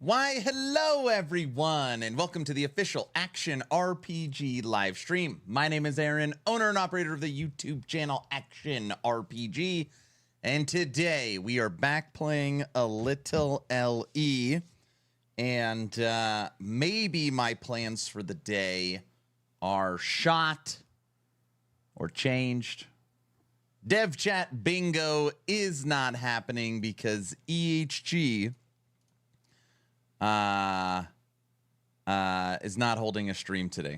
Why, hello everyone, and welcome to the official Action RPG live stream. My name is Aaron, owner and operator of the YouTube channel Action RPG, and today we are back playing a little LE, and maybe my plans for the day are shot or changed. Dev chat bingo is not happening because EHG is not holding a stream today.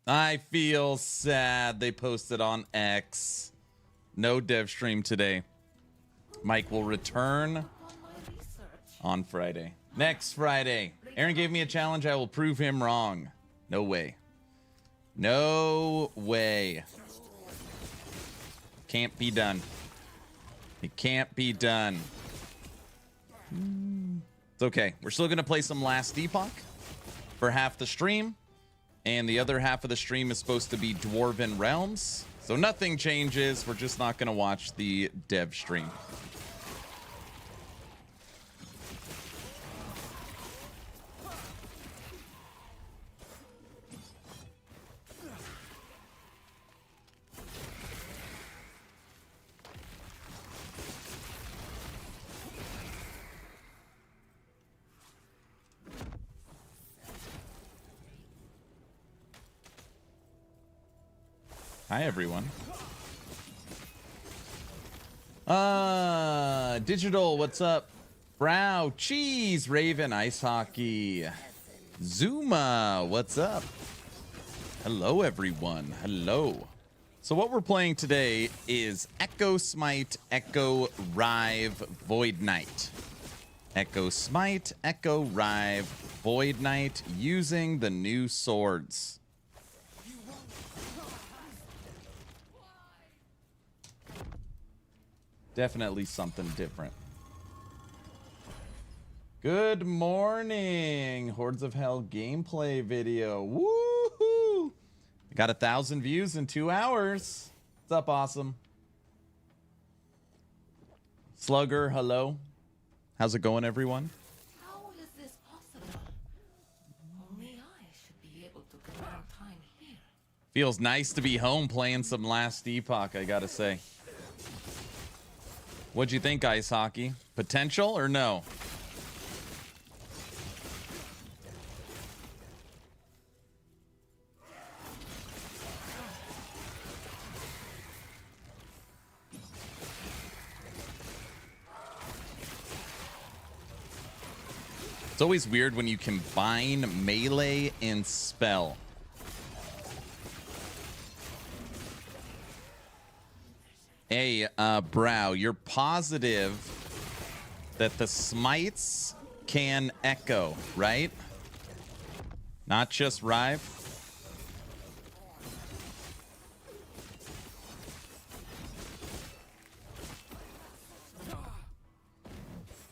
I feel sad. They posted on X. No dev stream today. Mike will return on Friday. Next Friday. Aaron gave me a challenge. I will prove him wrong. No way. No way. Can't be done. It can't be done. It's okay. We're still going to play some Last Epoch for half the stream. And the other half of the stream is supposed to be Dwarven Realms. So nothing changes. We're just not going to watch the dev stream. Hi, everyone. Digital, what's up? Brow, Cheese, Raven, Ice Hockey. Zuma, what's up? Hello, everyone. Hello. So what we're playing today is Echo Smite, Echo Rive, Void Knight. Echo Smite, Echo Rive, Void Knight using the new swords. Definitely something different. Good morning, Hordes of Hell gameplay video. Woohoo! Got 1,000 views in 2 hours. What's up, awesome? Slugger, hello. How's it going, everyone? How is this possible? Only I should be able to command time here. Feels nice to be home playing some Last Epoch, I gotta say. What'd you think, Ice Hockey? Potential or no? It's always weird when you combine melee and spell. Hey, Brow, you're positive that the smites can echo, right? Not just Rive?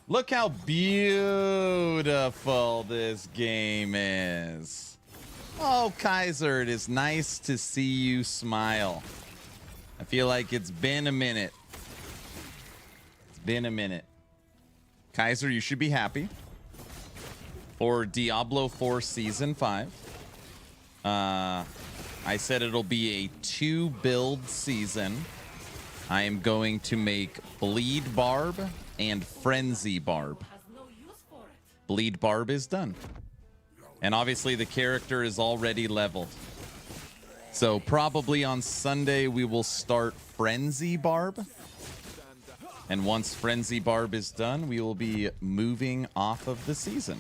Look how beautiful this game is. Oh, Kaiser, it is nice to see you smile. I feel like it's been a minute. It's been a minute. Kaiser, you should be happy. For Diablo 4 Season 5. I said it'll be a 2-build season. I am going to make Bleed Barb and Frenzy Barb. Bleed Barb is done. And obviously the character is already leveled. So probably on Sunday we will start Frenzy Barb. And once Frenzy Barb is done, we will be moving off of the season.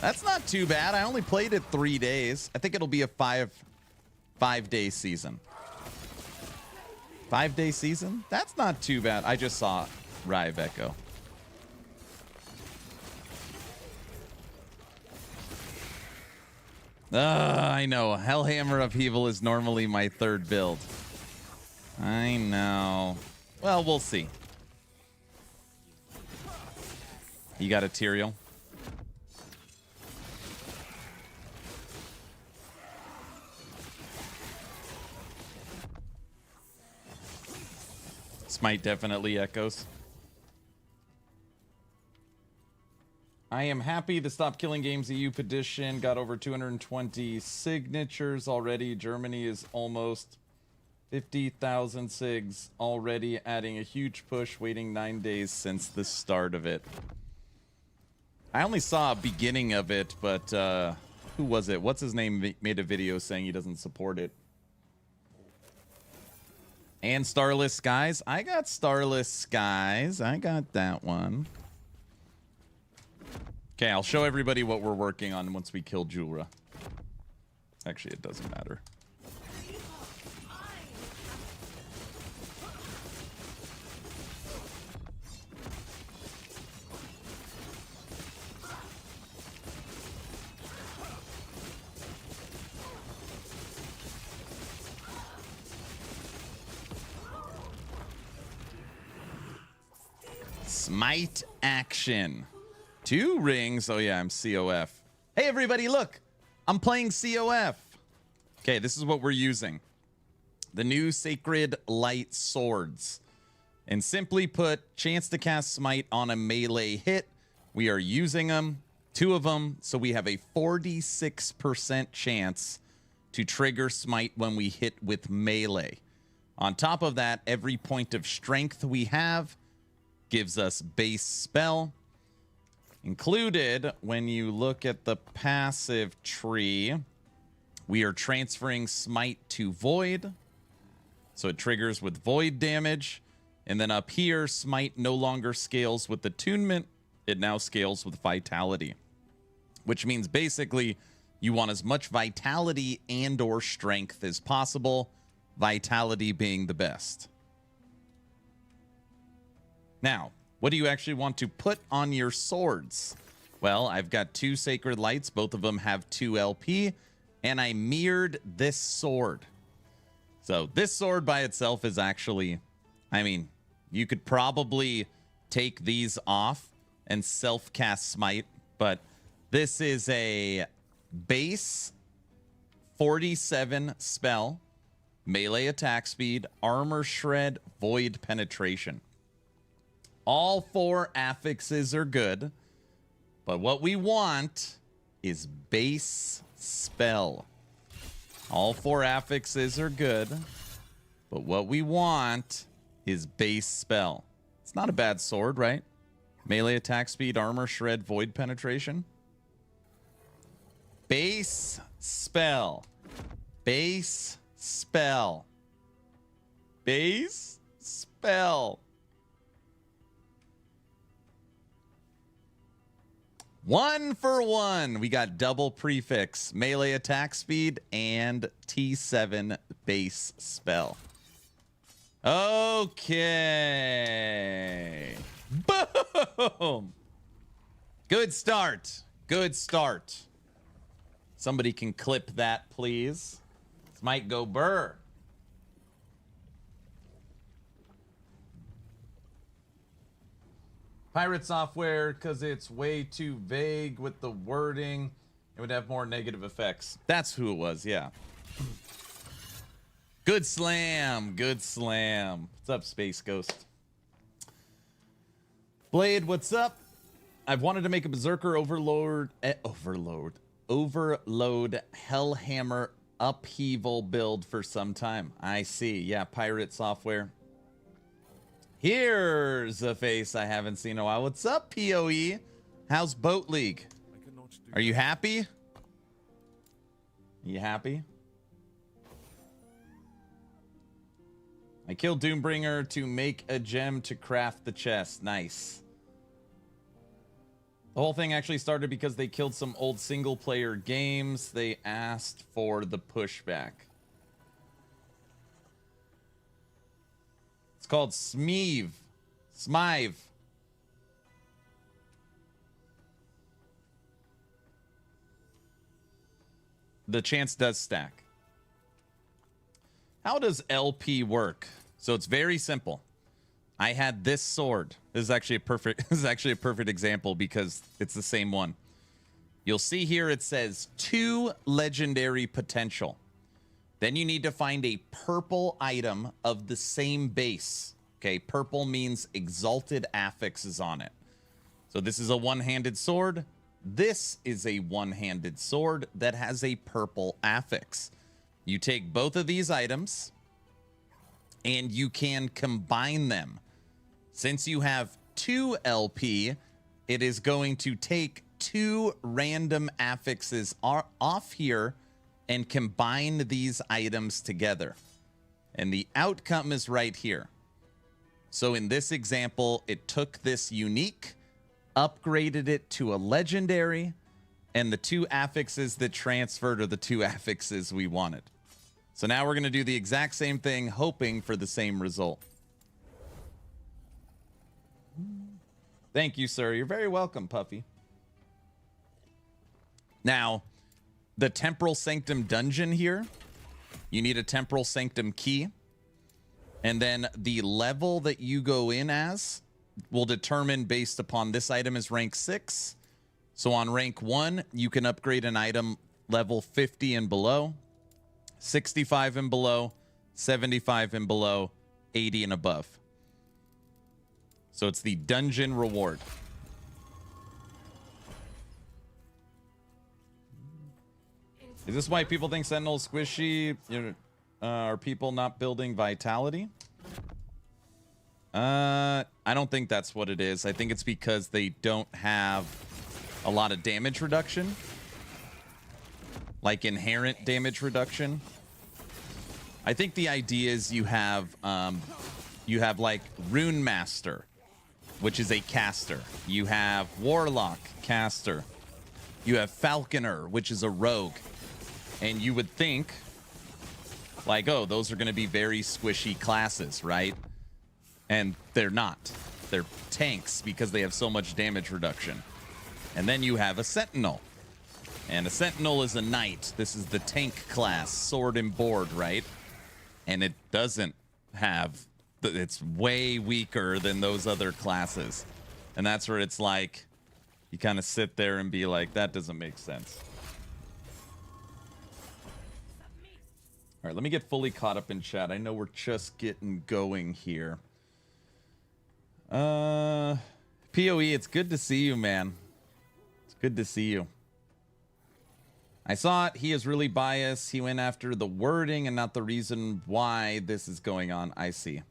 That's not too bad. I only played it 3 days. I think it'll be a five-day season. 5-day season? That's not too bad. I just saw Rive Echo. I know. Hellhammer Upheaval is normally my 3rd build. I know. Well, we'll see. You got a Tyrael? Smite definitely echoes. I am happy the Stop Killing Games EU petition got over 220 signatures already. Germany is almost 50,000 sigs already, adding a huge push, waiting 9 days since the start of it. I only saw a beginning of it, but who was it? What's his name made a video saying he doesn't support it. And Starless Skies. I got Starless Skies. I got that one. Okay, I'll show everybody what we're working on once we kill Julra. Actually, it doesn't matter. Smite action. 2 rings. Oh yeah, I'm C.O.F. Hey everybody, look. I'm playing C.O.F. Okay, this is what we're using. The new Sacred Light Swords. And simply put, chance to cast Smite on a melee hit. We are using them. 2 of them. So we have a 46% chance to trigger Smite when we hit with melee. On top of that, every point of strength we have gives us base spell. Included, when you look at the passive tree, we are transferring Smite to Void. So it triggers with Void damage. And then up here, Smite no longer scales with Attunement. It now scales with Vitality. Which means basically you want as much Vitality and or Strength as possible. Vitality being the best. Now, what do you actually want to put on your swords? Well, I've got 2 Sacred Lights. Both of them have 2 LP. And I mirrored this sword. So this sword by itself is actually, I mean, you could probably take these off and self-cast Smite. But this is a base 47 spell, melee attack speed, armor shred, void penetration. All 4 affixes are good, but what we want is base spell. All 4 affixes are good, but what we want is base spell. It's not a bad sword, right? Melee attack speed, armor shred, void penetration. Base spell. Base spell. Base spell. 1 for 1. We got double prefix, melee attack speed, and T7 base spell. Okay. Boom. Good start. Good start. Somebody can clip that, please. This might go burr. Pirate software, because it's way too vague with the wording. It would have more negative effects. That's who it was, yeah. Good slam. Good slam. What's up, Space Ghost? Blade, what's up? I've wanted to make a Berserker Overload Hellhammer Upheaval build for some time. I see. Yeah, pirate software. Here's a face I haven't seen in a while. What's up, PoE? How's Boat League? Are you happy? You happy? I killed Doombringer to make a gem to craft the chest. Nice. The whole thing actually started because they killed some old single-player games. They asked for the pushback. It's called Smeeve. Smive. The chance does stack. How does LP work? So it's very simple. I had this sword. This is actually a perfect example because it's the same one. You'll see here it says 2 legendary potential. Then you need to find a purple item of the same base. Okay, purple means exalted affixes on it. So this is a one-handed sword. This is a one-handed sword that has a purple affix. You take both of these items and you can combine them. Since you have 2 LP, it is going to take 2 random affixes off here and combine these items together. And the outcome is right here. So in this example, it took this unique, upgraded it to a legendary, and the 2 affixes that transferred are the 2 affixes we wanted. So now we're going to do the exact same thing, hoping for the same result. Thank you, sir. You're very welcome, Puffy. Now, the Temporal Sanctum dungeon here, you need a Temporal Sanctum key. And then the level that you go in as will determine based upon this item is rank 6. So on rank 1, you can upgrade an item level 50 and below, 65 and below, 75 and below, 80 and above. So it's the dungeon reward. Is this why people think Sentinel is squishy? Are people not building vitality? I don't think that's what it is. I think it's because they don't have a lot of damage reduction. Like inherent damage reduction. I think the idea is you have like Rune Master, which is a caster. You have Warlock, caster. You have Falconer, which is a rogue. And you would think, like, oh, those are going to be very squishy classes, right? And they're not. They're tanks because they have so much damage reduction. And then you have a Sentinel. And a Sentinel is a knight. This is the tank class, sword and board, right? And it doesn't have... It's way weaker than those other classes. And that's where it's like, you kind of sit there and be like, that doesn't make sense. All right, let me get fully caught up in chat. I know we're just getting going here. PoE, it's good to see you, man. It's good to see you. I saw it. He is really biased. He went after the wording and not the reason why this is going on. I see.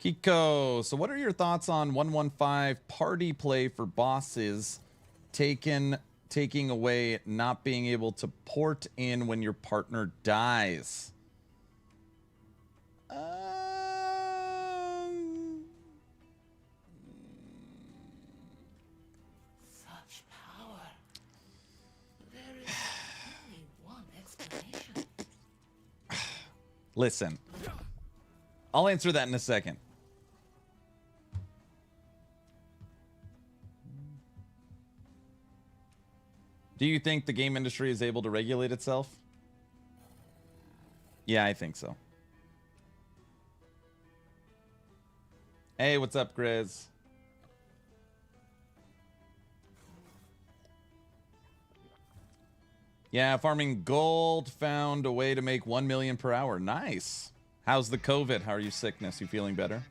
Kiko, so what are your thoughts on 115 party play for bosses taking away not being able to port in when your partner dies? Such power. There is only one explanation. Listen, I'll answer that in a second. Do you think the game industry is able to regulate itself? Yeah, I think so. Hey, what's up, Grizz? Yeah, farming gold found a way to make 1 million per hour. Nice. How's the COVID? How are you sickness? You feeling better?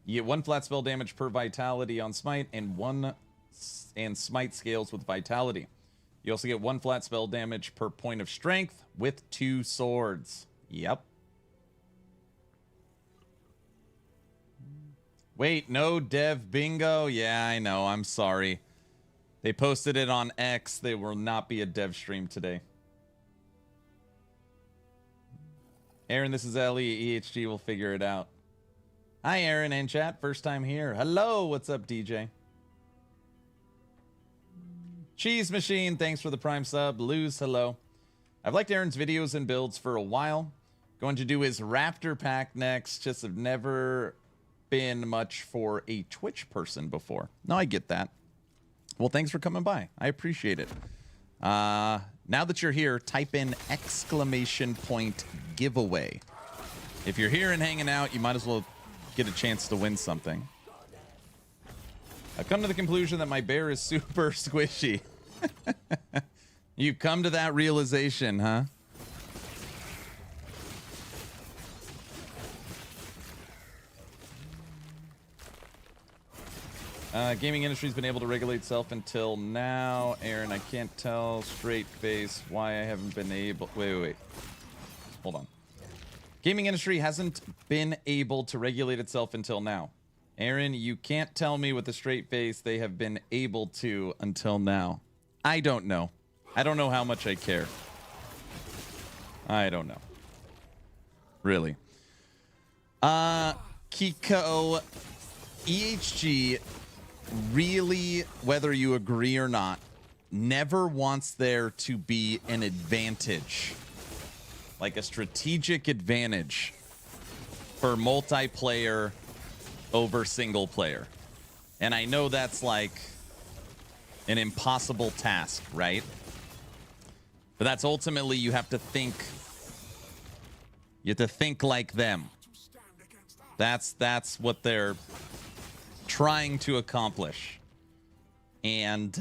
You get 1 flat spell damage per vitality on smite and smite scales with vitality. You also get 1 flat spell damage per point of strength with 2 swords. Yep. Wait, no dev bingo? Yeah, I know. I'm sorry. They posted it on X. There will not be a dev stream today. Aaron, this is Ellie. EHG will figure it out. Hi, Aaron and chat. First time here. Hello. What's up, DJ? Cheese Machine, thanks for the Prime sub. Lose, hello. I've liked Aaron's videos and builds for a while. Going to do his Raptor pack next. Just have never been much for a Twitch person before. No, I get that. Well, thanks for coming by. I appreciate it. Now that you're here, type in ! giveaway. If you're here and hanging out, you might as well get a chance to win something. I've come to the conclusion that my bear is super squishy. You've come to that realization, huh? Gaming industry's been able to regulate itself until now. Aaron, I can't tell straight face why I haven't been able... Wait. Hold on. Gaming industry hasn't been able to regulate itself until now. Aaron, you can't tell me with a straight face they have been able to until now. I don't know. I don't know how much I care. I don't know. Really. Kiko, EHG really, whether you agree or not, never wants there to be an advantage. Like a strategic advantage for multiplayer over single player. And I know that's like an impossible task, right? But that's ultimately you have to think like them. That's what they're trying to accomplish. And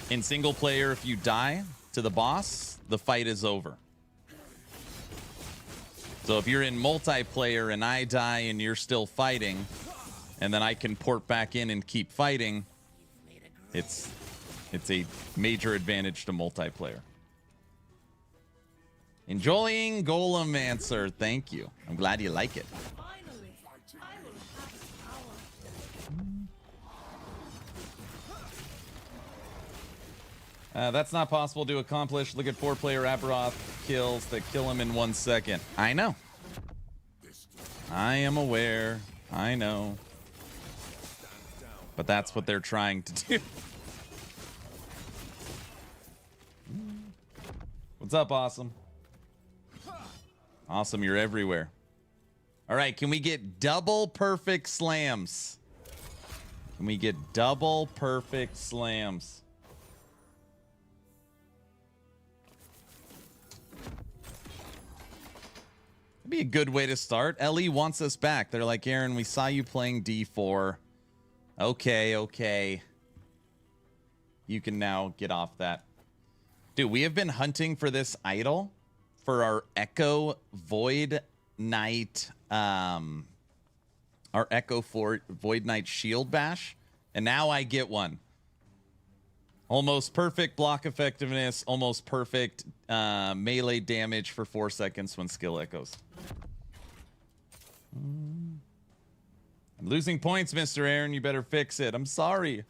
in single player, if you die to the boss, the fight is over. So if you're in multiplayer and I die and you're still fighting, and then I can port back in and keep fighting, it's a major advantage to multiplayer. Enjoying Golemancer, thank you. I'm glad you like it. Finally, I will have power. That's not possible to accomplish. Look at 4-player Aberoth kills that kill him in 1 second. I know. I am aware. I know. But that's what they're trying to do. What's up, Awesome? Awesome, you're everywhere. All right, can we get double perfect slams? Can we get double perfect slams? That'd be a good way to start. Ellie wants us back. They're like, Aaron, we saw you playing D4. Okay. You can now get off that. Dude, we have been hunting for this idol for our Echo Void Knight, our Echo Void Knight Shield Bash, and now I get one. Almost perfect block effectiveness, almost perfect melee damage for 4 seconds when skill echoes. I'm losing points, Mr. Aaron. You better fix it. I'm sorry.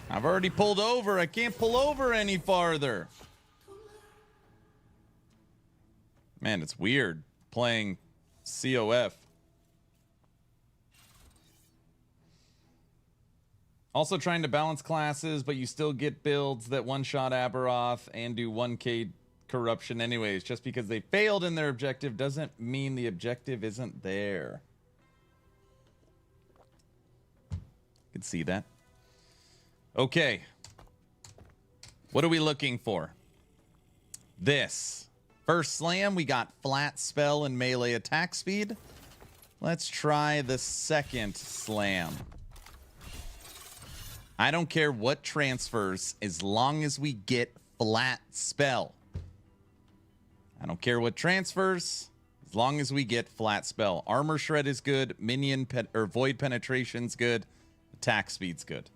I've already pulled over. I can't pull over any farther. Man, it's weird playing C.O.F. Also trying to balance classes, but you still get builds that one-shot Aberoth and do 1k corruption anyways. Just because they failed in their objective doesn't mean the objective isn't there. You can see that. Okay. What are we looking for? This. First slam, we got flat spell and melee attack speed. Let's try the second slam. I don't care what transfers as long as we get flat spell. I don't care what transfers as long as we get flat spell. Armor shred is good. Minion or void penetration's good. Attack speed's good.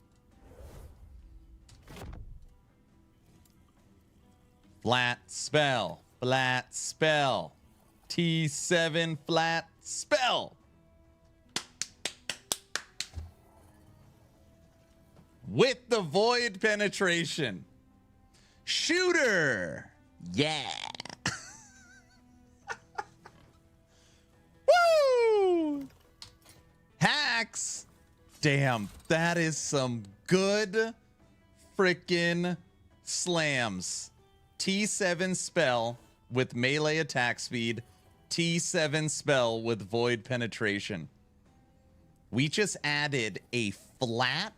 Flat spell. Flat spell. T7 flat spell. With the void penetration. Shooter. Yeah. Woo! Hacks. Damn, that is some good freaking slams. T7 spell with melee attack speed. T7 spell with void penetration. We just added a flat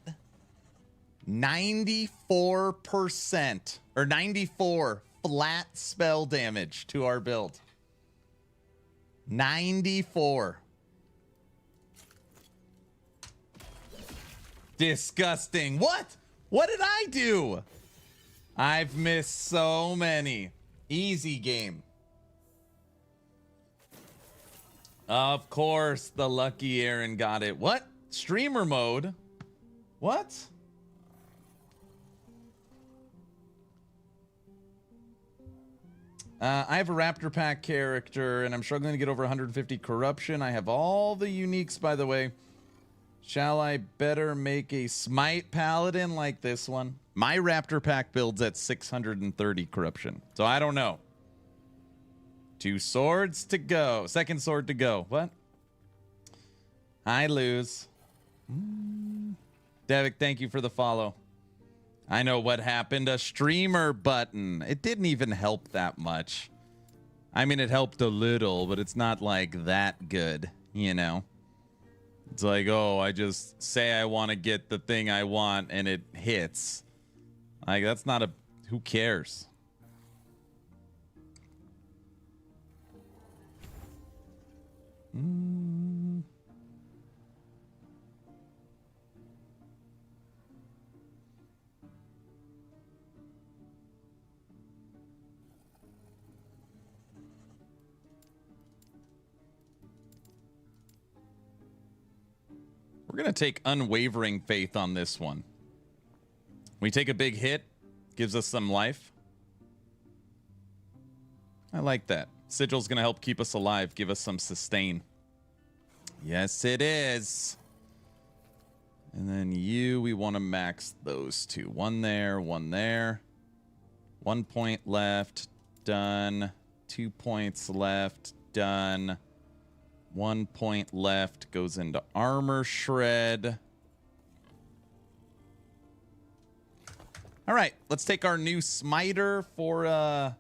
94% or 94 flat spell damage to our build. 94. Disgusting. What? What did I do? I've missed so many. Easy game. Of course, the lucky Aaron got it. What? Streamer mode? What? I have a Raptor Pack character, and I'm struggling to get over 150 corruption. I have all the uniques, by the way. Shall I better make a Smite Paladin like this one? My Raptor Pack builds at 630 corruption, so I don't know. 2 swords to go. Second sword to go. What? I lose. Devik, thank you for the follow. I know what happened. A streamer button. It didn't even help that much. I mean, it helped a little, but it's not like that good, you know? It's like, oh, I just say I want to get the thing I want and it hits. Like, that's not a... Who cares? We're going to take unwavering faith on this one. We take a big hit, gives us some life. I like that. Sigil's going to help keep us alive, give us some sustain. Yes, it is. And then you, we want to max those two. One there, one there. 1 point left. Done. 2 points left. Done. 1 point left. Goes into armor shred. All right, let's take our new smiter for a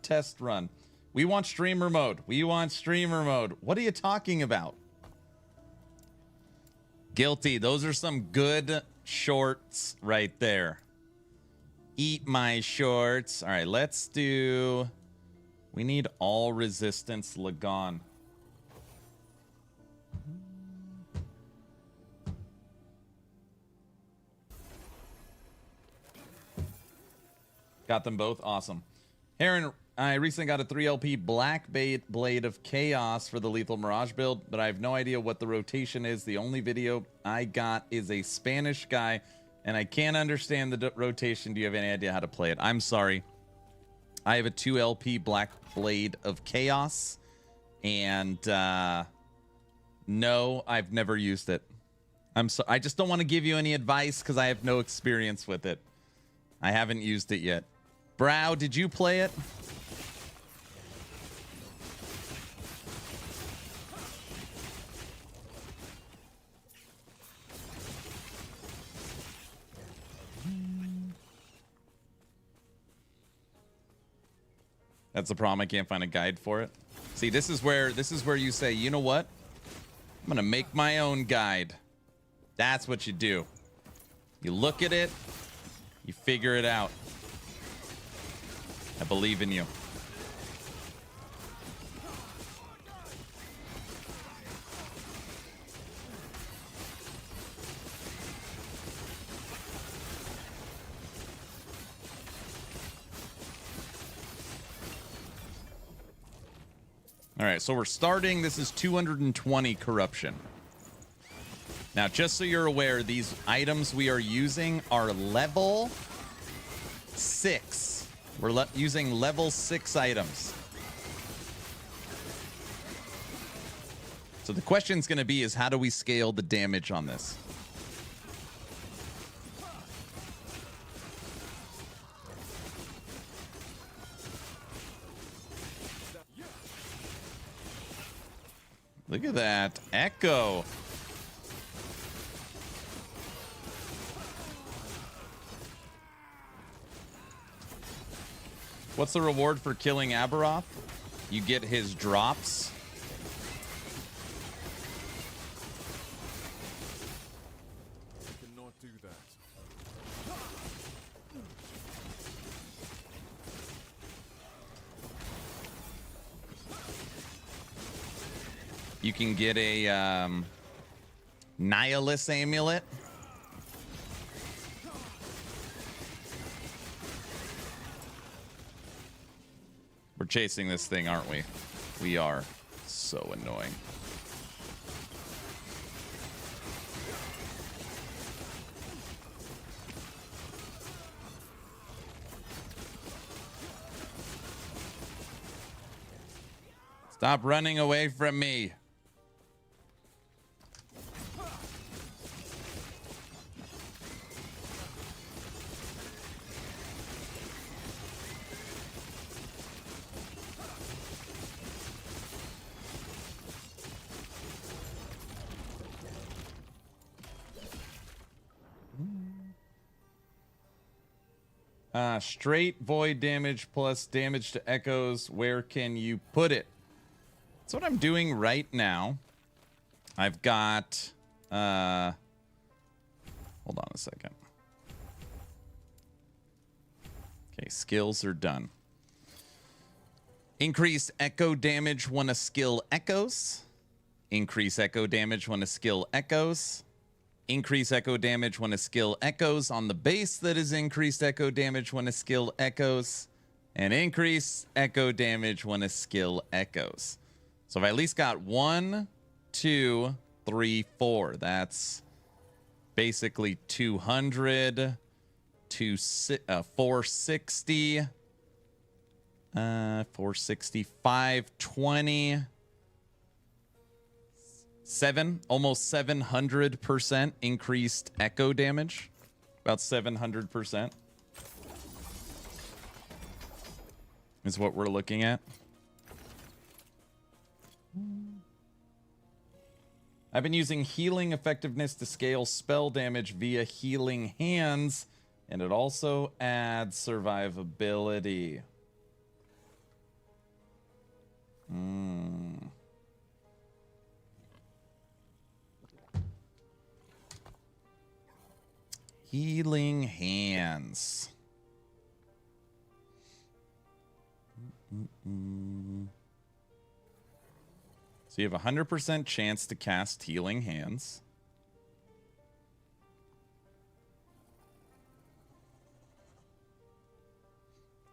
test run. We want streamer mode. We want streamer mode. What are you talking about? Guilty. Those are some good shorts right there. Eat my shorts. All right, let's do... We need all resistance Lagon. Got them both. Awesome. Aaron, I recently got a 3LP Black Blade of Chaos for the Lethal Mirage build, but I have no idea what the rotation is. The only video I got is a Spanish guy, and I can't understand the rotation. Do you have any idea how to play it? I'm sorry. I have a 2LP Black Blade of Chaos, and no, I've never used it. I just don't want to give you any advice because I have no experience with it. I haven't used it yet. Brow, did you play it? That's the problem. I can't find a guide for it. See, this is where you say, you know what? I'm gonna make my own guide. That's what you do. You look at it, you figure it out. I believe in you. All right, so we're starting. This is 220 corruption. Now, just so you're aware, these items we are using are level 6. We're using level 6 items. So the question's going to be is how do we scale the damage on this? Look at that. Echo. What's the reward for killing Aberoth? You get his drops. I cannot do that. You can get a Nihilus amulet. chasing this thing, aren't we? We are. So annoying. Stop running away from me. Straight void damage plus damage to echoes. Where can you put it? That's what I'm doing right now. I've got hold on a second. Okay, skills are done. Increase echo damage when a skill echoes. Increase echo damage when a skill echoes. Increase echo damage when a skill echoes on the base that is increased echo damage when a skill echoes. And increase echo damage when a skill echoes. So I've at least got 1, 2, 3, 4. That's basically 200, 460, 460, 520, almost 700% increased echo damage. About 700% is what we're looking at. I've been using healing effectiveness to scale spell damage via healing hands, and it also adds survivability. Healing hands. So you have a 100% chance to cast healing hands.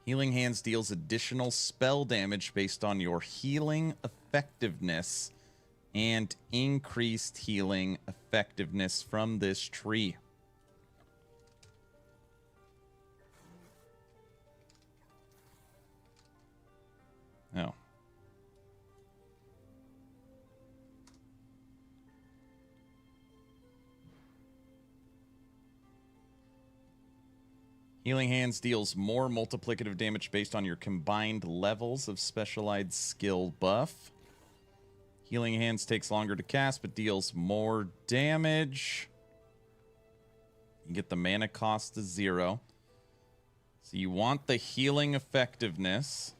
Healing hands deals additional spell damage based on your healing effectiveness and increased healing effectiveness from this tree. Oh. Healing Hands deals more multiplicative damage based on your combined levels of specialized skill buff. Healing Hands takes longer to cast, but deals more damage. You get the mana cost to 0. So you want the healing effectiveness.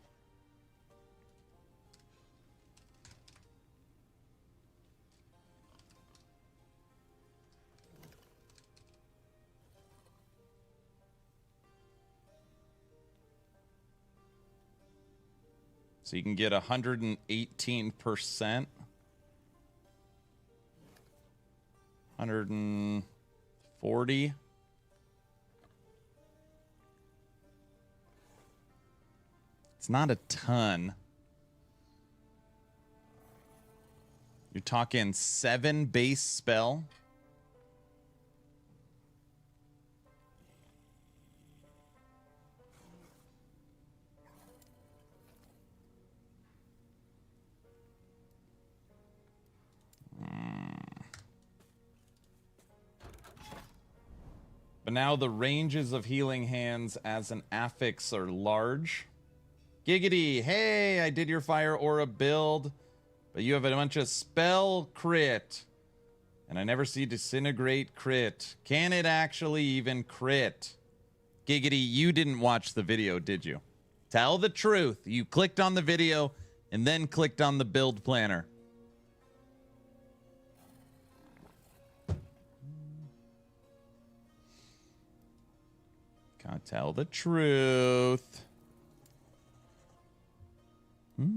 So you can get 118%. 140. It's not a ton. You're talking 7 base spell. But now the ranges of Healing Hands as an affix are large. Giggity, hey, I did your Fire Aura build, but you have a bunch of spell crit. And I never see Disintegrate crit. Can it actually even crit? Giggity, you didn't watch the video, did you? Tell the truth. You clicked on the video and then clicked on the build planner. Can't tell the truth. That's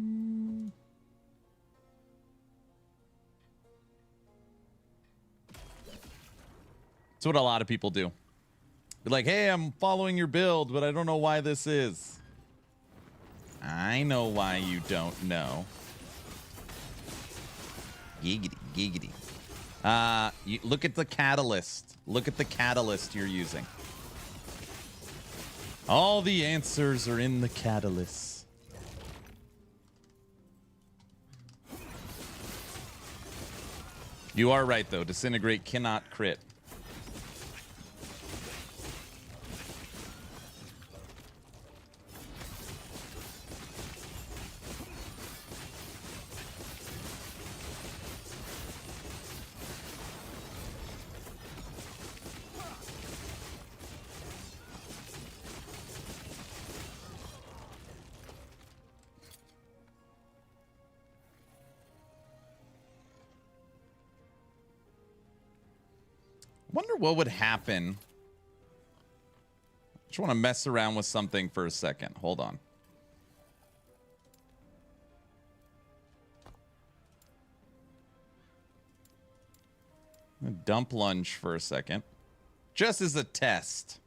what a lot of people do. Be like, hey, I'm following your build, but I don't know why this is. I know why you don't know. Giggity, giggity. Look at the catalyst. Look at the catalyst you're using. All the answers are in the catalyst. You are right, though. Disintegrate cannot crit. Wonder what would happen. Just want to mess around with something for a second. Hold on. Dump lunge for a second. Just as a test.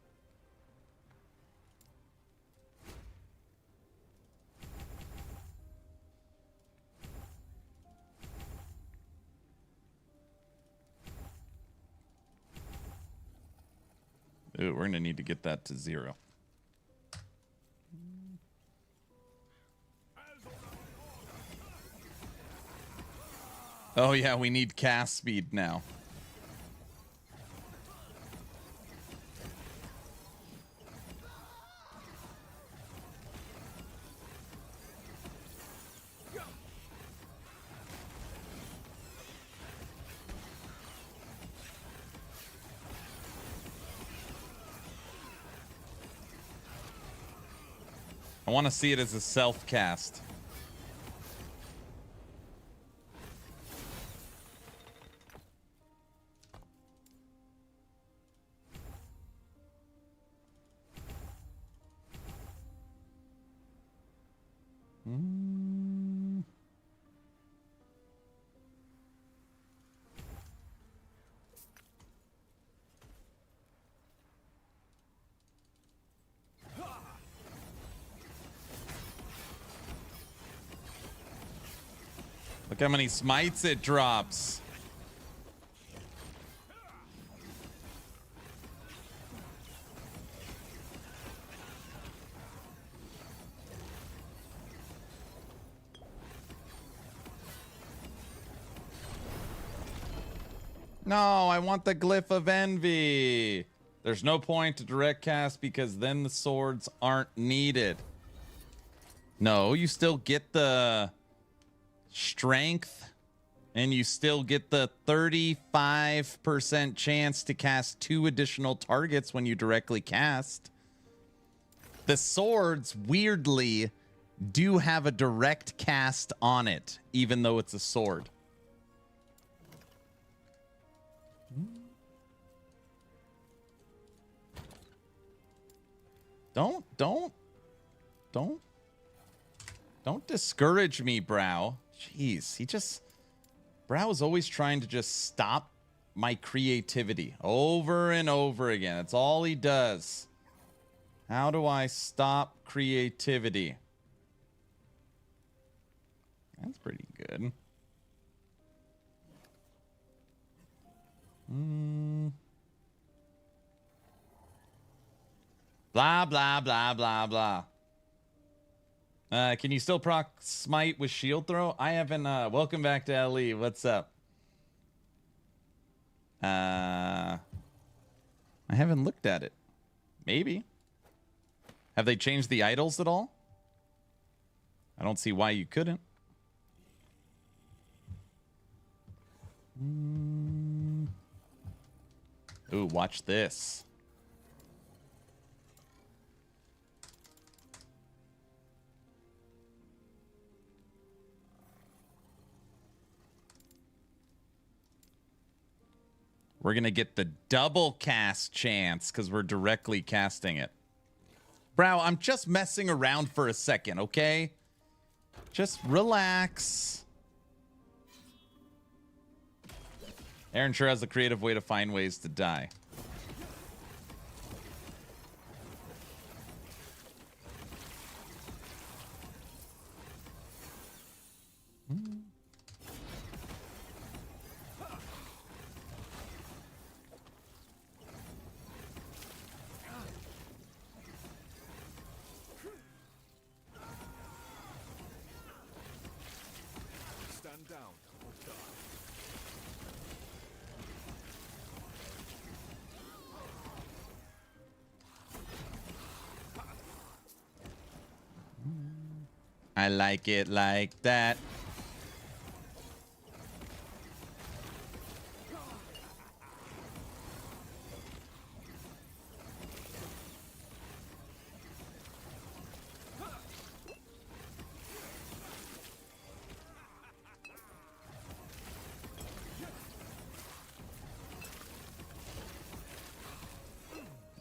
Ooh, we're gonna need to get that to 0. Oh yeah, we need cast speed now. I want to see it as a self-cast. Look how many smites it drops. No, I want the Glyph of Envy. There's no point to direct cast because then the swords aren't needed. No, you still get the strength and you still get the 35% chance to cast 2 additional targets when you directly cast. The swords, weirdly, do have a direct cast on it, even though it's a sword. Don't discourage me, Brow. Jeez, Brow is always trying to just stop my creativity over and over again. That's all he does. How do I stop creativity? That's pretty good. Blah, blah, blah, blah, blah. Can you still proc smite with shield throw? I haven't, welcome back to LE. What's up? I haven't looked at it. Maybe. Have they changed the idols at all? I don't see why you couldn't. Ooh, watch this. We're going to get the double cast chance because we're directly casting it. Brow, I'm just messing around for a second, okay? Just relax. Aaron sure has a creative way to find ways to die. I like it like that.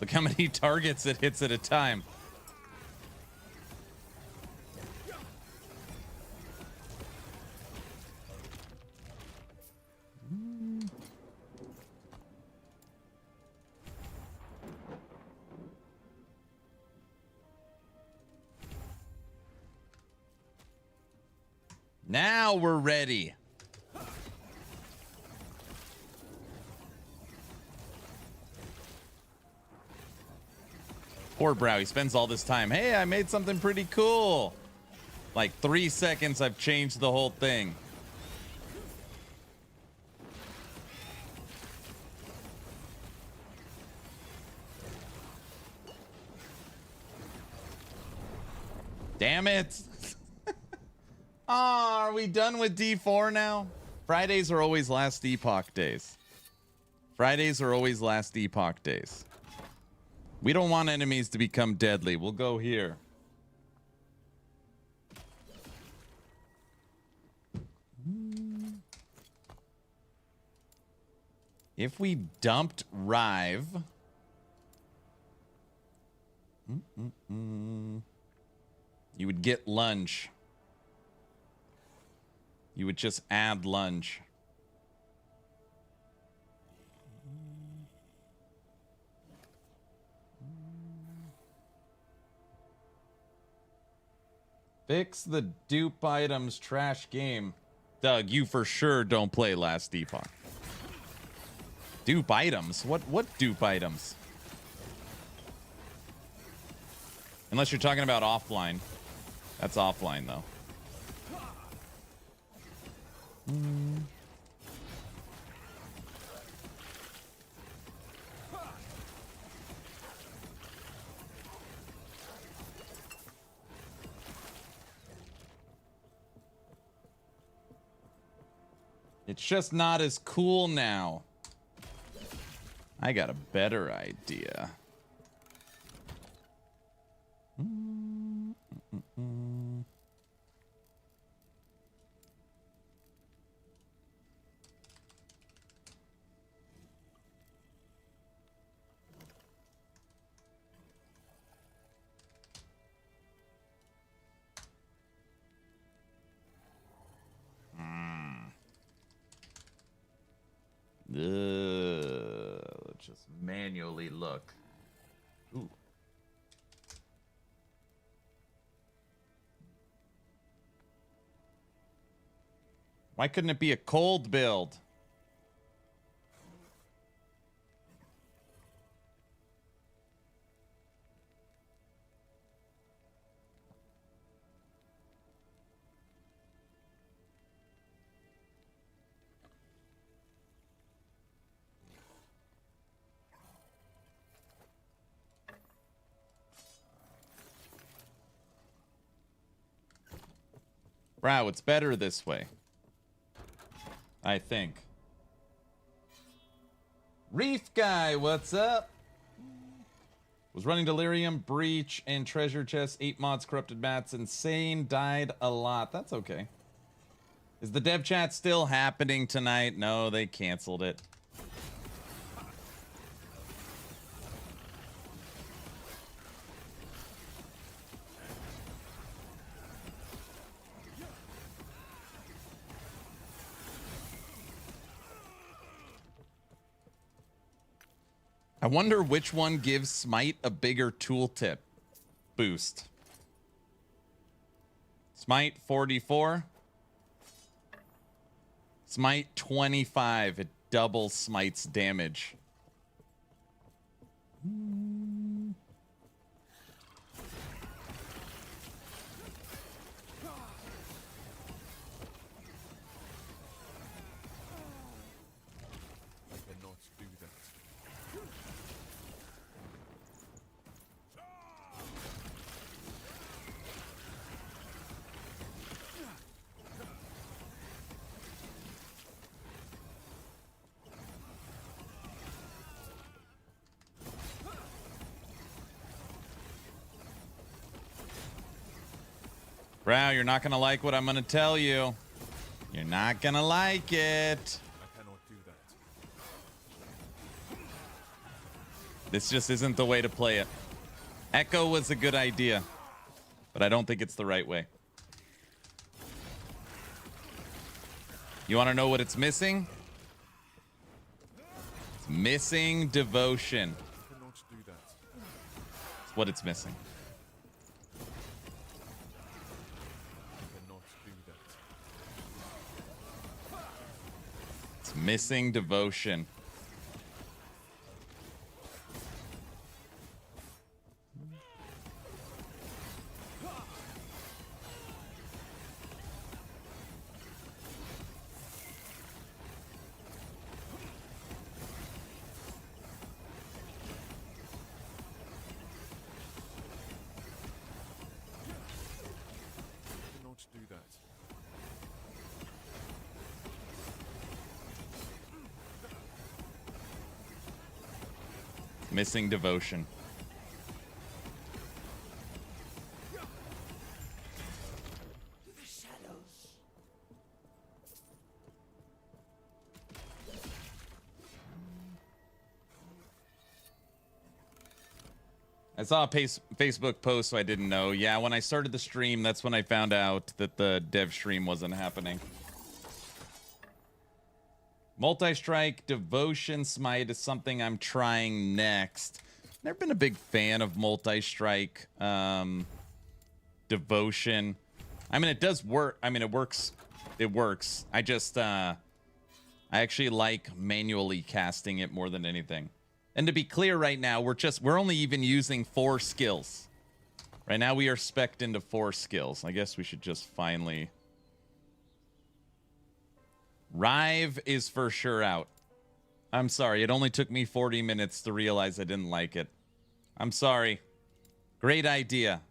Look how many targets it hits at a time. Now we're ready. Poor Brow, he spends all this time. Hey, I made something pretty cool. Like 3 seconds, I've changed the whole thing. Damn it. Oh, are we done with D4 now? Fridays are always last Epoch days. Fridays are always last Epoch days. We don't want enemies to become deadly. We'll go here. If we dumped Rive... You would get Lunge. You would just add Lunge. Fix the dupe items trash game. Doug, you for sure don't play Last Epoch. Dupe items? What dupe items? Unless you're talking about offline. That's offline, though. It's just not as cool now. I got a better idea. Let's just manually look. Ooh. Why couldn't it be a cold build? Wow, it's better this way. I think. Reef Guy, what's up? Was running Delirium, Breach, and Treasure Chest. 8 mods, corrupted mats, insane. Died a lot. That's okay. Is the dev chat still happening tonight? No, they canceled it. I wonder which one gives Smite a bigger tooltip boost. Smite 44. Smite 25. It doubles Smite's damage. Drow, you're not gonna like what I'm gonna tell you. You're not gonna like it. I cannot do that. This just isn't the way to play it. Echo was a good idea, but I don't think it's the right way. You want to know what it's missing? It's missing devotion. I cannot do that. That's what it's missing. I cannot do that. It's missing devotion. I cannot do that. Missing devotion. The shadows. I saw a Facebook post, so I didn't know. Yeah, when I started the stream, that's when I found out that the dev stream wasn't happening. Multi-strike devotion smite is something I'm trying next. Never been a big fan of multi-strike devotion. I mean, it does work. I mean, it works. It works. I just I actually like manually casting it more than anything. And to be clear, right now we're only even using 4 skills. Right now we are spec'd into 4 skills. I guess we should just finally. Rive is for sure out. I'm sorry. It only took me 40 minutes to realize I didn't like it. I'm sorry. Great idea.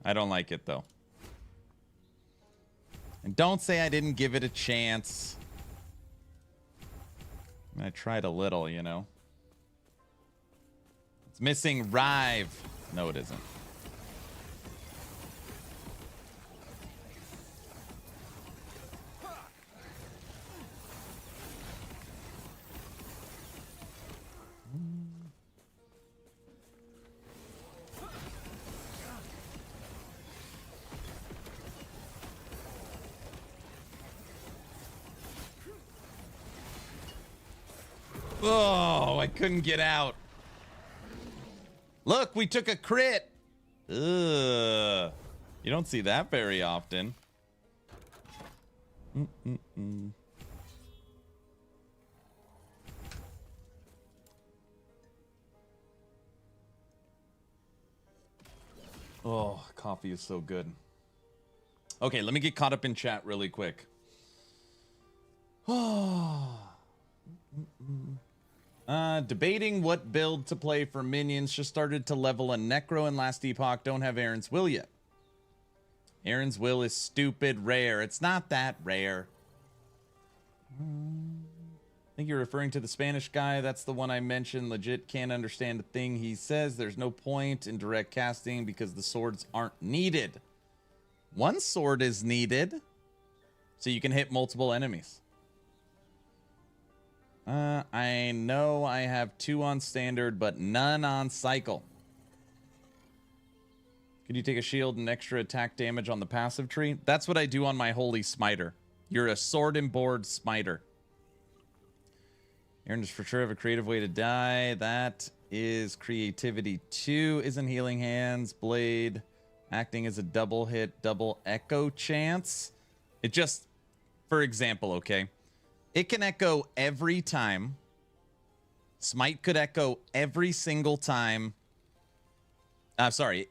I don't like it, though. And don't say I didn't give it a chance. I tried a little, you know. It's missing Rive. No, it isn't. Oh, I couldn't get out. Look, we took a crit. Ugh. You don't see that very often. Oh, coffee is so good. Okay, let me get caught up in chat really quick. Debating what build to play for minions. Just started to level a Necro in last Epoch. Don't have Aaron's Will yet. Aaron's Will is stupid rare. It's not that rare. I think you're referring to the Spanish guy. That's the one I mentioned. Legit can't understand a thing he says. There's no point in direct casting because the swords aren't needed. One sword is needed, so you can hit multiple enemies. I know I have 2 on standard, but none on cycle. Could you take a shield and extra attack damage on the passive tree? That's what I do on my Holy Smiter. You're a sword and board smiter. Aaron does for sure have a creative way to die. That is creativity 2. Isn't healing hands, blade, acting as a double hit, double echo chance. It just, for example, okay. It can echo every time. Smite could echo every single time. Sorry.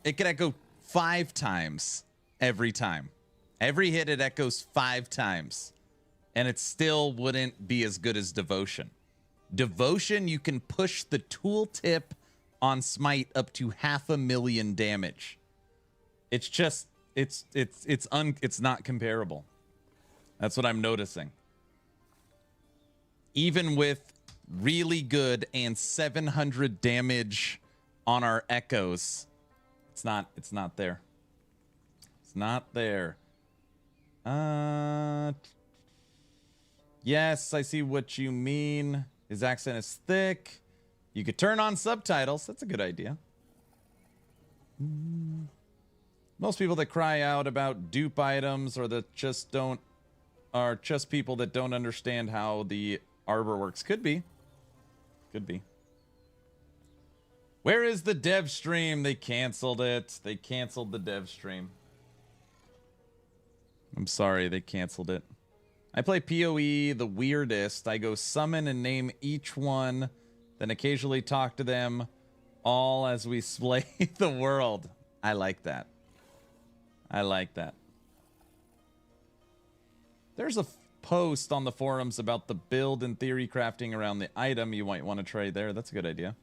It could echo 5 times every time. Every hit it echoes 5 times. And it still wouldn't be as good as Devotion. Devotion, you can push the tooltip on Smite up to 500,000 damage. It's just, it's not comparable. That's what I'm noticing. Even with really good and 700 damage on our echoes, it's not there. It's not there. Yes, I see what you mean. His accent is thick. You could turn on subtitles. That's a good idea. Most people that cry out about dupe items or that just don't are just people that don't understand how the arbor works. Could be. Could be. Where is the dev stream? They canceled it. They canceled the dev stream. I'm sorry, they canceled it. I play PoE the weirdest. I go summon and name each one, then occasionally talk to them, all as we slay the world. I like that. I like that. There's a post on the forums about the build and theory crafting around the item you might want to try there. That's a good idea.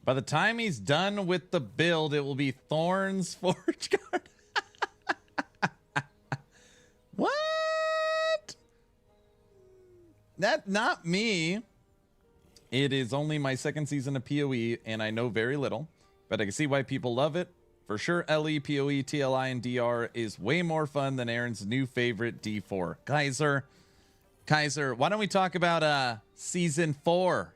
By the time he's done with the build, it will be Thorn's Forge Guard. What? That not me. It is only my second season of PoE, and I know very little, but I can see why people love it. For sure, LE, PoE, TLI, and DR is way more fun than Aaron's new favorite D4. Kaiser, why don't we talk about season 4?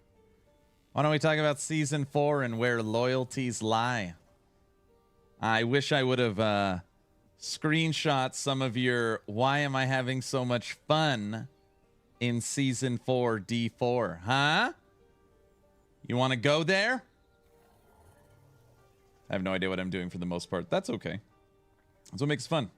Why don't we talk about season 4 and where loyalties lie? I wish I would have screenshot some of your why am I having so much fun in season 4 D4, huh? You want to go there? I have no idea what I'm doing for the most part. That's okay. That's what makes it fun.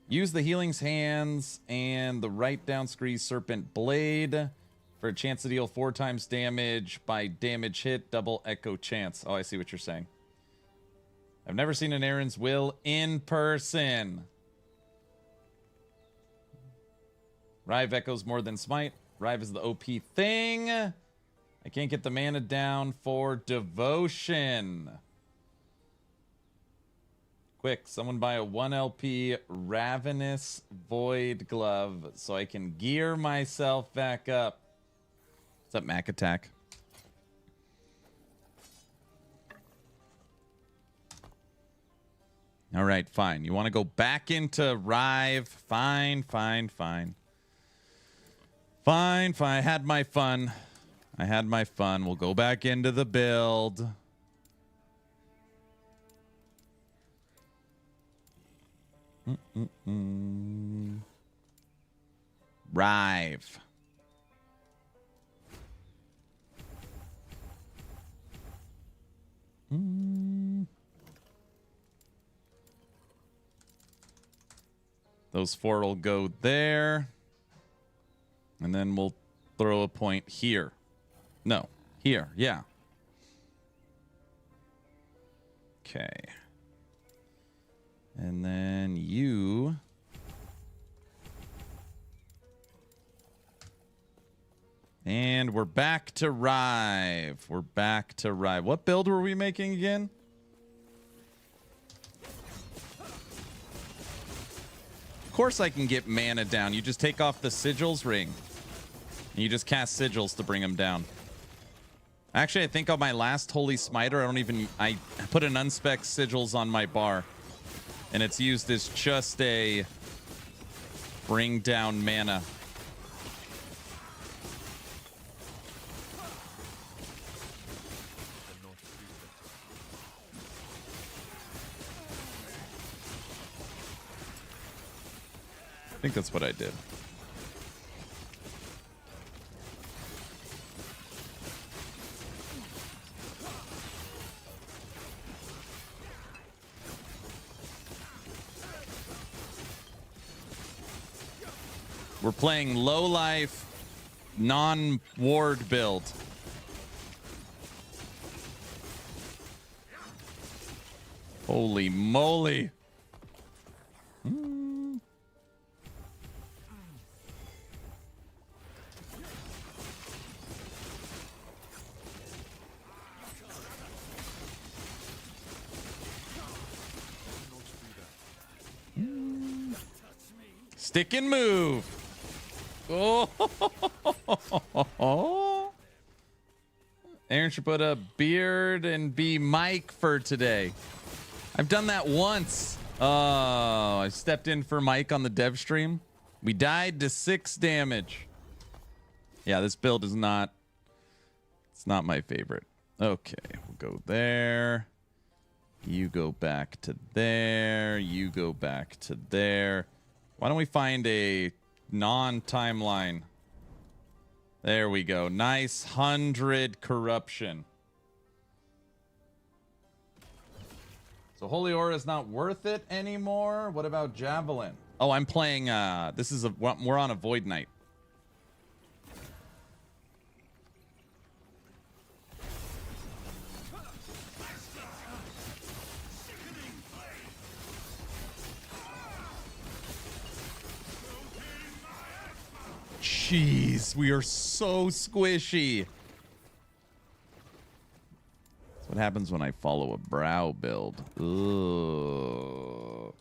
Use the Healing's Hands and the Right Down Scree Serpent Blade for a chance to deal 4 times damage by damage hit, double echo chance. Oh, I see what you're saying. I've never seen an Aaron's Will in person. Rive echoes more than Smite. Rive is the OP thing. I can't get the mana down for Devotion. Quick, someone buy a 1 LP Ravenous Void Glove so I can gear myself back up. What's up, Mac Attack? All right, fine. You want to go back into Rive? Fine. Fine. I had my fun. We'll go back into the build. Rive. Those 4 will go there. And then we'll throw a point here. No, here, yeah. Okay. And then you... And we're back to Rive. What build were we making again? Of course I can get mana down. You just take off the Sigils ring. And you just cast Sigils to bring them down. Actually, I think on my last Holy Smiter, I put an unspec Sigils on my bar. And it's used as just a bring down mana. I think that's what I did. We're playing low life, non-ward build. Holy moly. Stick and move. Oh. Aaron should put a beard and be Mike for today. I've done that once. Oh, I stepped in for Mike on the dev stream. We died to 6 damage. Yeah, this build is not... It's not my favorite. Okay, we'll go there. You go back to there. You go back to there. Why don't we find a non-timeline? There we go. Nice 100 corruption. So Holy Aura is not worth it anymore. What about Javelin? Oh, I'm playing... this is we're on a Void Knight. Jeez, we are so squishy. That's what happens when I follow a brow build. Ugh.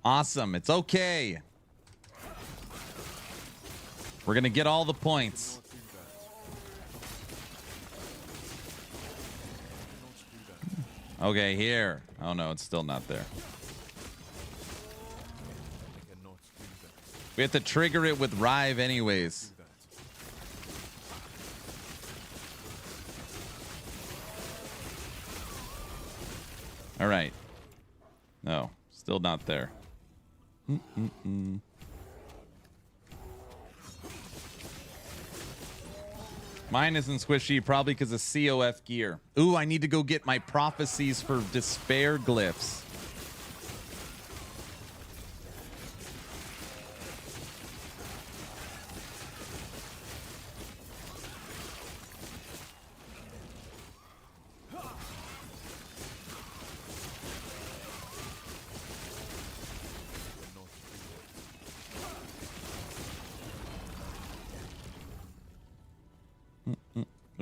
Awesome. It's okay. We're going to get all the points. Okay, here. Oh, no, it's still not there. We have to trigger it with Rive anyways. All right. No, still not there. Mine isn't squishy, probably because of C.O.F gear. Ooh, I need to go get my prophecies for despair glyphs.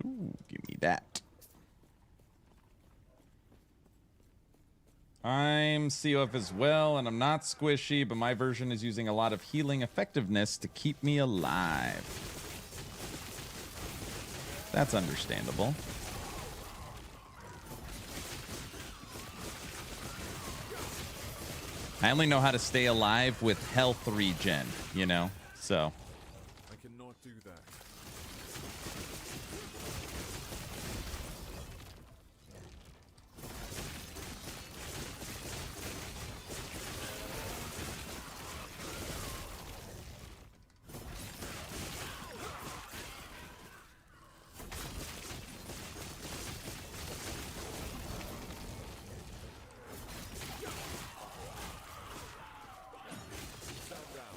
Ooh, give me that. I'm C.O.F as well, and I'm not squishy, but my version is using a lot of healing effectiveness to keep me alive. That's understandable. I only know how to stay alive with health regen, you know, so. I cannot do that.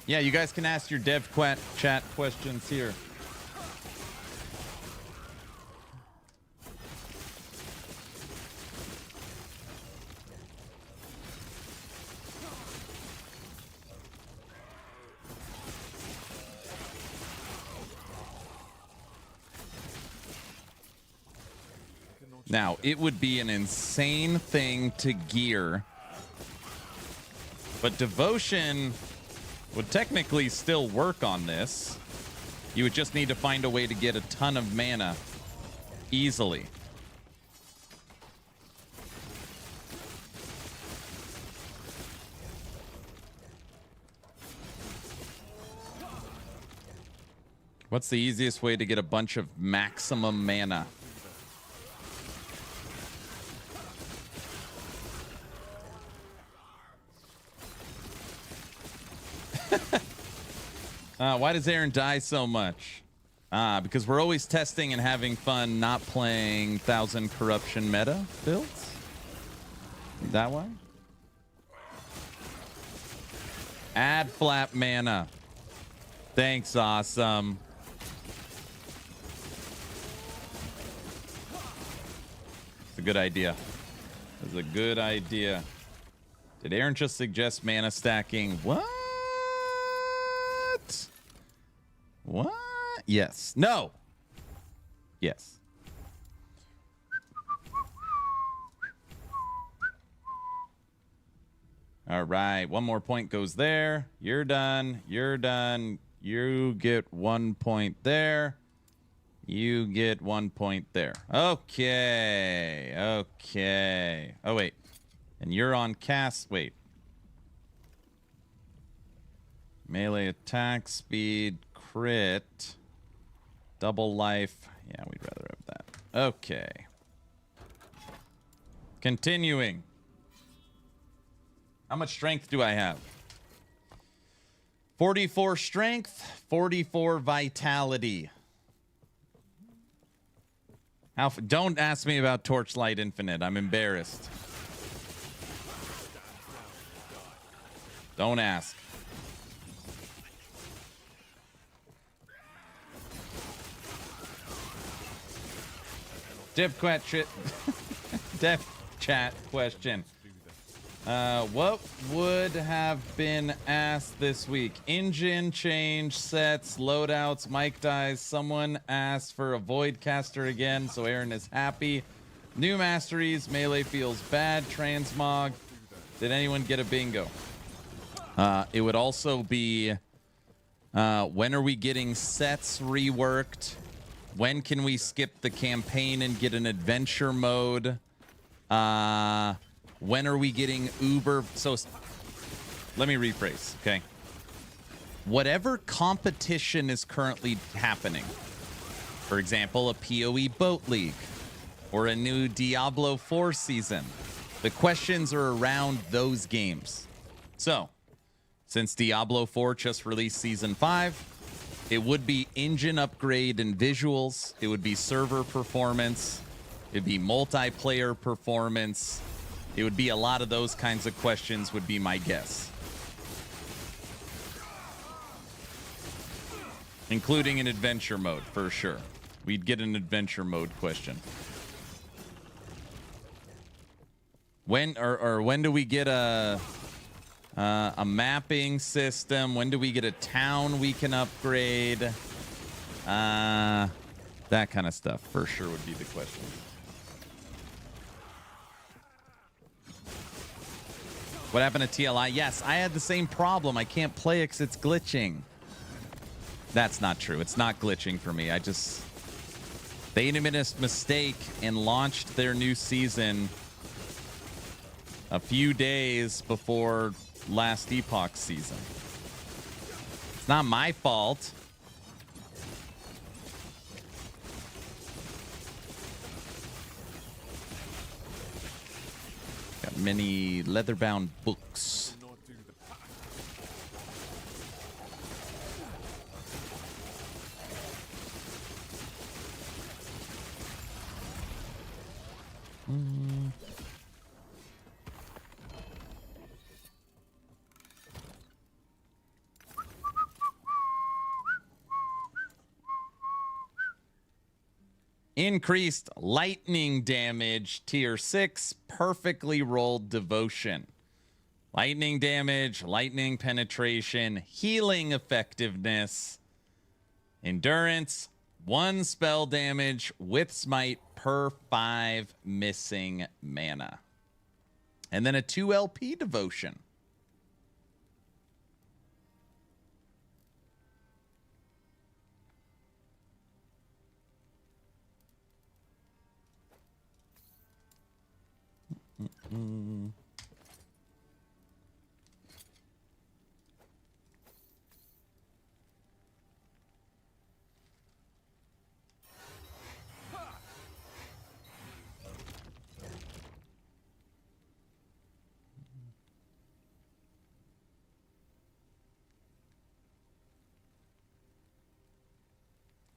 Yeah, you guys can ask your dev chat questions here. Now, it would be an insane thing to gear, but Devotion would technically still work on this. You would just need to find a way to get a ton of mana easily. What's the easiest way to get a bunch of maximum mana? Why does Aaron die so much? Because we're always testing and having fun, not playing 1000 corruption meta builds. That one? Add flap mana. Thanks, awesome. It's a good idea. It's a good idea. Did Aaron just suggest mana stacking? What? What? Yes. No. Yes. All right. One more point goes there. You're done. You're done. You get 1 point there. You get 1 point there. Okay. Okay. Oh, wait. And you're on cast. Wait. Melee attack, speed, crit, double life. Yeah, we'd rather have that. Okay. Continuing. How much strength do I have? 44 strength, 44 vitality. Don't ask me about Torchlight Infinite. I'm embarrassed. Don't ask. Def chat question. What would have been asked this week? Engine change, sets, loadouts, mic dies. Someone asked for a Void Caster again, so Aaron is happy. New masteries, melee feels bad, transmog. Did anyone get a bingo? It would also be when are we getting sets reworked? When can we skip the campaign and get an adventure mode? When are we getting Uber? So let me rephrase, okay? Whatever competition is currently happening, for example, a PoE boat league or a new Diablo 4 season, the questions are around those games. So since Diablo 4 just released Season 5, it would be engine upgrade and visuals. It would be server performance. It'd be multiplayer performance. It would be a lot of those kinds of questions would be my guess. Including an adventure mode, for sure. We'd get an adventure mode question. When or when do we get a mapping system? When do we get a town we can upgrade? That kind of stuff for sure would be the question. What happened to TLI? Yes, I had the same problem. I can't play it because it's glitching. That's not true. It's not glitching for me. They made a mistake and launched their new season a few days before last Epoch season. It's not my fault. Got many leather-bound books. Increased lightning damage, tier 6, perfectly rolled devotion. Lightning damage, lightning penetration, healing effectiveness, endurance, 1 spell damage with smite per 5 missing mana. And then a 2 LP devotion.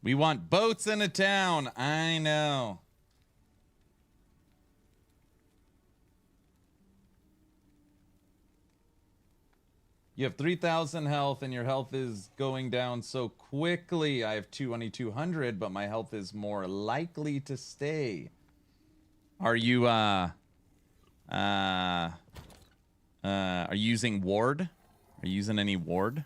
We want boats in a town. I know. You have 3,000 health and your health is going down so quickly. I have 2,200, but my health is more likely to stay. Are you using ward? Are you using any ward?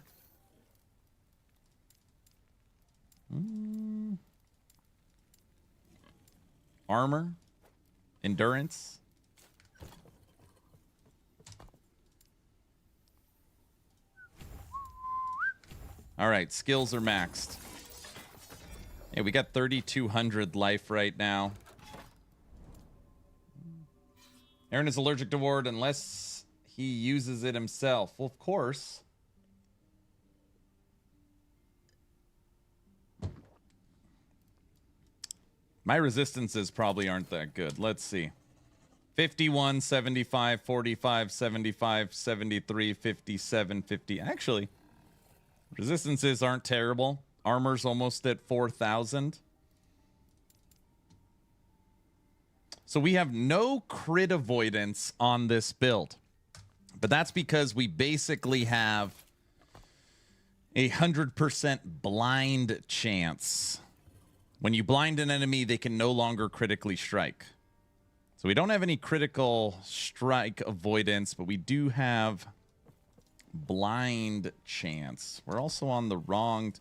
Armor? Endurance? All right, skills are maxed. Yeah, we got 3,200 life right now. Aaron is allergic to ward unless he uses it himself. Well, of course. My resistances probably aren't that good. Let's see. 51, 75, 45, 75, 73, 57, 50. Actually, resistances aren't terrible. Armor's almost at 4,000. So we have no crit avoidance on this build. But that's because we basically have a 100% blind chance. When you blind an enemy, they can no longer critically strike. So we don't have any critical strike avoidance, but we do have blind chance. We're also on the wrong...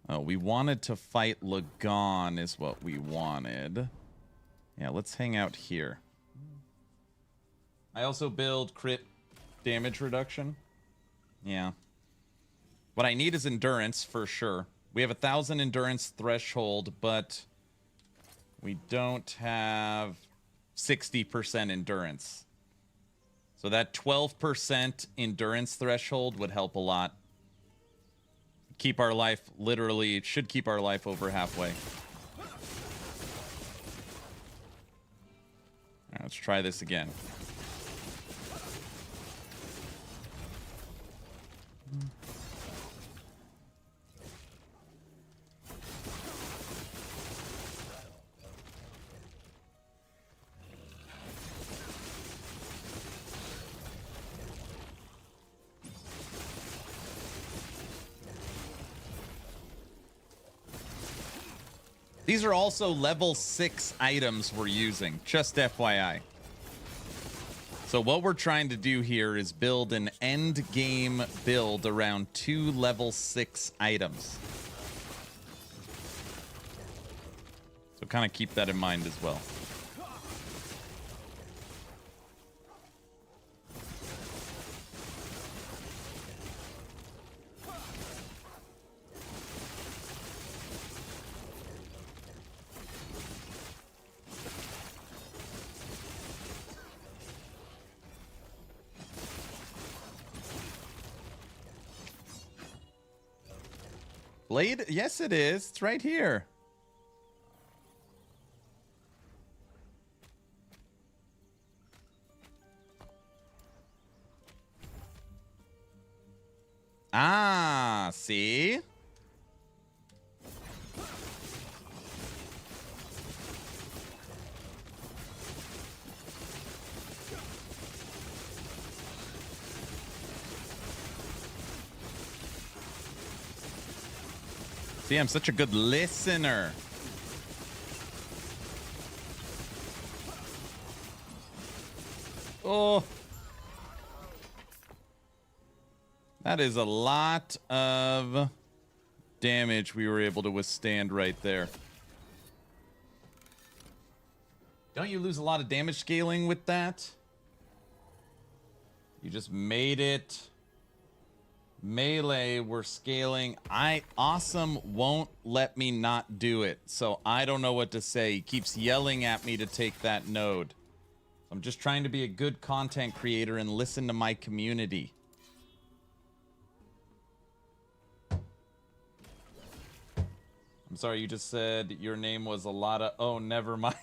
Oh, we wanted to fight Lagon is what we wanted. Yeah, let's hang out here. I also build crit damage reduction. Yeah. What I need is endurance for sure. We have 1,000 endurance threshold, but we don't have 60% endurance. So that 12% endurance threshold would help a lot. Keep our life, literally, it should keep our life over halfway. All right, let's try this again. These are also level 6 items we're using, just FYI. So what we're trying to do here is build an end game build around 2 level 6 items. So kind of keep that in mind as well. Blade? Yes, it is. It's right here. Ah, see? See, I'm such a good listener. Oh. That is a lot of damage we were able to withstand right there. Don't you lose a lot of damage scaling with that? You just made it melee. We're scaling. Awesome won't let me not do it, so I don't know what to say. He keeps yelling at me to take that node. I'm just trying to be a good content creator and listen to my community. I'm sorry, you just said your name was a lot of... Oh, never mind.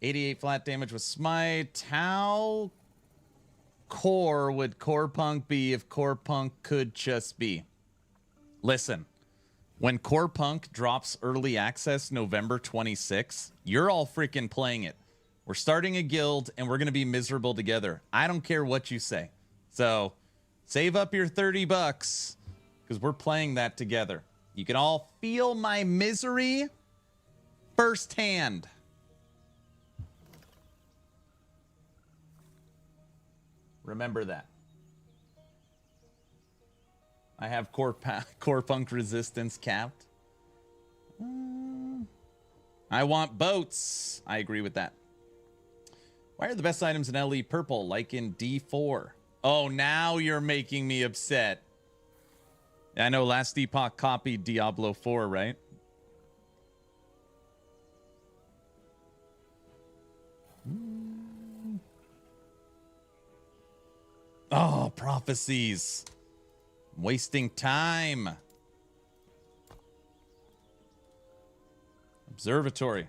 88 flat damage with smite. How core would core punk be if core punk could just be? Listen, when core punk drops early access November 26th, you're all freaking playing it. We're starting a guild and we're going to be miserable together. I don't care what you say. So save up your 30 bucks because we're playing that together. You can all feel my misery firsthand. Remember that. I have core punk resistance capped. I want boats. I agree with that. Why are the best items in LE purple, like in D4? Oh, now you're making me upset. I know last Epoch copied Diablo 4, right? Oh, prophecies. I'm wasting time. Observatory.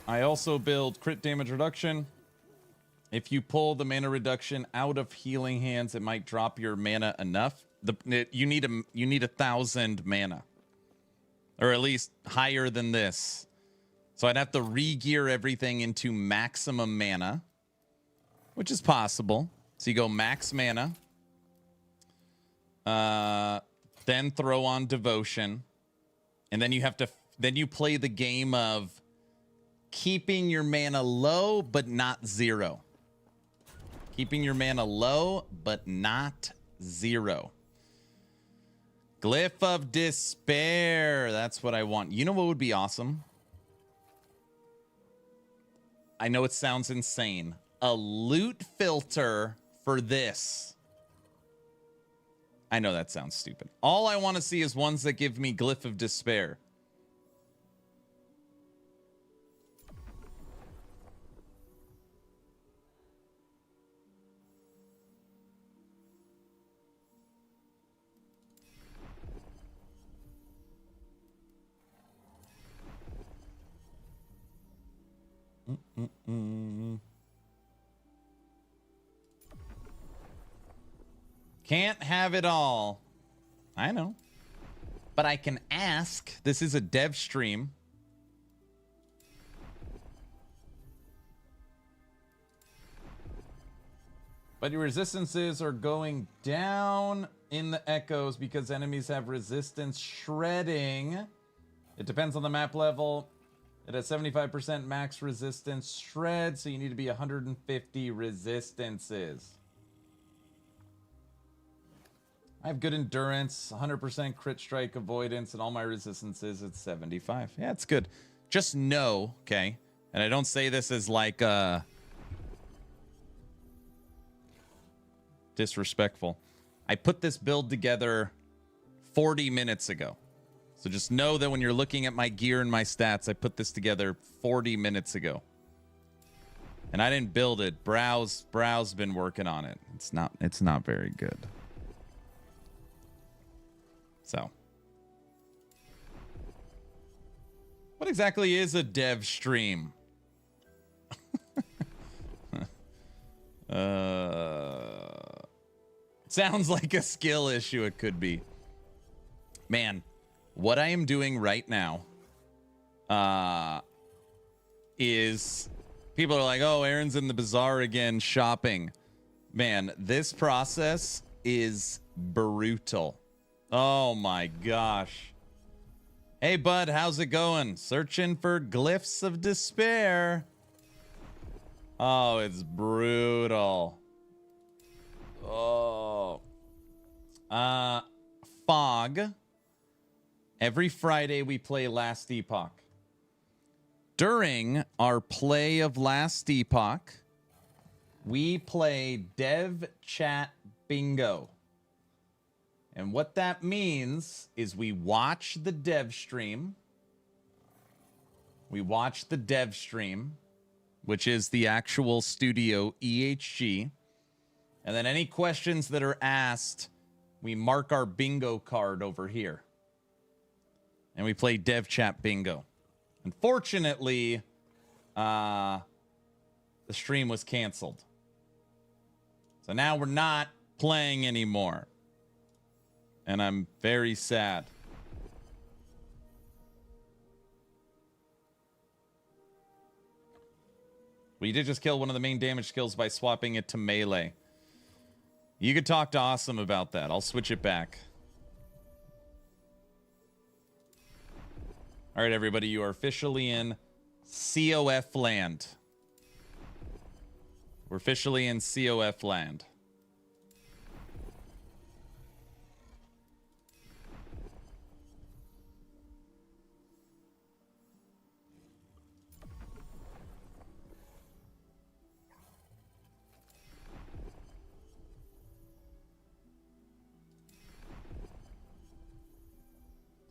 I also build crit damage reduction. If you pull the mana reduction out of healing hands, it might drop your mana enough. You need 1,000 mana, or at least higher than this. So I'd have to re-gear everything into maximum mana, which is possible. So you go max mana, then throw on devotion, and then you play the game of keeping your mana low but not zero. Keeping your mana low but not zero. Glyph of Despair. That's what I want. You know what would be awesome? I know it sounds insane. A loot filter for this. I know that sounds stupid. All I want to see is ones that give me Glyph of Despair. Can't have it all. I know. But I can ask. This is a dev stream. But your resistances are going down in the echoes because enemies have resistance shredding. It depends on the map level. It has 75% max resistance shred, so you need to be 150 resistances. I have good endurance, 100% crit strike avoidance, and all my resistances at 75. Yeah, it's good. Just know, okay, and I don't say this as like disrespectful. I put this build together 40 minutes ago. So just know that when you're looking at my gear and my stats, I put this together 40 minutes ago. And I didn't build it. Brow's been working on it. It's not very good. So, what exactly is a dev stream? Sounds like a skill issue. It could be. Man, what I am doing right now is people are like, oh, Aaron's in the bazaar again shopping. Man, this process is brutal. Oh my gosh. Hey, bud, how's it going? Searching for glyphs of despair. Oh, it's brutal. Oh. Fog. Every Friday we play Last Epoch. During our play of Last Epoch, we play Dev Chat Bingo. And what that means is we watch the dev stream. We watch the dev stream, which is the actual studio EHG. And then any questions that are asked, we mark our bingo card over here. And we play dev chat bingo. Unfortunately, the stream was canceled. So now we're not playing anymore. And I'm very sad. We did just kill one of the main damage skills by swapping it to melee. You could talk to Awesome about that. I'll switch it back. All right, everybody, you are officially in C.O.F. land. We're officially in C.O.F. land.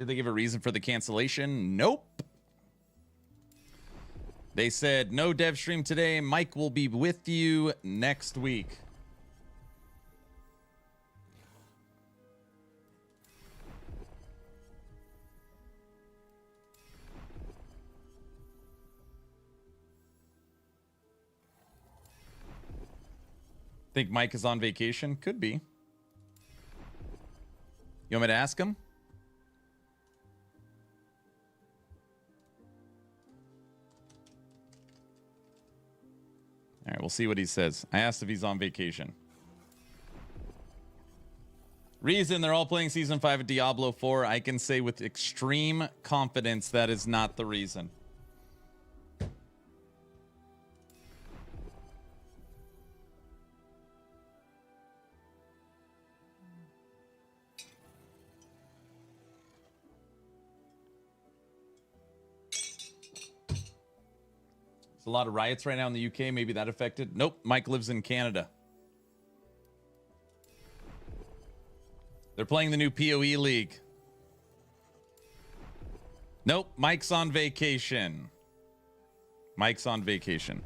Did they give a reason for the cancellation? Nope. They said no dev stream today. Mike will be with you next week. Think Mike is on vacation? Could be. You want me to ask him? All right, we'll see what he says. I asked if he's on vacation. Reason they're all playing Season 5 of Diablo 4. I can say with extreme confidence that is not the reason. There's a lot of riots right now in the UK. Maybe that affected. Nope. Mike lives in Canada. They're playing the new PoE League. Nope. Mike's on vacation. Mike's on vacation.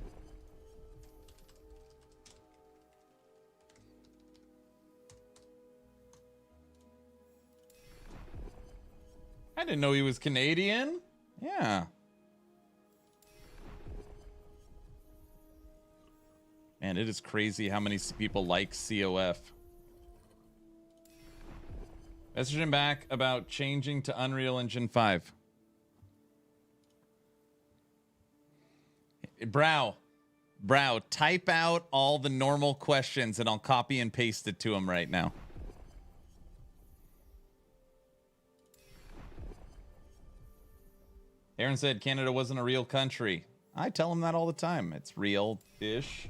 I didn't know he was Canadian. Yeah. And it is crazy how many people like C.O.F. Message him back about changing to Unreal Engine 5. Brow, type out all the normal questions and I'll copy and paste it to him right now. Aaron said Canada wasn't a real country. I tell him that all the time. It's real-ish.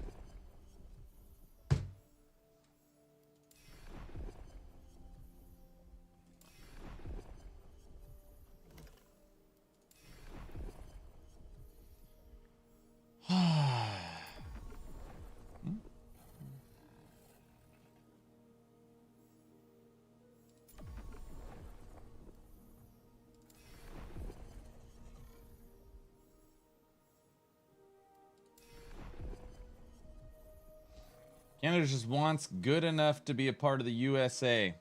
Canada just wants good enough to be a part of the USA.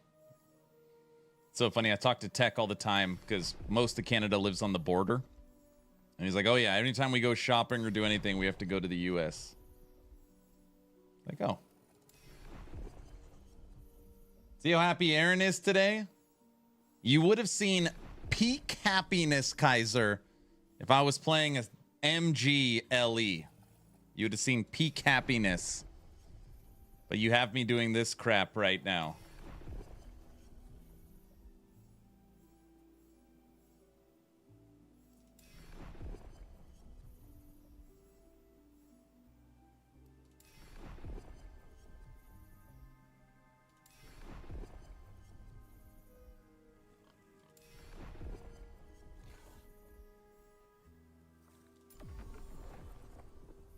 It's so funny. I talk to Tech all the time because most of Canada lives on the border. And he's like, oh, yeah, anytime we go shopping or do anything, we have to go to the US. Like, oh. See how happy Aaron is today? You would have seen peak happiness, Kaiser, if I was playing a MGLE. You would have seen peak happiness. But you have me doing this crap right now.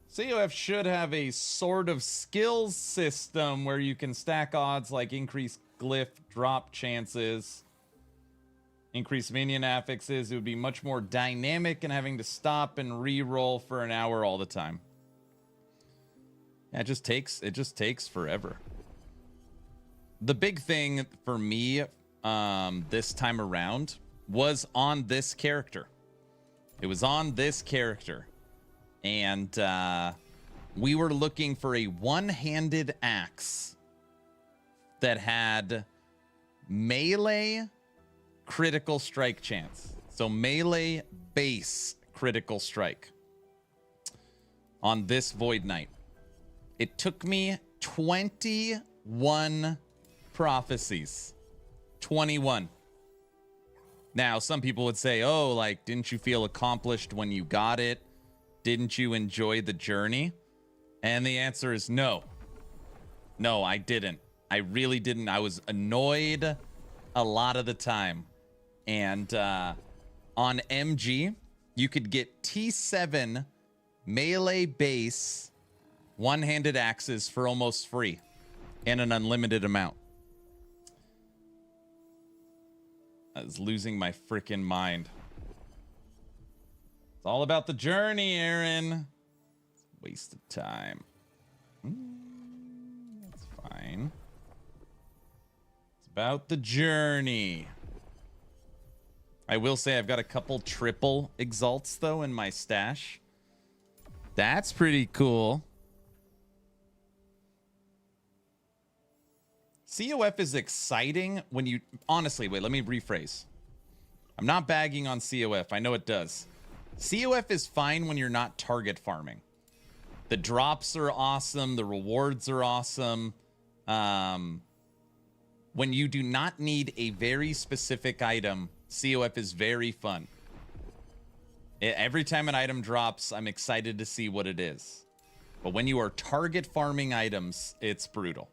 C.O.F should have a sort of skills system where you can stack odds like increase glyph drop chances, increase minion affixes. It would be much more dynamic and having to stop and re-roll for an hour all the time. Yeah, it just takes forever. The big thing for me this time around was on this character. It was on this character. And we were looking for a one-handed axe that had melee critical strike chance. So melee base critical strike on this Void Knight. It took me 21 prophecies. 21. Now, some people would say, oh, like, didn't you feel accomplished when you got it? Didn't you enjoy the journey? And the answer is no. No, I didn't. I really didn't. I was annoyed a lot of the time. And on MG, you could get T7 melee base one-handed axes for almost free and an unlimited amount. I was losing my freaking mind. It's all about the journey, Aaron. It's a waste of time. That's fine. It's about the journey. I will say I've got a couple triple exalts, though, in my stash. That's pretty cool. C.O.F. is exciting when you... Honestly, wait, let me rephrase. I'm not bagging on C.O.F. I know it does. C.O.F. is fine when you're not target farming. The drops are awesome. The rewards are awesome. When you do not need a very specific item, C.O.F. is very fun. Every time an item drops, I'm excited to see what it is. But when you are target farming items, it's brutal.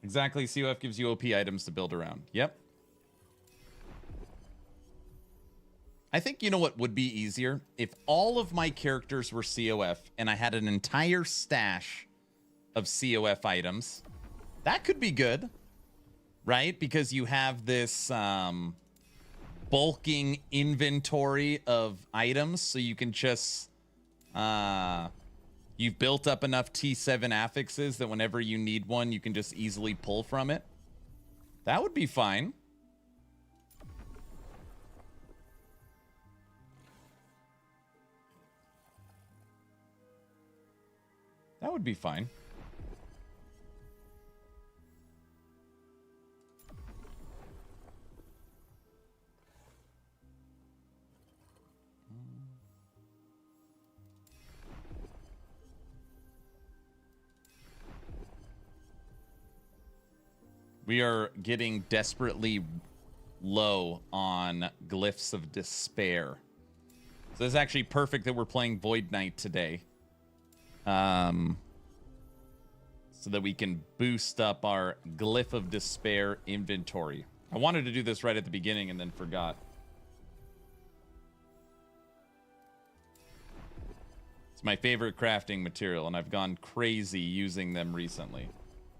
Exactly, C.O.F. gives you OP items to build around. Yep. I think you know what would be easier? If all of my characters were C.O.F. and I had an entire stash of C.O.F. items. That could be good, right? Because you have this bulking inventory of items, so you can just... You've built up enough T7 affixes that whenever you need one, you can just easily pull from it. That would be fine. That would be fine. We are getting desperately low on Glyphs of Despair. So it's actually perfect that we're playing Void Knight today. So that we can boost up our Glyph of Despair inventory. I wanted to do this right at the beginning and then forgot. It's my favorite crafting material, and I've gone crazy using them recently.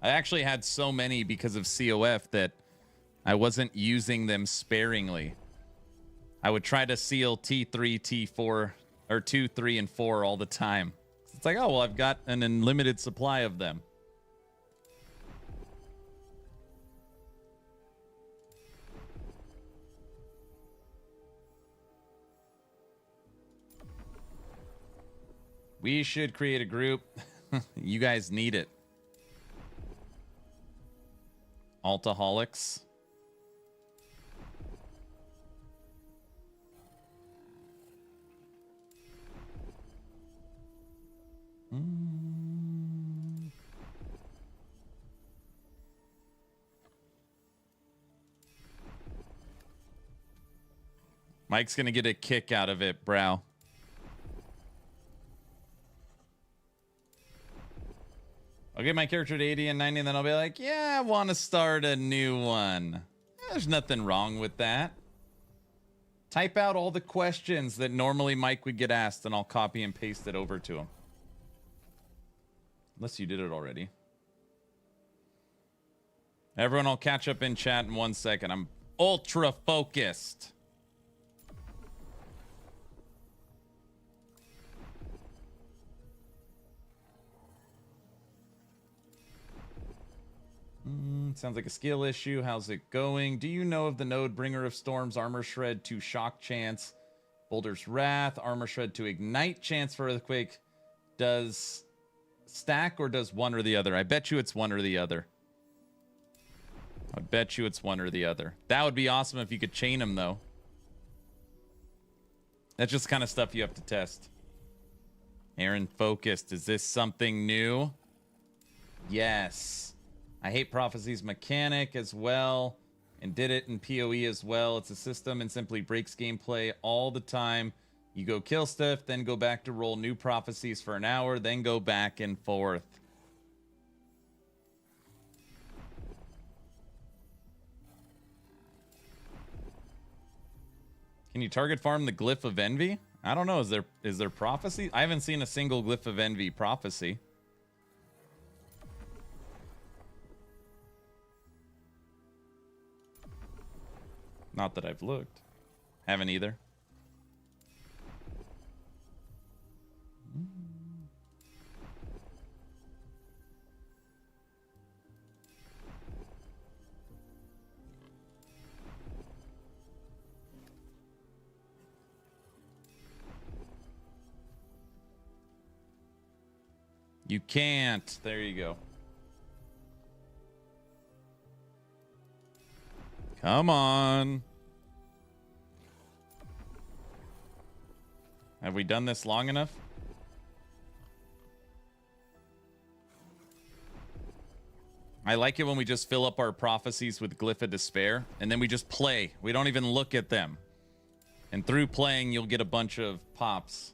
I actually had so many because of C.O.F. that I wasn't using them sparingly. I would try to seal T3, T4, or 2, 3, and 4 all the time. It's like, oh, well, I've got an unlimited supply of them. We should create a group. You guys need it. Altaholics. Mike's gonna get a kick out of it, bro. I'll get my character to 80 and 90, and then I'll be like, yeah, I want to start a new one. There's nothing wrong with that. Type out all the questions that normally Mike would get asked, and I'll copy and paste it over to him. Unless you did it already. Everyone, I'll catch up in chat in 1 second. I'm ultra focused. Sounds like a skill issue. How's it going? Do you know of the node Bringer of Storms, Armor Shred to Shock Chance, Boulder's Wrath, Armor Shred to Ignite Chance for Earthquake? Does stack or does one or the other? I bet you it's one or the other. I bet you it's one or the other. That would be awesome if you could chain them, though. That's just the kind of stuff you have to test. Aaron focused. Is this something new? Yes. I hate Prophecy's mechanic as well, and did it in PoE as well. It's a system and simply breaks gameplay all the time. You go kill stuff, then go back to roll new prophecies for an hour, then go back and forth. Can you target farm the Glyph of Envy? I don't know. Is there prophecy? I haven't seen a single Glyph of Envy prophecy. Not that I've looked. Haven't either. You can't. There you go. Come on. Have we done this long enough? I like it when we just fill up our prophecies with Glyph of Despair, and then we just play. We don't even look at them. And through playing, you'll get a bunch of pops.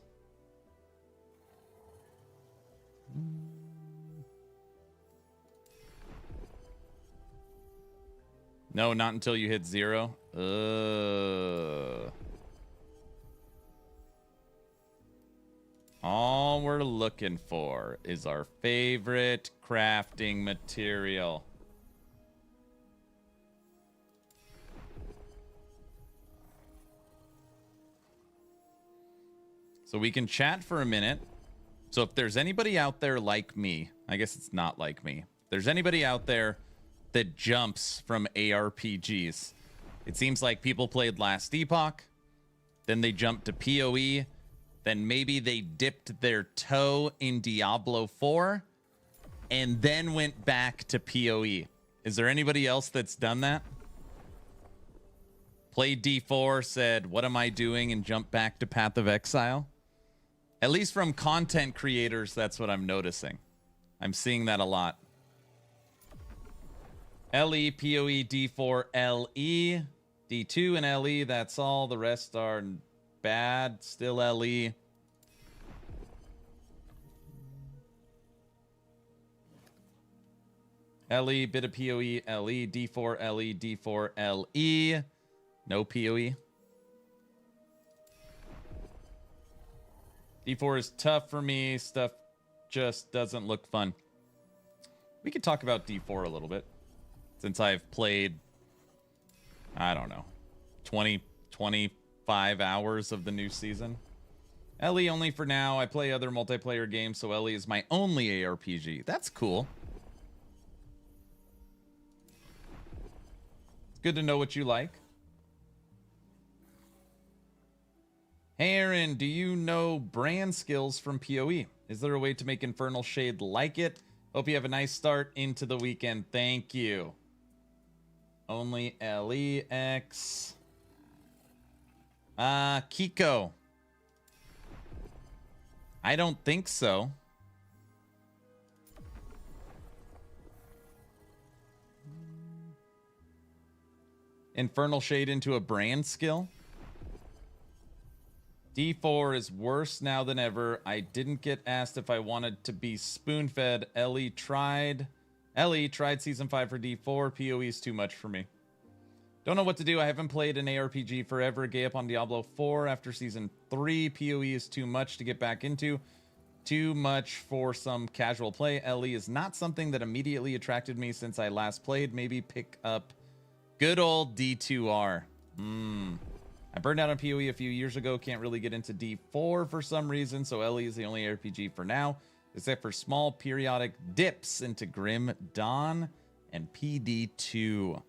No, not until you hit 0. All we're looking for is our favorite crafting material. So we can chat for a minute. So if there's anybody out there like me, I guess it's not like me. If there's anybody out there that jumps from ARPGs, it seems like people played last Epoch, then they jumped to PoE, then maybe they dipped their toe in Diablo 4, and then went back to PoE. Is there anybody else that's done that? Played D4, said, what am I doing, and jumped back to Path of Exile? At least from content creators, that's what I'm noticing. I'm seeing that a lot. LE, PoE, D4, LE, D2 and LE, that's all. The rest are bad, still LE. LE, bit of PoE, LE, D4, LE, D4, LE. No PoE. D4 is tough for me. Stuff just doesn't look fun. We could talk about D4 a little bit. Since I've played, I don't know, 20, 25 hours of the new season. LE only for now. I play other multiplayer games, so LE is my only ARPG. That's cool. It's good to know what you like. Hey Aaron, do you know brand skills from PoE? Is there a way to make Infernal Shade like it? Hope you have a nice start into the weekend. Thank you. Only LEX. Kiko. I don't think so. Infernal Shade into a brand skill? D4 is worse now than ever. I didn't get asked if I wanted to be spoon-fed. LE tried Season 5 for D4. PoE is too much for me. Don't know what to do. I haven't played an ARPG forever. Gay up on Diablo 4 after Season 3. PoE is too much to get back into. Too much for some casual play. LE is not something that immediately attracted me since I last played. Maybe pick up good old D2R. I burned out on PoE a few years ago. Can't really get into D4 for some reason, so LE is the only RPG for now, except for small periodic dips into Grim Dawn and PD2.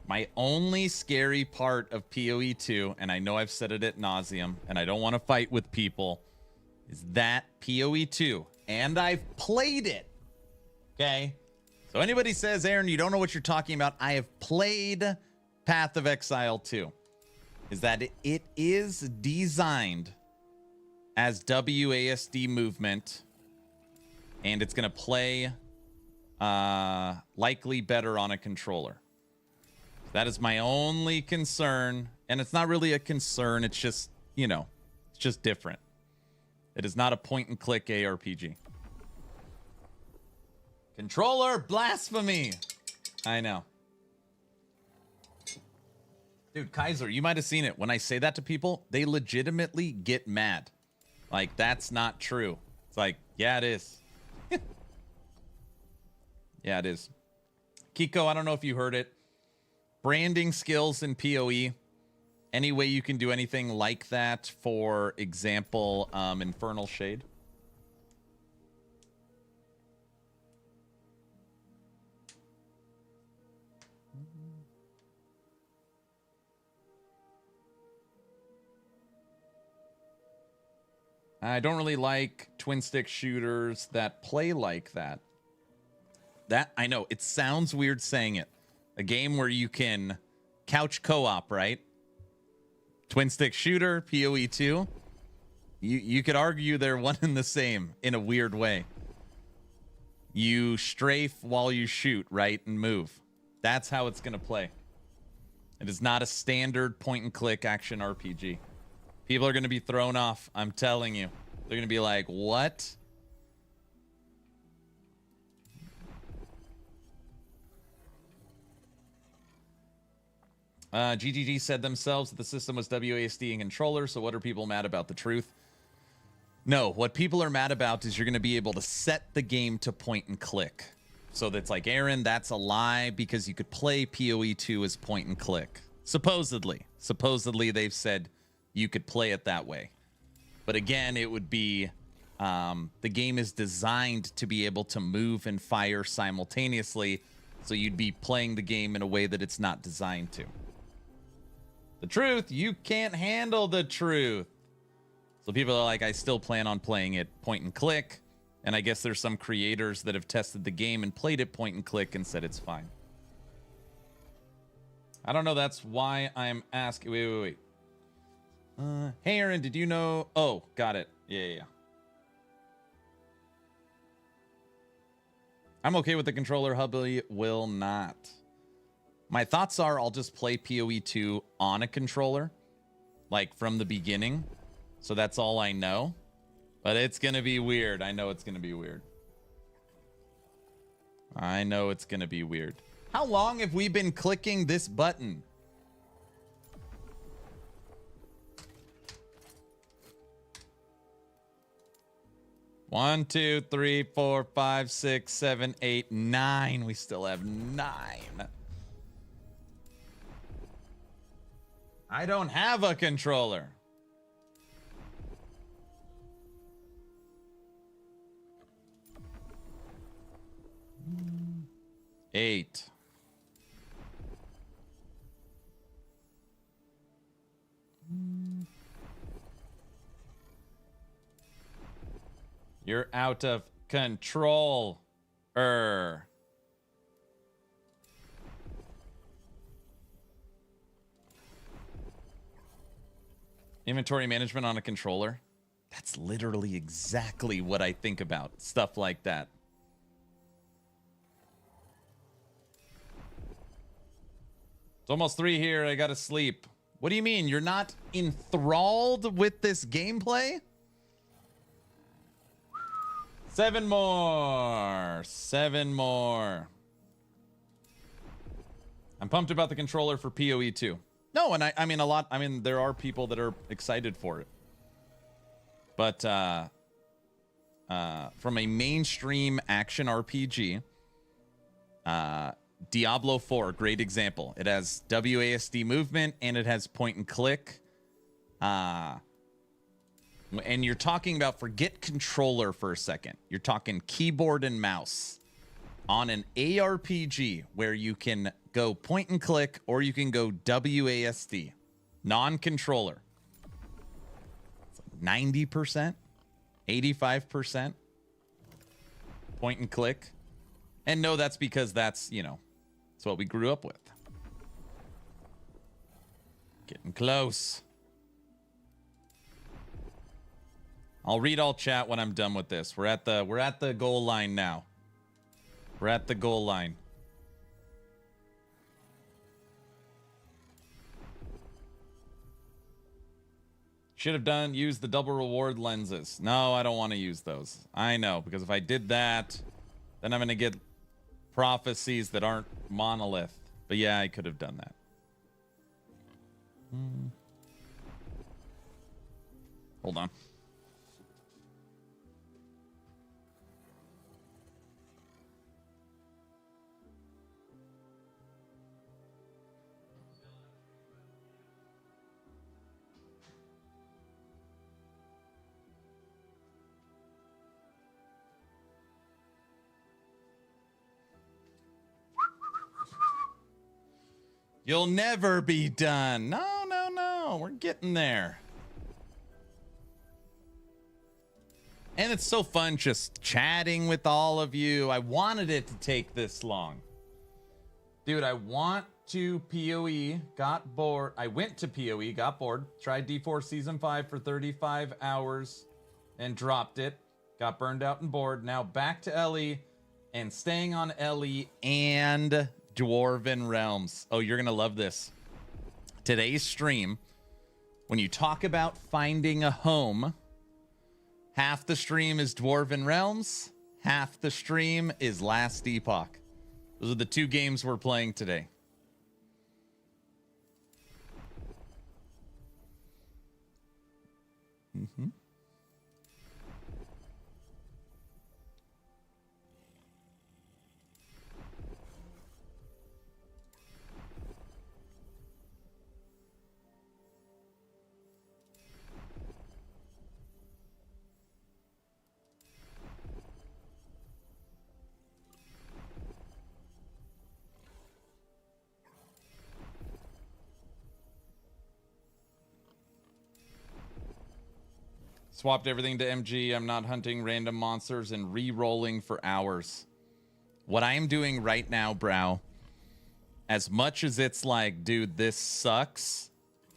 My only scary part of PoE 2, and I know I've said it ad nauseum, and I don't want to fight with people, is that PoE 2, and I've played it, okay? So anybody says, Aaron, you don't know what you're talking about, I have played Path of Exile 2, is that it is designed as WASD movement, and it's going to play likely better on a controller. That is my only concern. And it's not really a concern. It's just, you know, it's just different. It is not a point-and-click ARPG. Controller blasphemy! I know. Dude, Kaiser, you might have seen it. When I say that to people, they legitimately get mad. Like, that's not true. It's like, yeah, it is. Yeah, it is. Kiko, I don't know if you heard it. Branding skills in PoE. Any way you can do anything like that, for example, Infernal Shade? I don't really like twin stick shooters that play like that. That, I know, it sounds weird saying it. A game where you can couch co-op, right? Twin stick shooter, PoE 2. You could argue they're one and the same in a weird way. You strafe while you shoot, right? And move. That's how it's going to play. It is not a standard point and click action RPG. People are going to be thrown off. I'm telling you. They're going to be like, what? GGG said themselves that the system was WASD and controller, so what are people mad about? The truth? No, what people are mad about is you're going to be able to set the game to point and click. So that's like, Aaron, that's a lie, because you could play PoE 2 as point and click. Supposedly. Supposedly they've said you could play it that way. But again, it would be, the game is designed to be able to move and fire simultaneously, so you'd be playing the game in a way that it's not designed to. The truth, you can't handle the truth. So people are like, I still plan on playing it point and click. And I guess there's some creators that have tested the game and played it point and click and said it's fine. I don't know. That's why I'm asking. Wait. Hey, Aaron, did you know? Oh, got it. Yeah. I'm okay with the controller. Hubby will not. My thoughts are I'll just play PoE 2 on a controller, like from the beginning. So that's all I know. But it's going to be weird. I know it's going to be weird. I know it's going to be weird. How long have we been clicking this button? One, two, three, 4, 5, 6, 7, 8, 9. We still have 9. I don't have a controller. Eight. You're out of control. Inventory management on a controller. That's literally exactly what I think about. Stuff like that. It's almost 3 here. I gotta sleep. What do you mean? You're not enthralled with this gameplay? 7 more. 7 more. I'm pumped about the controller for PoE 2. No, and I mean a lot. I mean, there are people that are excited for it. But from a mainstream action RPG, Diablo 4, great example. It has WASD movement and it has point and click. And you're talking about, forget controller for a second. You're talking keyboard and mouse on an ARPG where you can go point and click or you can go WASD, non-controller. 90%, 85% point and click. And no, that's because that's, you know, it's what we grew up with. Getting close. I'll read all chat when I'm done with this. We're at the goal line now. We're at the goal line. Should have used the double reward lenses. No, I don't want to use those. I know, because if I did that, then I'm going to get prophecies that aren't monolith. But yeah, I could have done that. Hold on. You'll never be done. No, no, no. We're getting there. And it's so fun just chatting with all of you. I wanted it to take this long. Dude, I want to PoE, got bored. I went to PoE, got bored. Tried D4 Season 5 for 35 hours and dropped it. Got burned out and bored. Now back to LE and staying on LE and Dwarven Realms. Oh, you're going to love this. Today's stream, when you talk about finding a home, half the stream is Dwarven Realms, half the stream is Last Epoch. Those are the two games we're playing today. Mm-hmm. Swapped everything to MG. I'm not hunting random monsters and re-rolling for hours. What I am doing right now, Brow, as much as it's like, dude, this sucks,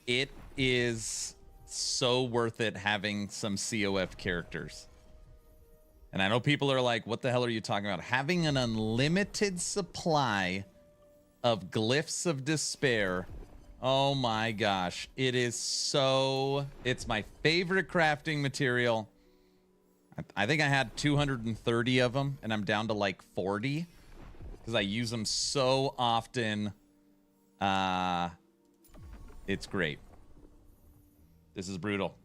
it is so worth it having some C.O.F characters. And I know people are like, what the hell are you talking about? Having an unlimited supply of Glyphs of Despair. Oh my gosh. It is so... It's my favorite crafting material. I think I had 230 of them, and I'm down to like 40. Because I use them so often. It's great. This is brutal.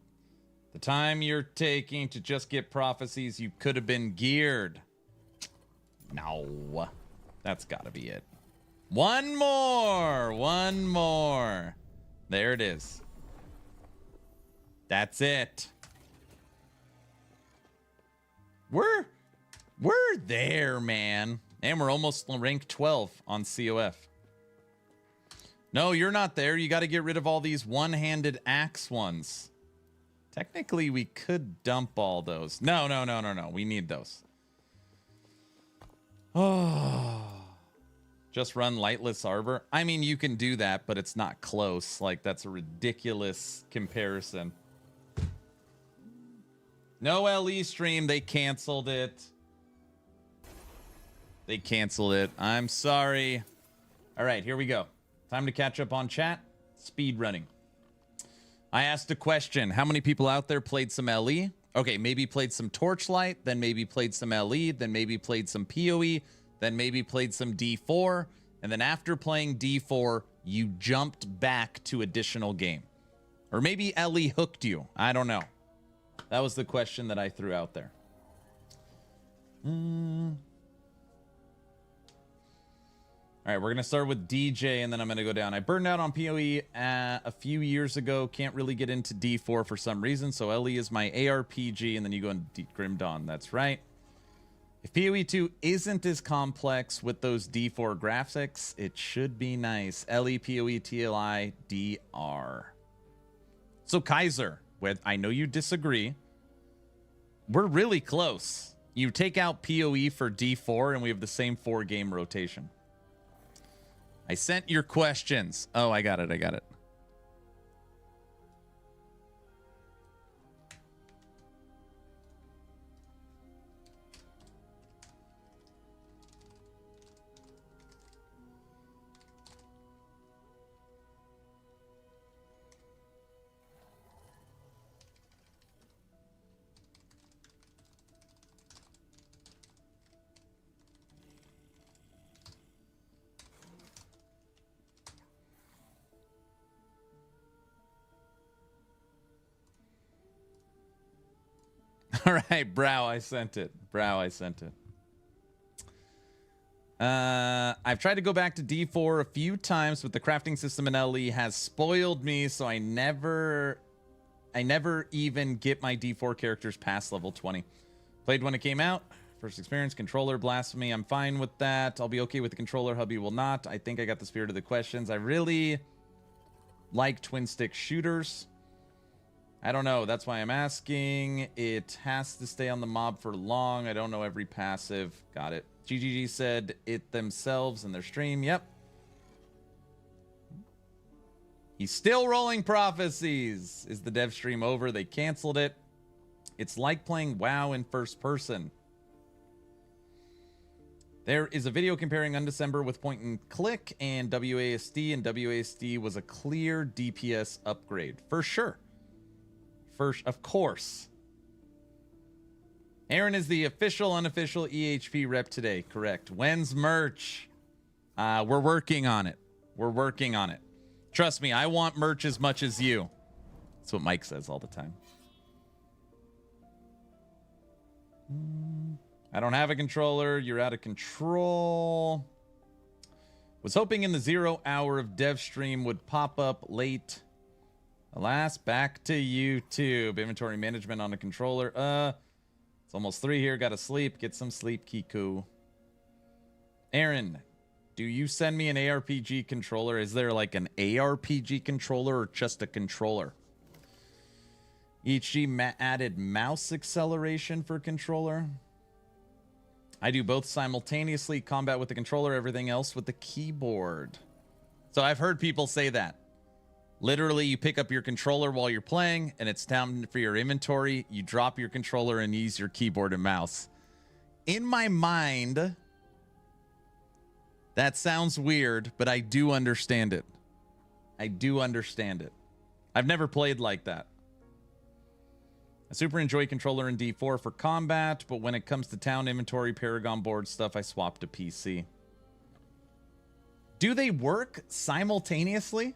The time you're taking to just get prophecies, you could have been geared. No. That's gotta be it. One more. One more. There it is. That's it. We're there, man. And we're almost ranked 12 on C.O.F. No, you're not there. You got to get rid of all these one-handed axe ones. Technically, we could dump all those. No. We need those. Oh. Just run Lightless Arbor. I mean, you can do that, but it's not close. Like, that's a ridiculous comparison. No LE stream. They canceled it. They canceled it. I'm sorry. All right, here we go. Time to catch up on chat. Speed running. I asked a question. How many people out there played some LE? Okay, maybe played some Torchlight, then maybe played some LE, then maybe played some PoE, then maybe played some D4, and then after playing D4, you jumped back to additional game. Or maybe LE hooked you. I don't know. That was the question that I threw out there. All right, we're going to start with DJ, and then I'm going to go down. I burned out on PoE a few years ago. Can't really get into D4 for some reason, so LE is my ARPG, and then you go into Grim Dawn. That's right. If PoE 2 isn't as complex with those D4 graphics, it should be nice. LE, PoE, TLI, DR. So Kaiser, I know you disagree. We're really close. You take out PoE for D4, and we have the same 4-game rotation. I sent your questions. Oh, I got it. All right, Brow, I sent it. Brow, I sent it. I've tried to go back to D4 a few times, but the crafting system in LE has spoiled me, so I never even get my D4 characters past level 20. Played when it came out. First experience, controller, blasphemy. I'm fine with that. I'll be okay with the controller. Hubby will not. I think I got the spirit of the questions. I really like twin stick shooters. I don't know. That's why I'm asking. It has to stay on the mob for long. I don't know every passive. Got it. GGG said it themselves in their stream. Yep. He's still rolling prophecies. Is the dev stream over? They canceled it. It's like playing WoW in first person. There is a video comparing Undecember with point and click and WASD, and WASD was a clear DPS upgrade. For sure. Of course. Aaron is the official, unofficial EHP rep today. Correct. When's merch? We're working on it. We're working on it. Trust me, I want merch as much as you. That's what Mike says all the time. I don't have a controller. You're out of control. Was hoping in the 0 hour of dev stream would pop up late. Alas, back to YouTube. Inventory management on a controller. It's almost 3 here. Gotta sleep. Get some sleep, Kiku. Aaron, do you send me an ARPG controller? Is there like an ARPG controller or just a controller? EHG added mouse acceleration for controller. I do both simultaneously, combat with the controller, everything else with the keyboard. So I've heard people say that. Literally, you pick up your controller while you're playing, and it's time for your inventory. You drop your controller and use your keyboard and mouse. In my mind, that sounds weird, but I do understand it. I do understand it. I've never played like that. I super enjoy controller in D4 for combat, but when it comes to town inventory, Paragon board stuff, I swap to PC. Do they work simultaneously?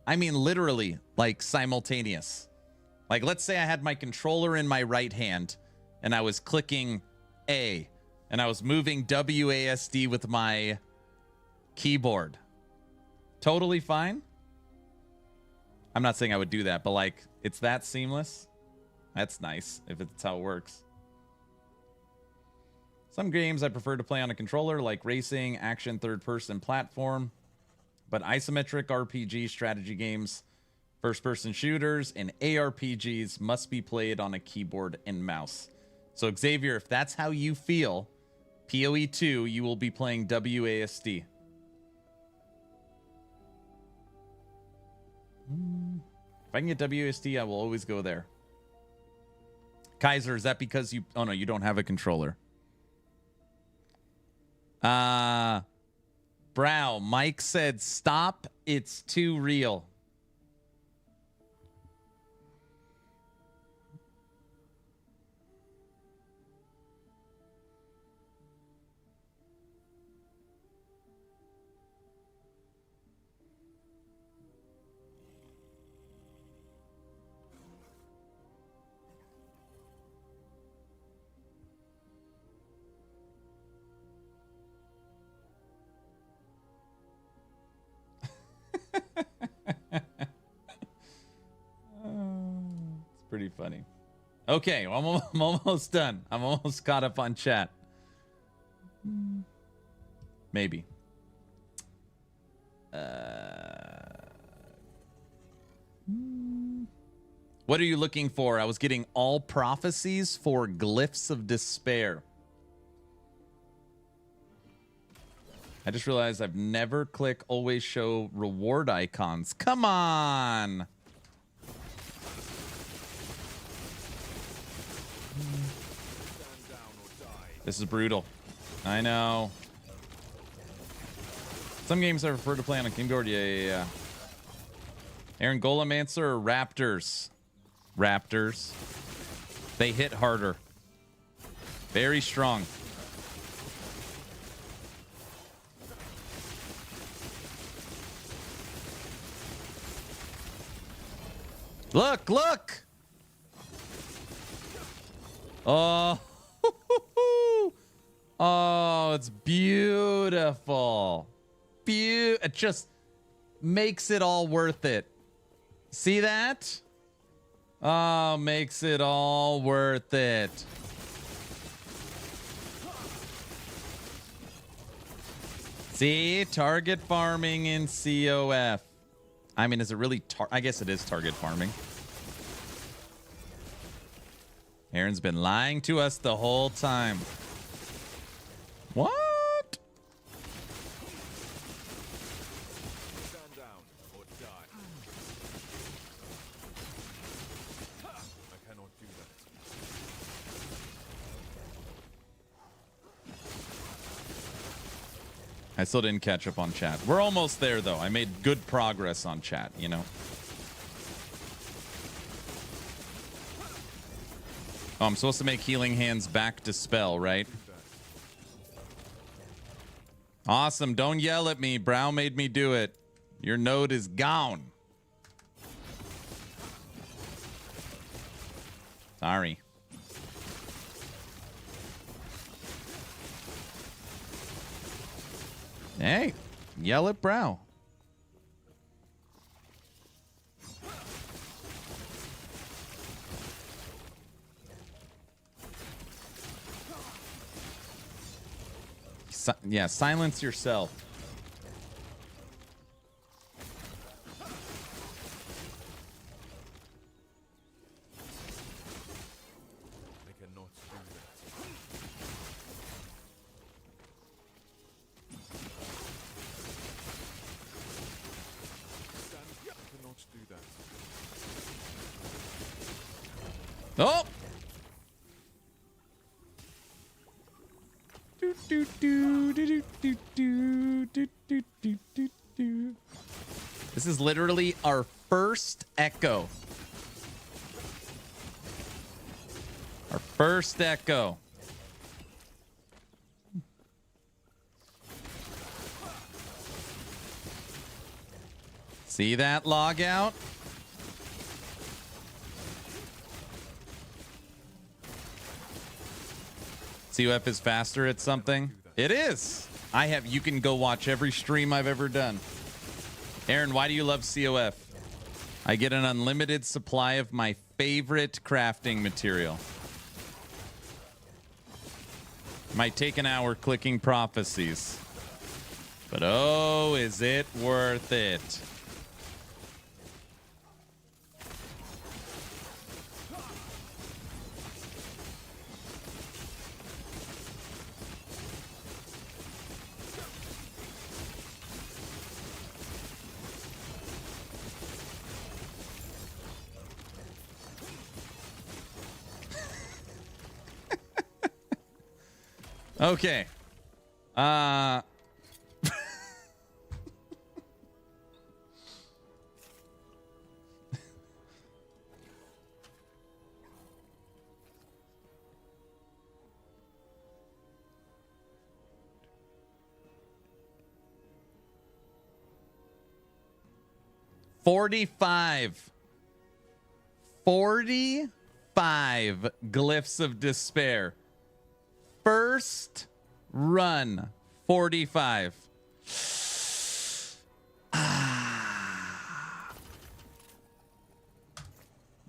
I mean, literally, like simultaneous. Like, let's say I had my controller in my right hand, and I was clicking A, and I was moving WASD with my keyboard. Totally fine. I'm not saying I would do that, but like, it's that seamless. That's nice if it's how it works. Some games I prefer to play on a controller, like racing, action, third-person platform. But isometric RPG strategy games, first-person shooters, and ARPGs must be played on a keyboard and mouse. So Xavier, if that's how you feel, PoE 2, you will be playing WASD. If I can get WASD, I will always go there. Kaiser, is that because you... Oh, no, you don't have a controller. Brow, Mike said, stop. It's too real. It's pretty funny. Okay, well, I'm almost done. I'm almost caught up on chat. Maybe. What are you looking for? I was getting all prophecies for Glyphs of Despair. I just realized I've never clicked always show reward icons. Come on. This is brutal. I know. Some games I prefer to play on a keyboard. Yeah. Aaron, Golemancer or Raptors? Raptors. They hit harder. Very strong. Look, look! Oh, oh, it's beautiful. It just makes it all worth it. See that? Oh, makes it all worth it. See, target farming in C.O.F. I mean, is it really I guess it is target farming. Aaron's been lying to us the whole time. What? Stand down or die. I cannot do that. I still didn't catch up on chat. We're almost there, though. I made good progress on chat, you know? Oh, I'm supposed to make healing hands back to spell, right? Awesome. Don't yell at me. Brow made me do it. Your node is gone. Sorry. Hey, yell at Brow. Yeah, silence yourself. I cannot do that. Stand. I cannot do that. Oh! This is literally our first echo. Our first echo. See that log out? C.O.F is faster at something. It is. You can go watch every stream I've ever done. Aaron, why do you love C.O.F? I get an unlimited supply of my favorite crafting material. Might take an hour clicking prophecies. But oh, is it worth it? Okay. 45 glyphs of despair. First run, 45.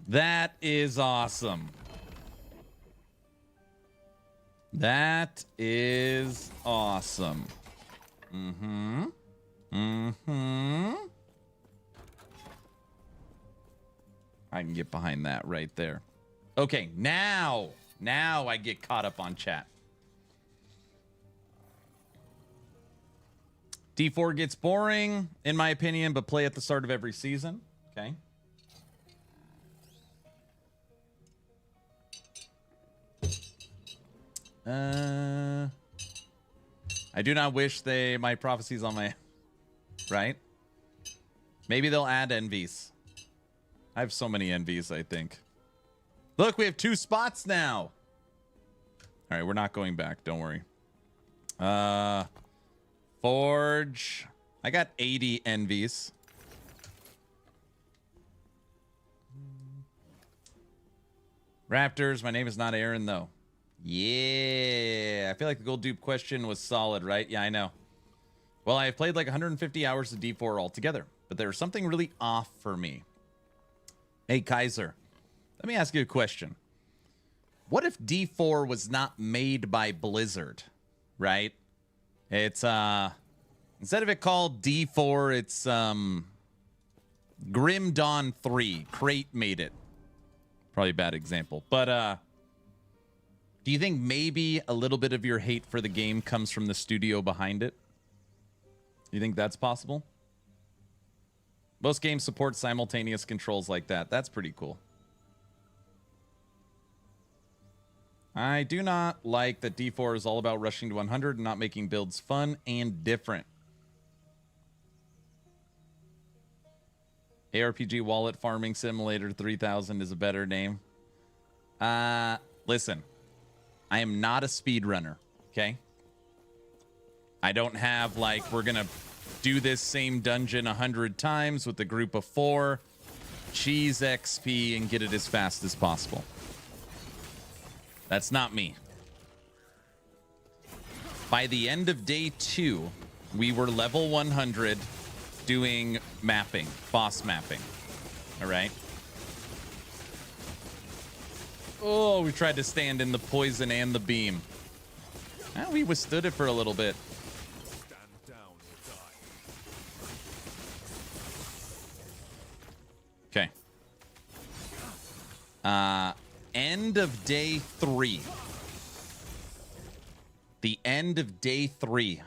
That is awesome. That is awesome. I can get behind that right there. Okay, now I get caught up on chat. D4 gets boring, in my opinion, but play at the start of every season. Okay. I do not wish my prophecies on my... Right? Maybe they'll add envies. I have so many envies, I think. Look, we have 2 spots now. All right, we're not going back. Don't worry. Forge. I got 80 envies. Raptors, my name is not Aaron, though. Yeah. I feel like the gold dupe question was solid, right? Yeah, I know. Well, I have played like 150 hours of D4 altogether, but there's something really off for me. Hey, Kaiser, let me ask you a question. What if D4 was not made by Blizzard, right? It's, instead of it called D4, it's, Grim Dawn 3. Crate made it. Probably a bad example. But, do you think maybe a little bit of your hate for the game comes from the studio behind it? You think that's possible? Most games support simultaneous controls like that. That's pretty cool. I do not like that D4 is all about rushing to 100 and not making builds fun and different. ARPG Wallet Farming Simulator 3000 is a better name. Listen, I am not a speedrunner, okay? I don't have, like, we're going to do this same dungeon 100 times with a group of 4, cheese XP, and get it as fast as possible. That's not me. By the end of day 2, we were level 100 doing mapping, boss mapping. All right. Oh, we tried to stand in the poison and the beam. Well, we withstood it for a little bit. Stand down or die. Okay. End of day 3. The end of day 3.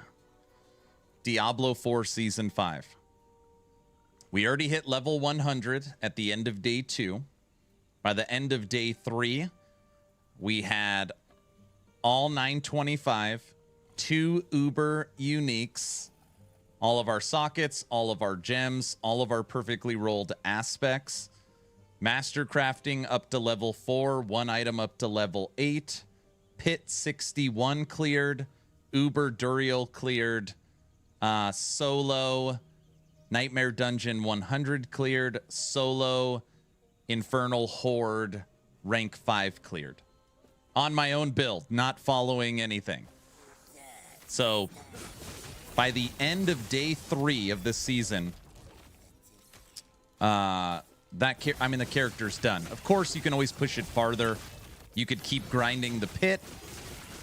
Diablo 4 Season 5. We already hit level 100 at the end of day 2. By the end of day 3, we had all 925, 2 Uber uniques, all of our sockets, all of our gems, all of our perfectly rolled aspects, master crafting up to level 4, 1 item up to level 8, pit 61 cleared, Uber Duriel cleared, solo Nightmare Dungeon 100 cleared, solo Infernal Horde rank 5 cleared. On my own build, not following anything. So, by the end of day 3 of this season, the character's done. Of course, you can always push it farther. You could keep grinding the pit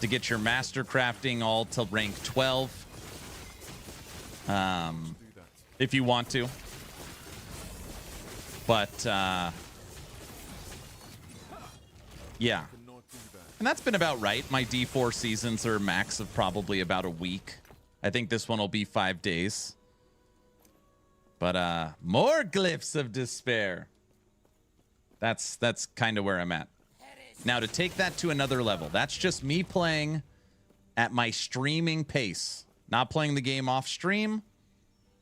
to get your master crafting all to rank 12. If you want to. But, yeah. And that's been about right. My D4 seasons are max of probably about a week. I think this one will be 5 days. But, more Glyphs of Despair. That's kind of where I'm at. Now, to take that to another level, that's just me playing at my streaming pace. Not playing the game off stream.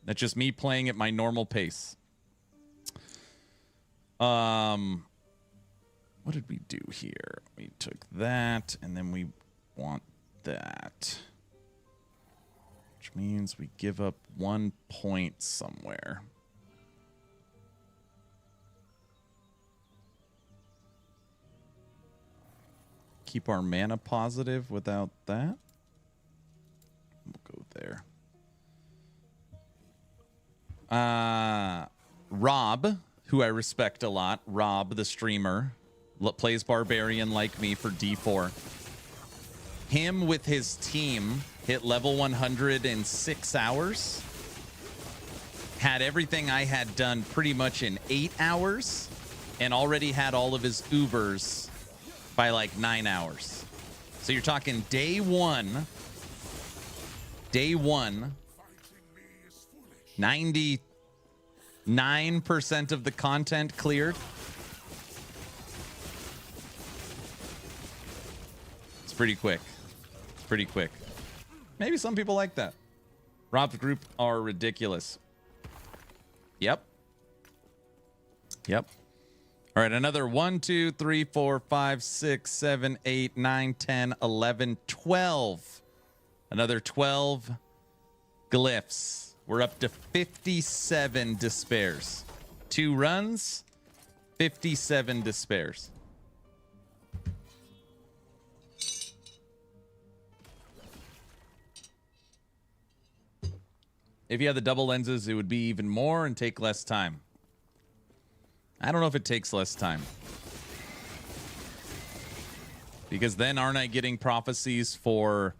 That's just me playing at my normal pace. What did we do here? We took that, and then we want that. Which means we give up 1 point somewhere. Keep our mana positive without that. We'll go there. Rob, who I respect a lot, Rob the streamer, plays Barbarian like me for D4. Him with his team hit level 100 in 6 hours. Had everything I had done pretty much in 8 hours, and already had all of his Ubers by like 9 hours. So you're talking day one, 99% of the content cleared. It's pretty quick. It's pretty quick. Maybe some people like that. Rob's group are ridiculous. Yep. Yep. All right, another 1, 2, 3, 4, 5, 6, 7, 8, 9, 10, 11, 12. Another 12 glyphs. We're up to 57 despairs. 2 runs, 57 despairs. if you had the double lenses, it would be even more and take less time. I don't know if it takes less time. Because then aren't I getting prophecies for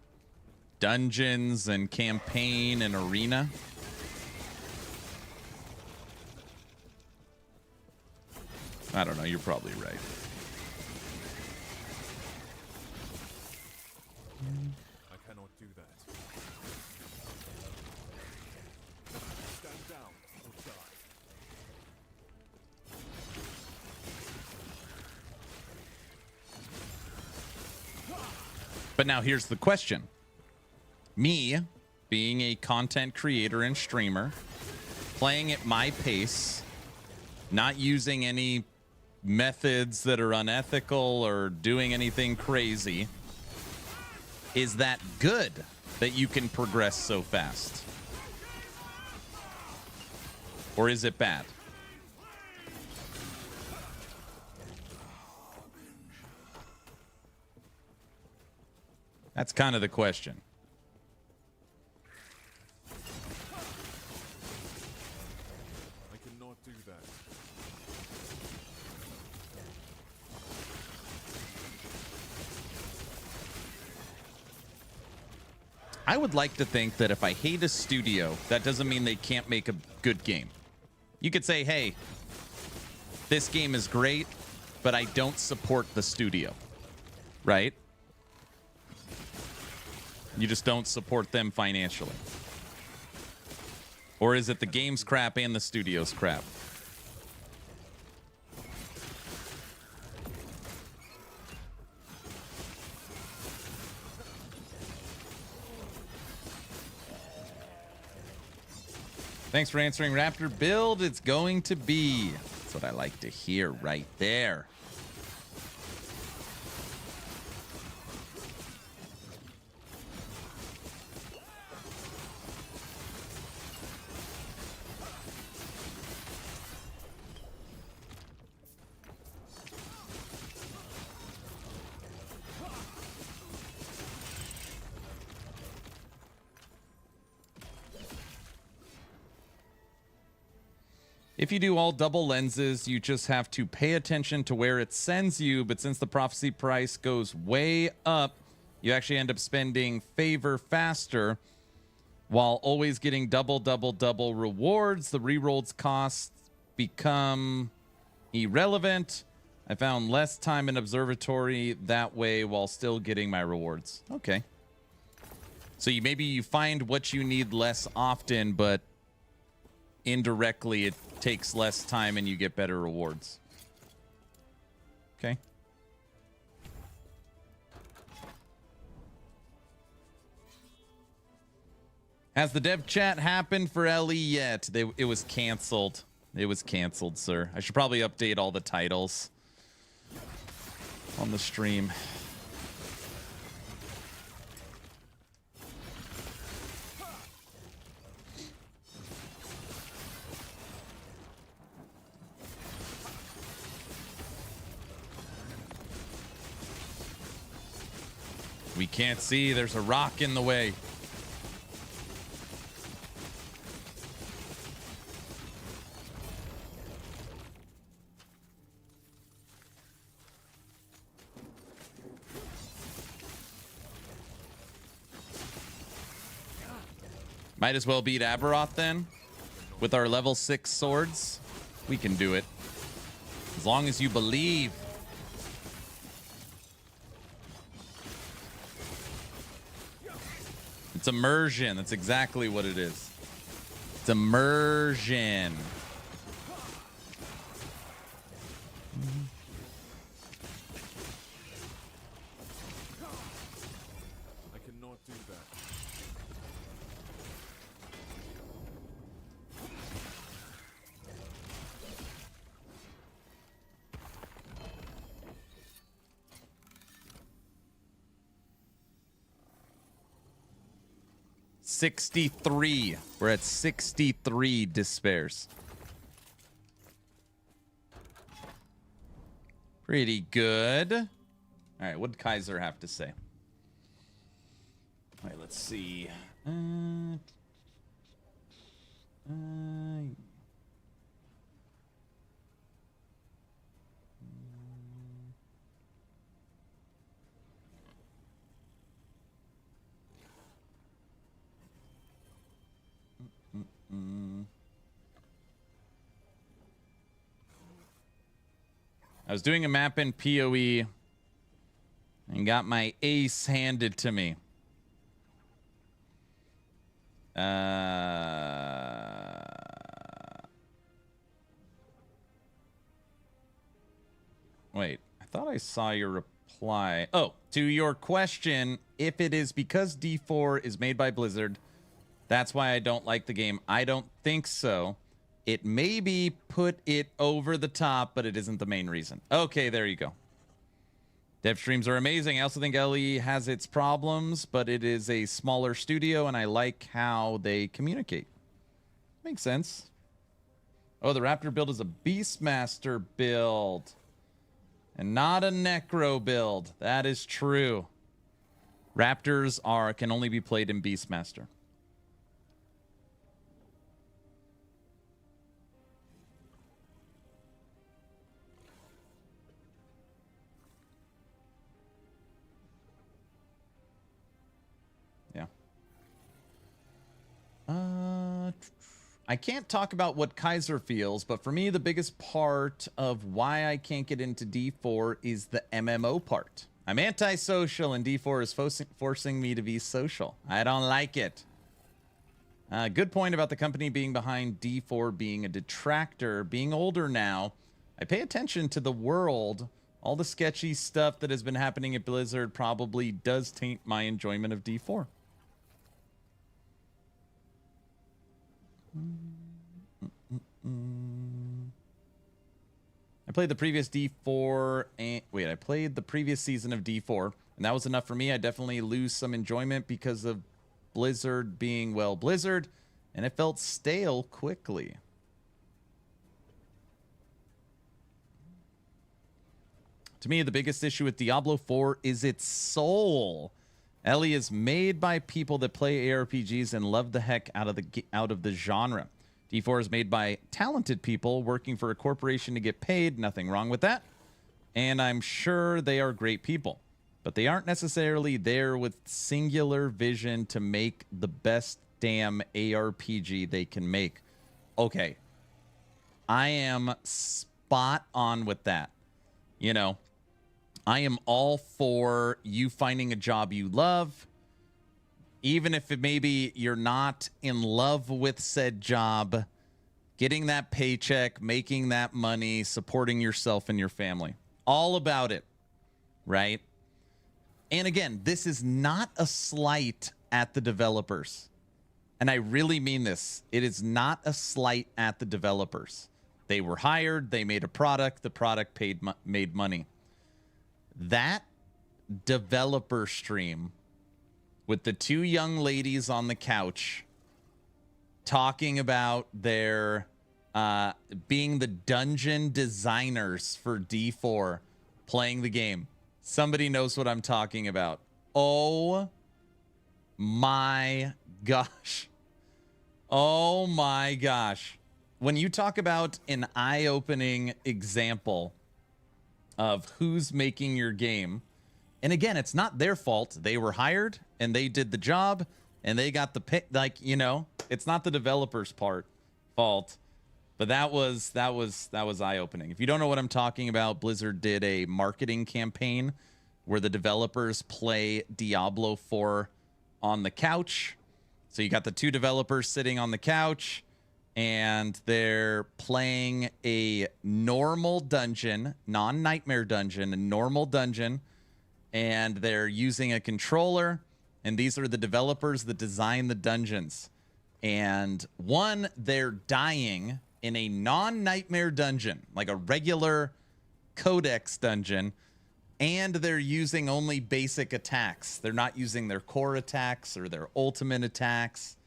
dungeons and campaign and arena? I don't know. You're probably right. I cannot do that. Stand down or die. But now here's the question. Me, being a content creator and streamer, playing at my pace, not using any methods that are unethical or doing anything crazy, is that good that you can progress so fast? Or is it bad? That's kind of the question. I cannot do that. I would like to think that if I hate a studio, that doesn't mean they can't make a good game. You could say, hey, this game is great, but I don't support the studio, right? You just don't support them financially. Or is it the game's crap and the studio's crap? Thanks for answering, Raptor. Build it's going to be. That's what I like to hear right there. If you do all double lenses, you just have to pay attention to where it sends you. But since the prophecy price goes way up, you actually end up spending favor faster while always getting double rewards. The rerolls costs become irrelevant. I found less time in observatory that way while still getting my rewards. Okay. So maybe you find what you need less often, but indirectly it takes less time and you get better rewards. Okay. Has the dev chat happened for LE yet? It was canceled. It was canceled, sir. I should probably update all the titles on the stream. We can't see. There's a rock in the way. Might as well beat Aberoth then. With our level 6 swords. We can do it. As long as you believe. It's immersion. That's exactly what it is. It's immersion. I cannot do that. $63. We're at 63 despairs. Pretty good. All right, what did Kaiser have to say? All right, let's see. I was doing a map in PoE and got my ace handed to me. Wait, I thought I saw your reply. Oh, to your question, if it is because D4 is made by Blizzard, that's why I don't like the game. I don't think so. It maybe put it over the top, but it isn't the main reason. Okay, there you go. Dev streams are amazing. I also think LE has its problems, but it is a smaller studio, and I like how they communicate. Makes sense. Oh, the Raptor build is a Beastmaster build and not a Necro build. That is true. Raptors can only be played in Beastmaster. I can't talk about what Kaiser feels, but for me, the biggest part of why I can't get into D4 is the MMO part. I'm antisocial, and D4 is forcing me to be social. I don't like it. Good point about the company being behind D4 being a detractor. Being older now, I pay attention to the world. All the sketchy stuff that has been happening at Blizzard probably does taint my enjoyment of D4. I played the previous D4 and I played the previous season of D4, and that was enough for me. I definitely lose some enjoyment because of Blizzard being, well, Blizzard, and it felt stale quickly. To me, the biggest issue with Diablo 4 is its soul. Ellie is made by people that play ARPGs and love the heck out of the genre. D4 is made by talented people working for a corporation to get paid. Nothing wrong with that. And I'm sure they are great people. But they aren't necessarily there with singular vision to make the best damn ARPG they can make. Okay. I am spot on with that. You know, I am all for you finding a job you love, even if maybe you're not in love with said job, getting that paycheck, making that money, supporting yourself and your family. All about it, right? And again, this is not a slight at the developers. And I really mean this. It is not a slight at the developers. They were hired, they made a product, the product made money. That developer stream with the two young ladies on the couch talking about their being the dungeon designers for D4 playing the game. Somebody knows what I'm talking about. Oh my gosh. Oh my gosh. When you talk about an eye-opening example of who's making your game, and again, it's not their fault. They were hired and they did the job and they got the pay. Like, you know, it's not the developer's fault. But that was eye-opening. If you don't know what I'm talking about, Blizzard did a marketing campaign where the developers play Diablo 4 on the couch. So you got the two developers sitting on the couch and they're playing a normal dungeon, non-nightmare dungeon, a normal dungeon, and they're using a controller, and these are the developers that design the dungeons. And one, they're dying in a non-nightmare dungeon, like a regular codex dungeon, and they're using only basic attacks. They're not using their core attacks or their ultimate attacks.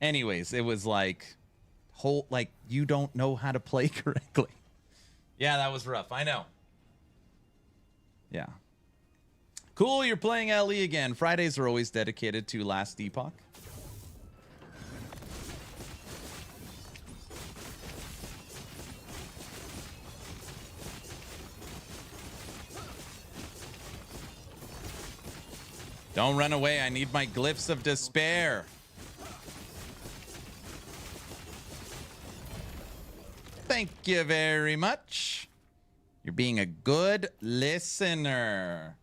Anyways, it was like, you don't know how to play correctly. Yeah, that was rough. I know. Yeah. Cool, you're playing LE again. Fridays are always dedicated to Last Epoch. Don't run away. I need my glyphs of despair. Thank you very much. You're being a good listener.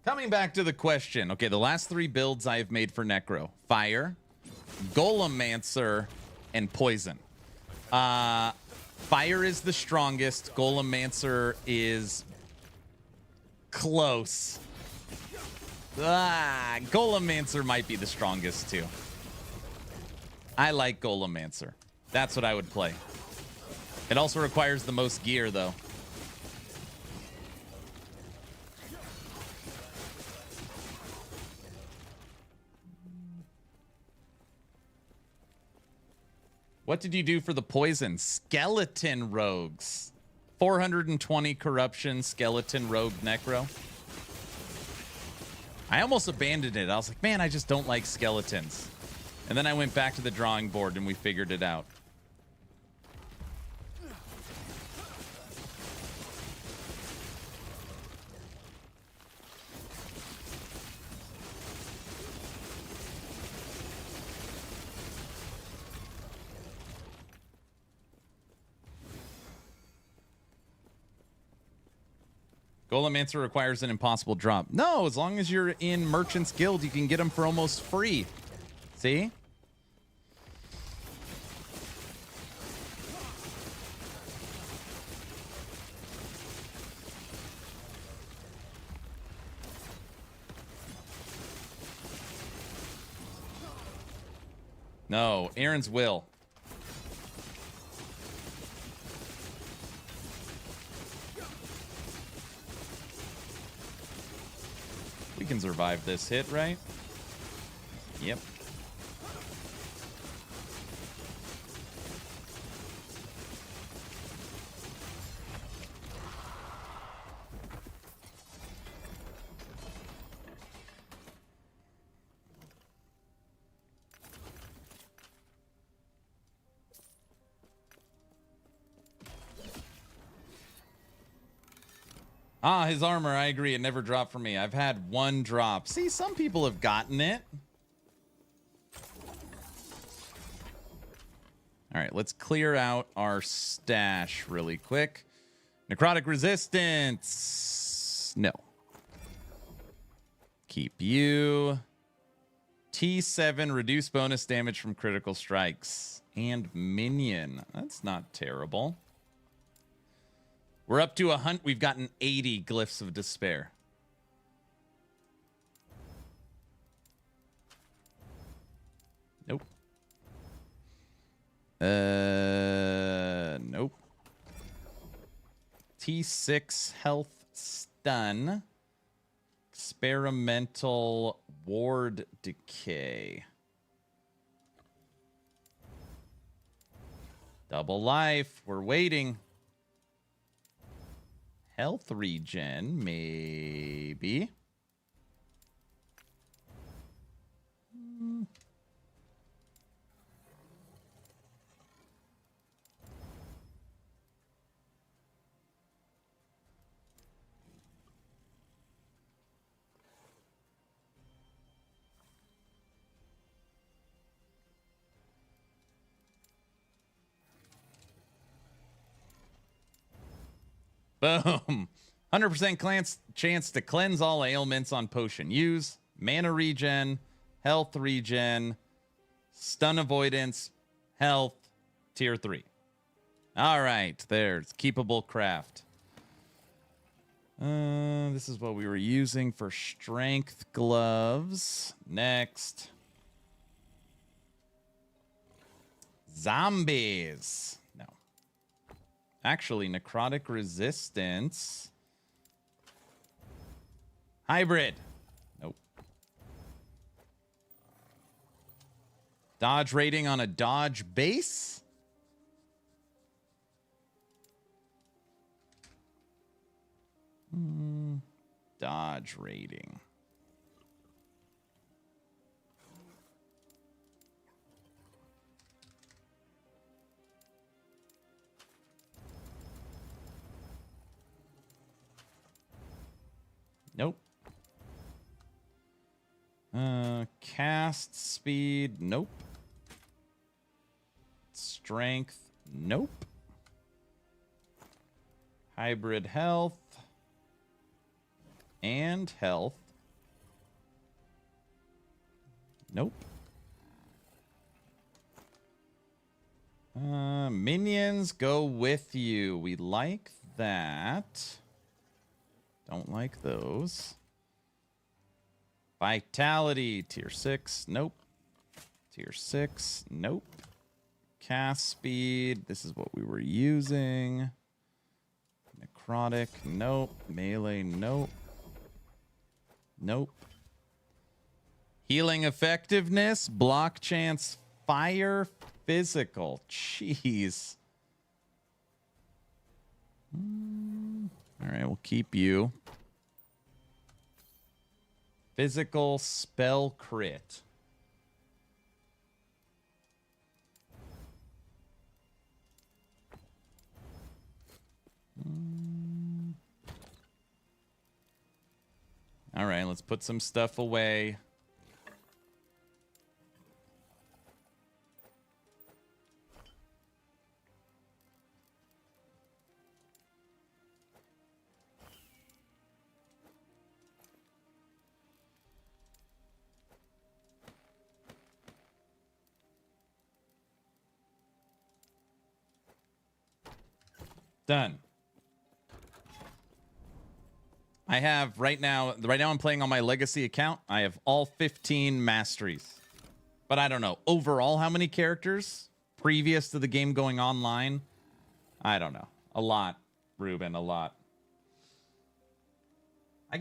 Coming back to the question. Okay, the last 3 builds I've made for Necro. Fire, Golemancer, and Poison. Fire is the strongest. Golemancer is close. Golemancer might be the strongest too. I like Golemancer. That's what I would play. It also requires the most gear though. What did you do for the poison? Skeleton rogues. 420 corruption, skeleton rogue necro. I almost abandoned it. I was like, man, I just don't like skeletons. And then I went back to the drawing board and we figured it out. Golemancer requires an impossible drop. No, as long as you're in Merchant's Guild, you can get them for almost free. See? No, Aaron's will. We can survive this hit, right? Yep. Ah, his armor, I agree. It never dropped for me. I've had 1 drop. See, some people have gotten it. All right, let's clear out our stash really quick. Necrotic resistance. No. Keep you. T7, reduce bonus damage from critical strikes. And minion. That's not terrible. We're up to 100. We've gotten 80 glyphs of despair. Nope. Nope. T6 health stun. Experimental ward decay. Double life. We're waiting. Health regen, maybe. Boom. 100% chance to cleanse all ailments on potion. Use mana regen, health regen, stun avoidance, health, tier 3. All right, there's keepable craft. This is what we were using for strength gloves. Next. Zombies. No. Actually, necrotic resistance. Hybrid. Nope. Dodge rating on a dodge base. Dodge rating. Cast speed, nope. Strength, nope. Hybrid health and health, nope. Minions go with you. We like that. Don't like those. Vitality, tier 6, nope. Tier 6, nope. Cast speed, this is what we were using. Necrotic, nope. Melee, nope. Nope. Healing effectiveness, block chance, fire, physical. Jeez. All right, we'll keep you. Physical, spell, crit. All right, let's put some stuff away. Done. I have right now I'm playing on my legacy account. I have all 15 masteries. But I don't know. Overall, how many characters previous to the game going online? I don't know. A lot, Ruben, a lot. I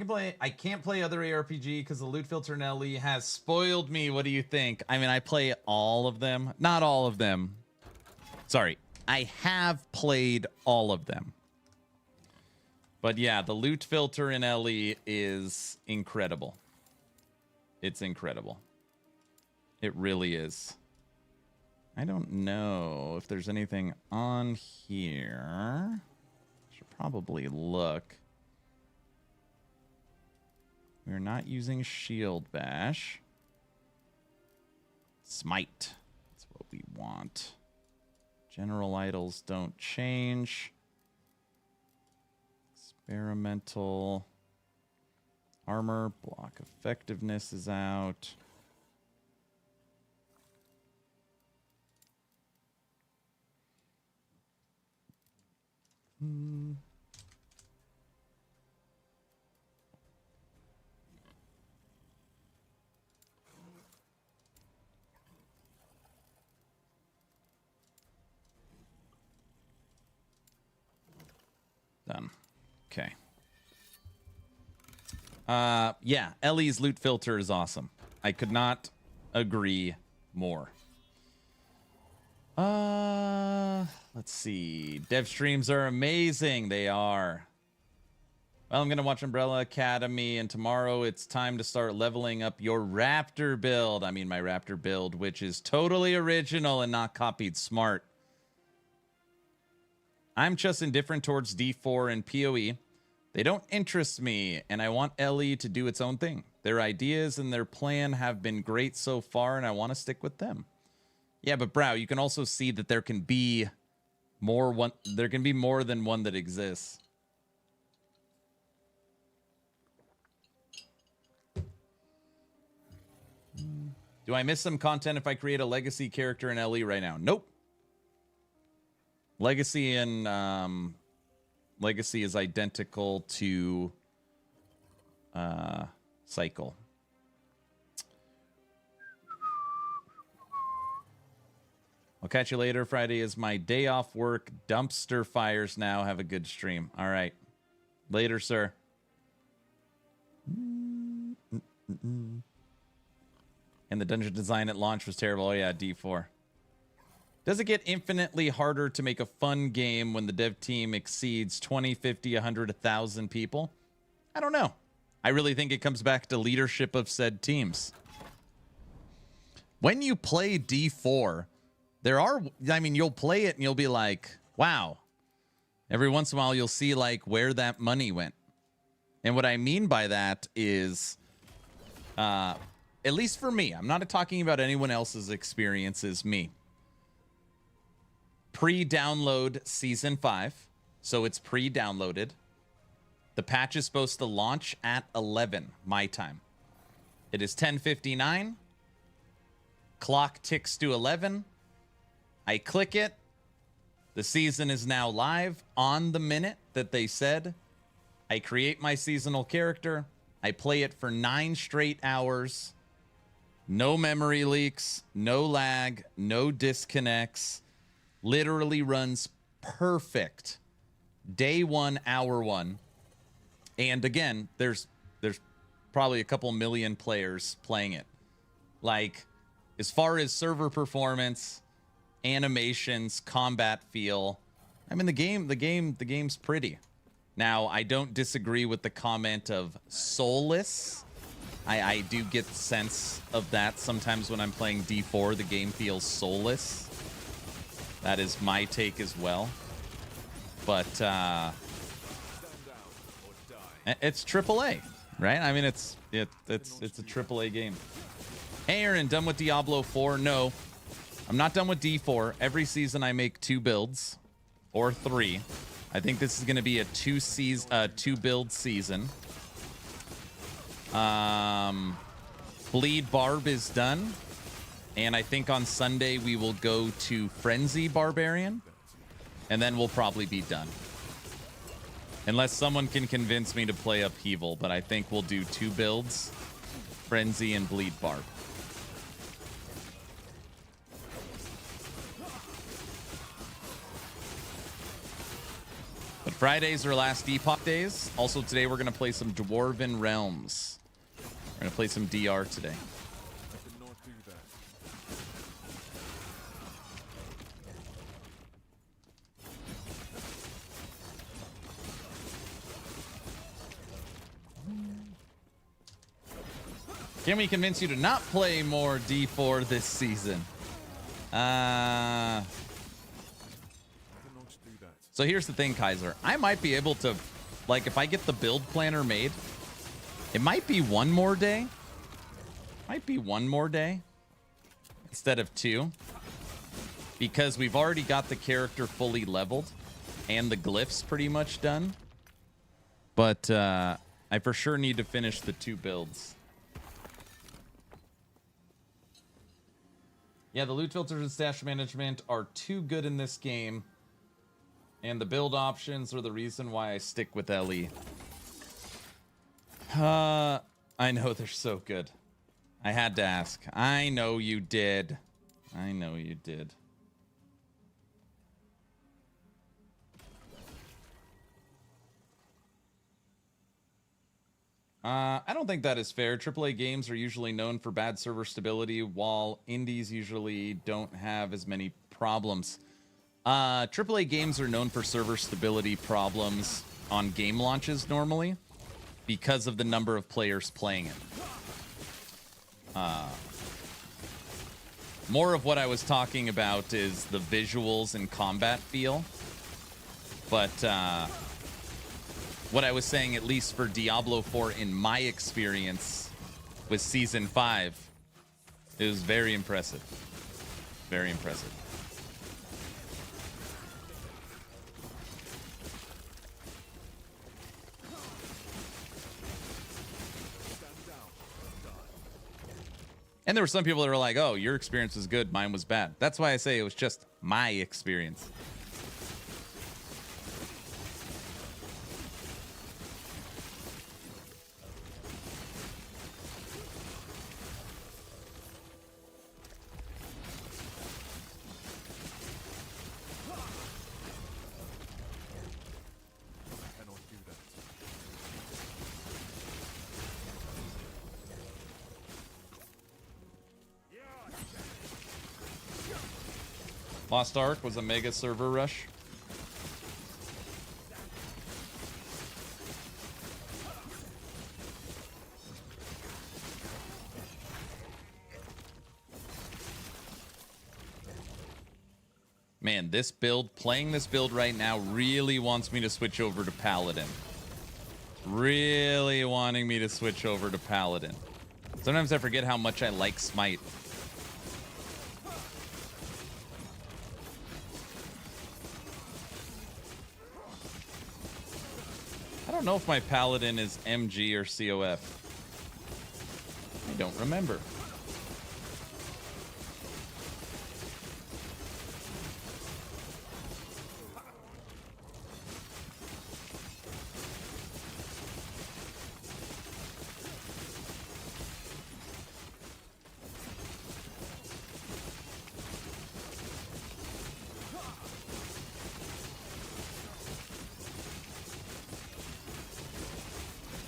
can't play other ARPG because the loot filter in LE has spoiled me. What do you think? I mean, I play all of them. Not all of them. Sorry. I have played all of them. But yeah, the loot filter in LE is incredible. It's incredible. It really is. I don't know if there's anything on here. Should probably look. We're not using Shield Bash. Smite. That's what we want. General items don't change. Experimental. Armor. Block effectiveness is out. Done. Okay. Yeah, Ellie's loot filter is awesome. I could not agree more. Let's see. Dev streams are amazing. They are. Well, I'm going to watch Umbrella Academy, and tomorrow it's time to start leveling up your Raptor build. I mean, my Raptor build, which is totally original and not copied. Smart. I'm just indifferent towards D4 and PoE. They don't interest me, and I want LE to do its own thing. Their ideas and their plan have been great so far, and I want to stick with them. Yeah, but Brow, you can also see that there can be more than one that exists. Do I miss some content if I create a legacy character in LE right now? Nope. Legacy and Legacy is identical to Cycle. I'll catch you later. Friday is my day off work. Dumpster fires now. Have a good stream. All right. Later, sir. And the dungeon design at launch was terrible. Oh, yeah, D4. Does it get infinitely harder to make a fun game when the dev team exceeds 20, 50, 100, 1,000 people? I don't know. I really think it comes back to leadership of said teams. When you play D4, you'll play it and you'll be like, wow. Every once in a while, you'll see like where that money went. And what I mean by that is at least for me, I'm not talking about anyone else's experiences, me. Pre-download Season 5, so it's pre-downloaded. The patch is supposed to launch at 11 my time. It is 10:59. Clock ticks to 11. I click it. The season is now live on the minute that they said. I create my seasonal character. I play it for 9 straight hours. No memory leaks, no lag, no disconnects. Literally runs perfect. Day 1, hour 1. And again, there's probably a couple million players playing it. Like, as far as server performance, animations, combat feel, I mean, the game's pretty. Now, I don't disagree with the comment of soulless. I do get the sense of that sometimes when I'm playing D4, the game feels soulless. That is my take as well. But it's AAA, right? I mean, it's a AAA game. Hey, Aaron, done with Diablo 4? No, I'm not done with D4. Every season I make 2 builds or 3. I think this is going to be a 2 build season. Bleed Barb is done. And I think on Sunday we will go to Frenzy Barbarian. And then we'll probably be done. Unless someone can convince me to play Upheaval. But I think we'll do 2 builds. Frenzy and Bleed Barb. But Fridays are last Epoch days. Also today we're going to play some Dwarven Realms. We're going to play some DR today. Can we convince you to not play more D4 this season? So here's the thing, Kaiser. I might be able to, like, if I get the build planner made, it might be 1 more day. Might be 1 more day instead of 2. Because we've already got the character fully leveled and the glyphs pretty much done. But I for sure need to finish the 2 builds. Yeah, the loot filters and stash management are too good in this game. And the build options are the reason why I stick with LE. I know they're so good. I had to ask. I know you did. I know you did. I don't think that is fair. AAA games are usually known for bad server stability, while indies usually don't have as many problems. AAA games are known for server stability problems on game launches normally because of the number of players playing it. More of what I was talking about is the visuals and combat feel. But what I was saying, at least for Diablo 4, in my experience with Season 5, it was very impressive. Very impressive. And there were some people that were like, oh, your experience was good, mine was bad. That's why I say it was just my experience. Lost Ark was a mega server rush. Man, this build, playing this build right now, really wants me to switch over to Paladin. Really wanting me to switch over to Paladin. Sometimes I forget how much I like Smite. I don't know if my paladin is MG or C.O.F. I don't remember.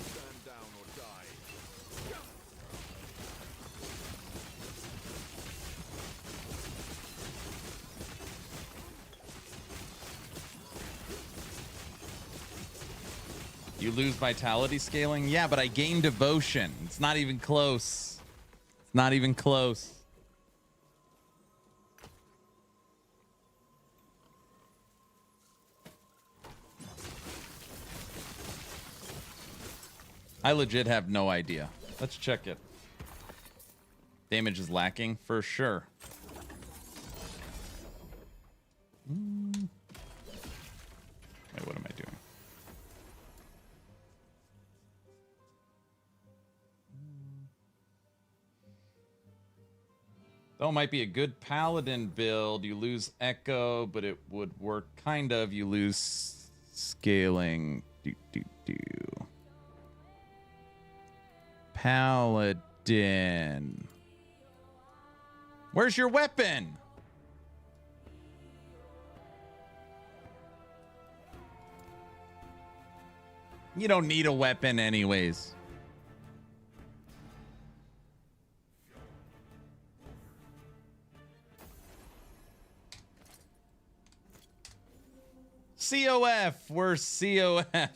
Stand down or die. You lose vitality scaling? Yeah, but I gain devotion. It's not even close. It's not even close. I legit have no idea. Let's check it. Damage is lacking for sure. Wait, what am I doing? Though it might be a good paladin build. You lose echo, but it would work kind of. You lose scaling. Paladin. Where's your weapon? You don't need a weapon anyways. C.O.F. Where's C.O.F.?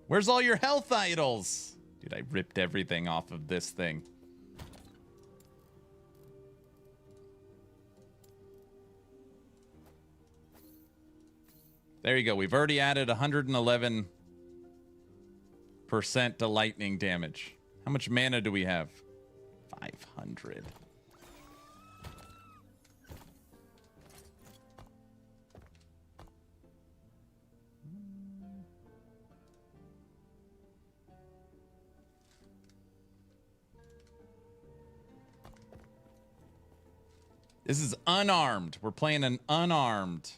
Where's all your health idols? Dude, I ripped everything off of this thing. There you go. We've already added 111% to lightning damage. How much mana do we have? 500. This is unarmed. We're playing an unarmed.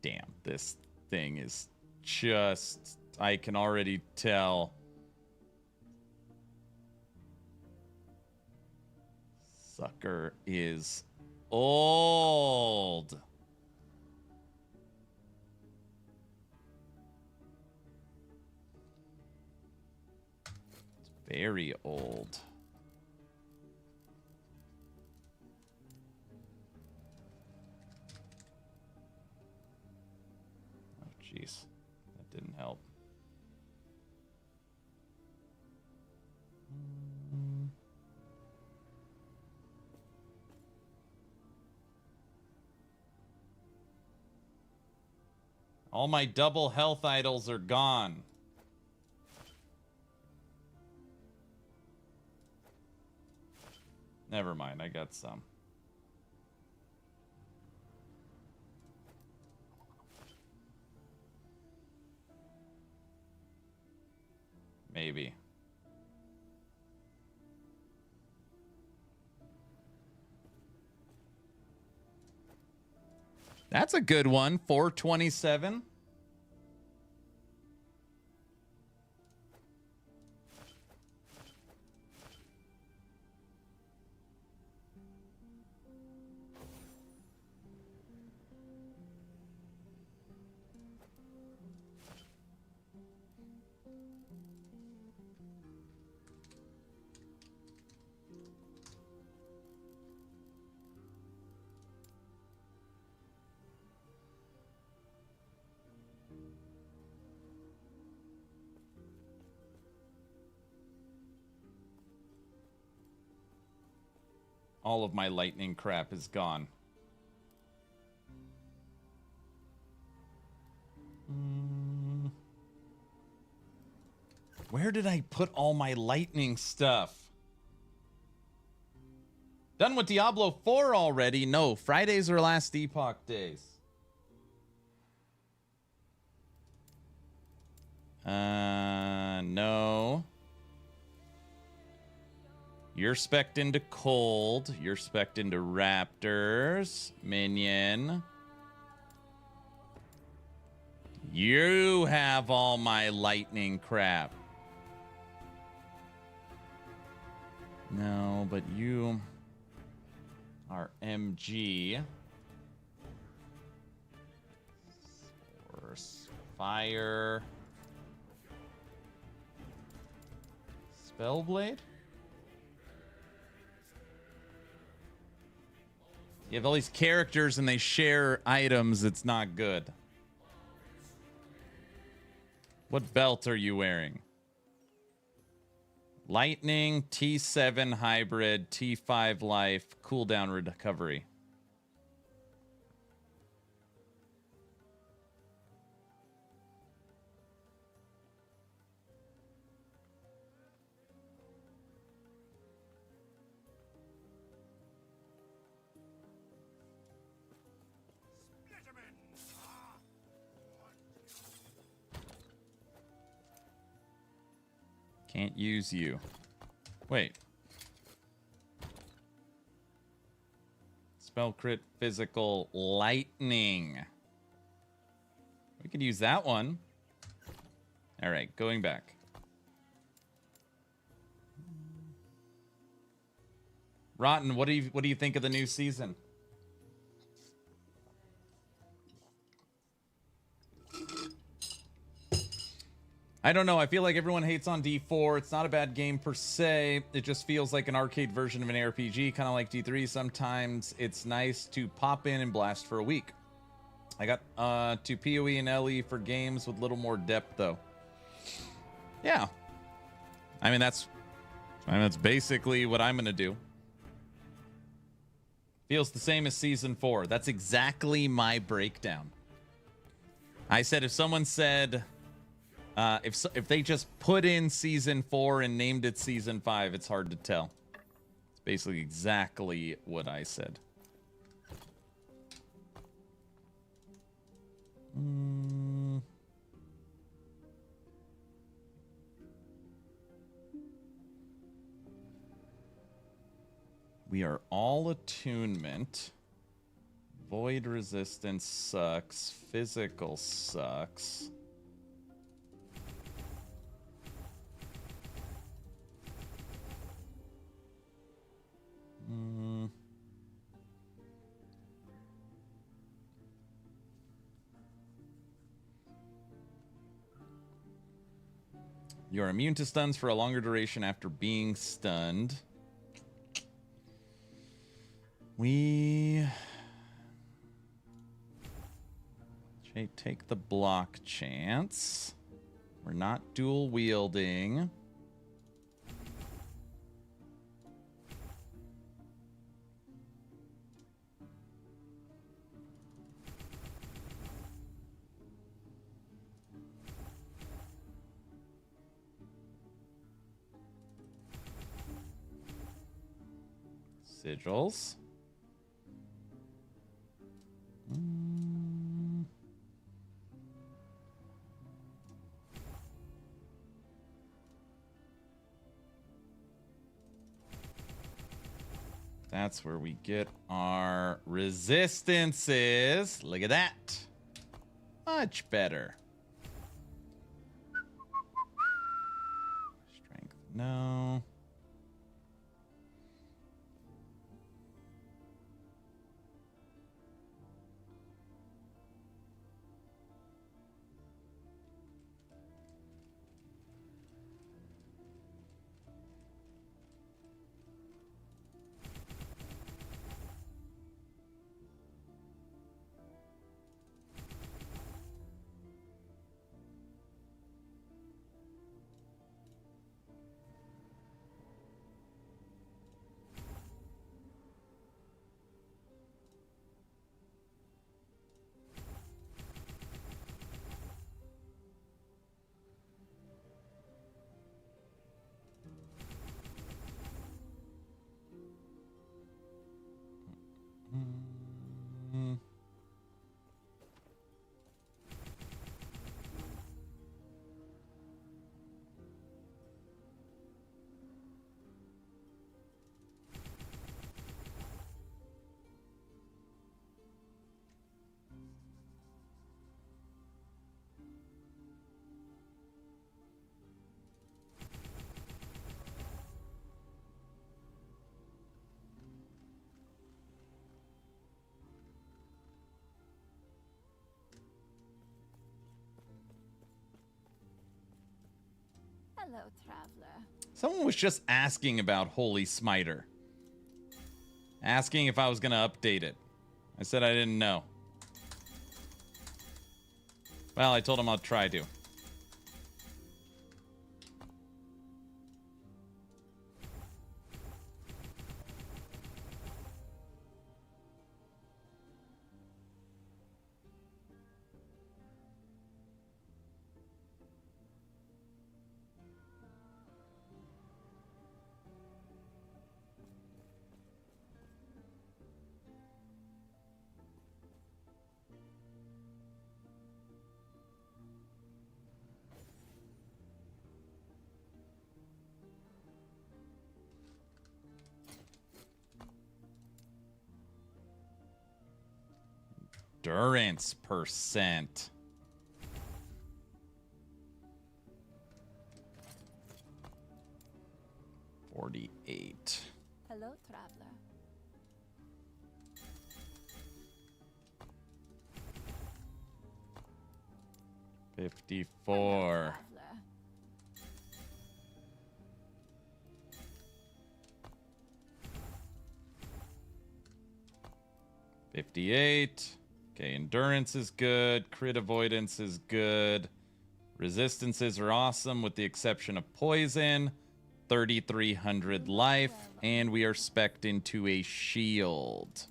Damn, this thing is just... I can already tell. Sucker is old. It's very old. Jeez, that didn't help. All my double health idols are gone. Never mind, I got some. Maybe. That's a good one. 427. All of my lightning crap is gone. Where did I put all my lightning stuff? Done with Diablo 4 already? No, Fridays are last Epoch days. No. You're spec'd into Cold. You're spec'd into Raptors. Minion. You have all my lightning crap. No, but you are MG. Force. Fire. Spellblade? You have all these characters and they share items. It's not good. What belt are you wearing? Lightning, T7 hybrid, T5 life, cooldown recovery. Can't use you. Wait. Spell crit physical lightning. We could use that one. All right, going back. Rotten, what do you think of the new season? I don't know. I feel like everyone hates on D4. It's not a bad game per se. It just feels like an arcade version of an RPG, kind of like D3. Sometimes it's nice to pop in and blast for a week. I got to PoE and LE for games with a little more depth, though. Yeah. I mean, that's basically what I'm going to do. Feels the same as Season 4. That's exactly my breakdown. I said if someone said... if they just put in Season 4 and named it Season 5, it's hard to tell. It's basically exactly what I said. We are all attunement. Void resistance sucks. Physical sucks. You're immune to stuns for a longer duration after being stunned. We take the block chance. We're not dual wielding. Sigils. That's where we get our resistances. Look at that. Much better. Strength, no. Hello, traveler. Someone was just asking about Holy Smiter. Asking if I was going to update it. I said I didn't know. Well, I told him I'll try to. Endurance percent. $48. Hello, traveler. $54. Traveler. $58. Okay, endurance is good. Crit avoidance is good. Resistances are awesome with the exception of poison. 3,300 life. And we are spec'd into a shield.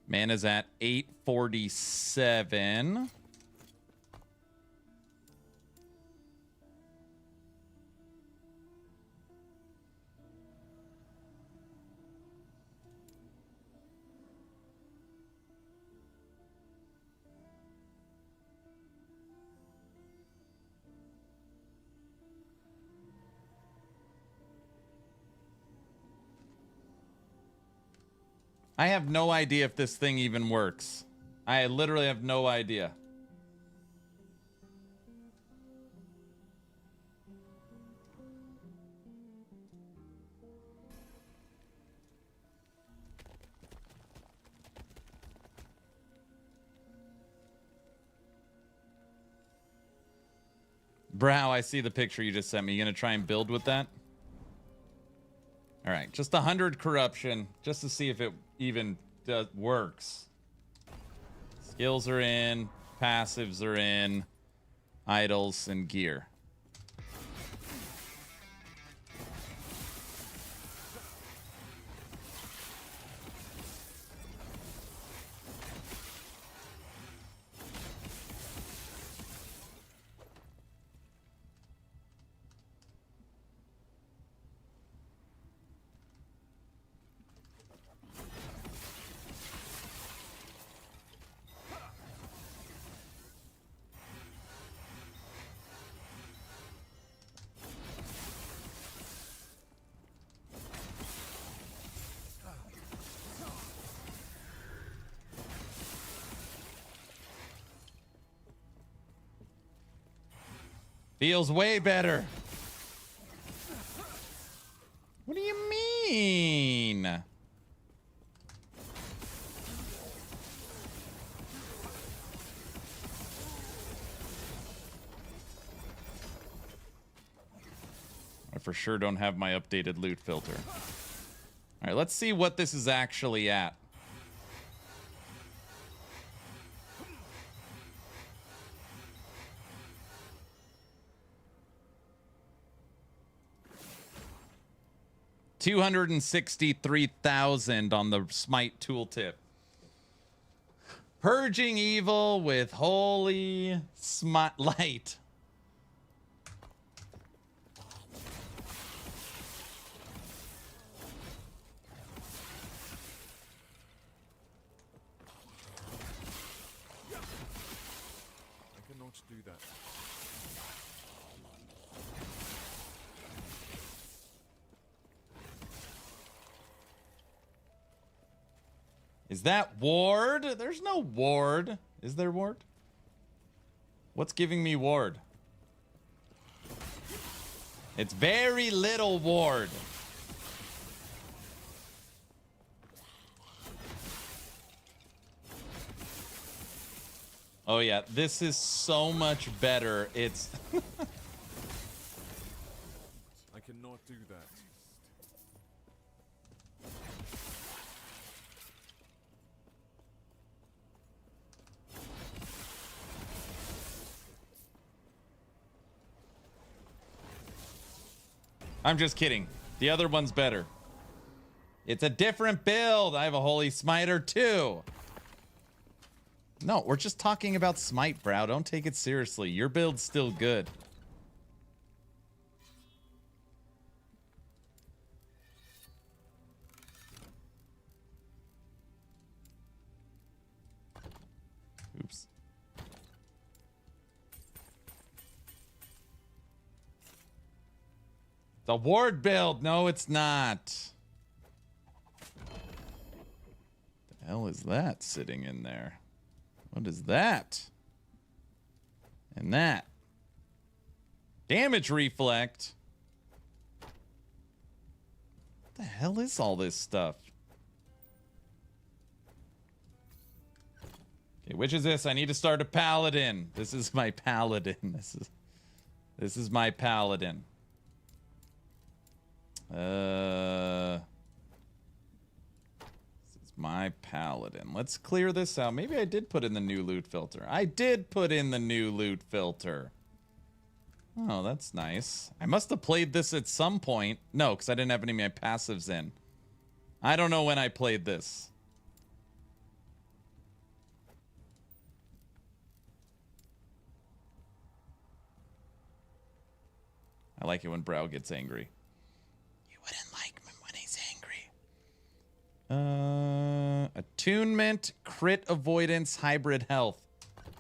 Mana's at 847. I have no idea if this thing even works. I literally have no idea. Brow, I see the picture you just sent me. You gonna try and build with that? All right, just 100 corruption, just to see if it even works. Skills are in, passives are in, idols and gear. Feels way better. What do you mean? I for sure don't have my updated loot filter. All right, let's see what this is actually at. $263,000 on the Smite tooltip. Purging evil with holy smite light. I cannot do that. Is that ward? There's no ward. Is there ward? What's giving me ward? It's very little ward. Oh yeah, this is so much better. It's I cannot do that. I'm just kidding. The other one's better. It's a different build. I have a Holy Smiter too. No, we're just talking about Smite, bro. Don't take it seriously. Your build's still good. Oops. The ward build. No, it's not. The hell is that sitting in there? What is that? And that. Damage reflect. What the hell is all this stuff? Okay, which is this? I need to start a paladin. This is my paladin. This is my paladin. This is my paladin. Let's clear this out. Maybe I did put in the new loot filter. I did put in the new loot filter. Oh, that's nice. I must have played this at some point. No, because I didn't have any of my passives in. I don't know when I played this. I like it when Brow gets angry. You wouldn't like him when he's angry. Attunement, crit avoidance, hybrid health.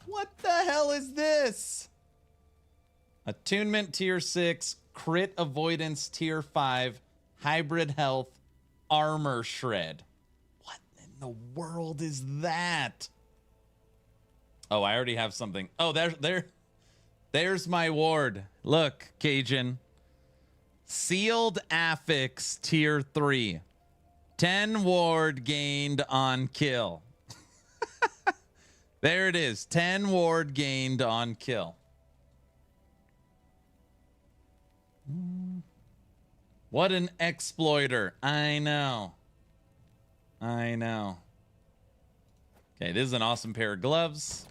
What the hell is this? Attunement tier 6, crit avoidance tier 5, hybrid health, armor shred. What in the world is that? Oh, I already have something. Oh, there's my ward. Look, Cajun. Sealed Affix tier 3. 10 ward gained on kill. There it is. 10 ward gained on kill. What an exploiter. I know. I know. Okay, this is an awesome pair of gloves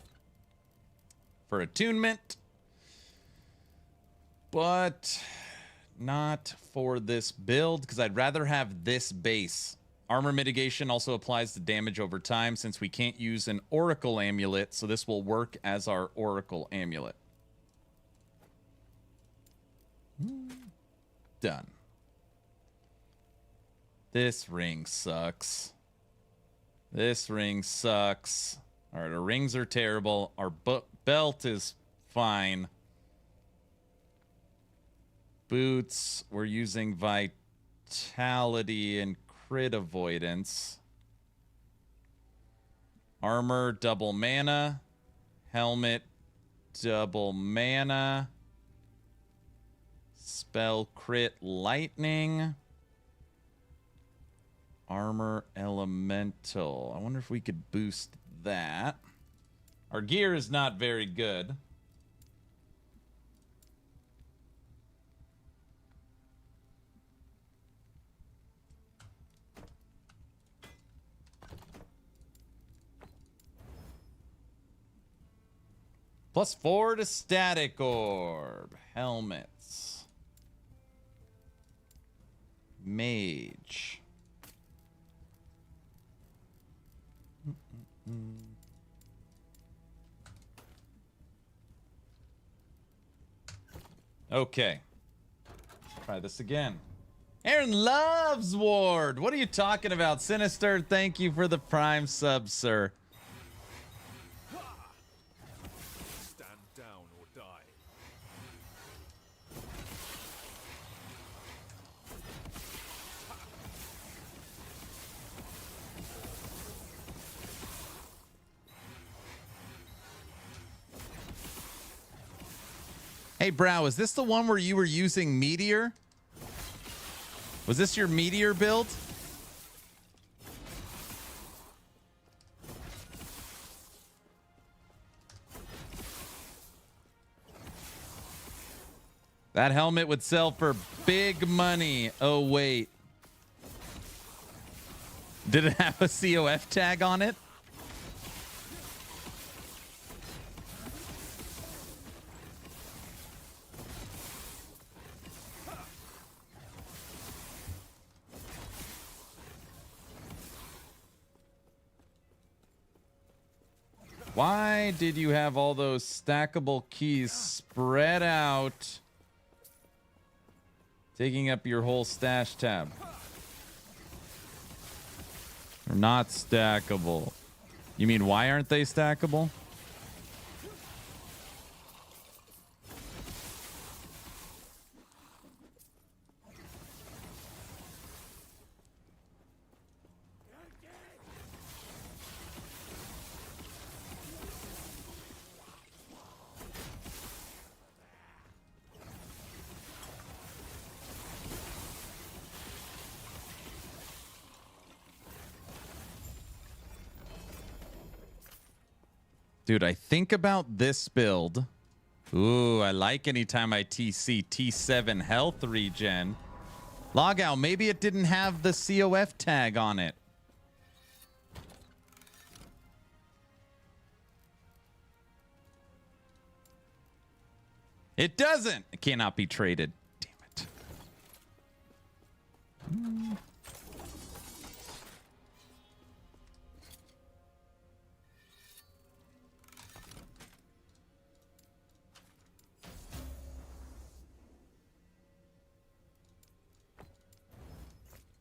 for attunement. But not for this build, because I'd rather have this base. Armor mitigation also applies to damage over time since we can't use an Oracle amulet, so this will work as our Oracle amulet. Done. This ring sucks. This ring sucks. All right, our rings are terrible. Our belt is fine. Boots, we're using vitality and crit avoidance. Armor, double mana. Helmet, double mana. Spell, crit, lightning. Armor, elemental. I wonder if we could boost that. Our gear is not very good. +4 to static orb. Helmets. Mage. Okay. Let's try this again. Aaron loves ward. What are you talking about? Sinister, thank you for the prime sub, sir. Stand down or die. Hey, Brow, is this the one where you were using Meteor? Was this your Meteor build? That helmet would sell for big money. Oh, wait. Did it have a C.O.F tag on it? Why did you have all those stackable keys spread out, taking up your whole stash tab? They're not stackable. You mean why aren't they stackable? Dude, I think about this build. Ooh, I like anytime I TC T7 health regen. Log out. Maybe it didn't have the C.O.F tag on it. It doesn't. It cannot be traded. Damn it.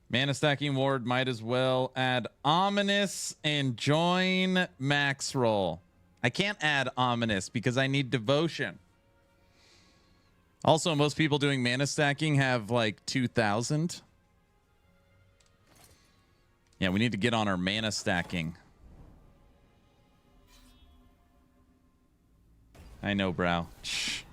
Mana stacking ward, might as well add ominous and join max roll. I can't add ominous because I need devotion. Also, most people doing mana stacking have like 2,000. Yeah, we need to get on our mana stacking. I know, brow. Shh.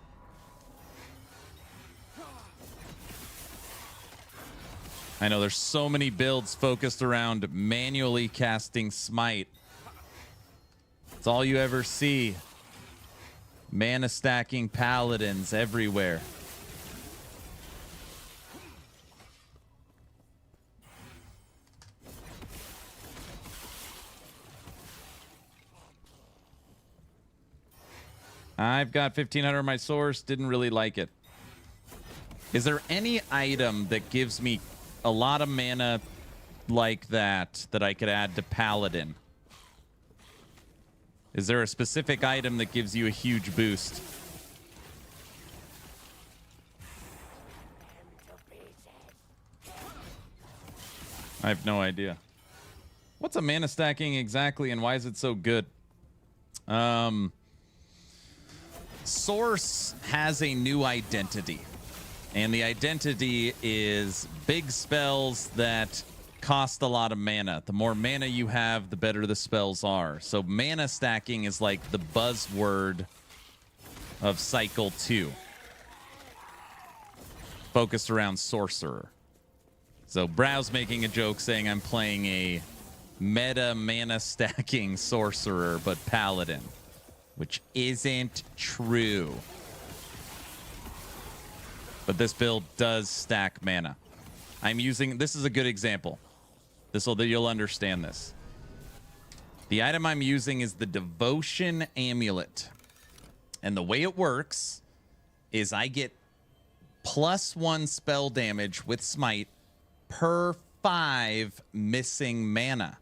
I know there's so many builds focused around manually casting smite. It's all you ever see. Mana stacking paladins everywhere. I've got 1,500 on my source. Didn't really like it. Is there any item that gives me a lot of mana like that I could add to Paladin? Is there a specific item that gives you a huge boost? I have no idea. What's a mana stacking exactly, and why is it so good? Source has a new identity. And the identity is big spells that cost a lot of mana. The more mana you have, the better the spells are. So mana stacking is like the buzzword of Cycle 2. Focused around Sorcerer. So Brow's making a joke saying I'm playing a meta mana stacking Sorcerer, but Paladin. Which isn't true. But this build does stack mana. I'm using, this is a good example. You'll understand this. The item I'm using is the Devotion Amulet. And the way it works is I get +1 spell damage with Smite per 5 missing mana.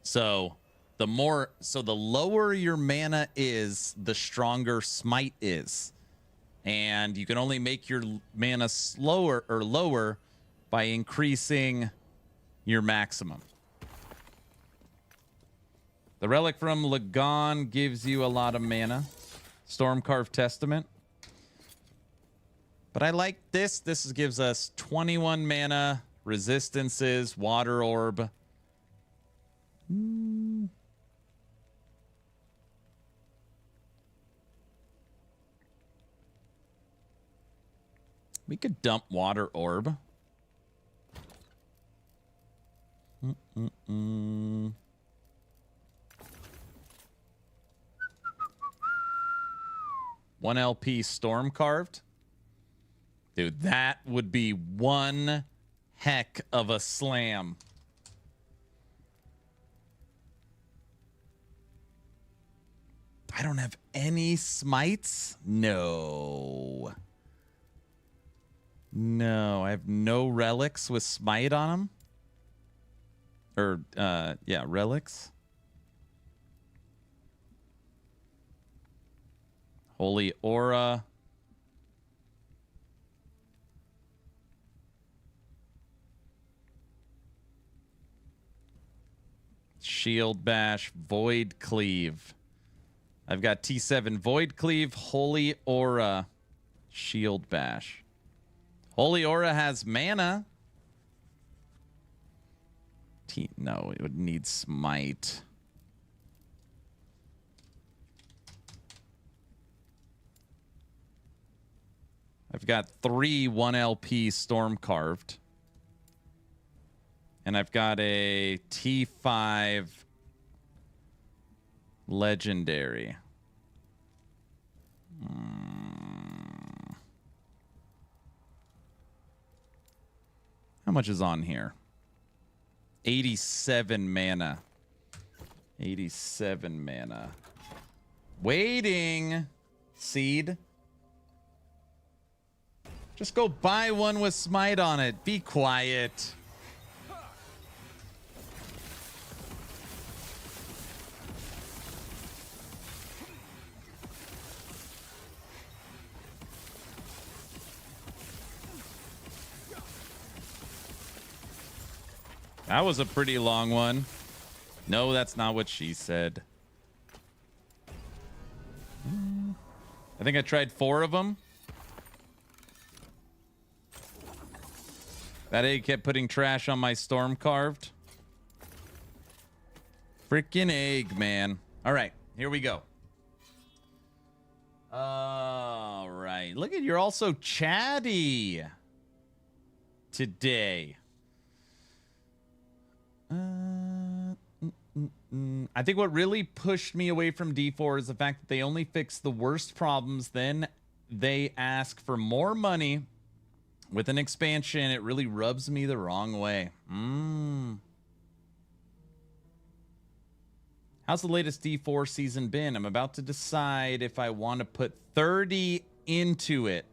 So the lower your mana is, the stronger Smite is. And you can only make your mana slower or lower by increasing your maximum. The Relic from Lagon gives you a lot of mana. Stormcarved Testament. But I like this. This gives us 21 mana, resistances, Water Orb. We could dump Water Orb. One LP Storm Carved. Dude, that would be one heck of a slam. I don't have any smites? No. No, I have no relics with smite on them. Or, yeah, relics. Holy Aura. Shield Bash, Void Cleave. I've got T7 Void Cleave, Holy Aura, Shield Bash. Holy Aura has mana. No, it would need Smite. I've got 3 1LP Storm Carved. And I've got a T5 Legendary. How much is on here? 87 mana. 87 mana. Waiting. Seed. Just go buy one with Smite on it. Be quiet. That was a pretty long one. No, that's not what she said. I think I tried 4 of them. That egg kept putting trash on my Storm Carved. Freaking egg, man. All right, here we go. All right. Look at, you're also chatty today. I think what really pushed me away from D4 is the fact that they only fix the worst problems. Then they ask for more money with an expansion. It really rubs me the wrong way. How's the latest D4 season been? I'm about to decide if I want to put 30 into it.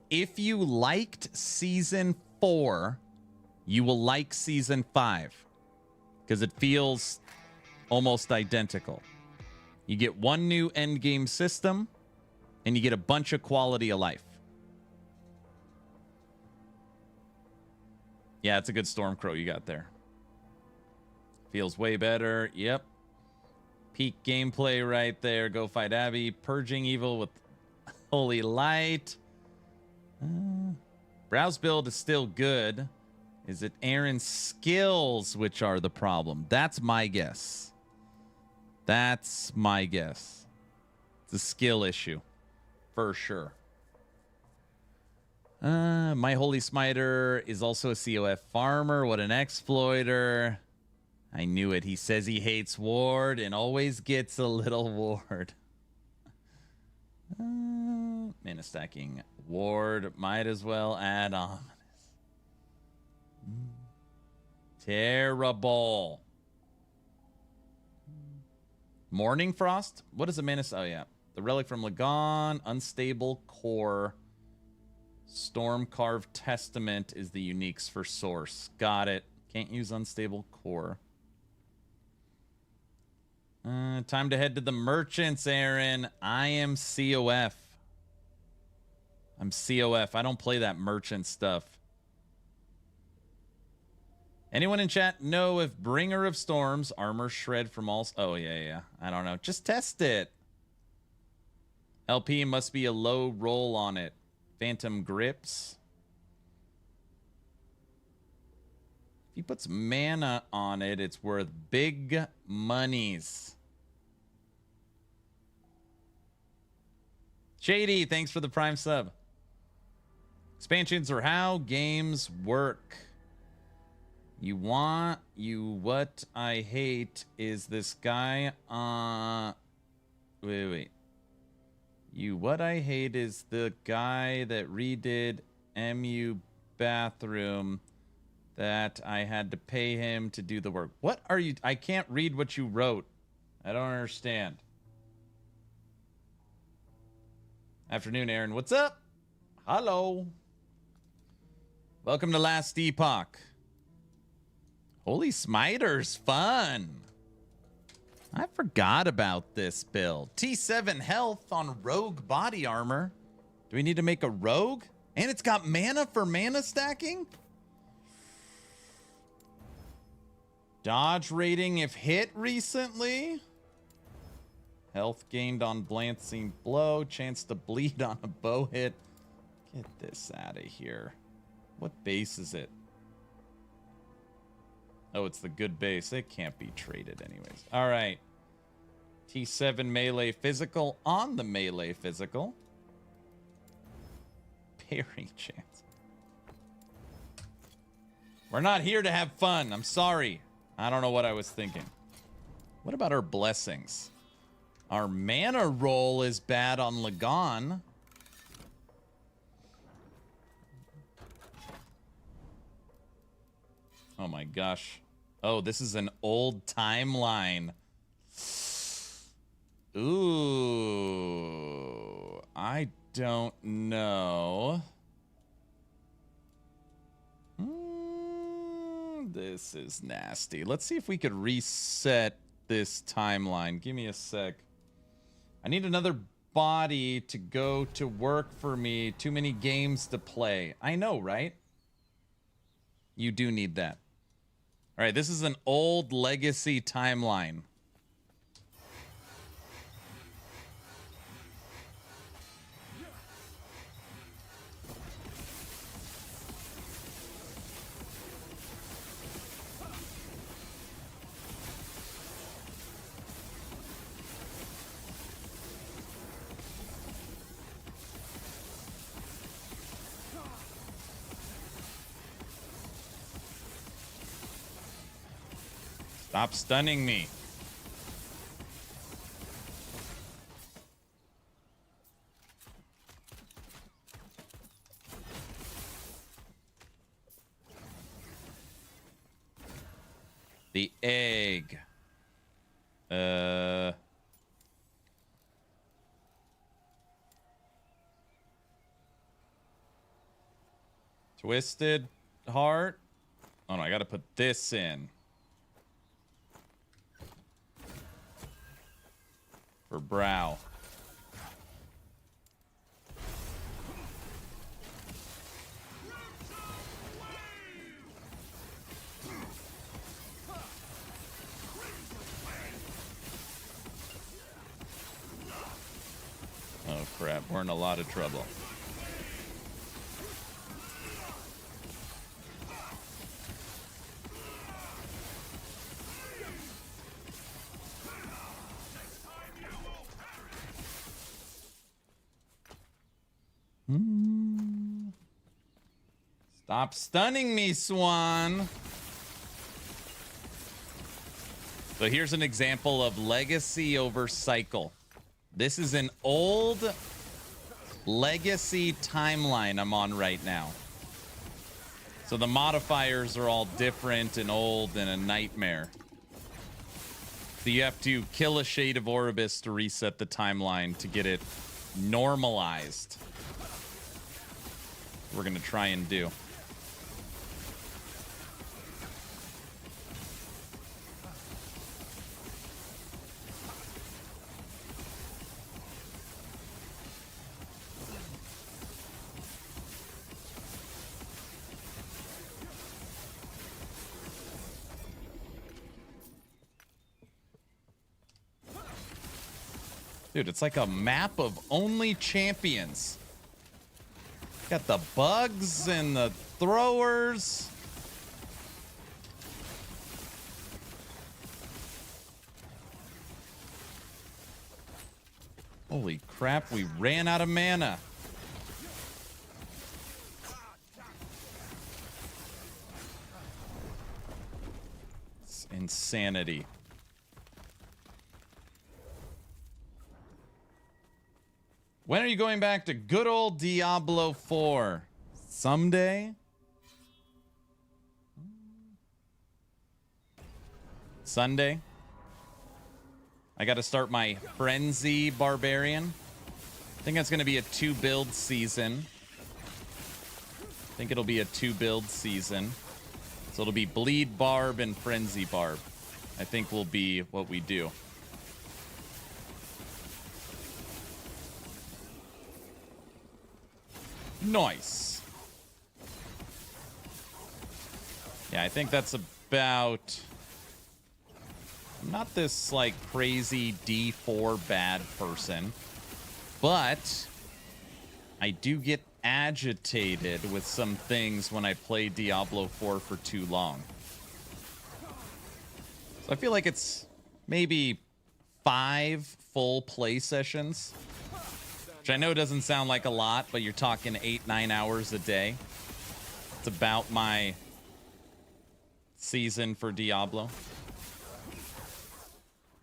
If you liked season 4, you will like season 5 because it feels almost identical. You get one new endgame system and you get a bunch of quality of life. Yeah, it's a good Stormcrow you got there. Feels way better. Yep. Peak gameplay right there. Go fight Abby. Purging evil with Holy Light. Browse build is still good. Is it Aaron's skills which are the problem? That's my guess. That's my guess. It's a skill issue. For sure. My Holy Smiter is also a C.O.F farmer. What an exploiter. I knew it. He says he hates Ward and always gets a little Ward. Mana stacking Ward. Might as well add Ominous. Terrible. Morning Frost? What is a mana? Oh, yeah. The Relic from Lagon. Unstable Core. Storm Carved Testament is the uniques for Source. Got it. Can't use Unstable Core. Time to head to the merchants, Aaron. I am C.O.F. I'm C.O.F. I don't play that merchant stuff. Anyone in chat know if Bringer of Storms, Armor Shred from all... Oh, yeah. I don't know. Just test it. LP must be a low roll on it. Phantom Grips. If he puts mana on it, it's worth big monies. Shady, thanks for the Prime sub. Expansions are how games work. What I hate is this guy. Wait. What I hate is the guy that redid MU bathroom that I had to pay him to do the work. What are you? I can't read what you wrote. I don't understand. Afternoon, Aaron. What's up? Hello. Welcome to Last Epoch. Holy Smiter's fun. I forgot about this build. T7 health on rogue body armor. Do we need to make a rogue? And it's got mana for mana stacking? Dodge rating if hit recently. Health gained on glancing blow. Chance to bleed on a bow hit. Get this out of here. What base is it? Oh, it's the good base. It can't be traded anyways. All right. T7 melee physical on the melee physical. Parry chance. We're not here to have fun. I'm sorry. I don't know what I was thinking. What about our blessings? Our mana roll is bad on Lagon. Oh my gosh. Oh, this is an old timeline. Ooh. I don't know. This is nasty. Let's see if we could reset this timeline. Give me a sec. I need another body to go to work for me. Too many games to play. I know, right? You do need that. All right, this is an old legacy timeline. Stop stunning me. The egg. Twisted heart. Oh no, I gotta put this in. For brow. Oh crap, we're in a lot of trouble. Stop stunning me, Swan. So here's an example of legacy over cycle. This is an old legacy timeline I'm on right now. So the modifiers are all different and old and a nightmare. So you have to kill a Shade of Oribus to reset the timeline to get it normalized. We're going to try and do. Dude, it's like a map of only champions. Got the bugs and the throwers. Holy crap, we ran out of mana. It's insanity. When are you going back to good old Diablo 4? Someday? Sunday? I got to start my Frenzy Barbarian. I think that's going to be a 2-build season. I think it'll be a 2-build season. So it'll be Bleed Barb and Frenzy Barb. I think will be what we do. Nice. Yeah, I think that's about... I'm not this, like, crazy D4 bad person. But I do get agitated with some things when I play Diablo 4 for too long. So I feel like it's maybe 5 full play sessions. Which I know doesn't sound like a lot, but you're talking 8-9 hours a day. It's about my season for Diablo.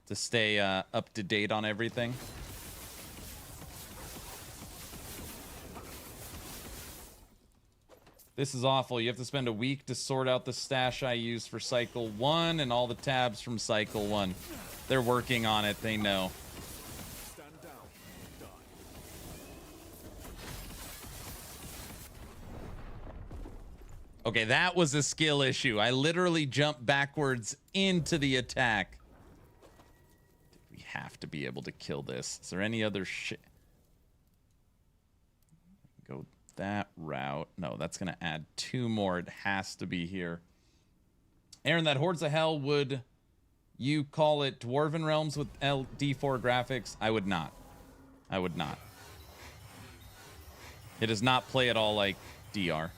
To stay up to date on everything. This is awful. You have to spend a week to sort out the stash I use for Cycle 1 and all the tabs from Cycle 1. They're working on it, they know. Okay, that was a skill issue. I literally jumped backwards into the attack. We have to be able to kill this. Is there any other shit? Go that route. No, that's going to add 2 more. It has to be here. Aaron, that Hordes of Hell, would you call it Dwarven Realms with D4 graphics? I would not. I would not. It does not play at all like DR.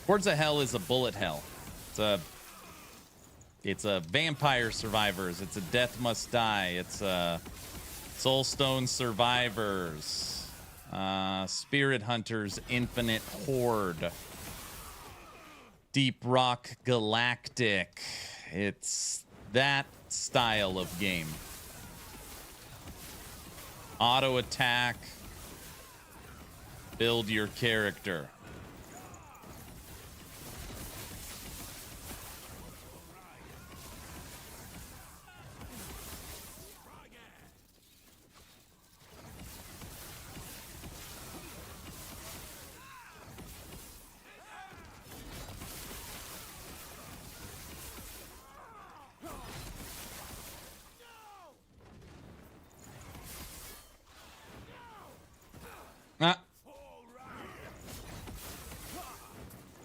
Hordes of Hell is a bullet hell. It's a vampire survivors. It's a death must die. It's a soulstone survivors. Spirit hunters, infinite horde. Deep rock galactic. It's that style of game. Auto attack. Build your character.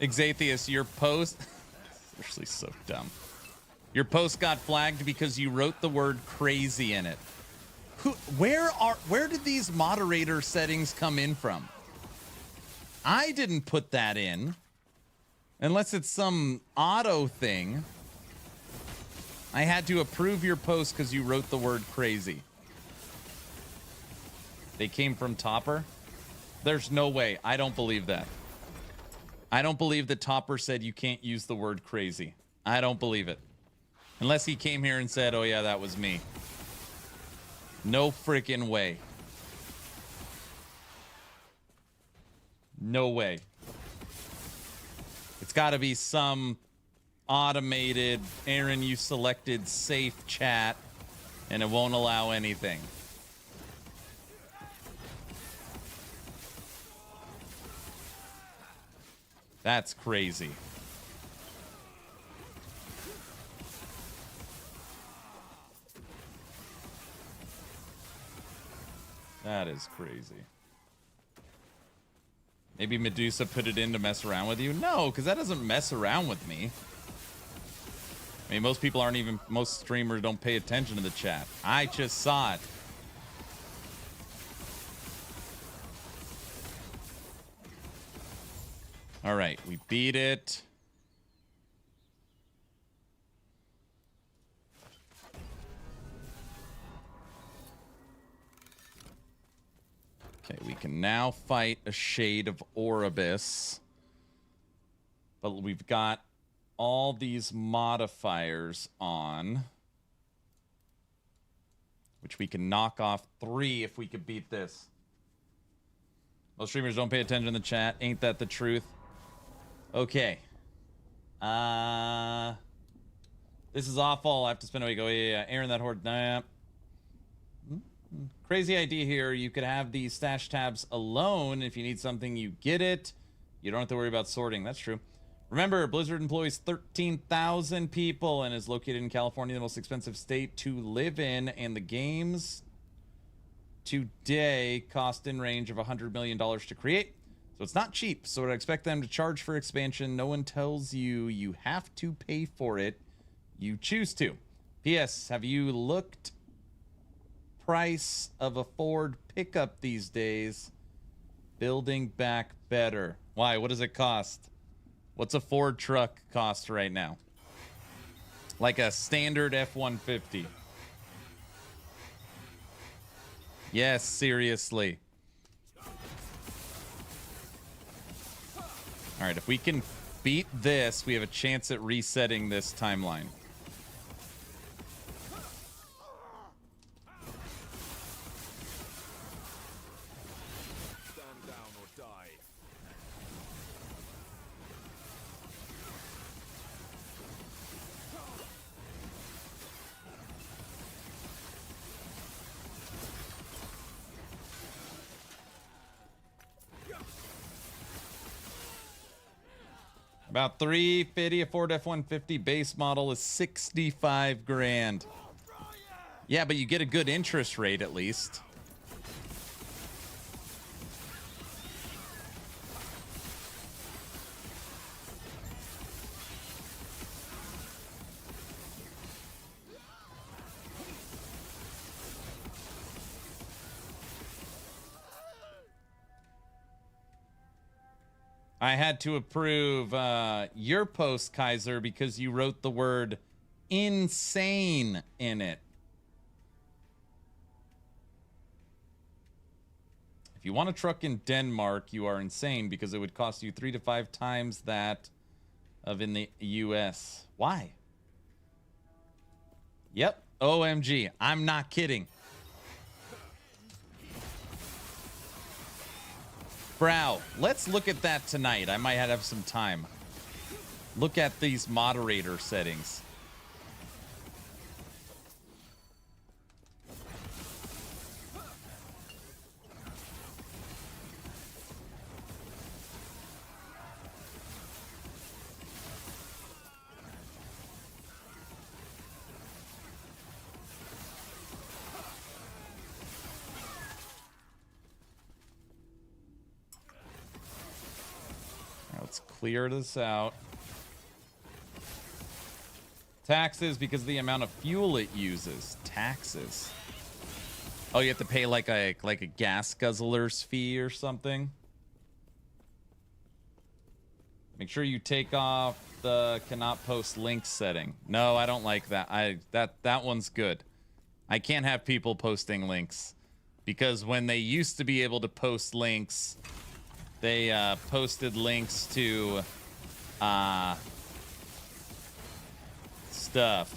Exatheus, your post... Seriously, so dumb. Your post got flagged because you wrote the word crazy in it. Where did these moderator settings come in from? I didn't put that in. Unless it's some auto thing. I had to approve your post because you wrote the word crazy. They came from Topper? There's no way. I don't believe that. I don't believe that Topper said you can't use the word crazy. I don't believe it. Unless he came here and said, oh yeah, that was me. No freaking way. No way. It's got to be some automated, Aaron, you selected safe chat, and it won't allow anything. That's crazy. That is crazy. Maybe Medusa put it in to mess around with you? No, because that doesn't mess around with me. I mean, most people aren't even, most streamers don't pay attention to the chat. I just saw it. All right, we beat it. Okay, we can now fight a Shade of Oribus. But we've got all these modifiers on. which we can knock off 3 if we could beat this. Most streamers don't pay attention in the chat. Ain't that the truth? Okay. This is awful. I have to spend a week. Oh, yeah. Aaron, that horde. Nah. Crazy idea here. You could have these stash tabs alone. If you need something, you get it. You don't have to worry about sorting. That's true. Remember, Blizzard employs 13,000 people and is located in California, the most expensive state to live in. And the games today cost in range of $100 million to create. So it's not cheap. So I'd expect them to charge for expansion. No one tells you you have to pay for it. You choose to. P.S. Have you looked price of a Ford pickup these days? Building back better. Why? What does it cost? What's a Ford truck cost right now? Like a standard F-150. Yes, seriously. All right, if we can beat this, we have a chance at resetting this timeline. Stand down or die. About 350. A Ford F-150 base model is 65 grand. Yeah, but you get a good interest rate at least. I had to approve your post, Kaiser, because you wrote the word insane in it. If you want a truck in Denmark, you are insane because it would cost you 3 to 5 times that of in the US. Why? Yep. OMG. I'm not kidding. Brow, let's look at that tonight. I might have some time. Look at these moderator settings. Let's clear this out. Taxes because of the amount of fuel it uses. Taxes. Oh, you have to pay like a gas guzzler's fee or something. Make sure you take off the cannot post links setting. No, I don't like that. That one's good. I can't have people posting links because when they used to be able to post links, they posted links to stuff.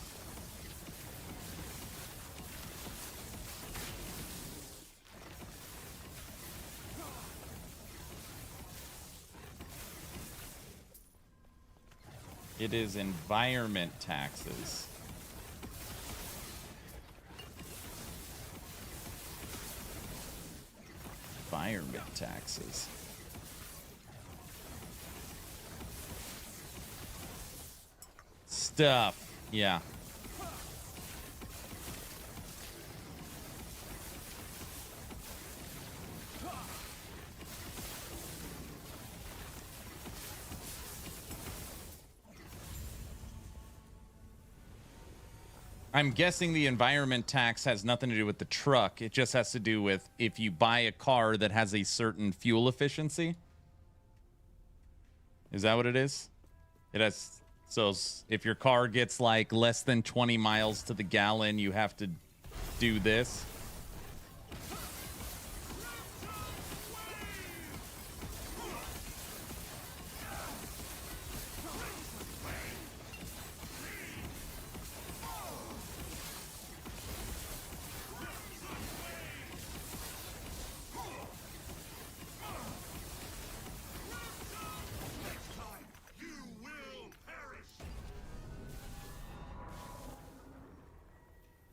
It is environment taxes. Environment taxes. Stuff. Yeah. I'm guessing the environment tax has nothing to do with the truck. It just has to do with if you buy a car that has a certain fuel efficiency. Is that what it is? It has... So if your car gets like less than 20 miles to the gallon, you have to do this.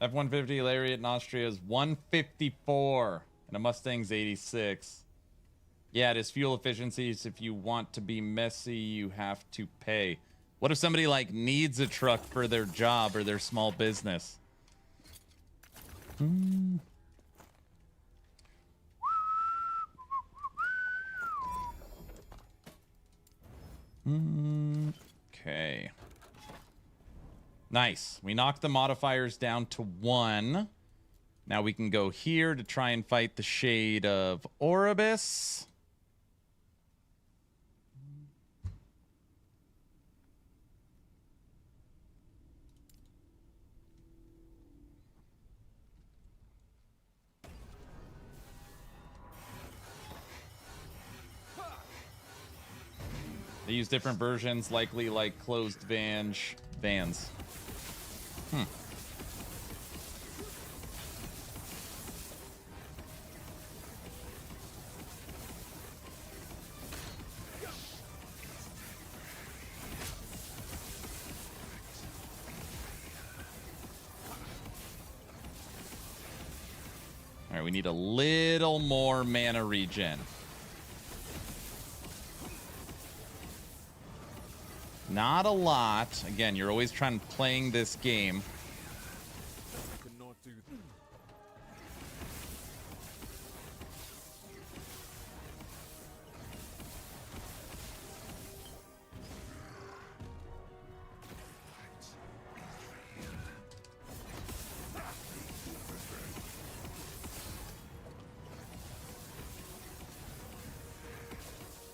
F-150 Lariat in Austria is 154 and a Mustang's 86. Yeah, it is fuel efficiencies. If you want to be messy, you have to pay. What if somebody like needs a truck for their job or their small business? Okay. Nice. We knocked the modifiers down to 1. Now we can go here to try and fight the Shade of Oribus. They use different versions, likely like closed vans. All right, we need a little more mana regen. Not a lot. Again, you're always playing this game. I cannot do that.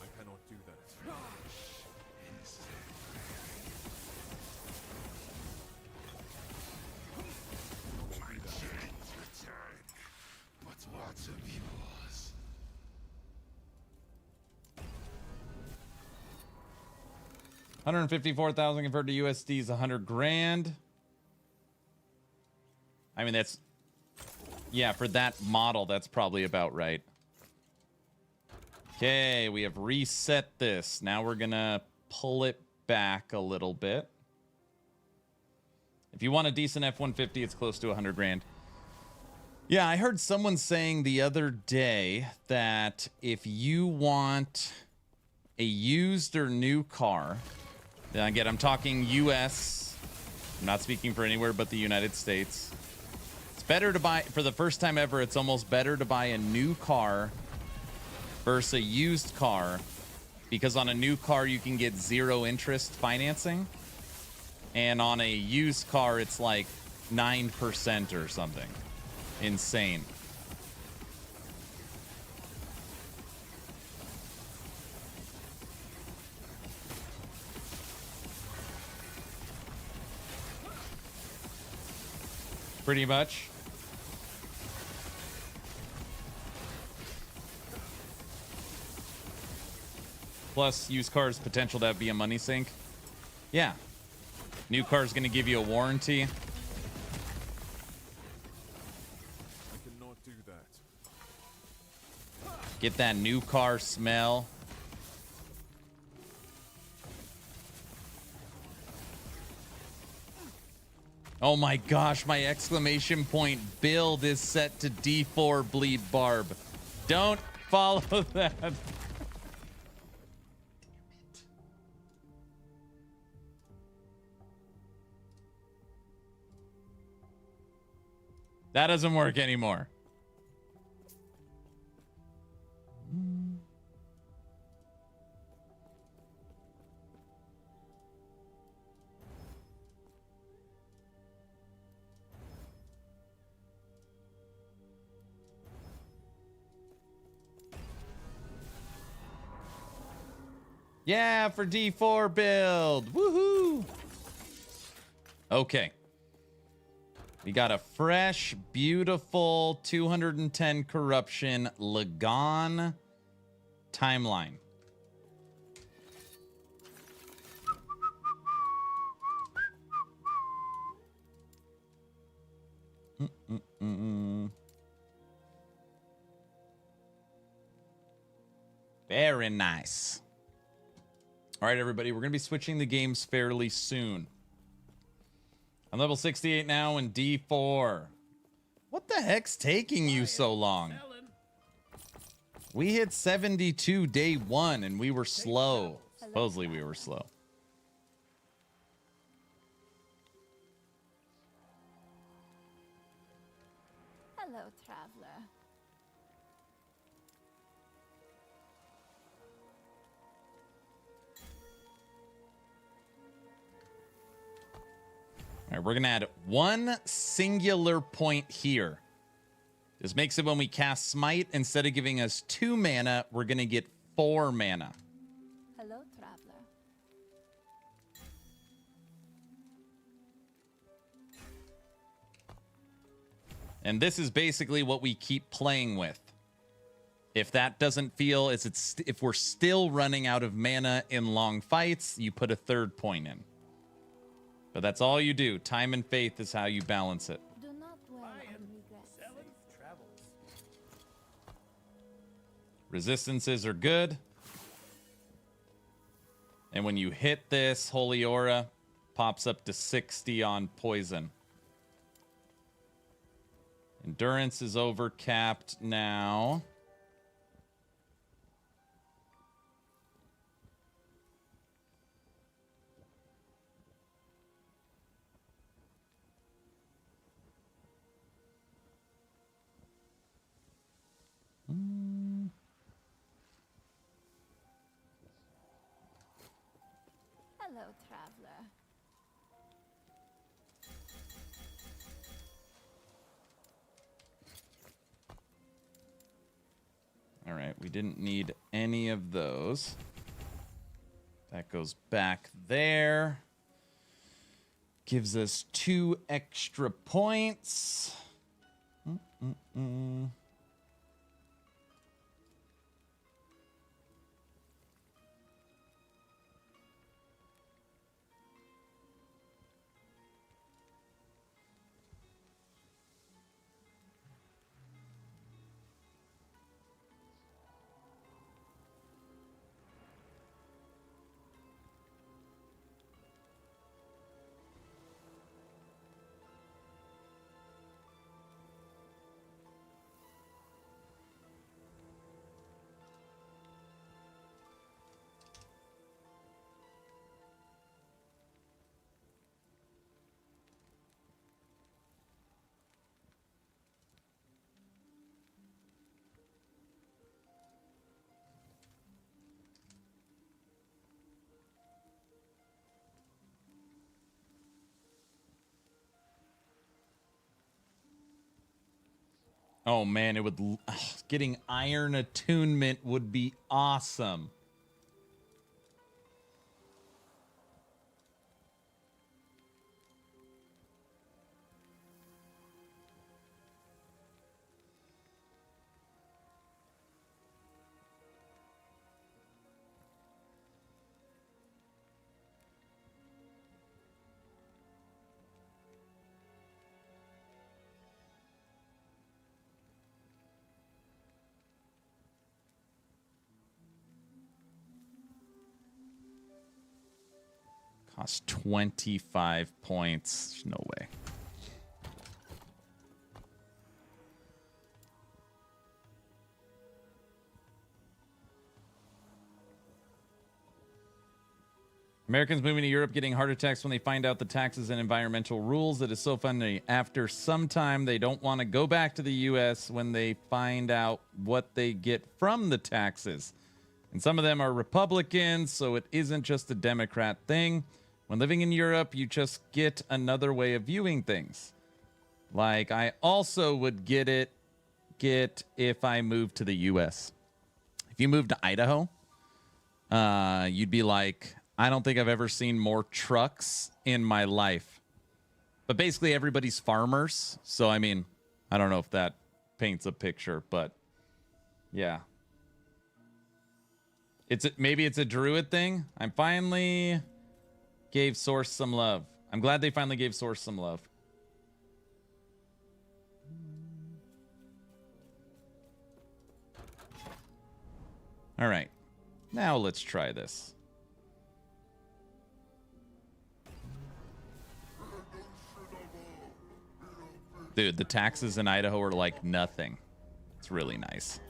I cannot do that. Lots of yours. $154,000 converted to USD is $100,000. I mean, that's, yeah, for that model, that's probably about right. Okay, we have reset this. Now we're gonna pull it back a little bit. If you want a decent F-150, it's close to $100,000. Yeah, I heard someone saying the other day that if you want a used or new car, then again, I'm talking US, I'm not speaking for anywhere but the United States. It's better to buy, for the first time ever, it's almost better to buy a new car versus a used car, because on a new car, you can get 0 interest financing. And on a used car, it's like 9% or something. Insane. Pretty much. Plus, used cars potential to be a money sink. Yeah. New car's going to give you a warranty. I cannot do that. Get that new car smell. Oh my gosh, my exclamation point build is set to D4 bleed barb. Don't follow that. That doesn't work anymore. Yeah, for D4 build. Woohoo. Okay. We got a fresh, beautiful 210 corruption Lagon timeline. Very nice. All right, everybody, we're going to be switching the games fairly soon. I'm level 68 now in D4. What the heck's taking you so long? We hit 72 day 1 and we were slow. Supposedly we were slow. Hello, traveler. All right, we're going to add one singular point here. This makes it when we cast Smite, instead of giving us 2 mana, we're going to get 4 mana. Hello, traveler. And this is basically what we keep playing with. If that doesn't feel, if we're still running out of mana in long fights, you put a 3rd point in. But that's all you do. Time and faith is how you balance it. Do not dwell on regrets. Resistances are good. And when you hit this, Holy Aura pops up to 60 on poison. Endurance is overcapped now. Hello, traveler. All right, we didn't need any of those. That goes back there. Gives us 2 extra points. Oh man, it would getting iron attunement would be awesome. Costs 25 points. There's no way. Americans moving to Europe getting heart attacks when they find out the taxes and environmental rules. It is so funny. After some time, they don't want to go back to the U.S. when they find out what they get from the taxes. And some of them are Republicans, so it isn't just a Democrat thing. When living in Europe, you just get another way of viewing things. Like, I also would get if I moved to the U.S. If you moved to Idaho, you'd be like, I don't think I've ever seen more trucks in my life. But basically, everybody's farmers. So, I mean, I don't know if that paints a picture, but yeah. Maybe it's a druid thing. I'm finally... gave Source some love. I'm glad they finally gave Source some love. All right. Now let's try this. Dude, the taxes in Idaho are like nothing. It's really nice.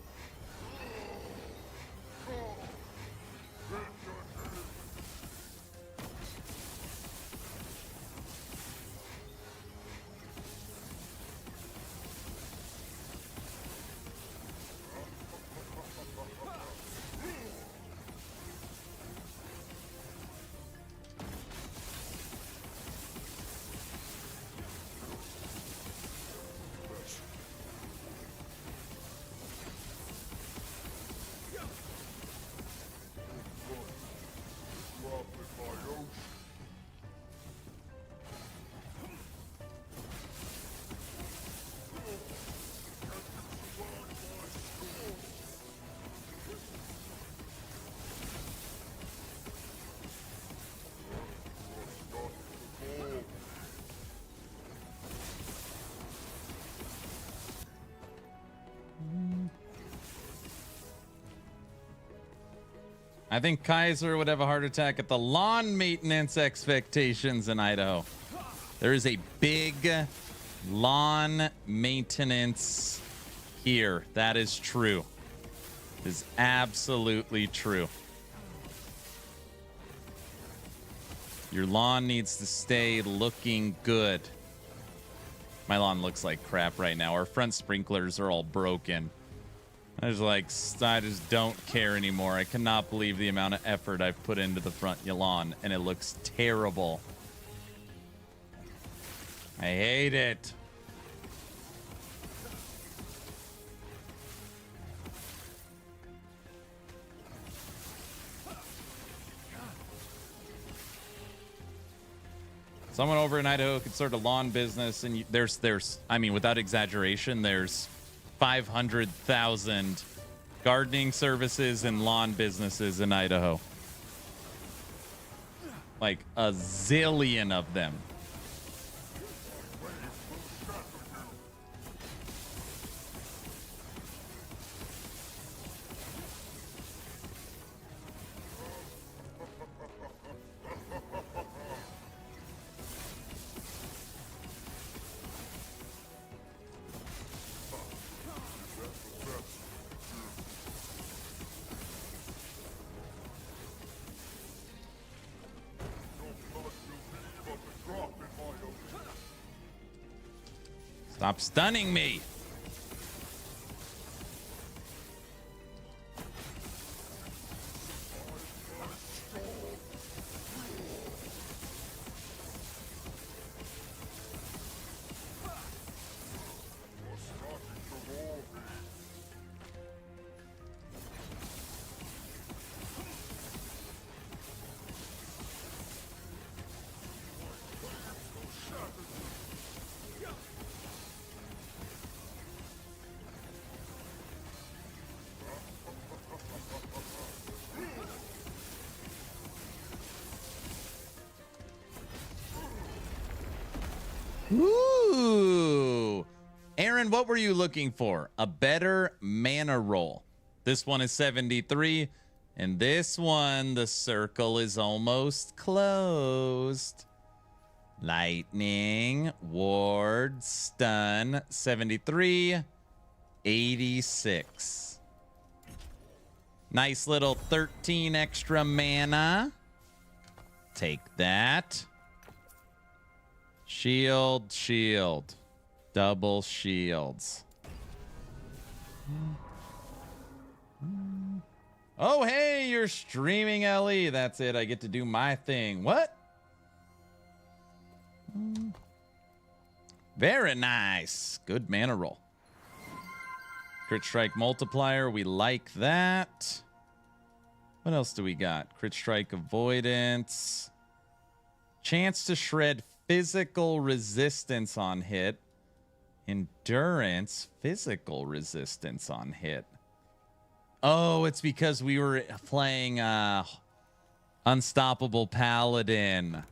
I think Kaiser would have a heart attack at the lawn maintenance expectations in Idaho. There is a big lawn maintenance here. That is true. It is absolutely true. Your lawn needs to stay looking good. My lawn looks like crap right now. Our front sprinklers are all broken. I just don't care anymore. I cannot believe the amount of effort I've put into the front lawn, and it looks terrible. I hate it. Someone over in Idaho could start a lawn business, and there's, I mean, without exaggeration, there's 500,000 gardening services and lawn businesses in Idaho. Like a zillion of them. Stop stunning me. Ooh. Aaron, what were you looking for? A better mana roll. This one is 73, and this one, the circle is almost closed. Lightning, ward, stun, 73, 86. Nice little 13 extra mana. Take that. Shield, shield. Double shields. Oh, hey, you're streaming, LE. That's it. I get to do my thing. What? Very nice. Good mana roll. Crit strike multiplier. We like that. What else do we got? Crit strike avoidance. Chance to shred physical resistance on hit. Endurance, physical resistance on hit. Oh, it's because we were playing Unstoppable Paladin.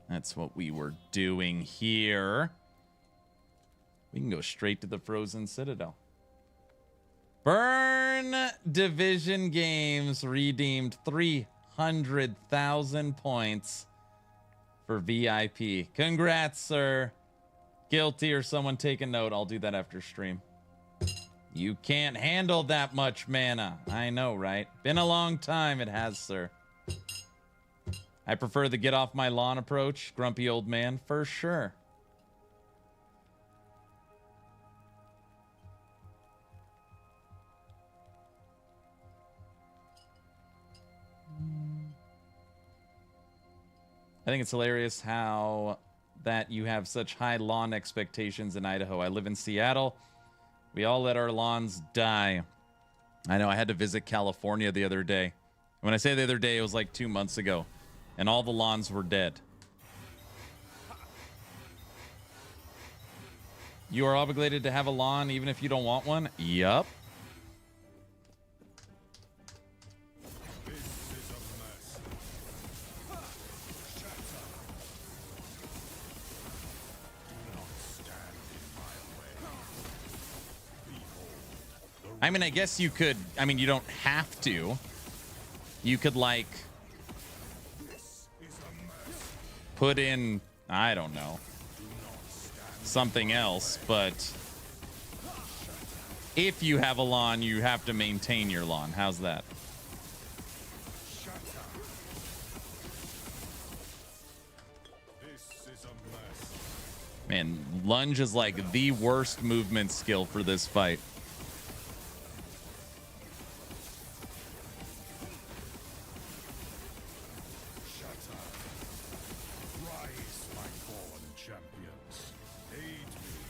That's what we were doing here. We can go straight to the Frozen Citadel. Burn Division Games redeemed 300,000 points for VIP. Congrats, sir. Guilty or someone take a note. I'll do that after stream. You can't handle that much mana. I know, right? Been a long time. It has, sir. I prefer the get off my lawn approach. Grumpy old man, for sure. I think it's hilarious how that you have such high lawn expectations in Idaho. I live in Seattle. We all let our lawns die. I know I had to visit California the other day. When I say the other day, it was like 2 months ago. And all the lawns were dead. You are obligated to have a lawn even if you don't want one? Yup. I mean, I guess you could, I mean, you don't have to. You could, like, put in, I don't know, something else, but if you have a lawn, you have to maintain your lawn. How's that? Man, lunge is like the worst movement skill for this fight.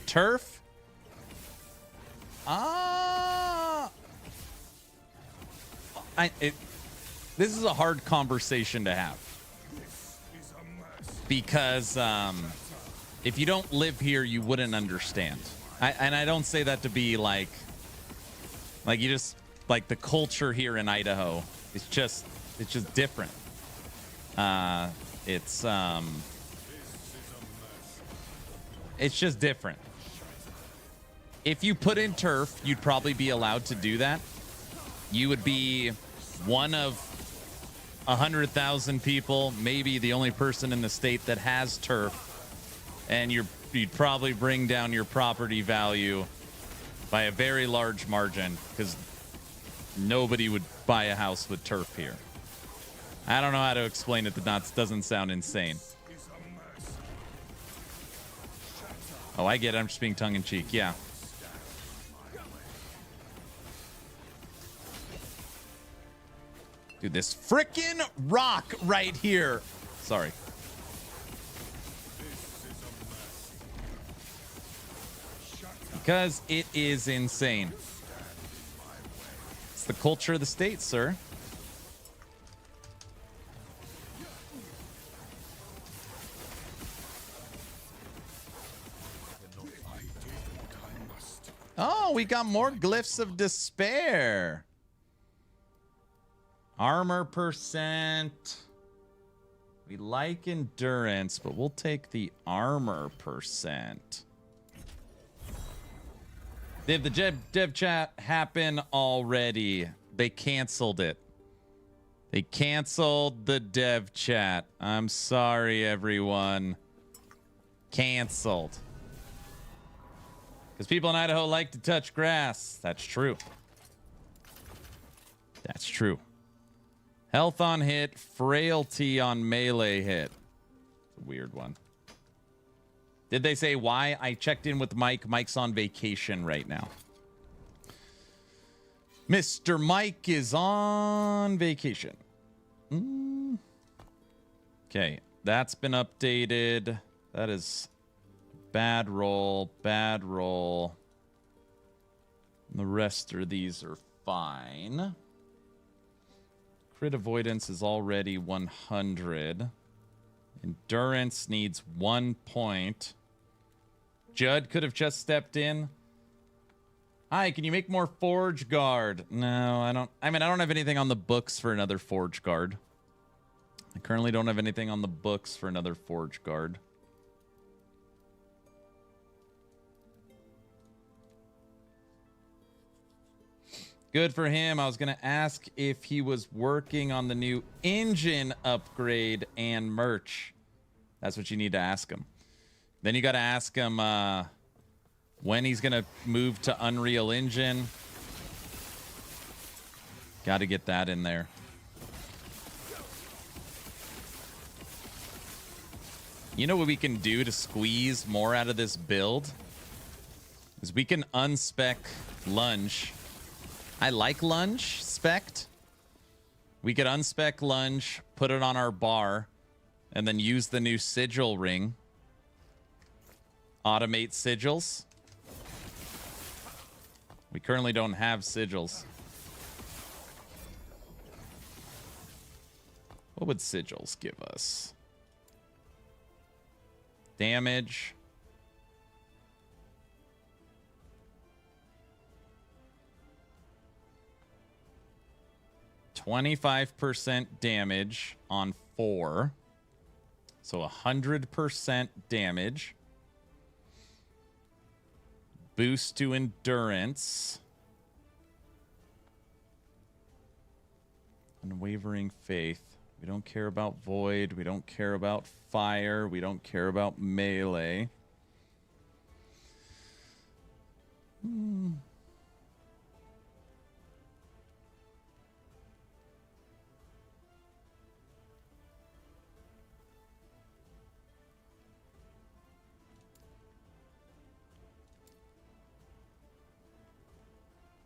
Turf? This is a hard conversation to have. Because if you don't live here, you wouldn't understand. And I don't say that to be like you just, like, the culture here in Idaho, it's just different. It's just different. If you put in turf, you'd probably be allowed to do that. You would be one of 100,000 people, maybe the only person in the state that has turf, and you'd probably bring down your property value by a very large margin because nobody would buy a house with turf here. I don't know how to explain it. That doesn't sound insane. Oh, I get it. I'm just being tongue-in-cheek. Yeah. Dude, this frickin' rock right here. Sorry. Because it is insane. It's the culture of the state, sir. Oh, we got more glyphs of despair. Armor percent. We like endurance, but we'll take the armor percent. Did the dev chat happen already? They canceled it. They canceled the dev chat. I'm sorry, everyone. Canceled. Because people in Idaho like to touch grass. That's true. That's true. Health on hit, frailty on melee hit. It's a weird one. Did they say why? I checked in with Mike. Mike's on vacation right now. Mr. Mike is on vacation. Okay, that's been updated. That is bad roll, bad roll. The rest of these are fine. Crit avoidance is already 100. Endurance needs 1 point. Judd could have just stepped in. Hi, can you make more Forge Guard? No, I don't. I mean, I don't have anything on the books for another Forge Guard. I currently don't have anything on the books for another Forge Guard. Good for him. I was going to ask if he was working on the new engine upgrade and merch. That's what you need to ask him. Then you got to ask him when he's going to move to Unreal Engine. Got to get that in there. You know what we can do to squeeze more out of this build? Is we can unspec lunge. I like lunge spec'd. We could unspec lunge, put it on our bar, and then use the new sigil ring. Automate sigils. We currently don't have sigils. What would sigils give us? Damage. %25 damage on 4. So 100% damage. Boost to endurance. Unwavering faith. We don't care about void. We don't care about fire. We don't care about melee.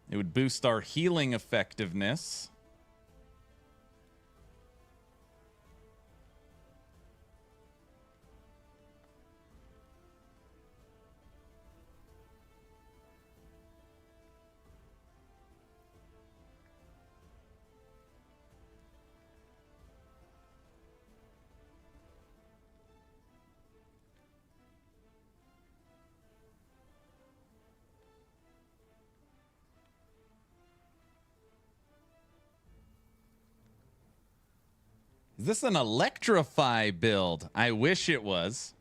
It would boost our healing effectiveness. Is this an electrify build? I wish it was.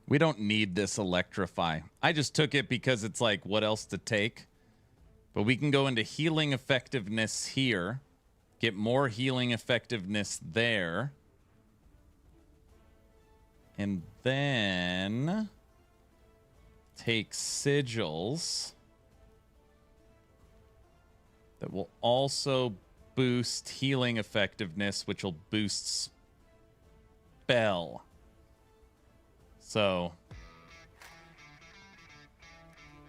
We don't need this electrify. I just took it because it's like, what else to take? But we can go into healing effectiveness here. Get more healing effectiveness there. And then take sigils. That will also boost healing effectiveness, which will boost spell. So,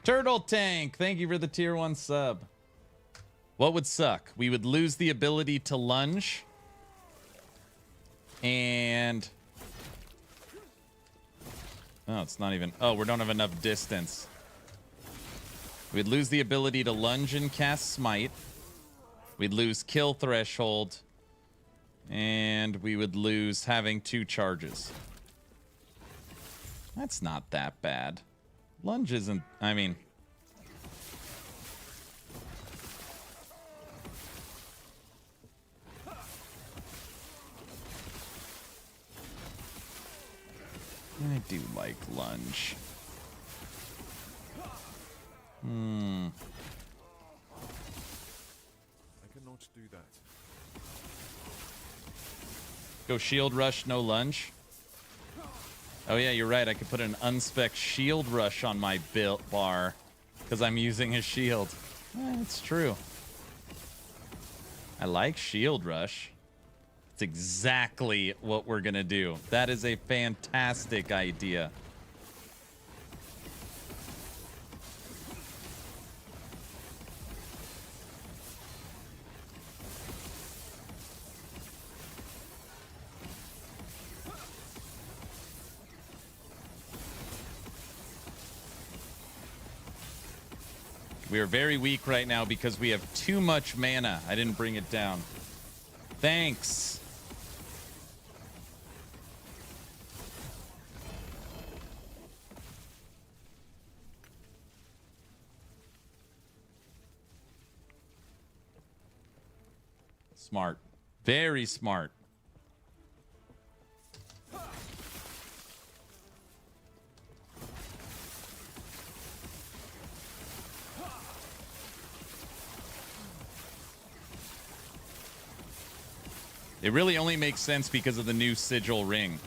Turtle Tank, thank you for the tier 1 sub. What would suck? We would lose the ability to lunge. And oh, it's not even. Oh, we don't have enough distance. We'd lose the ability to lunge and cast smite. We'd lose kill threshold. And we would lose having 2 charges. That's not that bad. Lunge isn't, I mean. I do like lunge. I cannot do that. Go shield rush, no lunge. Oh yeah, you're right. I could put an unspec shield rush on my build bar because I'm using his shield. It's true. I like shield rush. It's exactly what we're gonna do. That is a fantastic idea. We are very weak right now because we have too much mana. I didn't bring it down. Thanks. Smart. Very smart. It really only makes sense because of the new sigil ring.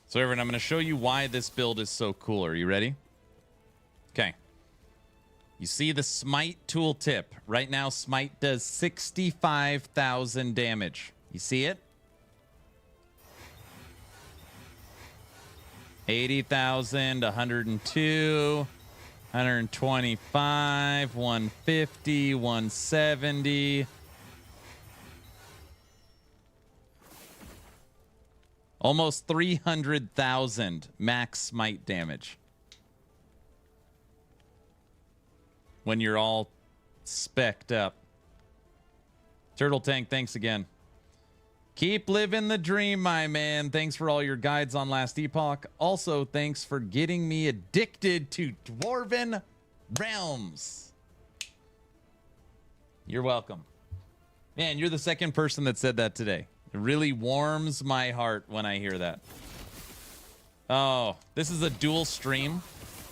So everyone, I'm going to show you why this build is so cool. Are you ready? Okay. You see the Smite tooltip. Right now, Smite does 65,000 damage. You see it? 80,000, 102, 125, 150, 170. Almost 300,000 max smite damage. When you're all specced up. Turtle Tank, thanks again. Keep living the dream, my man. Thanks for all your guides on Last Epoch. Also, thanks for getting me addicted to Dwarven Realms. You're welcome. Man, you're the second person that said that today. It really warms my heart when I hear that. Oh, this is a dual stream.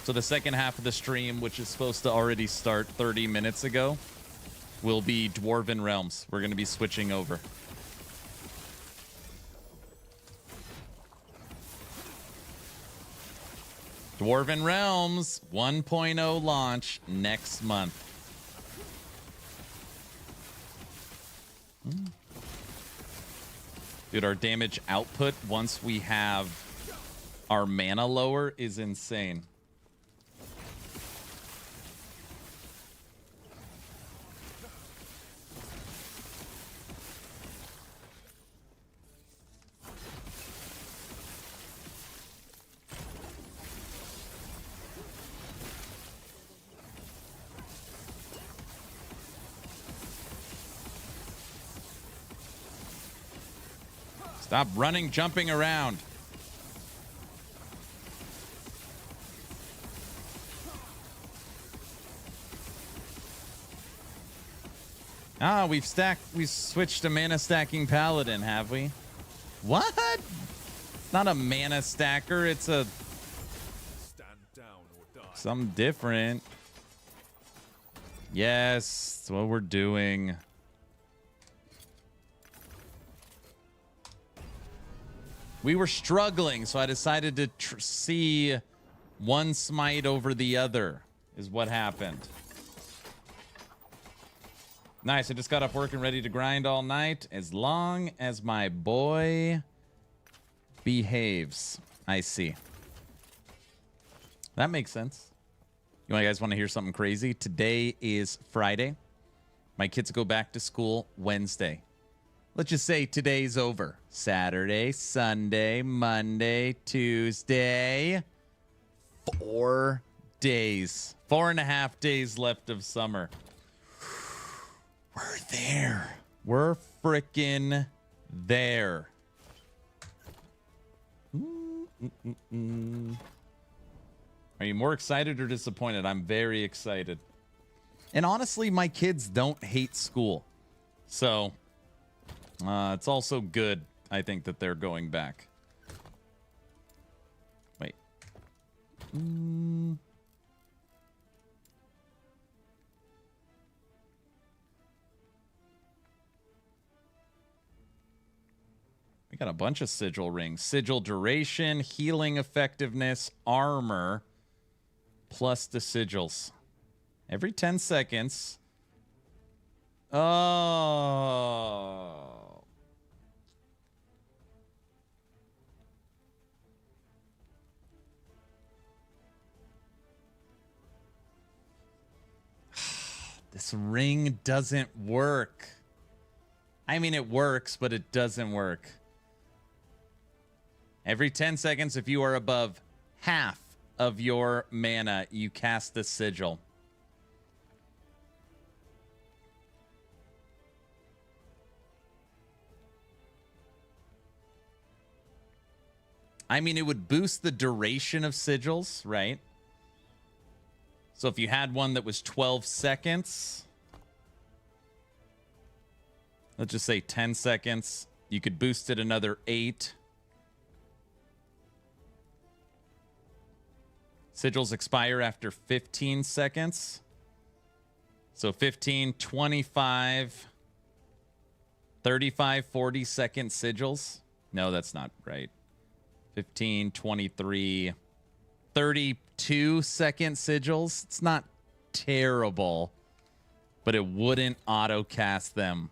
So the second half of the stream, which is supposed to already start 30 minutes ago, will be Dwarven Realms. We're going to be switching over. Dwarven Realms 1.0 launch next month. Dude, our damage output once we have our mana lower is insane. Stop running, jumping around. Ah, we've switched to mana stacking paladin, have we? What? Not a mana stacker, it's a Stand down or die. something different. Yes, that's what we're doing. We were struggling, so I decided to see one smite over the other, is what happened. Nice, I just got off work and ready to grind all night, as long as my boy behaves. I see. That makes sense. You guys want to hear something crazy? Today is Friday. My kids go back to school Wednesday. Let's just say today's over. Saturday, Sunday, Monday, Tuesday. 4 days. 4.5 days left of summer. We're there. We're frickin' there. Are you more excited or disappointed? I'm very excited. And honestly, my kids don't hate school. So... it's also good, I think, that they're going back. Wait. We got a bunch of sigil rings. Sigil duration, healing effectiveness, armor, plus the sigils. Every 10 seconds. Oh... This ring doesn't work. I mean, it works, but it doesn't work. Every 10 seconds, if you are above half of your mana, you cast the sigil. I mean, it would boost the duration of sigils, right? So if you had one that was 12 seconds, let's just say 10 seconds, you could boost it another 8. Sigils expire after 15 seconds. So 15, 25, 35, 40 second sigils. No, that's not right. 15, 23, 32-second sigils. It's not terrible, but it wouldn't auto-cast them.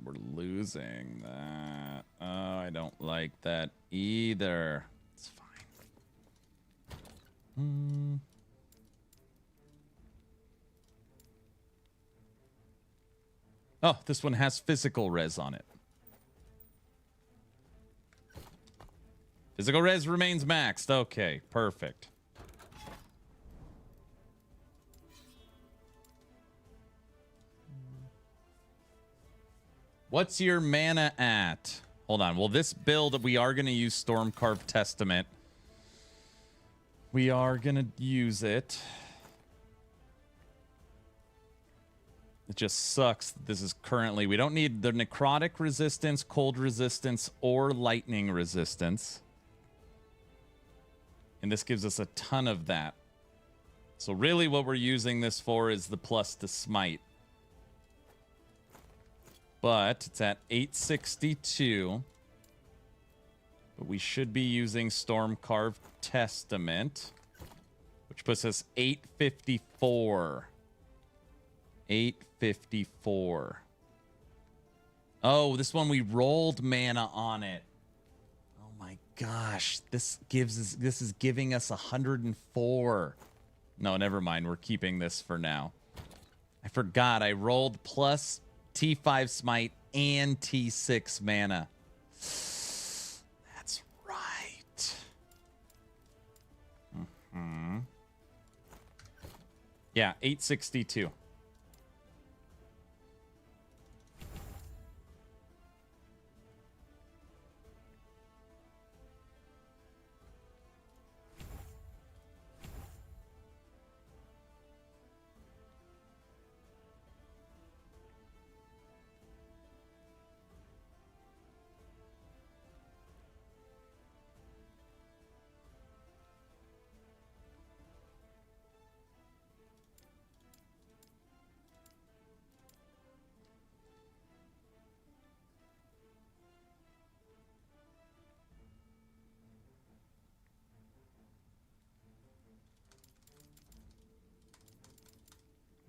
We're losing that. Oh, I don't like that either. It's fine. Oh, this one has physical res on it. Physical res remains maxed. Okay, perfect. What's your mana at? Hold on. Well, this build, we are going to use Stormcarved Testament. We are going to use it. It just sucks that this is currently... We don't need the necrotic resistance, cold resistance, or lightning resistance. And this gives us a ton of that. So really what we're using this for is the plus to smite. But it's at 862. But we should be using Stormcarved Testament, which puts us 854. 854. Oh, this one we rolled mana on it. Oh my gosh. This is giving us 104. No, never mind. We're keeping this for now. I forgot I rolled plus T5 smite and T6 mana. That's right. Yeah, 862.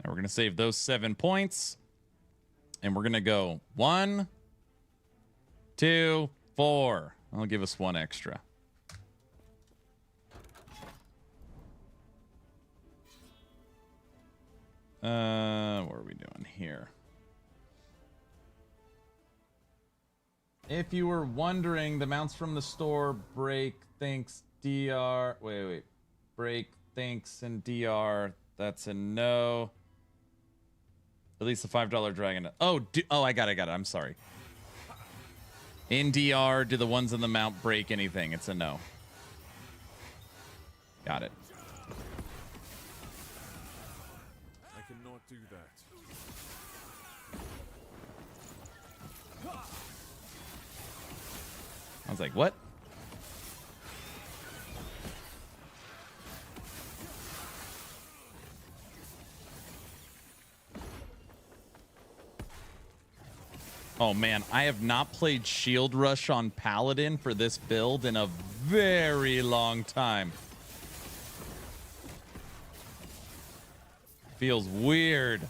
Now we're going to save those 7 points. And we're going to go 1, 2, 4. I'll give us 1 extra. What are we doing here? If you were wondering, the mounts from the store break, thinks, DR. Wait. Break, thinks, and DR. That's a no. At least the $5 dragon. Oh, I got it. I'm sorry. In DR, do the ones in the mount break anything? It's a no. Got it. I cannot do that. I was like, what? Oh man, I have not played Shield Rush on Paladin for this build in a very long time. Feels weird.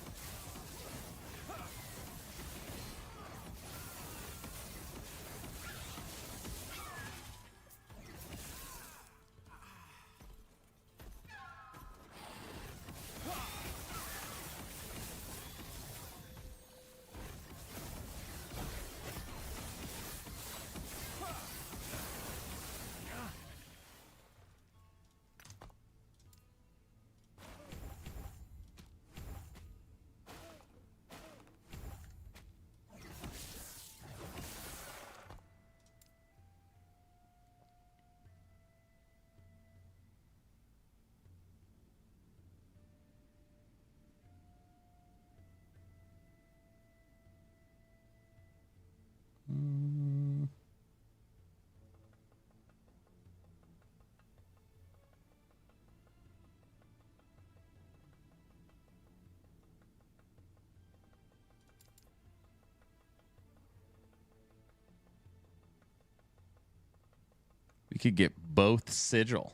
We could get both sigil.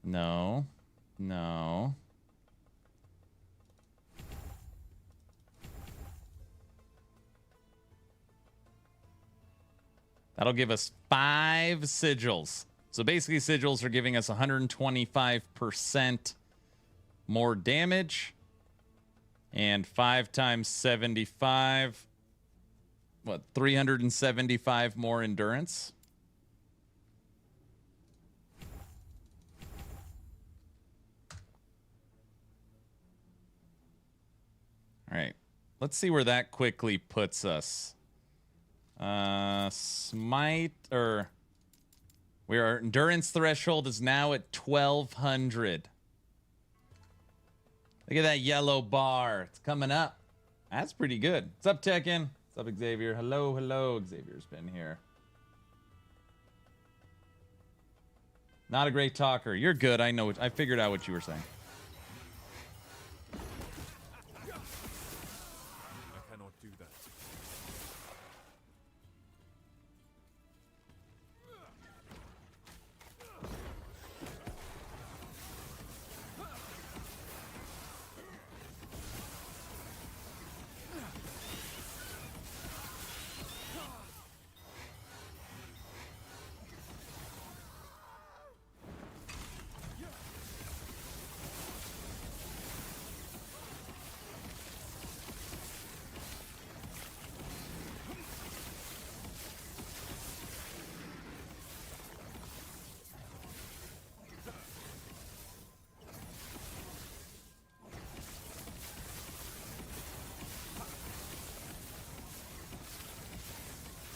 No. No. That'll give us 5 sigils. So basically, sigils are giving us 125% more damage. And 5 times 75. What, 375 more endurance? All right. Let's see where that quickly puts us. Smite, or our endurance threshold is now at 1200. Look at that yellow bar. It's coming up. That's pretty good. What's up, Tekken? What's up, Xavier? Hello, hello. Xavier's been here. Not a great talker. You're good. I know. I figured out what you were saying. I cannot do that.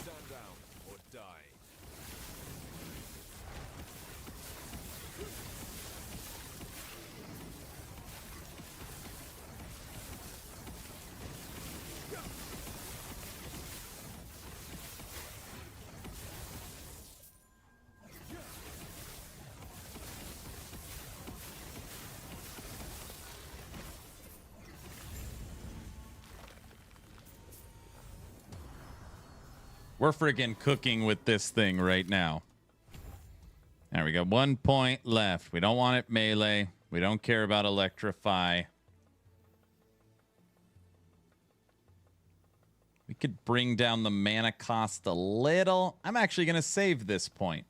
Stand down or die. We're friggin' cooking with this thing right now. There we go. 1 point left. We don't want it melee. We don't care about electrify. We could bring down the mana cost a little. I'm actually going to save this point.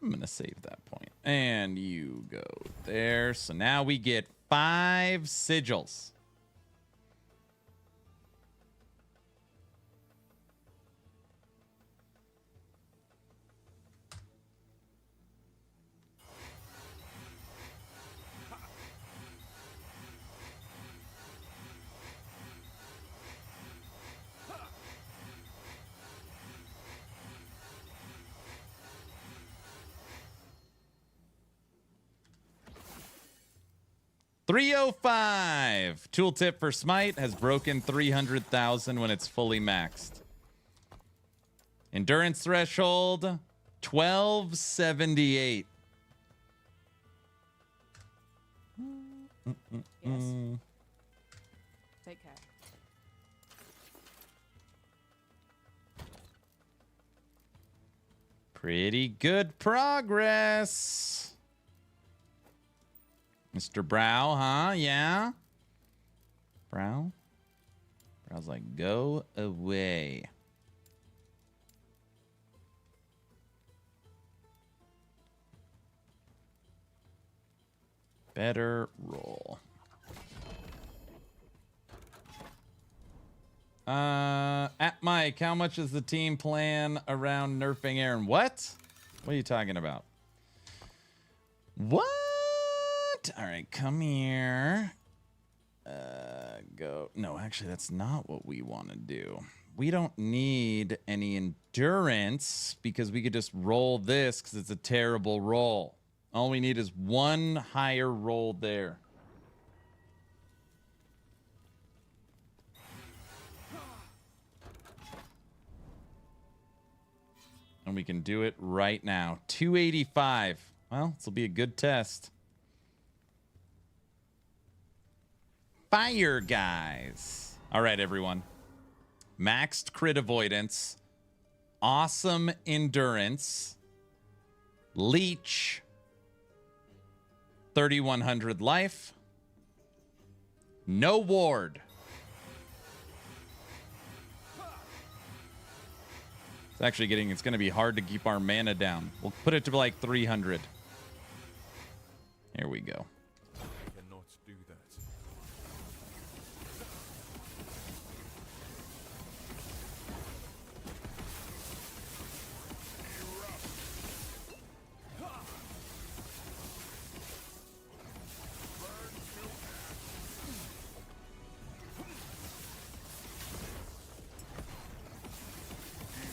I'm going to save that point. And you go there. So now we get 5 sigils. $305. Tooltip for Smite has broken 300,000 when it's fully maxed. Endurance threshold 1278. Yes. Take care. Pretty good progress. Mr. Brow, huh? Yeah? Brow? Brow's like, go away. Better roll. At Mike, how much is the team plan around nerfing Aaron? What? What are you talking about? What? All right, come here. Go. No, actually, that's not what we want to do. We don't need any endurance because we could just roll this because it's a terrible roll. All we need is one higher roll there. And we can do it right now. 285. Well, this will be a good test. fire guys. All right, everyone. Maxed crit avoidance. Awesome endurance. Leech. 3,100 life. No ward. It's going to be hard to keep our mana down. We'll put it to like 300. Here we go. I cannot do that.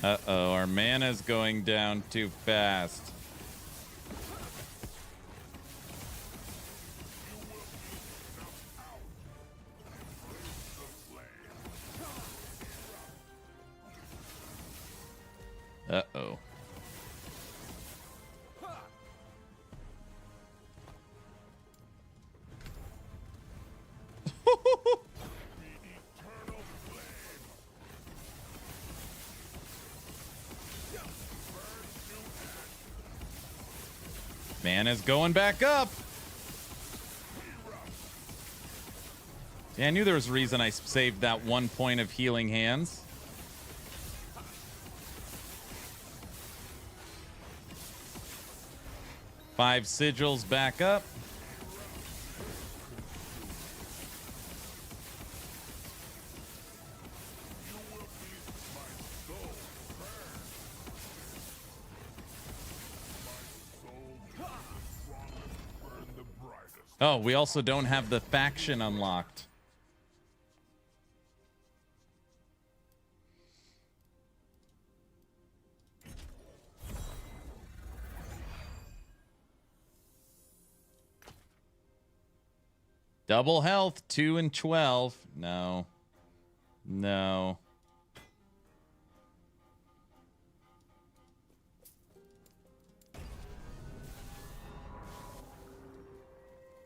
Uh-oh, our mana's going down too fast. Uh-oh. Man is going back up. Yeah, I knew there was a reason I saved that 1 point of healing hands. Five sigils back up. Oh, we also don't have the faction unlocked. Double health, 2 and 12. No. No.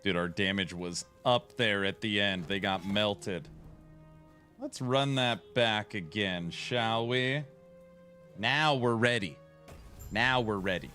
Dude, our damage was up there at the end. They got melted. Let's run that back again, shall we? Now we're ready. Now we're ready.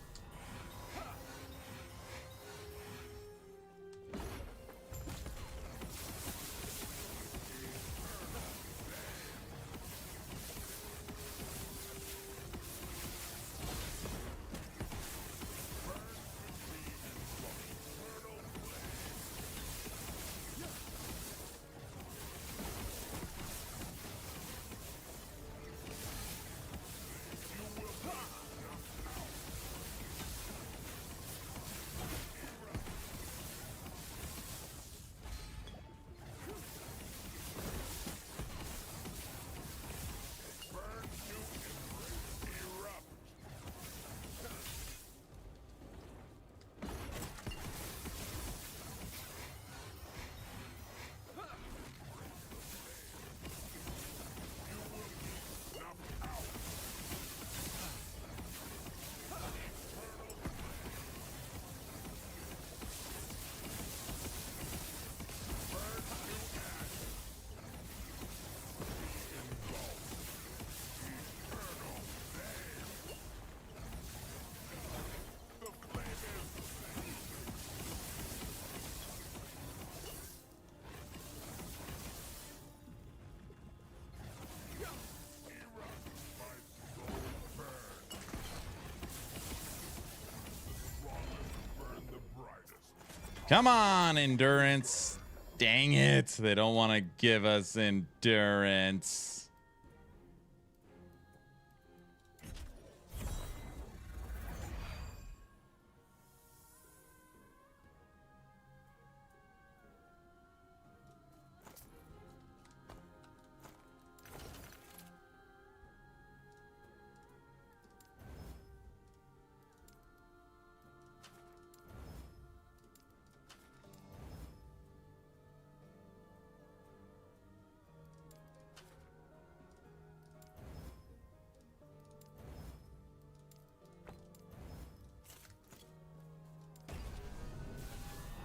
Come on, endurance. Dang it. They don't want to give us endurance.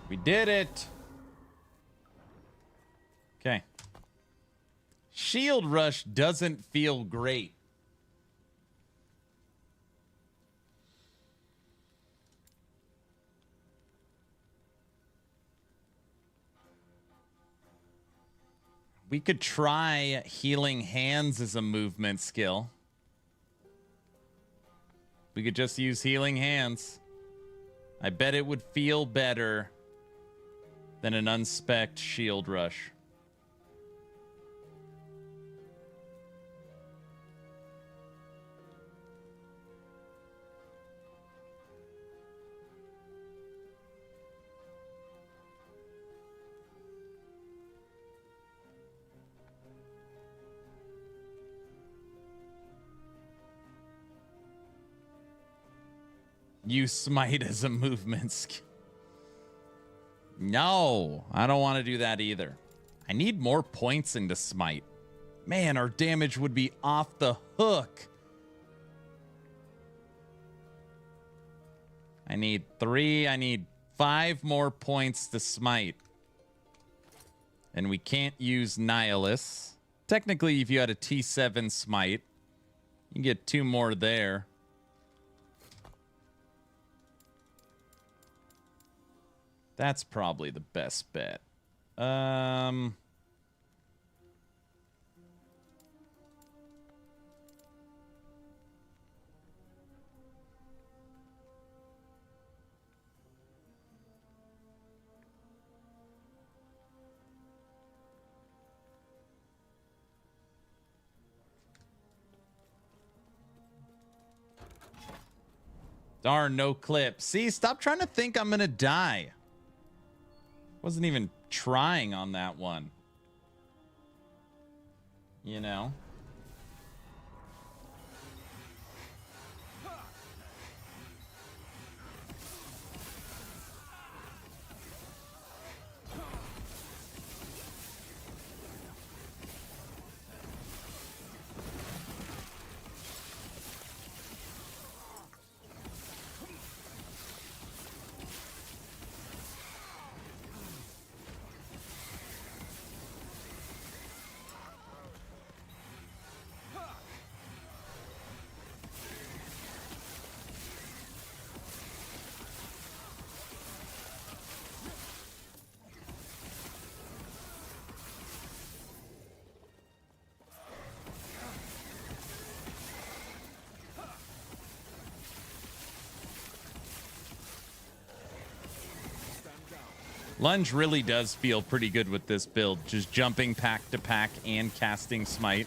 We did it. Shield Rush doesn't feel great. We could try Healing Hands as a movement skill. We could just use Healing Hands. I bet it would feel better than an unspec'd Shield Rush. Use Smite as a movement skill. No, I don't want to do that either. I need more points into Smite. Man, our damage would be off the hook. I need 5 more points to Smite. And we can't use Nihilus. Technically, if you had a T7 Smite, you can get 2 more there. That's probably the best bet. Darn, no clip. See, stop trying to think I'm gonna die. Wasn't even trying on that one. You know? Lunge really does feel pretty good with this build. Just jumping pack to pack and casting Smite.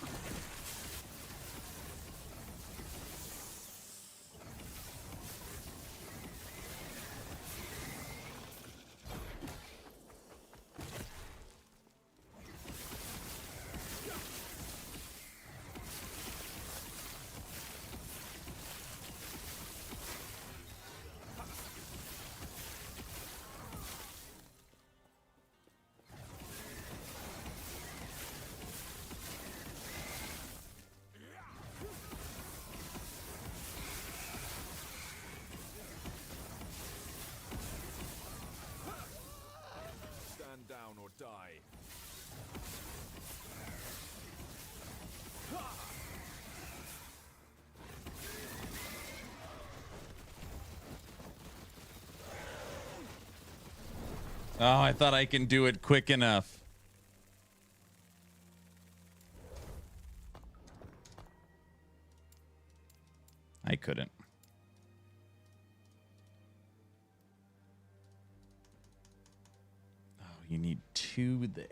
Oh, I thought I can do it quick enough. I couldn't. Oh, you need 2 there.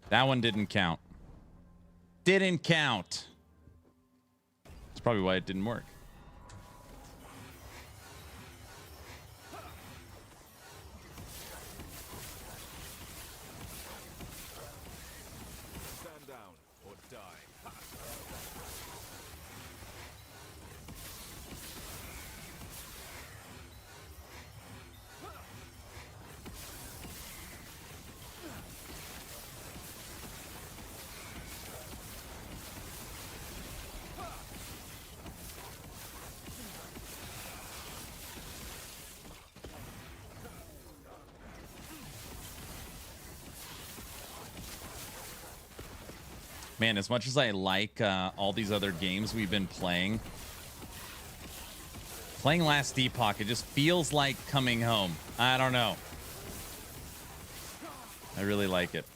That one didn't count. Didn't count. That's probably why it didn't work. Stand down or die. Man, as much as I like all these other games we've been playing, playing Last Epoch, it just feels like coming home. I don't know. I really like it.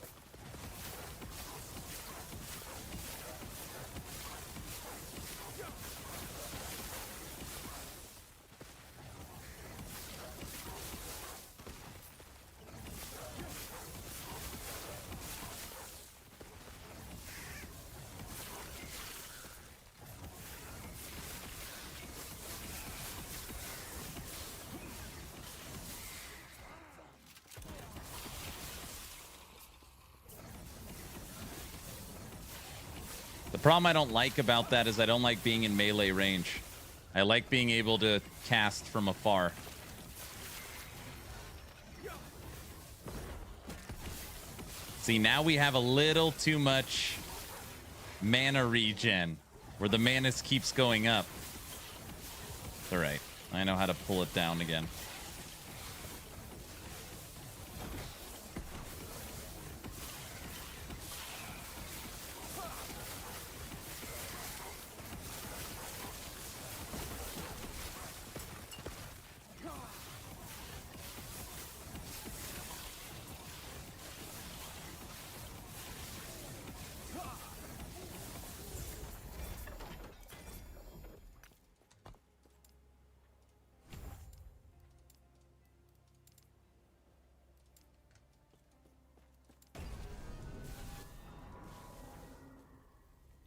The problem I don't like about that is I don't like being in melee range. I like being able to cast from afar. See, now we have a little too much mana regen, where the mana keeps going up. It's all right. I know how to pull it down again.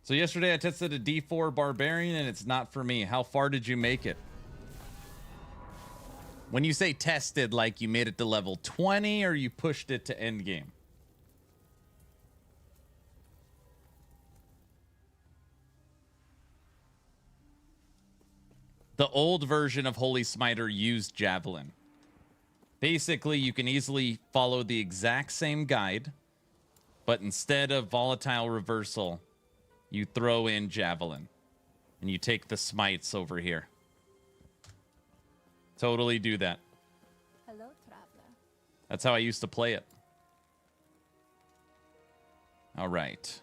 So yesterday I tested a D4 Barbarian and it's not for me. How far did you make it? When you say tested, like you made it to level 20 or you pushed it to endgame? The old version of Holy Smiter used Javelin. Basically, you can easily follow the exact same guide, but instead of Volatile Reversal, you throw in Javelin, and you take the smites over here. Totally do that. Hello, traveler. That's how I used to play it. All right.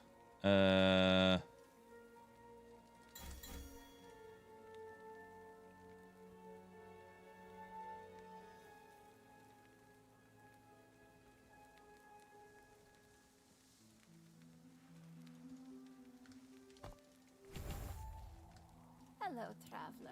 Hello, traveler.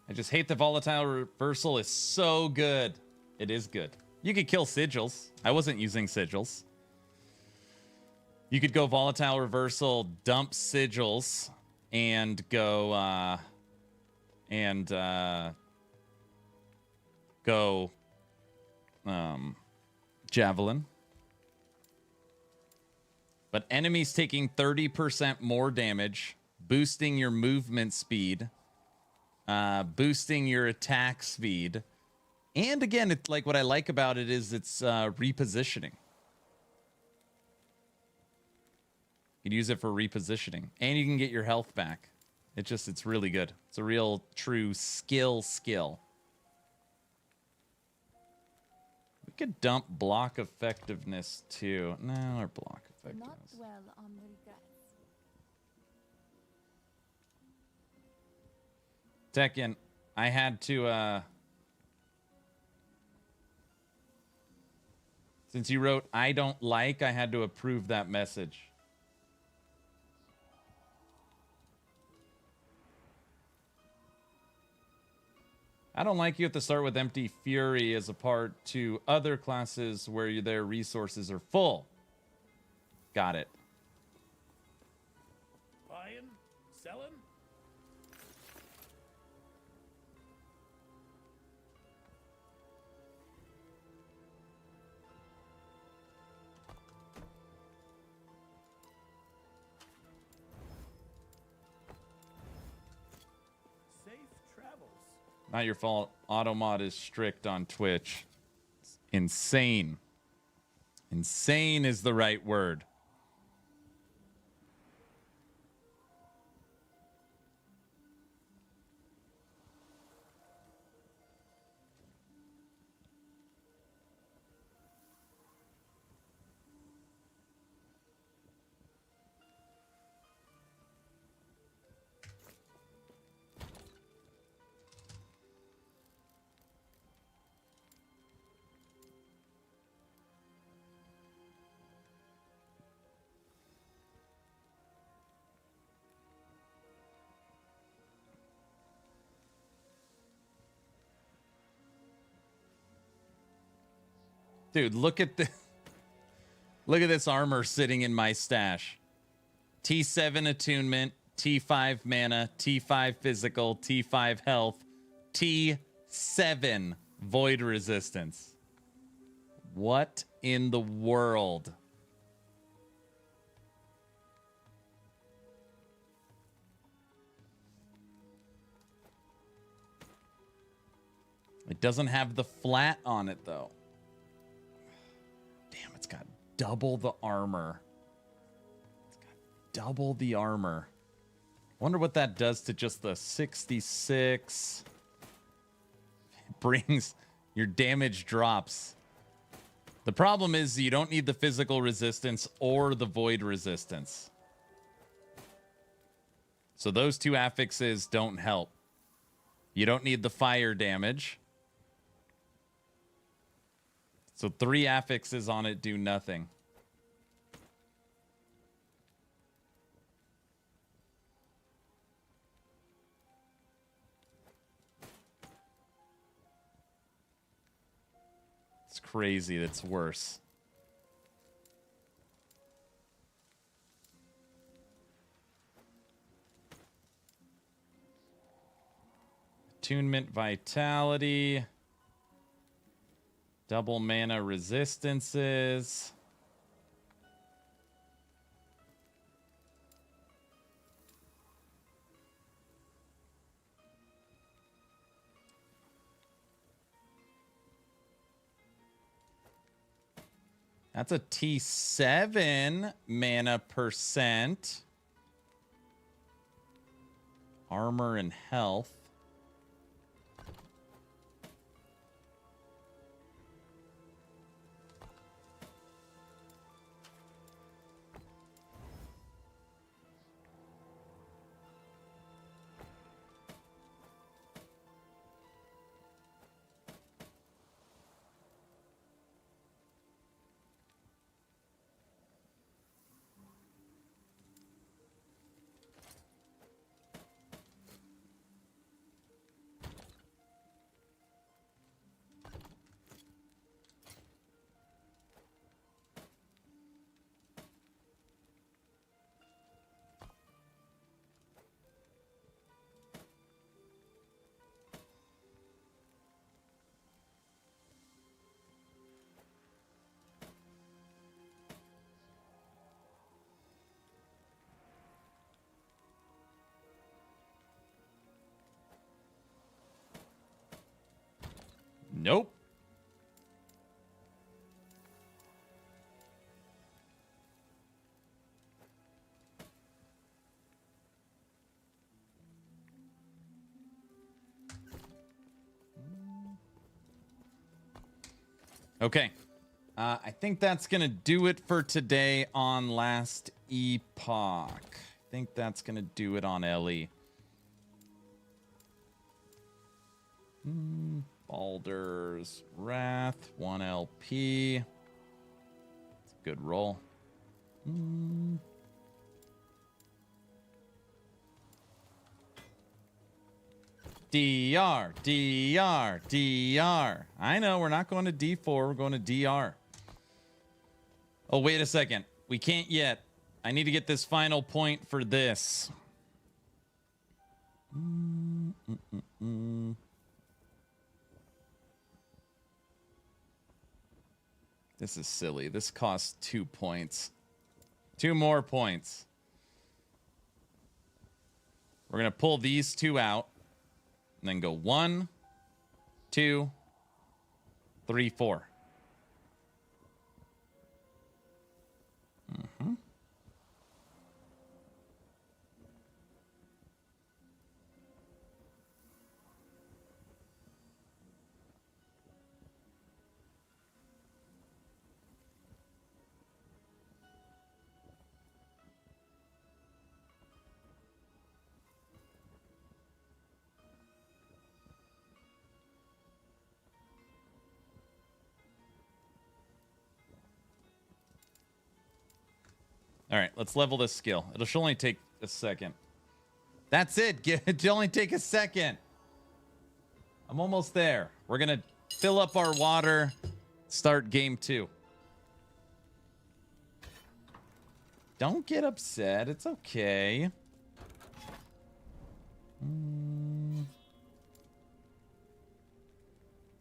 I just hate the Volatile Reversal. It's so good. It is good. You could kill sigils. I wasn't using sigils. You could go Volatile Reversal, dump sigils, and go Javelin. But enemies taking 30% more damage, boosting your movement speed, boosting your attack speed. And again, it's like what I like about it is it's repositioning. You can use it for repositioning. And you can get your health back. It's really good. It's a real true skill. We could dump block effectiveness too. No, our block effectiveness. Not well on regrets. Tekken, I had to since you wrote I don't like, I had to approve that message. I don't like you have to start with Empty Fury as a part to other classes where their resources are full. Got it. Buying? Selling? Safe travels. Not your fault. Automod is strict on Twitch. It's insane. Insane is the right word. Dude, look at the look at this armor sitting in my stash. T7 attunement, T5 mana, T5 physical, T5 health, T7 void resistance. What in the world? It doesn't have the flat on it, though. Damn, it's got double the armor. It's got double the armor. Wonder what that does to just the 66. It brings your damage drops. The problem is you don't need the physical resistance or the void resistance. So those two affixes don't help. You don't need the fire damage. So 3 affixes on it do nothing. It's crazy. That's worse. Attunement vitality. Double mana resistances. That's a T7 mana percent. Armor and health. Nope. Okay. I think that's going to do it for today on Last Epoch. I think that's going to do it on Ellie. Baldur's Wrath, 1 LP. It's a good roll. DR, DR, DR. I know, we're not going to D4, we're going to DR. Oh, wait a second. We can't yet. I need to get this final point for this. This is silly. This costs 2 points. 2 more points. We're going to pull these 2 out. And then go 1, 2, 3, 4. All right, let's level this skill. It'll only take a second. That's it. It'll only take a second. I'm almost there. We're going to fill up our water. start game 2. Don't get upset. It's okay.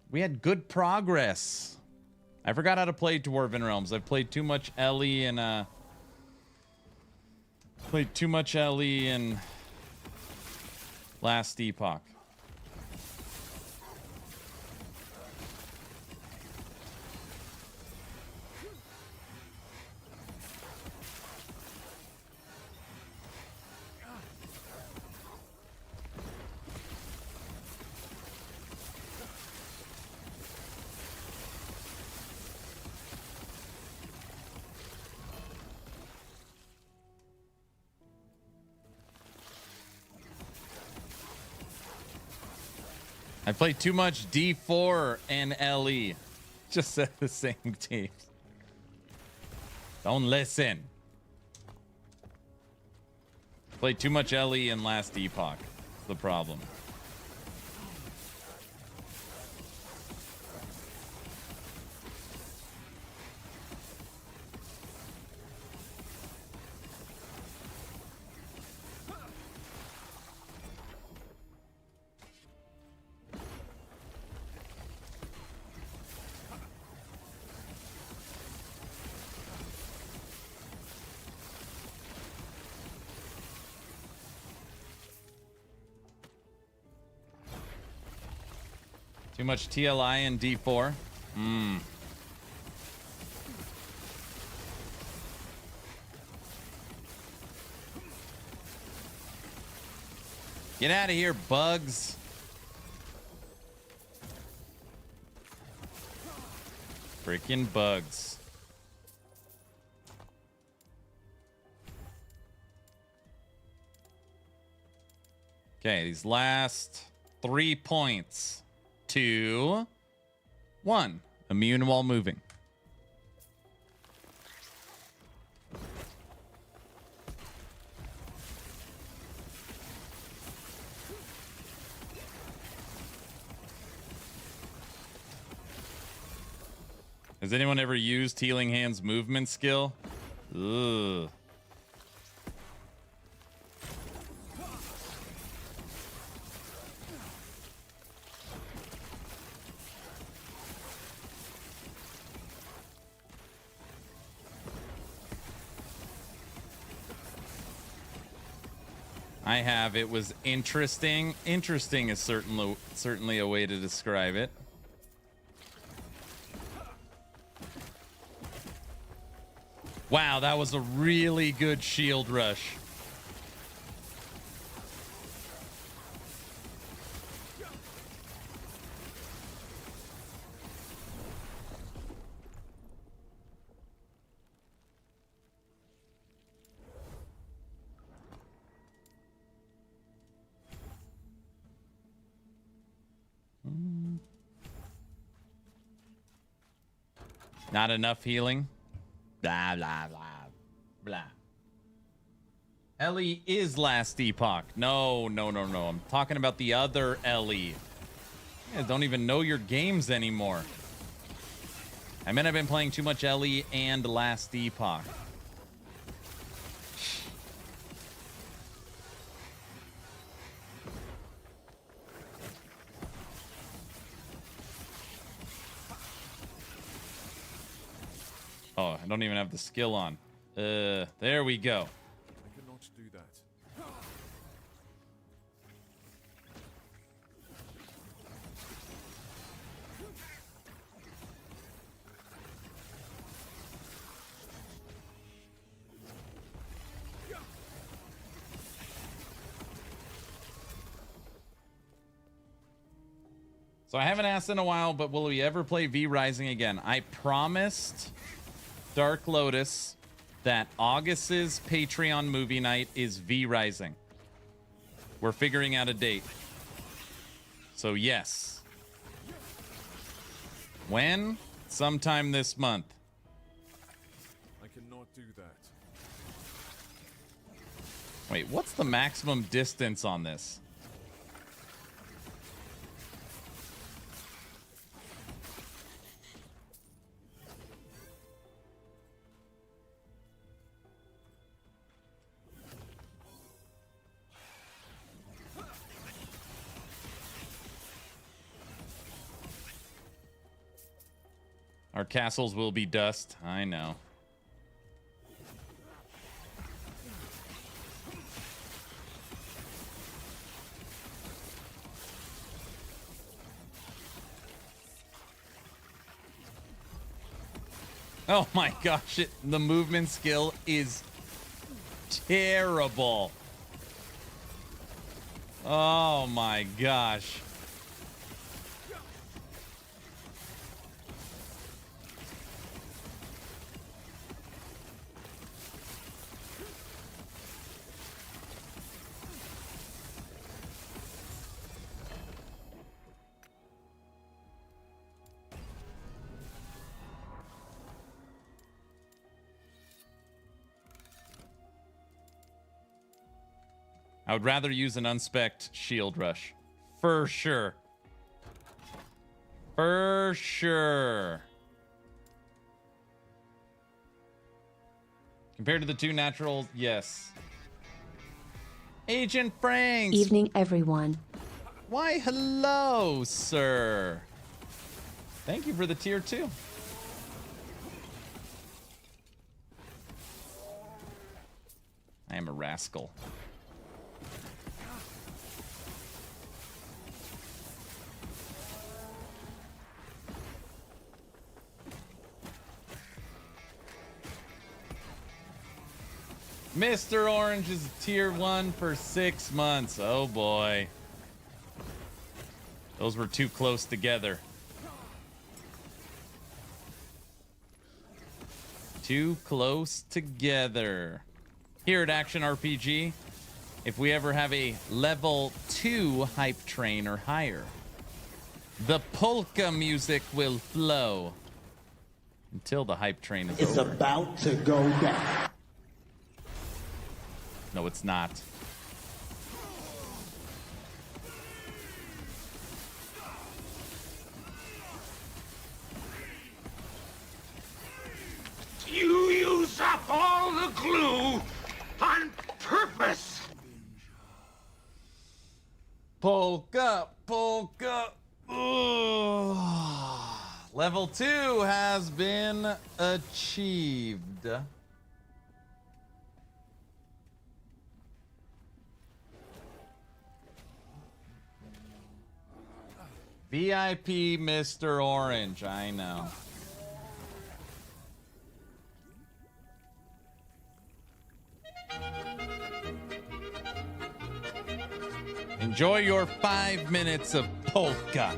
We had good progress. I forgot how to play Dwarven Realms. I've played too much Ellie and Last Epoch. I played too much D4 and LE. Just said the same teams. Don't listen. Played too much LE and Last Epoch. That's the problem. Too much TLI and D4. Get out of here, bugs. Freaking bugs. Okay, these last 3 points. 2, 1. Immune while moving. Has anyone ever used Healing Hand's movement skill? Ugh. I have. It was interesting. Interesting is certainly a way to describe it. Wow, that was a really good shield rush. Not enough healing. Blah, blah, blah, blah. Ellie is Last Epoch. No. I'm talking about the other Ellie. You guys don't even know your games anymore. I mean, I've been playing too much Ellie and Last Epoch. Oh, I don't even have the skill on. There we go. I cannot do that. So I haven't asked in a while, but will we ever play V Rising again? I promised Dark Lotus that August's Patreon movie night is V Rising. We're figuring out a date. So yes. When? Sometime this month. I cannot do that. Wait, what's the maximum distance on this? Our castles will be dust. I know. Oh my gosh, the movement skill is terrible. Oh my gosh. I would rather use an unspec'd shield rush. For sure. For sure. Compared to the two naturals, yes. Agent Franks! Evening, everyone. Why, hello, sir. Thank you for the tier 2. I am a rascal. Mr. Orange is tier 1 for 6 months. Oh boy. Those were too close together. Too close together. Here at Action RPG, if we ever have a level 2 hype train or higher, the polka music will flow until the hype train is It's over. about to go down. No, it's not. You use up all the glue on purpose! Polka, polka. Ugh. Level 2 has been achieved. VIP Mr. Orange, I know. Enjoy your 5 minutes of polka.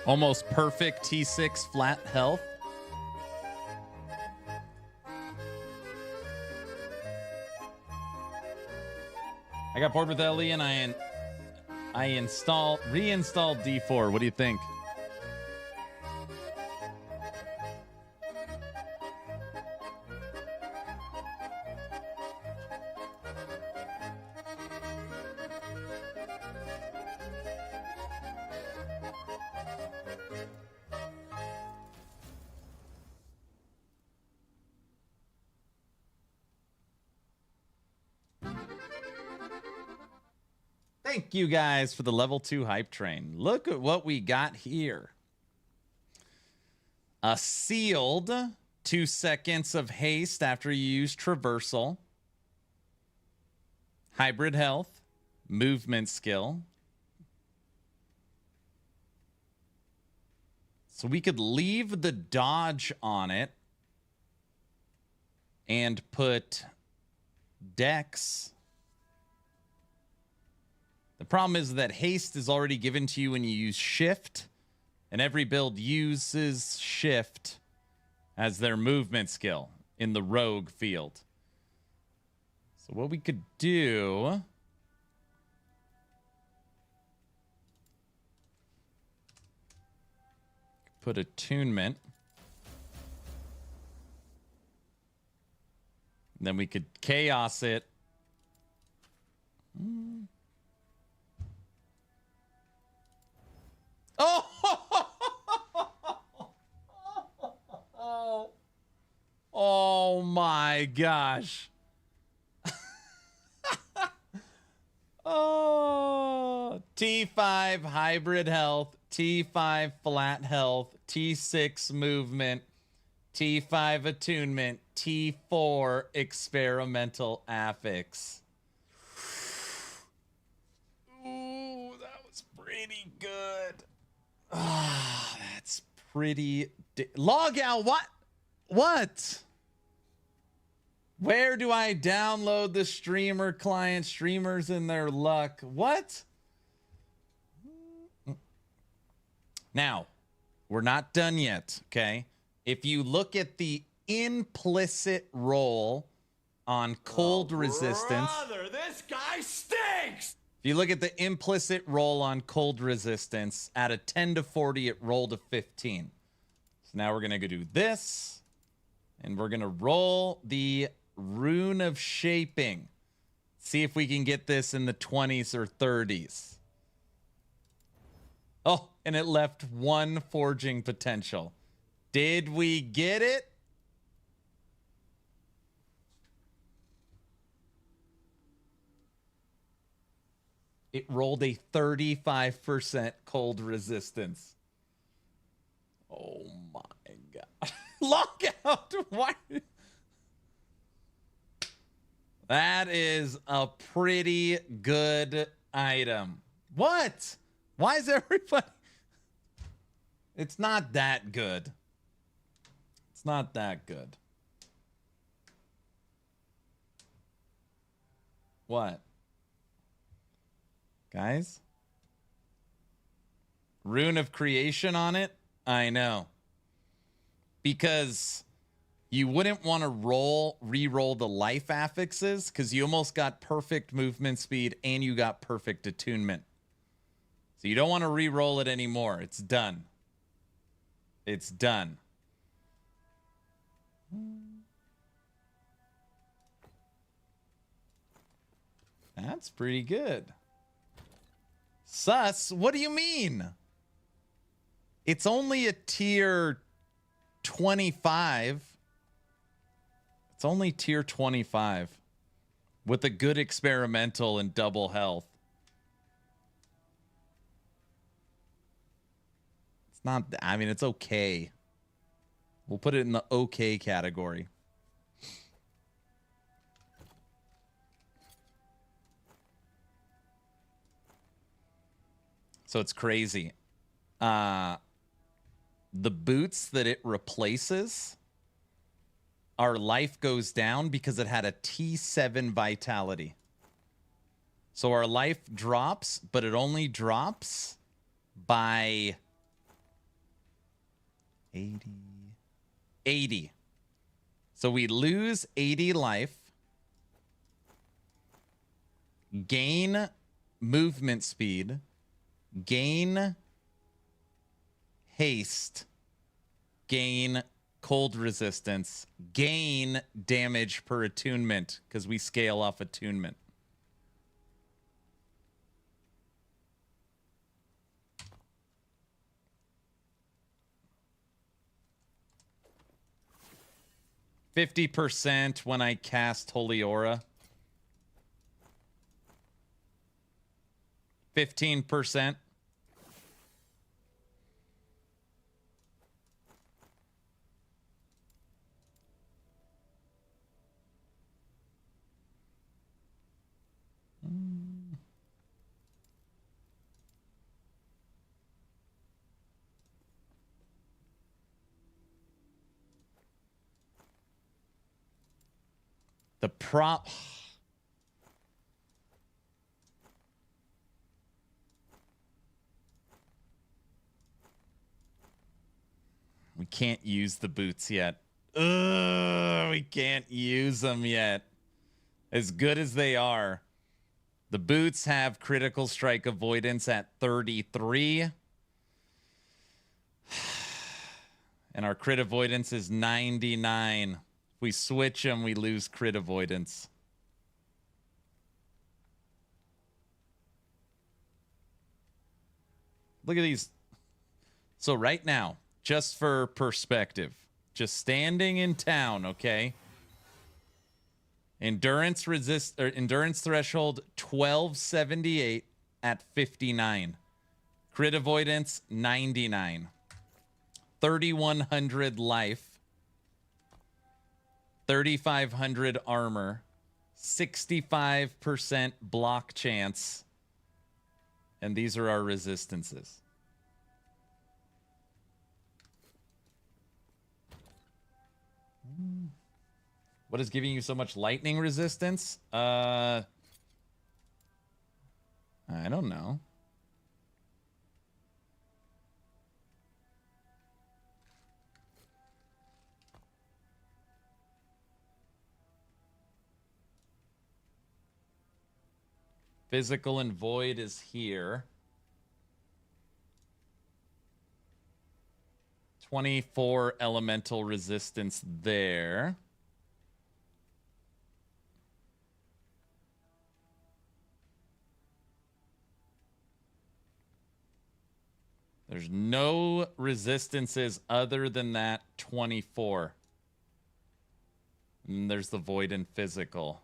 Almost perfect T6 flat health. I got bored with LE and I reinstalled D4. What do you think? Thank you guys for the level 2 hype train. Look at what we got here. A sealed 2 seconds of haste after you use traversal. Hybrid health. Movement skill. So we could leave the dodge on it and put Dex. The problem is that haste is already given to you when you use shift, and every build uses shift as their movement skill in the rogue field. So what we could do, put attunement. Then we could chaos it. Oh! Oh my gosh. Oh, T5 hybrid health, T5 flat health, T6 movement, T5 attunement, T4 experimental affix. Ooh, that was pretty good. Ah, that's pretty. Log out. What? Where do I download the streamer client? Streamers in their luck. What? Now, we're not done yet, okay? If you look at the implicit roll on cold resistance. Brother, this guy stinks! If you look at the implicit roll on cold resistance, at a 10 to 40, it rolled a 15. So now we're going to go do this, and we're going to roll the Rune of Shaping. See if we can get this in the 20s or 30s. Oh, and it left 1 forging potential. Did we get it? It rolled a 35% cold resistance. Oh my god. Lock out. Why? That is a pretty good item. What? Why is everybody? It's not that good. It's not that good. What? Guys? Rune of Creation on it? I know. Because you wouldn't want to re-roll the life affixes because you almost got perfect movement speed and you got perfect attunement. So you don't want to re-roll it anymore. It's done. It's done. That's pretty good. Sus? What do you mean? It's only a tier 25. It's only tier 25 with a good experimental and double health. It's not, I mean, it's okay. We'll put it in the okay category. So it's crazy. The boots that it replaces, our life goes down because it had a T7 vitality. So our life drops, but it only drops by 80. 80. So we lose 80 life. Gain movement speed. Gain haste. Gain cold resistance. Gain damage per attunement because we scale off attunement. %, when I cast Holy Aura. 15%. The prop. We can't use the boots yet. Ugh, we can't use them yet. As good as they are. The boots have critical strike avoidance at 33. And our crit avoidance is 99. If we switch them, we lose crit avoidance. Look at these. So right now, just for perspective, just standing in town, okay? Endurance threshold 1278 at 59. Crit avoidance 99. 3100 life. 3500 armor. 65% block chance. And these are our resistances. What is giving you so much lightning resistance? I don't know. Physical and void is here. 24 elemental resistance there. There's no resistances other than that 24. And there's the void and physical.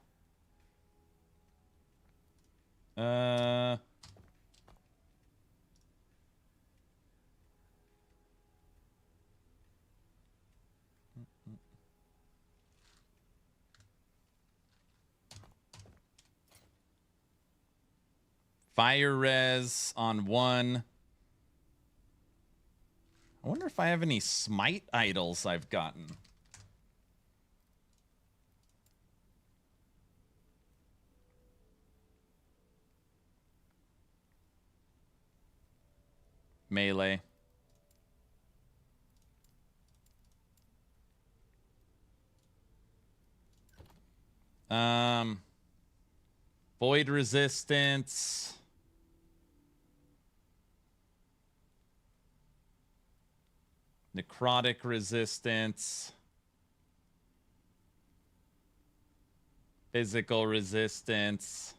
Fire res on 1. I wonder if I have any smite idols I've gotten. Melee. Void resistance. Necrotic resistance. Physical resistance.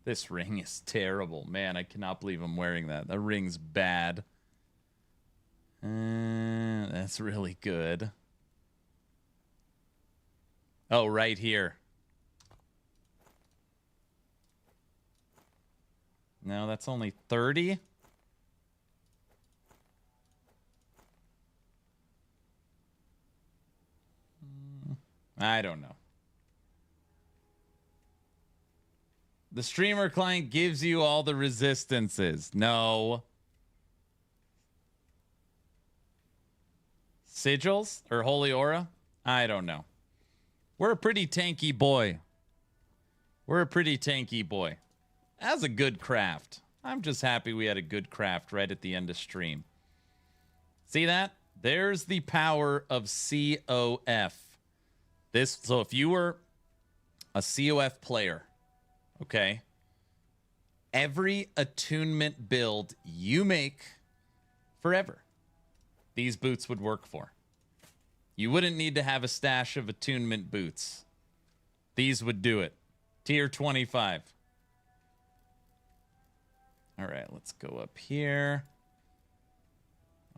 This ring is terrible. Man, I cannot believe I'm wearing that. That ring's bad. That's really good. Oh, right here. No, that's only 30. I don't know. The streamer client gives you all the resistances. No. Sigils or Holy Aura? I don't know. We're a pretty tanky boy. We're a pretty tanky boy. That was a good craft. I'm just happy we had a good craft right at the end of stream. See that? There's the power of C.O.F. So if you were a C.O.F. player, okay, every attunement build you make forever, these boots would work for. You wouldn't need to have a stash of attunement boots. These would do it. Tier 25. All right, let's go up here.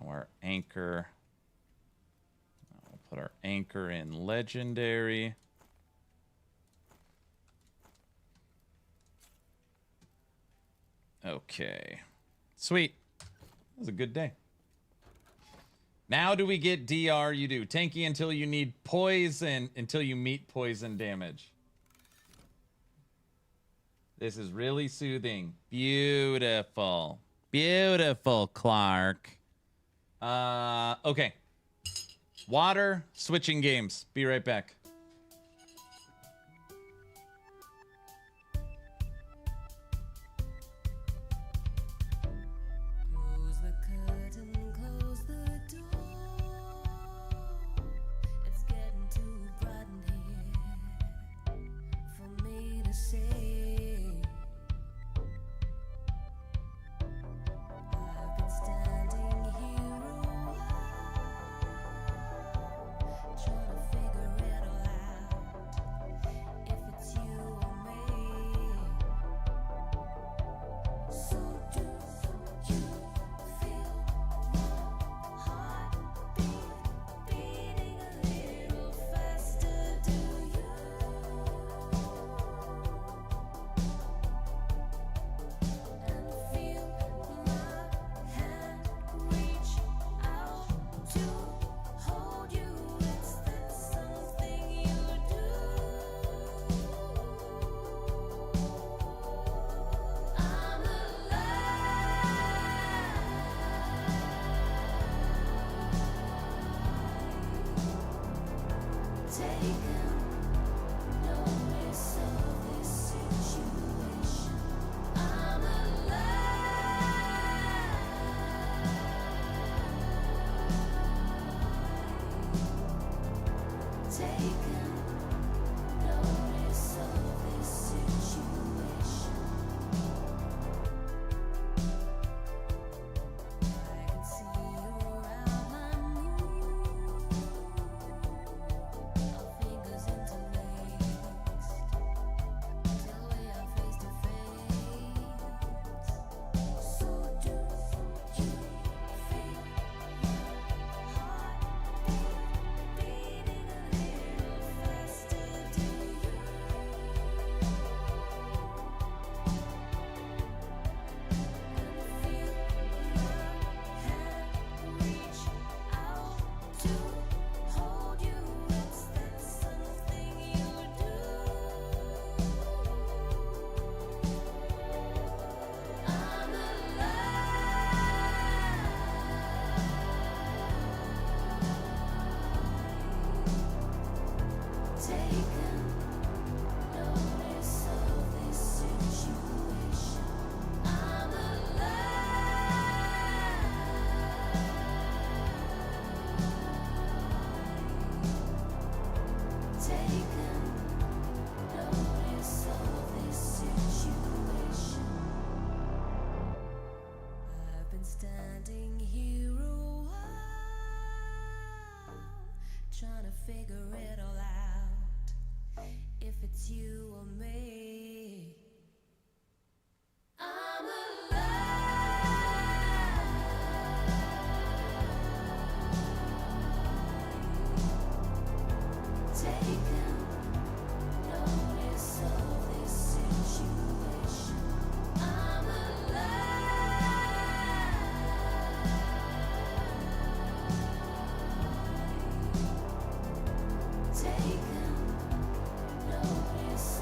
Our anchor. We'll put our anchor in legendary. Okay. Sweet. That was a good day. Now do we get DR? You do. Tanky until you need poison, until you meet poison damage. This is really soothing. Beautiful. Beautiful, Clark. Okay. Water, switching games. Be right back. Close the curtain, close the door. It's getting too bright in here for me to say. I've been standing here a while, trying to figure it all out. If it's you or me. So do you feel my heart beating a little faster? Do you? And feel my hand reach out to hold you? It's that something you do. I'm alive. Taking notice of this situation. I'm alive. Taking notice of this situation. I can see your outline move. Our fingers interlaced till we are face to face. So do you feel my heart beating a little faster? Do you? And feel my hand reach out to hold you? It's that something you do. I'm alive. Taking notice of this situation. I'm alive. Taking notice of this situation. I've been standing here a while, trying to figure it all out. If it's you or me. I'm alive. Taking notice of this situation. I'm alive. Taking notice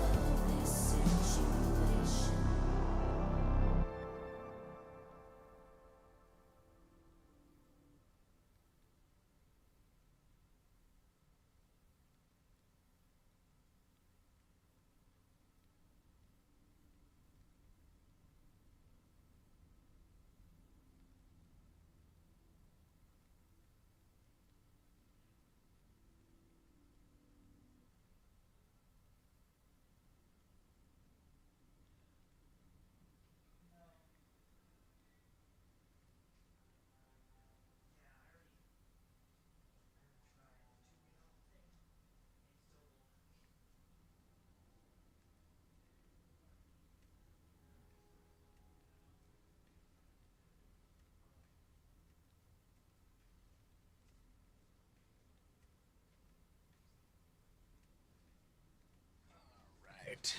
right.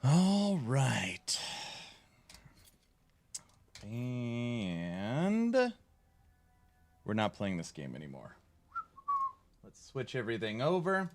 All right. And we're not playing this game anymore. Let's switch everything over.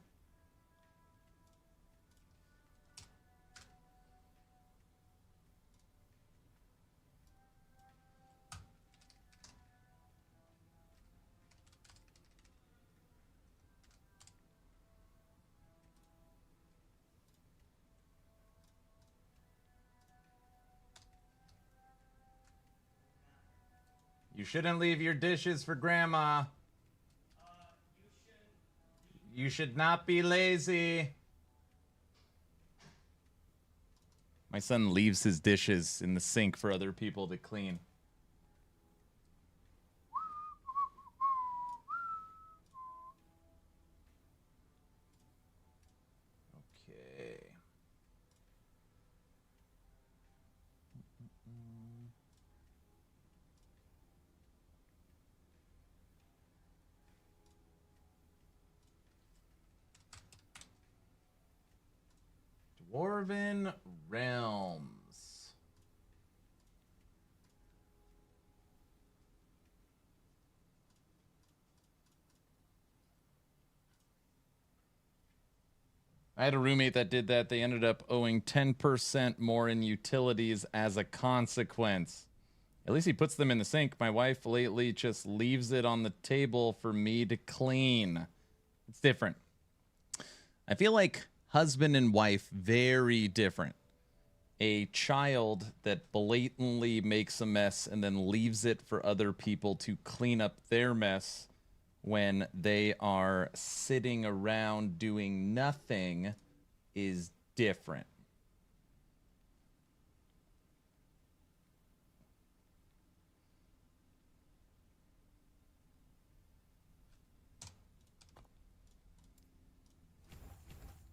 You shouldn't leave your dishes for Grandma. You should not be lazy. My son leaves his dishes in the sink for other people to clean. Okay. Dwarven Realms. I had a roommate that did that. They ended up owing 10% more in utilities as a consequence. At least he puts them in the sink. My wife lately just leaves it on the table for me to clean. It's different. I feel like husband and wife, very different. A child that blatantly makes a mess and then leaves it for other people to clean up their mess when they are sitting around doing nothing is different.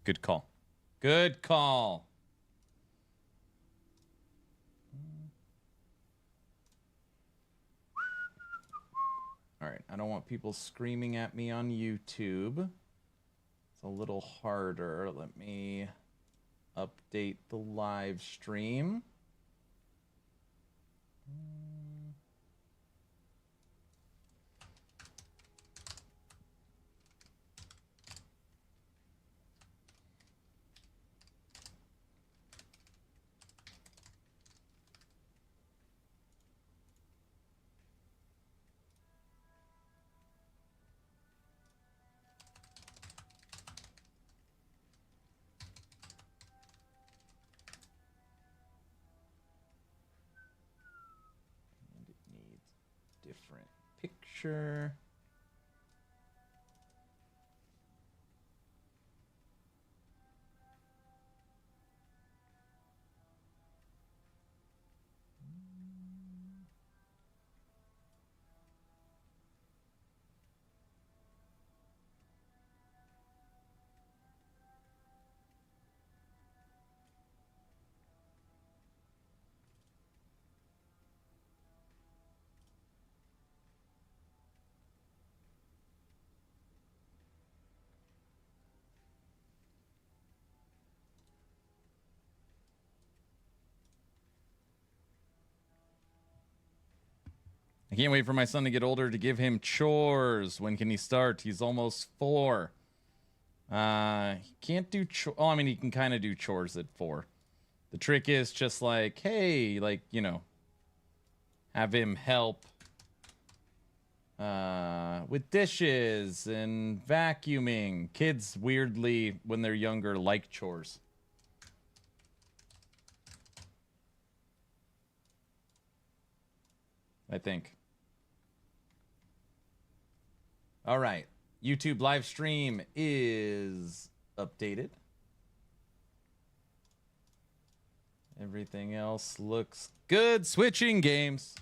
Good call. Good call. All right, I don't want people screaming at me on YouTube. It's a little harder. Let me update the live stream. And it needs different picture. I can't wait for my son to get older to give him chores. When can he start? He's almost 4. He can't do chores. Oh, I mean, he can kind of do chores at 4. The trick is just like, hey, like, you know, have him help with dishes and vacuuming. Kids, weirdly, when they're younger, like chores. I think. All right. YouTube live stream is updated. Everything else looks good. Switching games.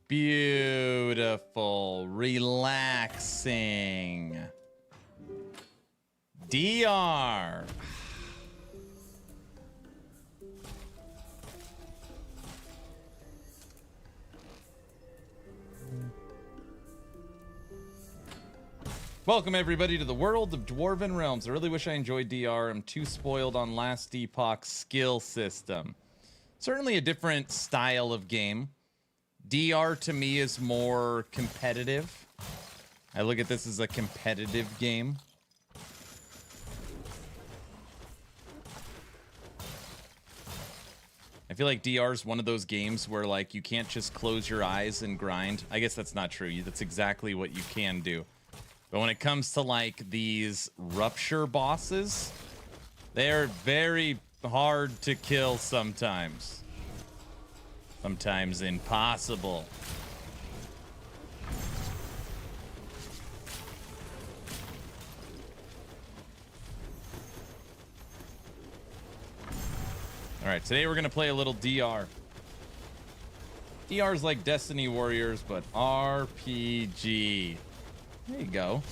Beautiful. Relaxing. DR. Welcome everybody to the world of Dwarven Realms. I really wish I enjoyed DR. I'm too spoiled on last Epoch's skill system. Certainly a different style of game. DR to me is more competitive. I look at this as a competitive game. I feel like DR is one of those games where like you can't just close your eyes and grind. I guess that's not true. That's exactly what you can do. But when it comes to like these Rupture bosses, they're very hard to kill sometimes. Sometimes impossible. All right, today we're going to play a little DR. DR is like Destiny Warriors, but RPG. There you go.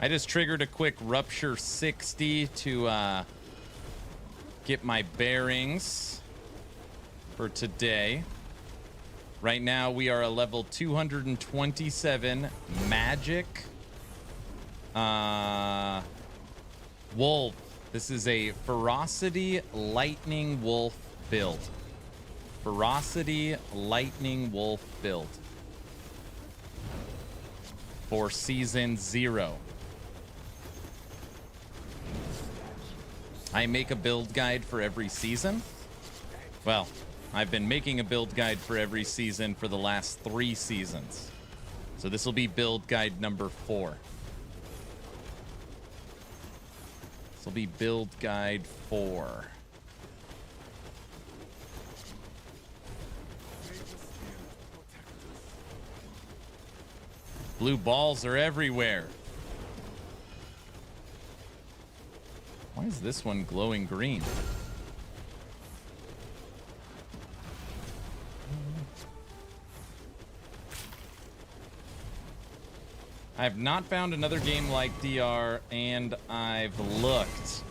I just triggered a quick Rupture 60 to get my bearings for today. Right now we are a level 227 magic wolf. This is a ferocity lightning wolf build. Ferocity lightning wolf build. For season 0. I make a build guide for every season. Well, I've been making a build guide for every season for the last 3 seasons. So this will be build guide number 4. This will be build guide 4. Blue balls are everywhere. Why is this one glowing green? I have not found another game like DR, and I've looked.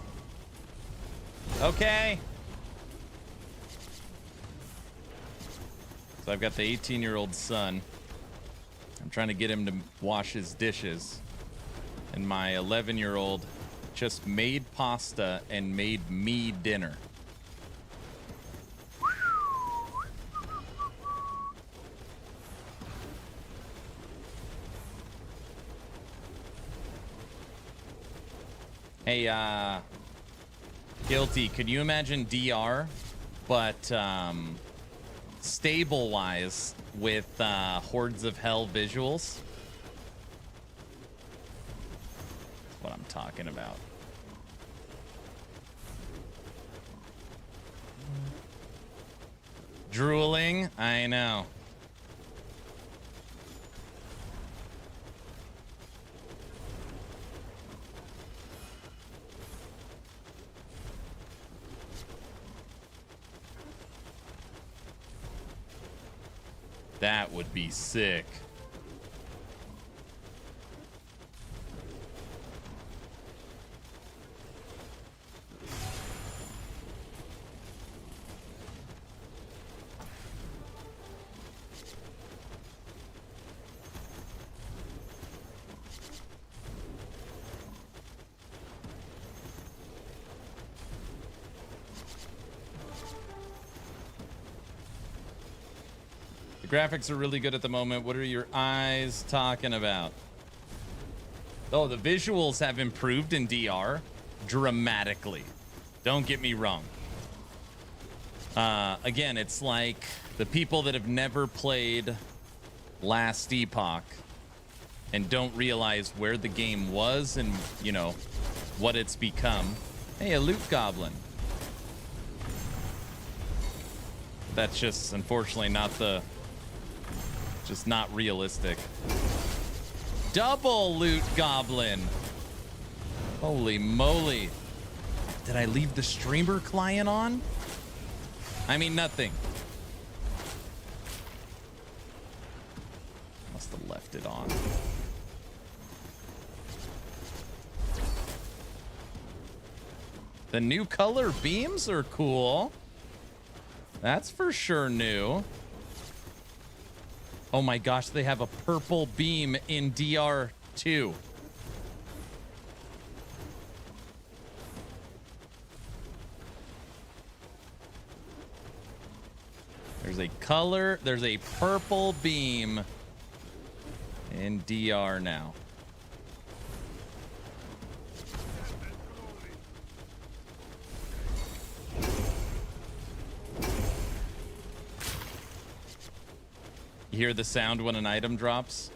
Okay. So I've got the 18-year-old son. I'm trying to get him to wash his dishes. And my 11-year-old just made pasta and made me dinner. Hey, Guilty, could you imagine DR, but stable-wise with Hordes of Hell visuals? That's what I'm talking about. Drooling? I know. That would be sick. Graphics are really good at the moment. What are your eyes talking about? Oh, the visuals have improved in DR dramatically. Don't get me wrong. Again, it's like the people that have never played last Epoch and don't realize where the game was and, you know, what it's become. Hey, a loot goblin. That's just, unfortunately, not the... just not realistic. Double loot goblin. Holy moly. Did I leave the streamer client on? I mean, nothing. The new color beams are cool. That's for sure new. Oh my gosh, they have a purple beam in DR2. There's a purple beam in DR now. You hear the sound when an item drops?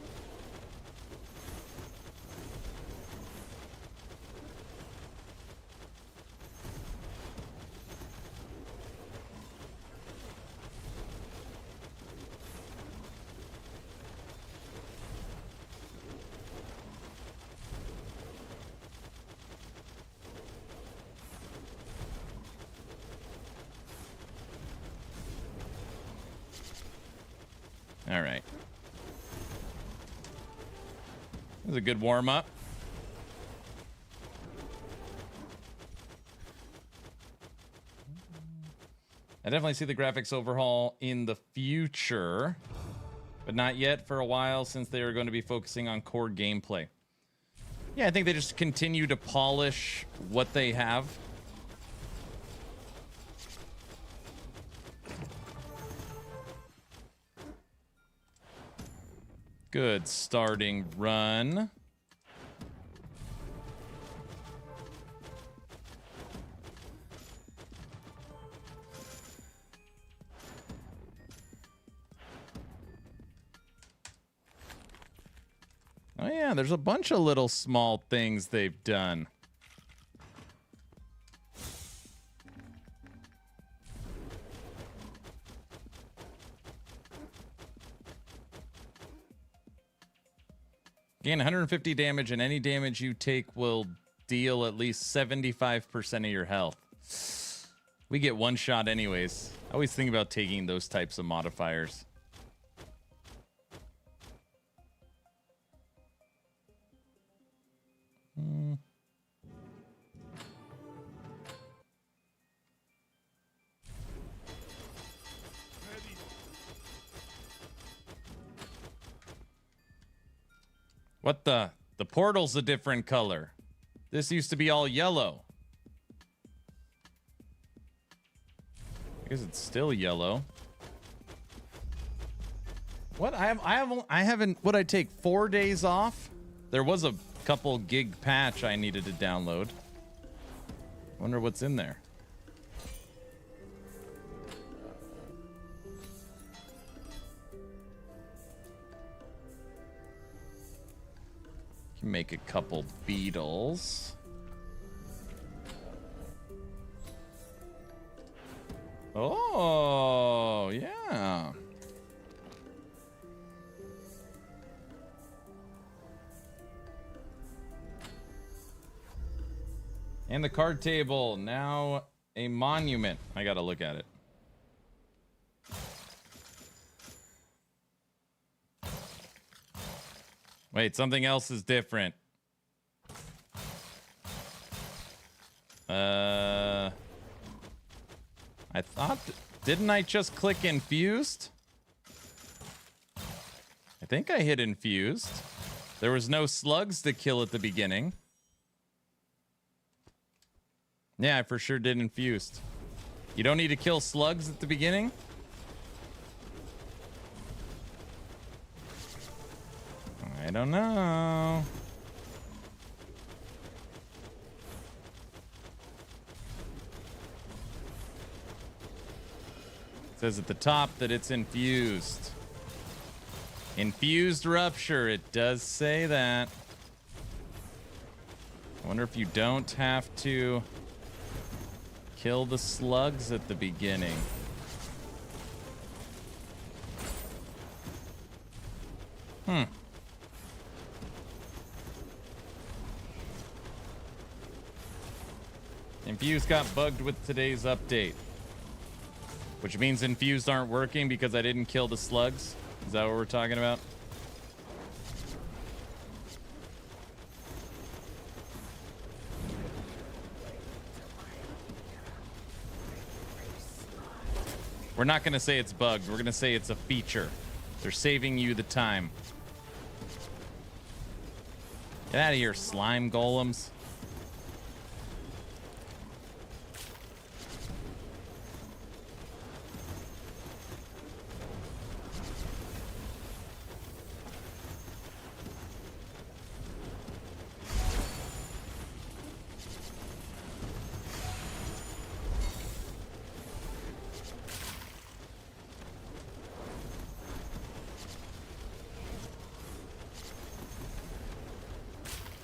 All right. That was a good warm-up. I definitely see the graphics overhaul in the future, but not yet for a while since they are going to be focusing on core gameplay. Yeah, I think they just continue to polish what they have. Good starting run. Oh yeah, there's a bunch of little small things they've done. Gain 150 damage, and any damage you take will deal at least 75% of your health. We get one shot anyways. I always think about taking those types of modifiers. What the? The portal's a different color. This used to be all yellow. I guess it's still yellow. What? I haven't. Would I take 4 days off? There was a couple gig patch I needed to download. Wonder what's in there. Can make a couple beetles. Oh, yeah. And the card table, now a monument. I gotta look at it. Wait, something else is different. I thought... Didn't I just click infused? I think I hit infused. There was no slugs to kill at the beginning. Yeah, I for sure did infused. You don't need to kill slugs at the beginning? I don't know. It says at the top that it's infused. Infused Rupture. It does say that. I wonder if you don't have to kill the slugs at the beginning. Infused got bugged with today's update. Which means infused aren't working because I didn't kill the slugs? Is that what we're talking about? We're not going to say it's bugged. We're going to say it's a feature. They're saving you the time. Get out of here, slime golems.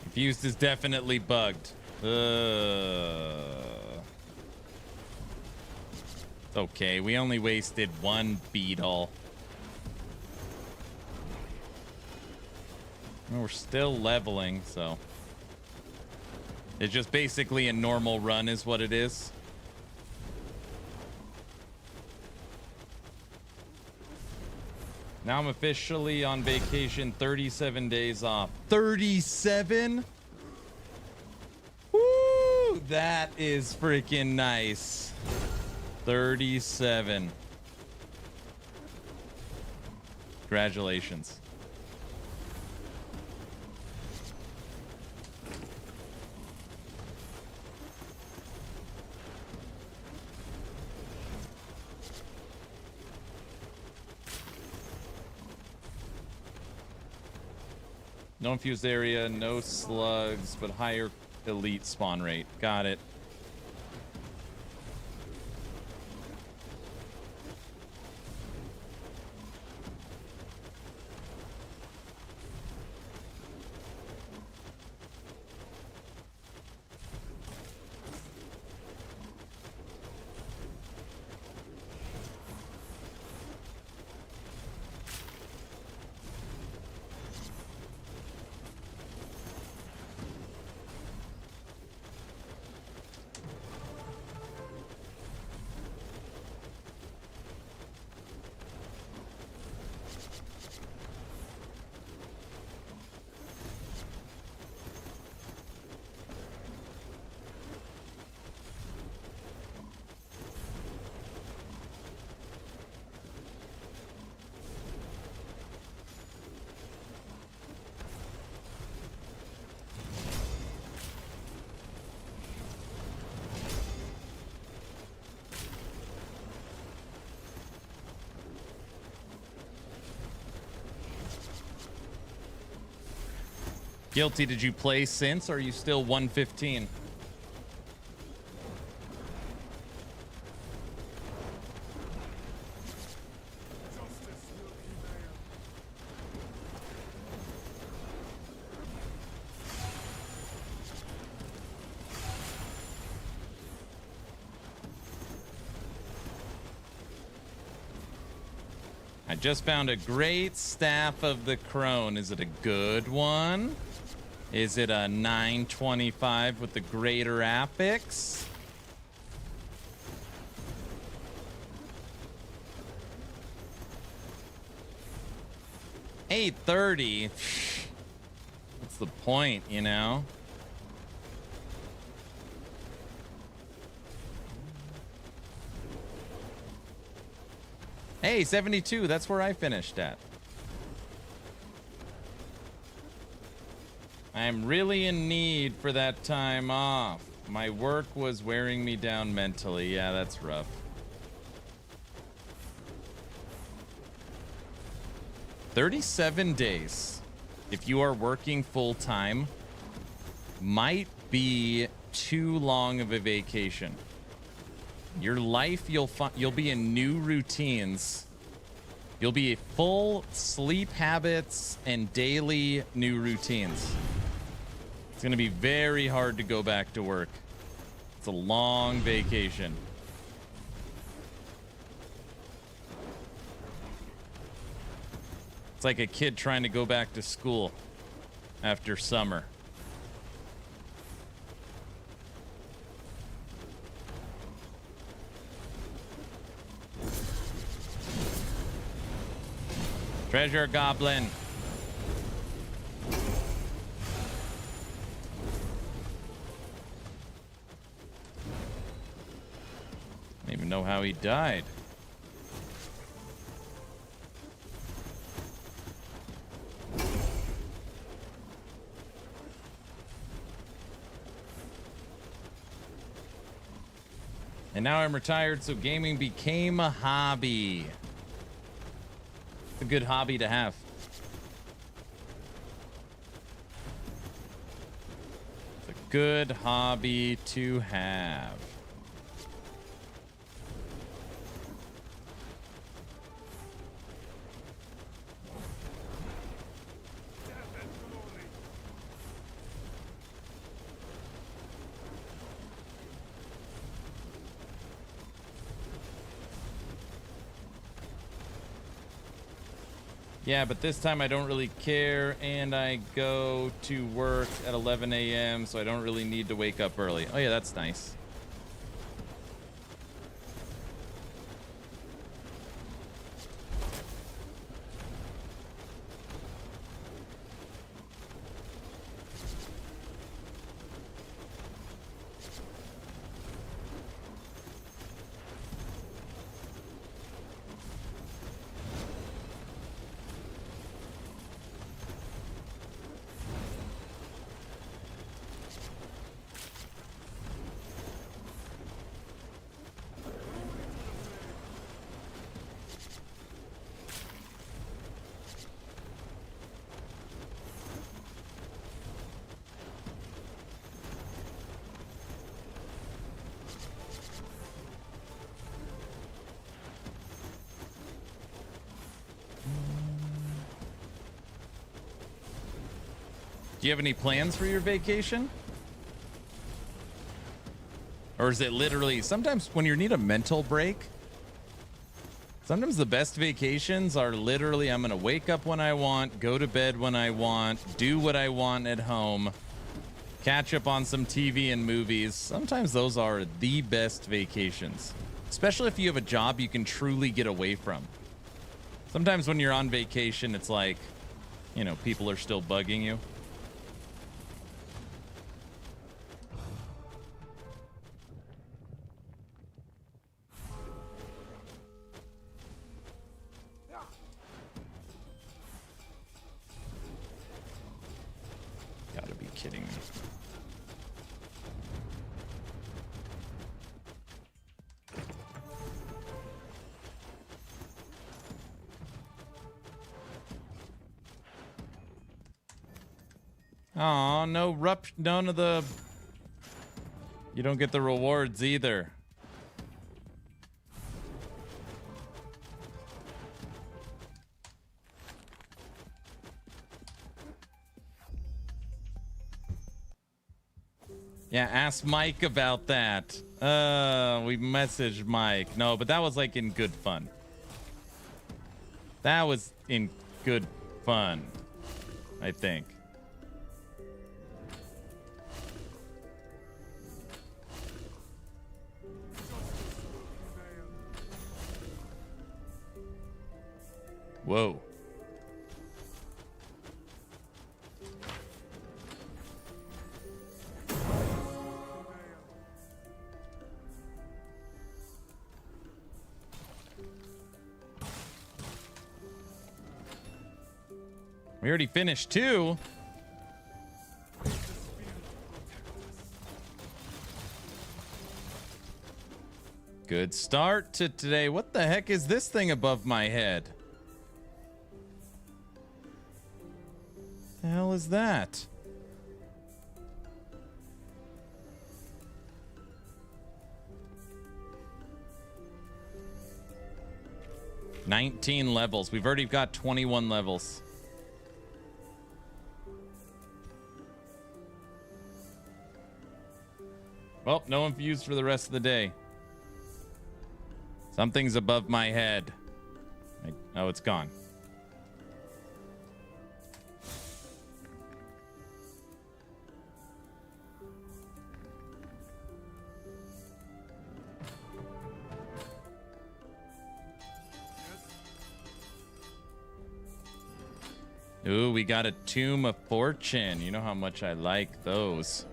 Confused is definitely bugged. Okay, we only wasted one beetle. We're still leveling, so it's just basically a normal run is what it is. Now I'm officially on vacation, 37 days off. 37? Woo! That is freaking nice. 37. Congratulations. No infused area, no slugs, but higher elite spawn rate. Got it. Guilty, did you play since, or are you still 115? I just found a great Staff of the Crone. Is it a good one? Is it a 925 with the greater affix? $830. What's the point, you know? Hey, 72. That's where I finished at. I'm really in need for that time off. My work was wearing me down mentally. Yeah, that's rough. $37 days, if you are working full time, might be too long of a vacation. Your life, you'll be in new routines. You'll be full sleep habits and daily new routines. It's going to be very hard to go back to work. It's a long vacation. It's like a kid trying to go back to school after summer. Treasure goblin. Don't even know how he died. And now I'm retired, so gaming became a hobby. It's a good hobby to have. It's a good hobby to have. Yeah, but this time I don't really care, and I go to work at 11 a.m., so I don't really need to wake up early. Oh yeah, that's nice. Do you have any plans for your vacation? Or is it literally, sometimes when you need a mental break, sometimes the best vacations are literally, I'm going to wake up when I want, go to bed when I want, do what I want at home, catch up on some TV and movies. Sometimes those are the best vacations, especially if you have a job you can truly get away from. Sometimes when you're on vacation, it's like, you know, people are still bugging you. Gotta be kidding me. Oh, none of the... You don't get the rewards either. Yeah, ask Mike about that. We messaged Mike. No, but that was like in good fun. That was in good fun, I think. Whoa. We already finished two. Good start to today. What the heck is this thing above my head? The hell is that? $19 levels. We've already got 21 levels. Well, no one views for the rest of the day. Something's above my head. Oh, it's gone. Ooh, we got a Tomb of Fortune. You know how much I like those.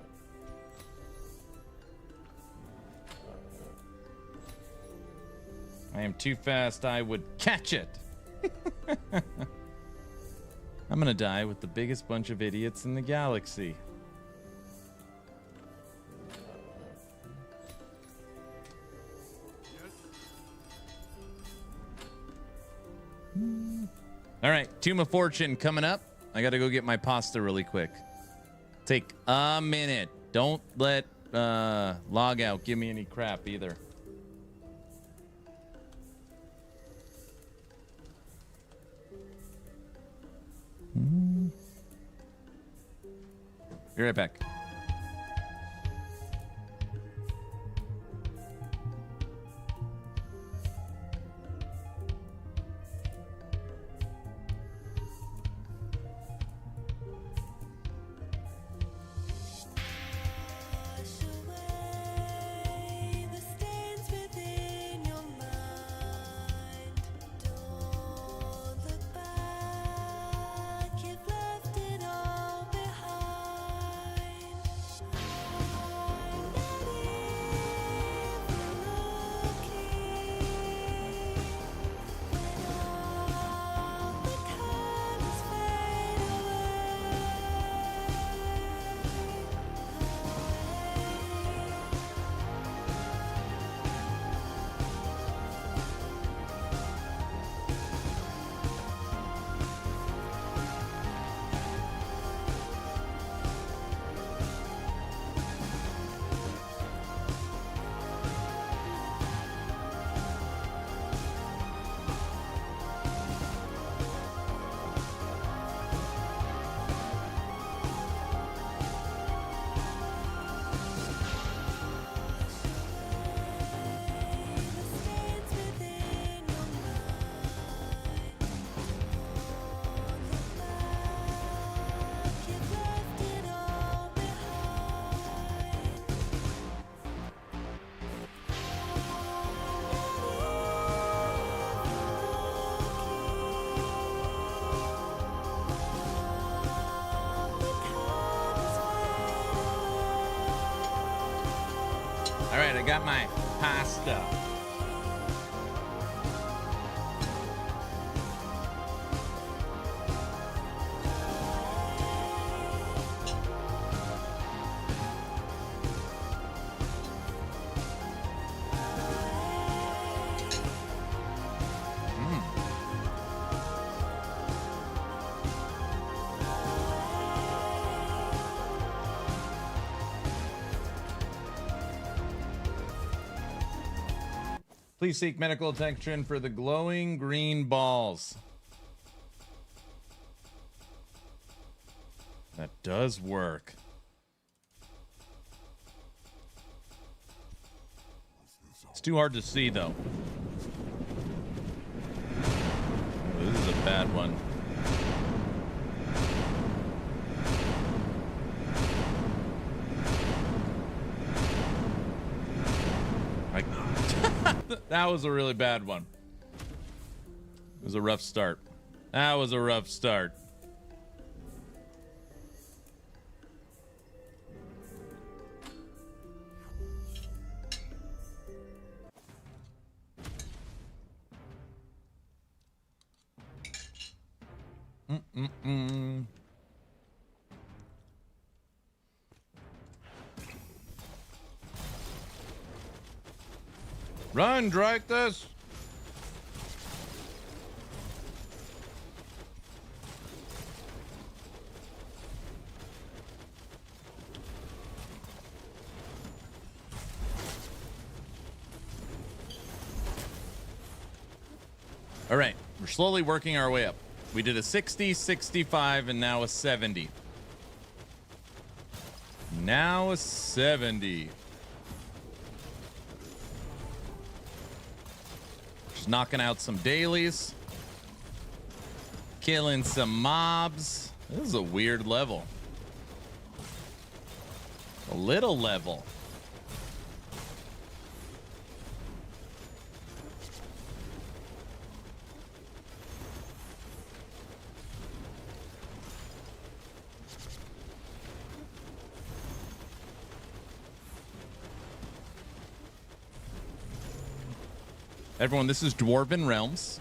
I am too fast, I would catch it. I'm gonna die with the biggest bunch of idiots in the galaxy. All right, Tomb of Fortune coming up. I got to go get my pasta really quick. Take a minute. Don't let log out give me any crap either. Be right back. Wash away the stains within your mind. Don't look back, you've left it all behind. I'm not even looking when all the colors fade All right, I got my pasta. Please seek medical attention for the glowing green balls. That does work. It's too hard to see, though. Oh, this is a bad one. That was a really bad one. It was a rough start. That was a rough start. Run, Dryctus! All right, we're slowly working our way up. We did a 60, 65, and now a 70. Now a 70. Just knocking out some dailies. Killing some mobs. This is a weird level. A little level. Everyone, this is Dwarven Realms,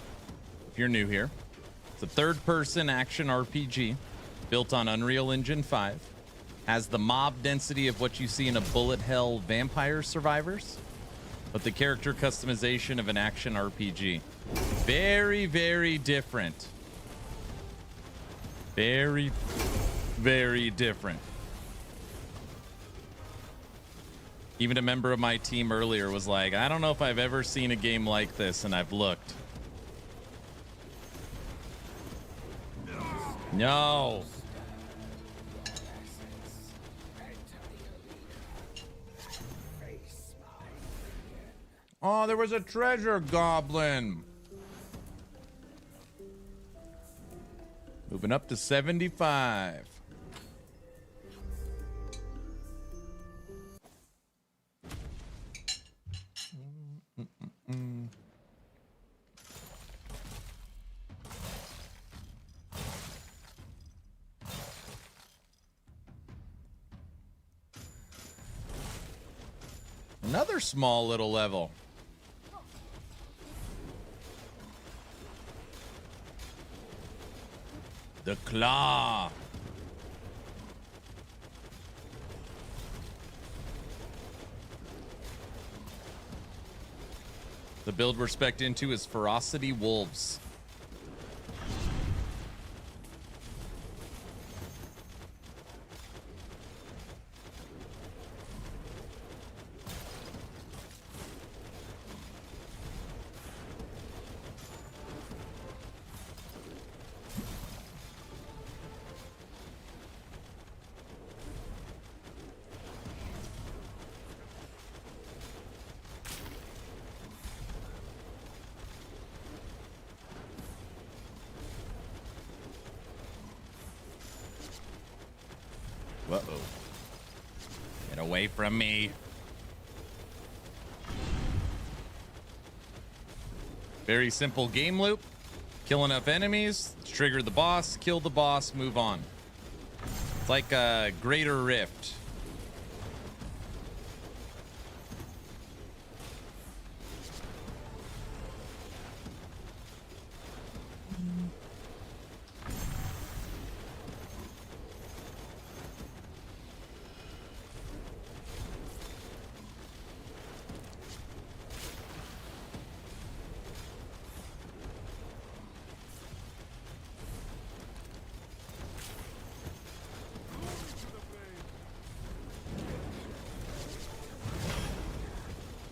if you're new here. It's a third-person action RPG built on Unreal Engine 5. Has the mob density of what you see in a bullet hell Vampire Survivors, but the character customization of an action RPG. Very, very different. Very, very different. Even a member of my team earlier was like, I don't know if I've ever seen a game like this, and I've looked. No. Oh, there was a treasure goblin. Moving up to 75. Another small little level. The claw. The build we're spec'd into is Ferocity Wolves. Uh-oh. Get away from me. Very simple game loop. Kill enough enemies, trigger the boss, kill the boss, move on. It's like a Greater Rift.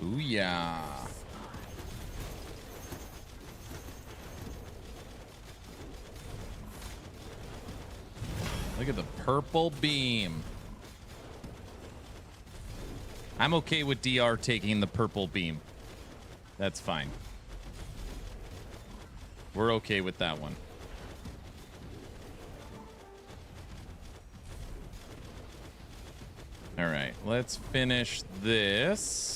Ooh, yeah. Look at the purple beam. I'm okay with DR taking the purple beam. That's fine. We're okay with that one. All right, let's finish this.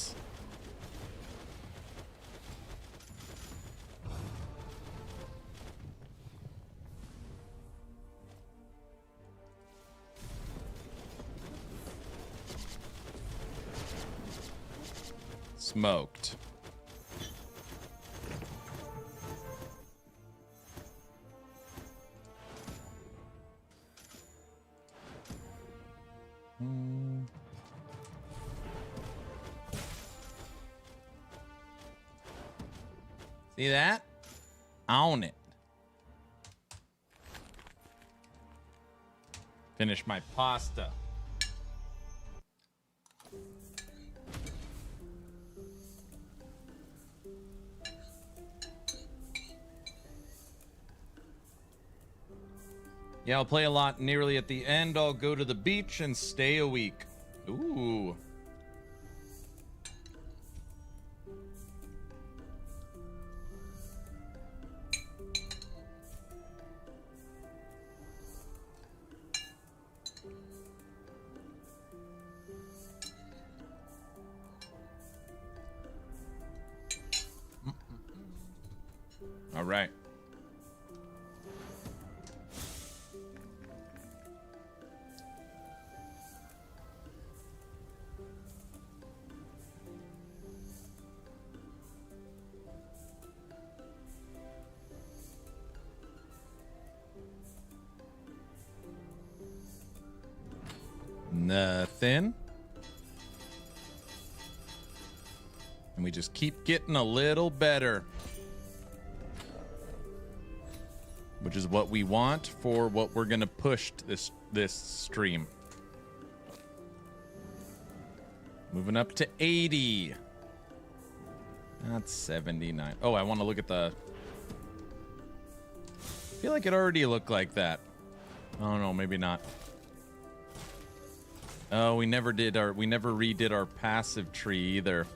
Smoked. See that? Own it. Finish my pasta. Yeah, I'll play a lot. Nearly at the end, I'll go to the beach and stay a week. Ooh. All right. Nothing. And we just keep getting a little better. which is what we want for what we're gonna push this stream. Moving up to 80. That's 79. Oh, I want to look at the... I feel like it already looked like that. Oh no, maybe not. Oh, we never redid our passive tree either.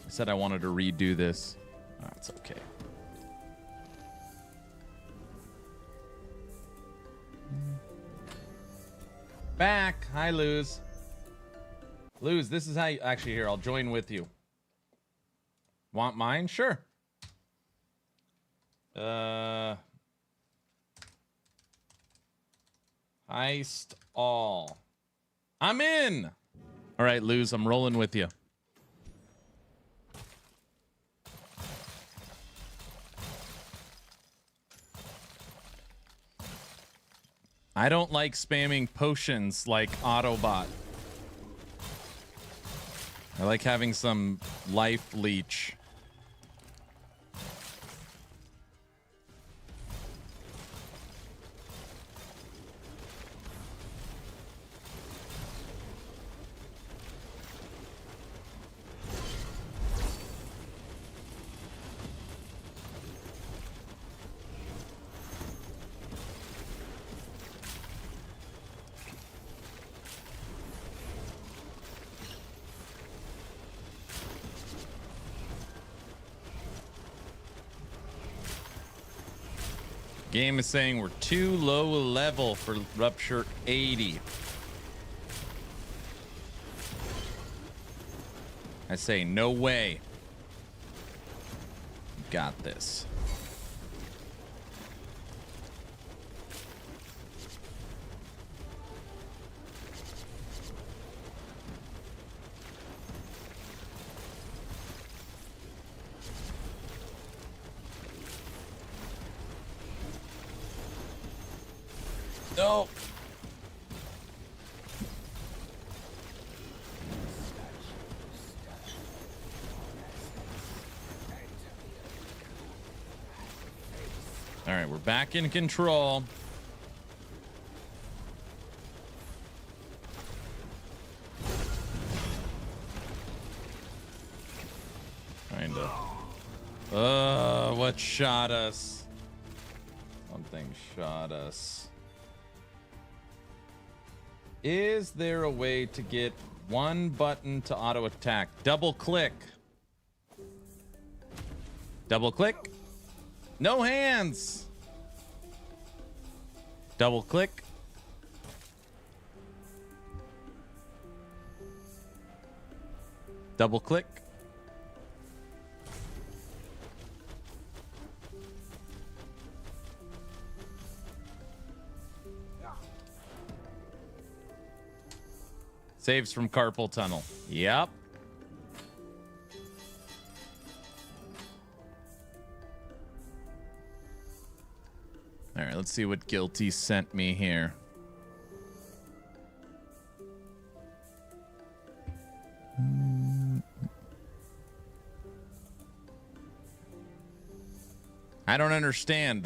I said I wanted to redo this. That's okay. Back. Hi, Luz. Luz, this is how you... Actually, here, I'll join with you. Want mine? Sure. Heist all. I'm in. All right, Luz, I'm rolling with you. I don't like spamming potions like Autobot. I like having some life leech. Game is saying we're too low a level for Rupture 80. I say no way. Got this. No. All right, we're back in control. Kinda. What shot us? Something shot us. Is there a way to get one button to auto attack? Double click. Double click. No hands. Double click. Double click. Saves from carpal tunnel. Yep. All right, let's see what Guilty sent me here. I don't understand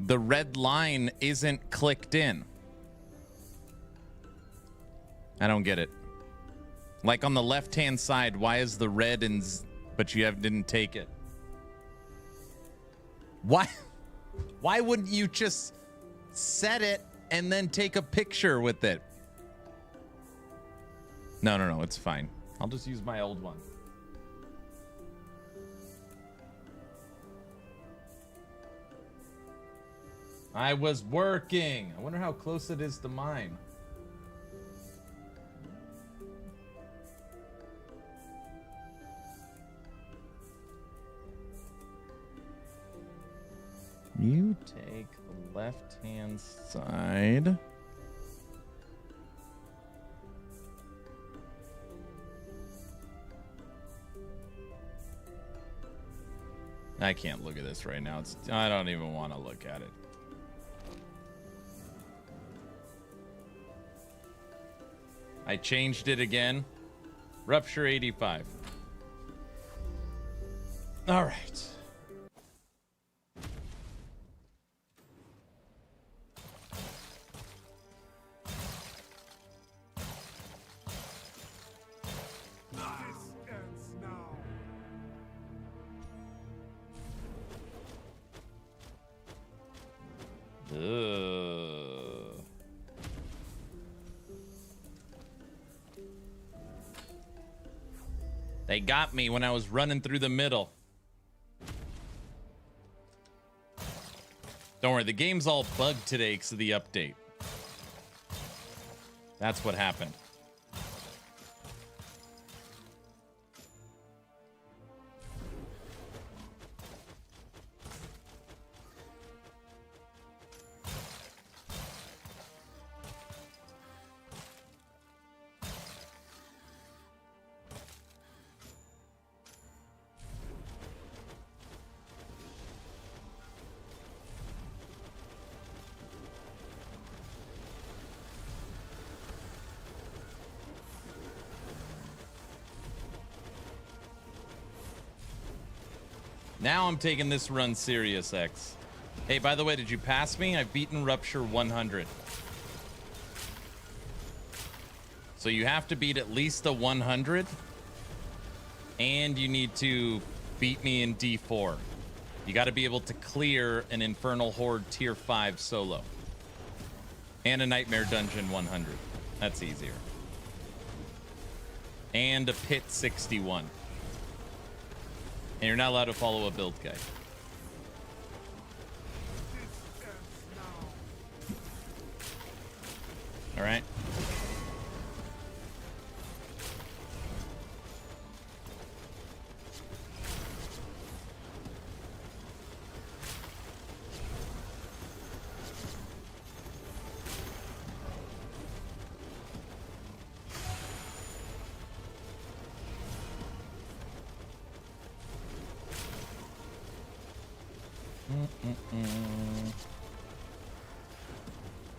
the red line isn't clicked in. I don't get it. Like on the left-hand side, why is the red and but you didn't take it? Why wouldn't you just set it and then take a picture with it? No, it's fine. I'll just use my old one. I was working. I wonder how close it is to mine. You take the left-hand side. I can't look at this right now. I don't even want to look at it. I changed it again. Rupture 85. All right. This ends now. Ugh. They got me when I was running through the middle. Don't worry, the game's all bugged today because of the update. That's what happened. Now I'm taking this run serious, X. Hey, by the way, did you pass me? I've beaten Rupture 100. So you have to beat at least a 100. And you need to beat me in D4. You got to be able to clear an Infernal Horde Tier 5 solo. And a Nightmare Dungeon 100. That's easier. And a Pit 61. And you're not allowed to follow a build guide. All right.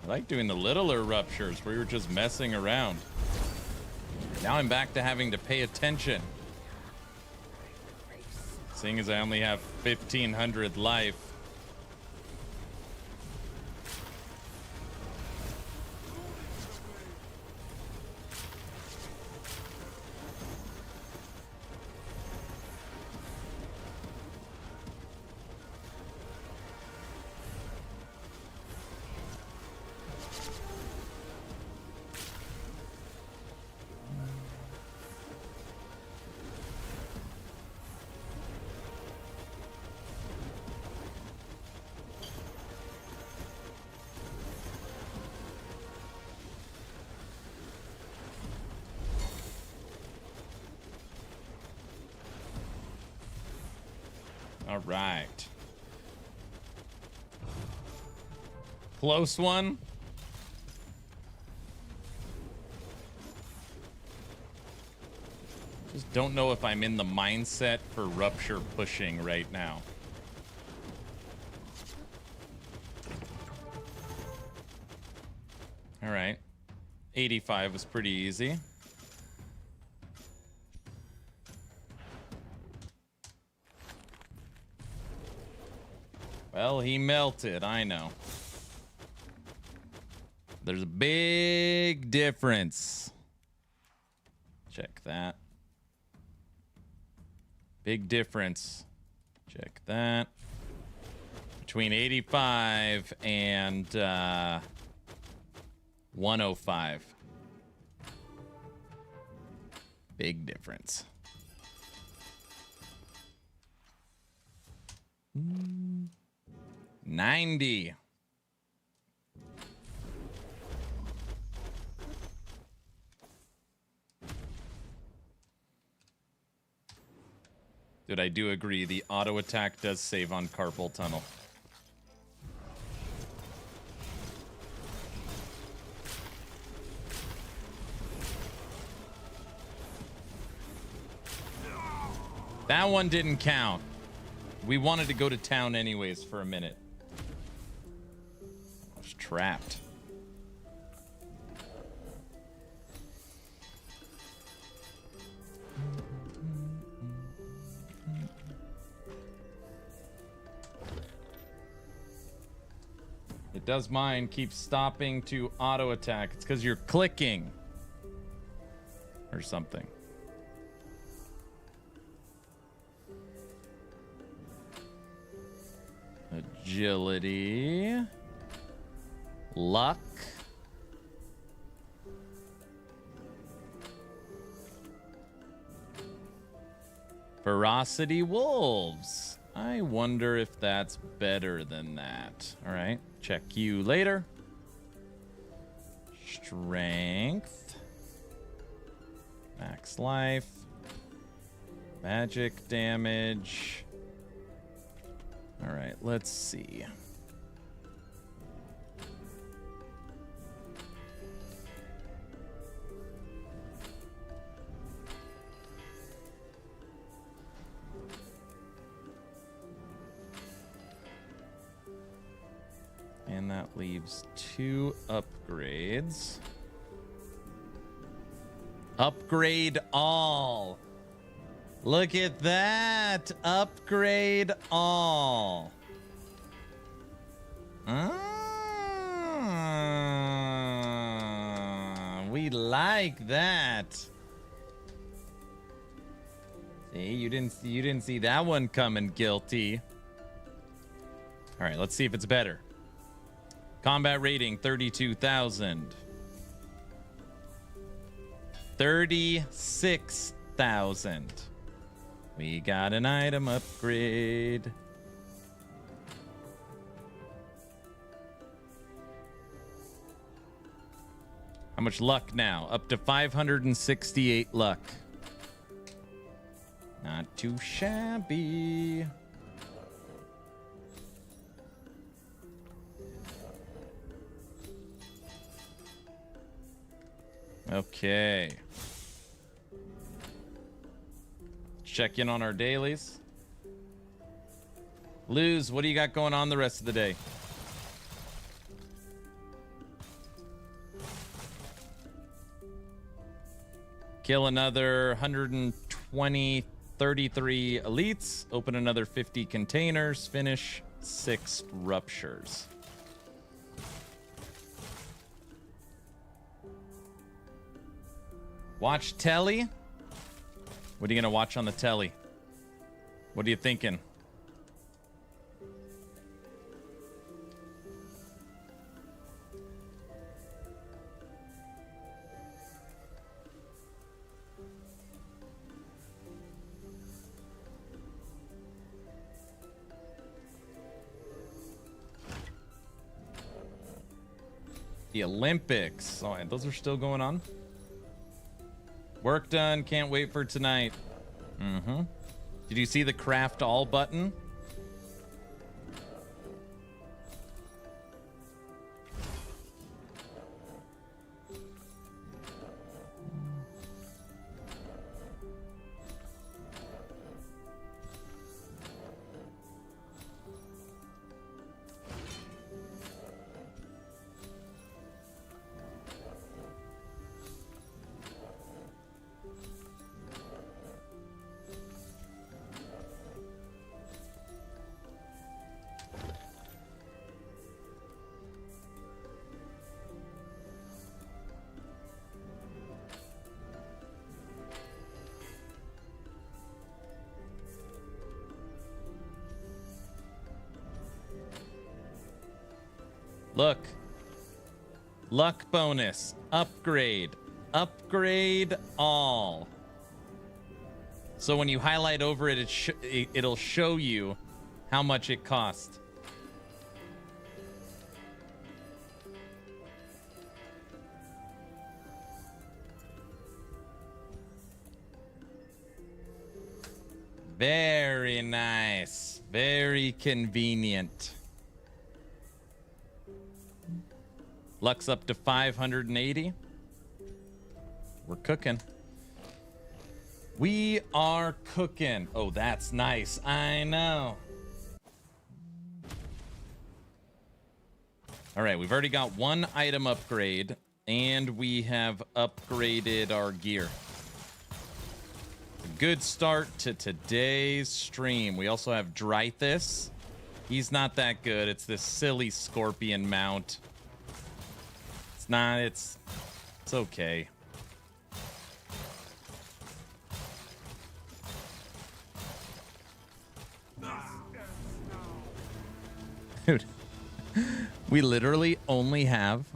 I like doing the littler ruptures where you're just messing around. Now I'm back to having to pay attention. Seeing as I only have 1,500 life. All right. Close one. Just don't know if I'm in the mindset for Rupture pushing right now. All right. 85 was pretty easy. Well, he melted, I know. There's a big difference. Check that. Big difference. Check that. Between 85 and 105. Big difference. 90. Dude, I do agree. The auto attack does save on Carpal Tunnel. That one didn't count. We wanted to go to town anyways for a minute. I was trapped. It does mine. Keep stopping to auto attack. It's because you're clicking. Or something. Agility. Luck. Ferocity Wolves. I wonder if that's better than that. All right. Check you later. Strength. Max life. Magic damage. All right, let's see. And that leaves 2 upgrades. Upgrade all. Look at that. Upgrade all. We like that. See, you didn't see that one coming, guilty. All right, let's see if it's better. Combat rating 32,000. 36,000. We got an item upgrade. How much luck now? Up to 568 luck. Not too shabby. Okay. Check in on our dailies. Luz, what do you got going on the rest of the day? Kill another 120, 33 elites. Open another 50 containers. Finish 6 ruptures. Watch telly. What are you gonna watch on the telly? What are you thinking? The Olympics. Oh, and those are still going on. Work done. Can't wait for tonight. Mm-hmm. Did you see the craft all button? Look. Luck bonus. Upgrade. Upgrade all. So when you highlight over it, it'll show you how much it cost. Very nice. Very convenient. Luck's up to 580. We're cooking. We are cooking. Oh, that's nice. I know. All right, we've already got 1 item upgrade, and we have upgraded our gear. good start to today's stream. We also have Drythus. He's not that good. It's this silly scorpion mount. It's okay. Dude, we literally only have...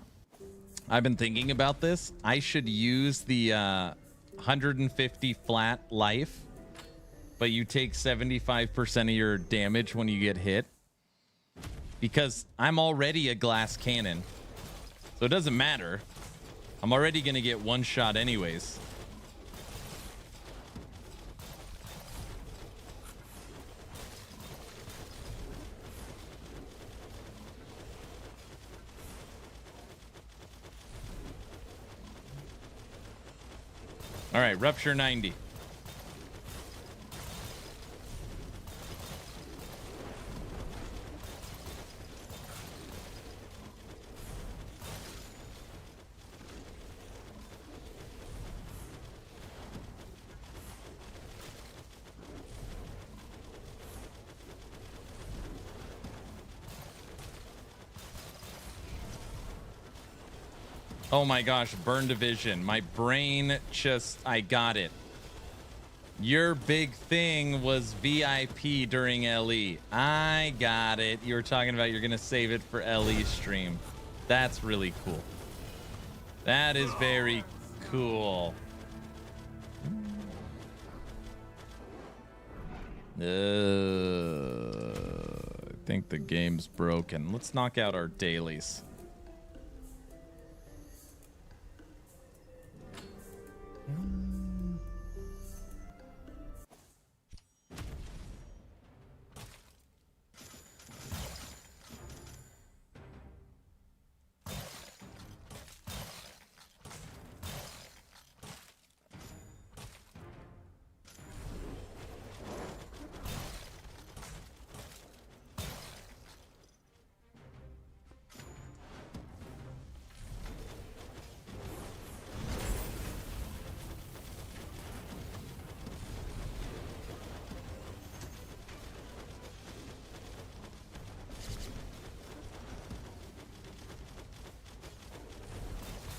I've been thinking about this. I should use the 150 flat life, but you take 75% of your damage when you get hit. Because I'm already a glass cannon. So it doesn't matter. I'm already going to get one shot anyways. All right, Rupture 90. Oh my gosh, Burn Division. My brain just, I got it. Your big thing was VIP during LE. I got it. You were talking about you're going to save it for LE stream. That's really cool. That is very cool. I think the game's broken. Let's knock out our dailies.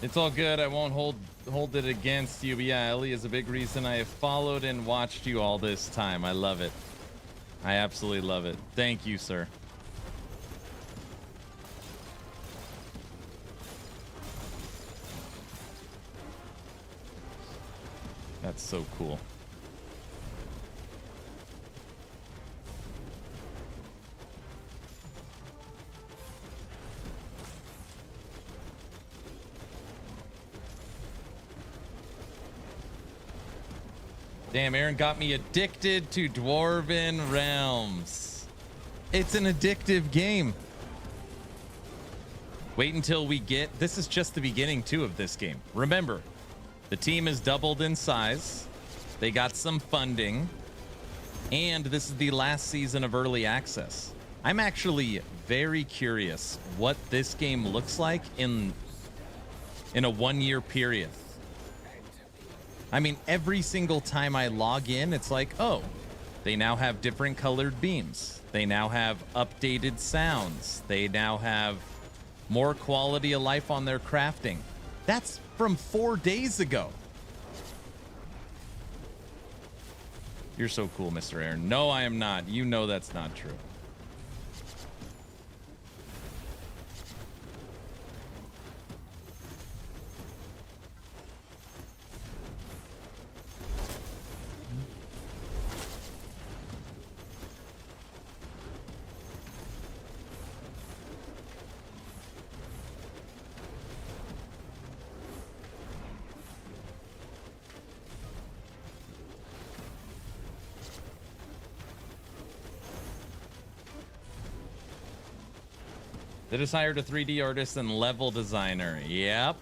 It's all good. I won't hold it against you. But yeah, Ellie is a big reason I have followed and watched you all this time. I love it. I absolutely love it. Thank you, sir. That's so cool. Damn, Aaron got me addicted to Dwarven Realms. It's an addictive game. Wait until we get... This is just the beginning, too, of this game. Remember, the team is doubled in size. They got some funding. And this is the last season of early access. I'm actually very curious what this game looks like in a 1-year period. I mean, every single time I log in, it's like, oh, they now have different colored beams. They now have updated sounds. They now have more quality of life on their crafting. That's from 4 days ago. You're so cool, Mr. Aaron. No, I am not. You know that's not true. They just hired a 3D artist and level designer. Yep.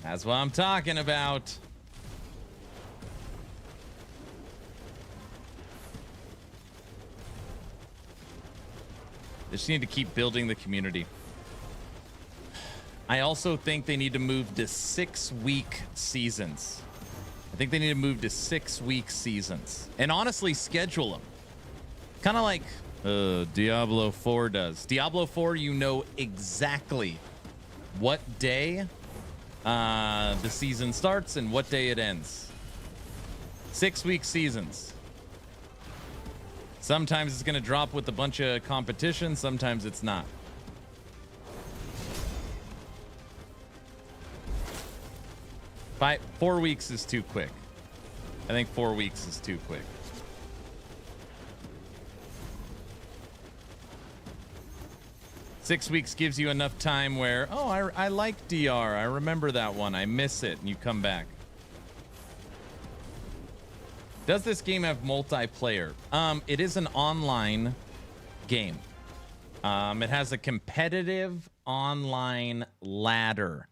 That's what I'm talking about. They just need to keep building the community. I also think they need to move to 6-week seasons. I think they need to move to 6-week seasons. And honestly, schedule them. Kind of like Diablo 4 does. Diablo 4, you know exactly what day the season starts and what day it ends. 6-week seasons. Sometimes it's going to drop with a bunch of competition. Sometimes it's not. By 4 weeks is too quick. I think 4 weeks is too quick. Six weeks gives you enough time where, oh, I like DR. I remember that one. I miss it. And you come back. Does this game have multiplayer? It is an online game. It has a competitive online ladder.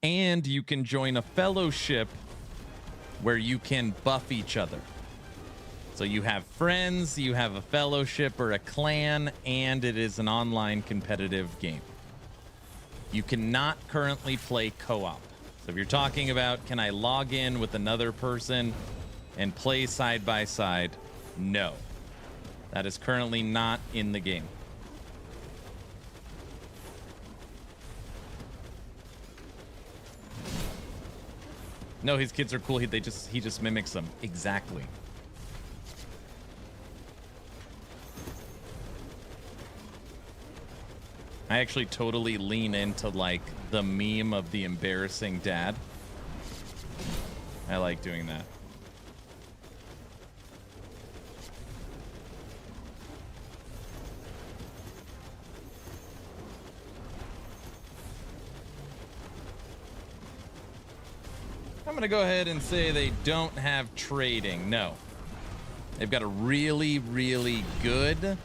And you can join a fellowship where you can buff each other. So you have friends, you have a fellowship or a clan, and it is an online competitive game. You cannot currently play co-op. So if you're talking about, can I log in with another person and play side by side? No. That is currently not in the game. No, his kids are cool. He just mimics them. Exactly. I actually totally lean into like the meme of the embarrassing dad. I like doing that. I'm going to go ahead and say they don't have trading. No. They've got a really, really good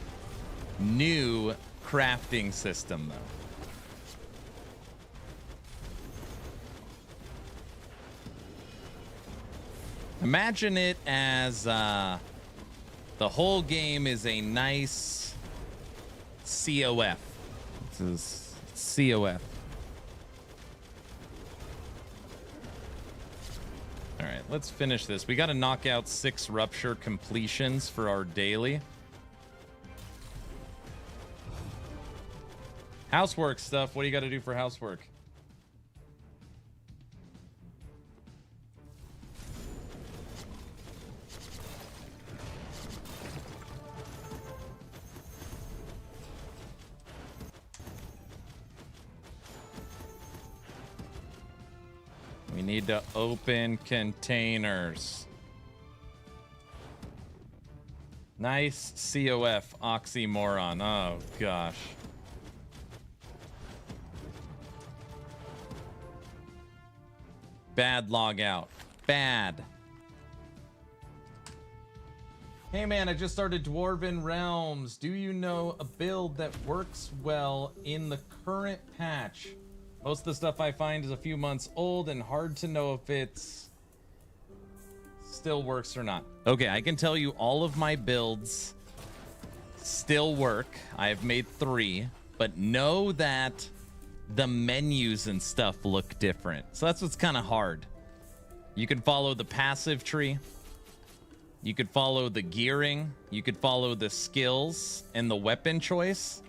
new crafting system, though. Imagine it as the whole game is a nice C.O.F. This is C.O.F. All right, let's finish this. We got to knock out 6 Rupture completions for our daily. Housework stuff. What do you got to do for housework? We need to open containers. Nice C.O.F. oxymoron. Oh, gosh. Bad log out. Bad. Hey man, I just started Dwarven Realms. Do you know a build that works well in the current patch? Most of the stuff I find is a few months old and hard to know if it's still works or not. Okay, I can tell you all of my builds still work. I have made 3, but know that the menus and stuff look different. So that's what's kind of hard. You can follow the passive tree. You could follow the gearing. You could follow the skills and the weapon choice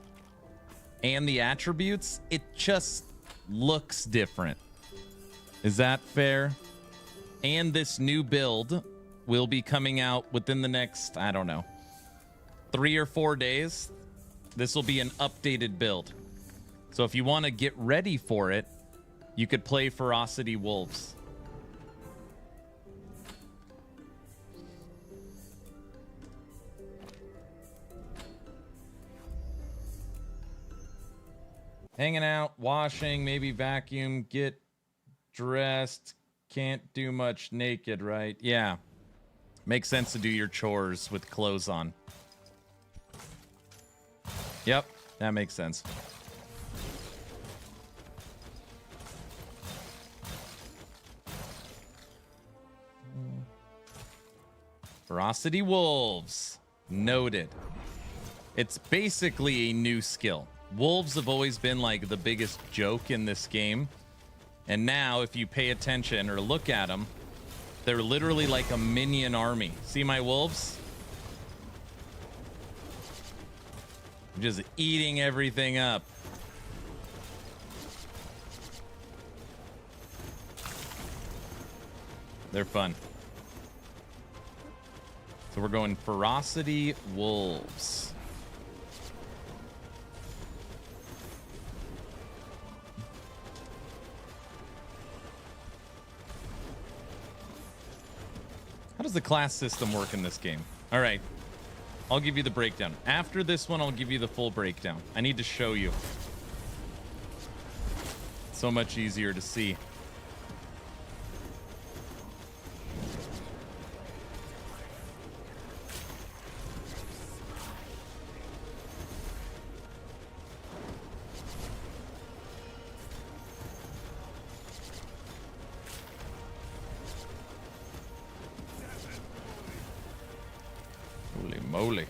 and the attributes. It just looks different. Is that fair? And this new build will be coming out within the next, I don't know, 3 or 4 days. This will be an updated build. So if you want to get ready for it, you could play Ferocity Wolves. Hanging out, washing, maybe vacuum, get dressed. Can't do much naked, right? Yeah. Makes sense to do your chores with clothes on. Yep, that makes sense. Ferocity Wolves. Noted. It's basically a new skill. Wolves have always been like the biggest joke in this game. And now if you pay attention or look at them, They're literally like a minion army. See my wolves? Just eating everything up. They're fun. So we're going ferocity wolves. How does the class system work in this game? All right. I'll give you the breakdown. After this one, I'll give you the full breakdown. I need to show you. It's so much easier to see. Holy moly.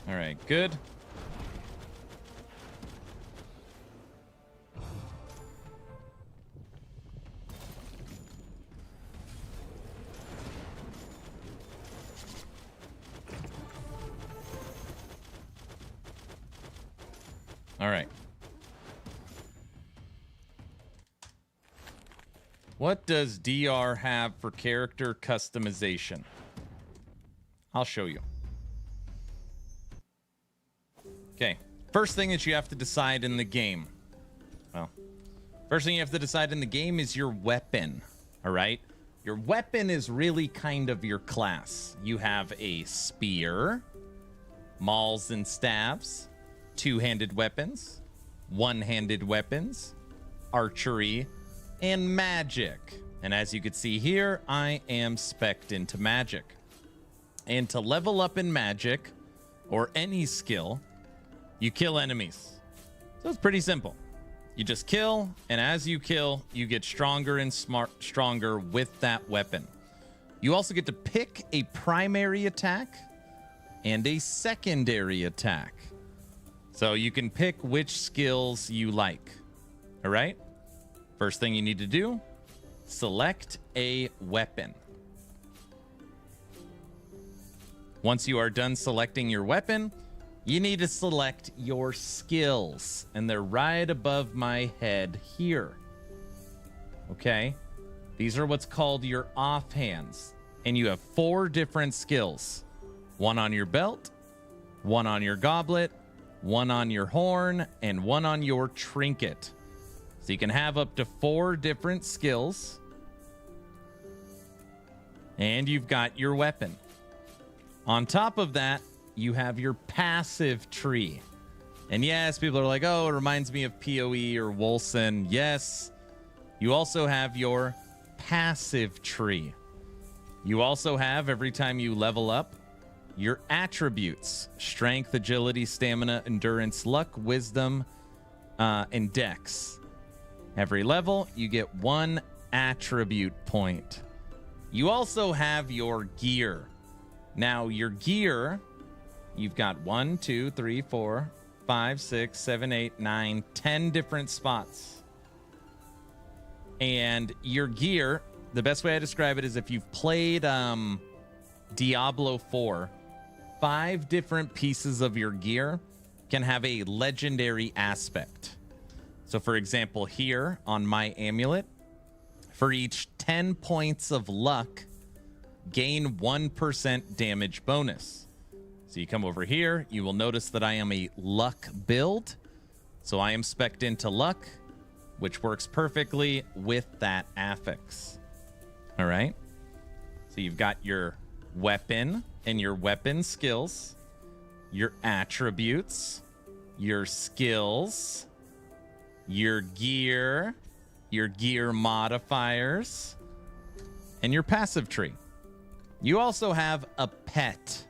All right, good. All right. What does DR have for character customization? I'll show you. Okay. First thing that you have to decide in the game. Well, first thing you have to decide in the game is your weapon. All right. Your weapon is really kind of your class. You have a spear, mauls and staves, two-handed weapons, one-handed weapons, archery, and magic. And as you can see here, I am spec'd into magic. And to level up in magic or any skill, you kill enemies. So it's pretty simple. You just kill, and as you kill, you get stronger and stronger with that weapon. You also get to pick a primary attack and a secondary attack. So you can pick which skills you like. All right? First thing you need to do, select a weapon. Once you are done selecting your weapon, you need to select your skills, and they're right above my head here. Okay? These are what's called your offhands, and you have 4 different skills. One on your belt, one on your goblet, one on your horn, and one on your trinket. So you can have up to 4 different skills. And you've got your weapon. On top of that, you have your passive tree. And yes, people are like, oh, it reminds me of PoE or Wolcen. Yes, you also have your passive tree. You also have, every time you level up, your attributes: strength, agility, stamina, endurance, luck, wisdom, and dex. Every level, you get 1 attribute point. You also have your gear. Now, your gear, you've got 1, 2, 3, 4, 5, 6, 7, 8, 9, 10 different spots. And your gear, the best way I describe it is if you've played Diablo 4, 5 different pieces of your gear can have a legendary aspect. So for example, here on my amulet, for each 10 points of luck, gain 1% damage bonus. So you come over here, you will notice that I am a luck build. So I am spec'd into luck, which works perfectly with that affix. All right. So you've got your weapon and your weapon skills, your attributes, your skills, your gear modifiers, and your passive tree. You also have a pet,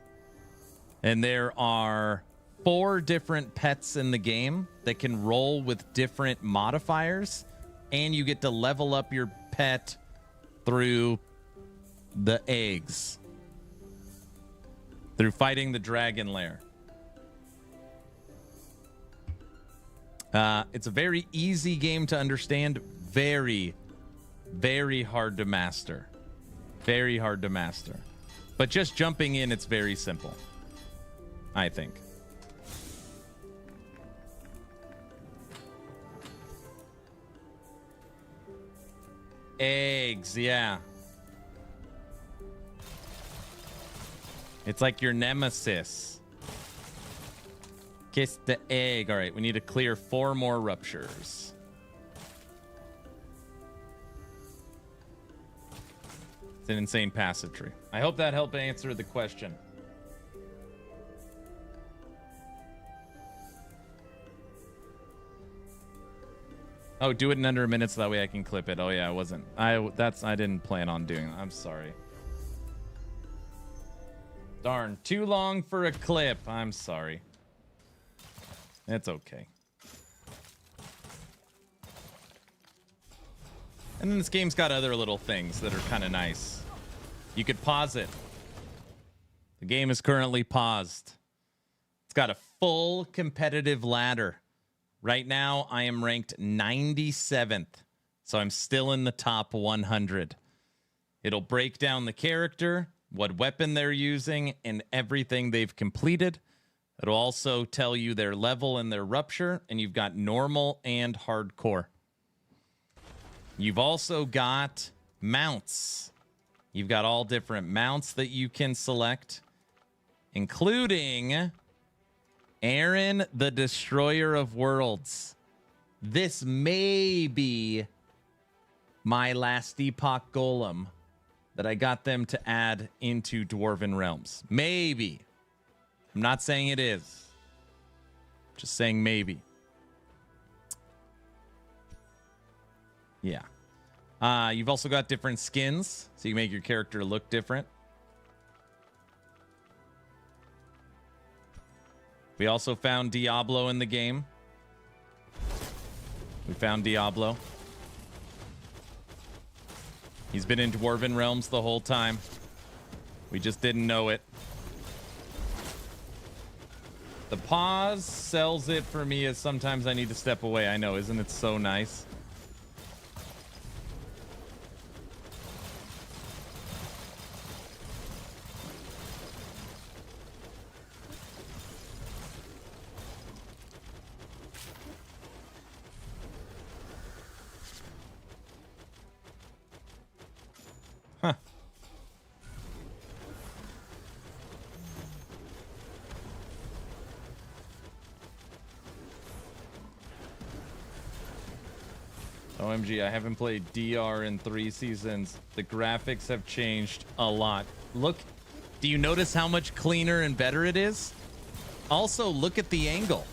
and there are 4 different pets in the game that can roll with different modifiers, and you get to level up your pet through the eggs, through fighting the dragon lair. It's a very easy game to understand. Very, very hard to master. Very hard to master. But just jumping in, it's very simple, I think. Eggs, yeah. It's like your nemesis. Kiss the egg. All right, we need to clear 4 more ruptures. It's an insane passive tree. I hope that helped answer the question. Oh, do it in under a minute so that way I can clip it. Oh yeah, I didn't plan on doing that. I'm sorry. Darn, too long for a clip. I'm sorry. It's okay. And then this game's got other little things that are kind of nice. You could pause it. The game is currently paused. It's got a full competitive ladder. Right now, I am ranked 97th, so I'm still in the top 100. It'll break down the character, what weapon they're using, and everything they've completed. It'll also tell you their level and their rupture, and you've got normal and hardcore. You've also got mounts. You've got all different mounts that you can select, including Aaron, the Destroyer of Worlds. This may be my last Epoch Golem that I got them to add into Dwarven Realms. Maybe. I'm not saying it is. Just saying maybe. Yeah. You've also got different skins, so you make your character look different. We also found Diablo in the game. We found Diablo. He's been in Dwarven Realms the whole time. We just didn't know it. The pause sells it for me as sometimes I need to step away. I know, isn't it so nice? Huh. OMG, I haven't played DR in 3 seasons. The graphics have changed a lot. Look, do you notice how much cleaner and better it is? Also, look at the angle.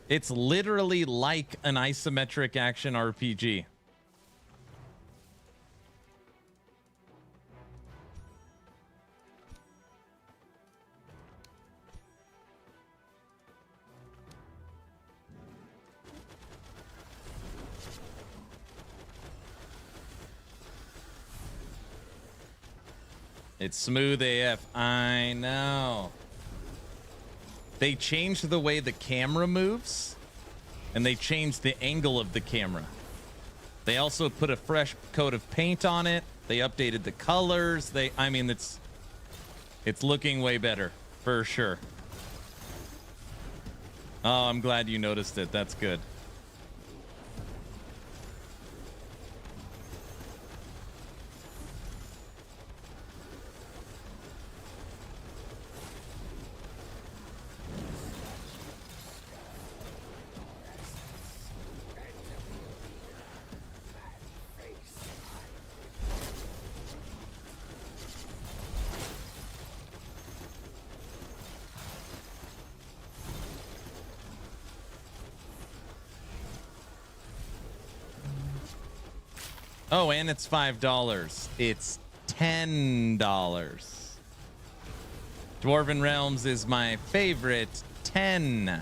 It's literally like an isometric action RPG. It's smooth AF. I know. They changed the way the camera moves, and they changed the angle of the camera. They also put a fresh coat of paint on it. They updated the colors. I mean, it's looking way better, for sure. Oh, I'm glad you noticed it. That's good. Oh, and it's $5. It's $10. Dwarven Realms is my favorite $10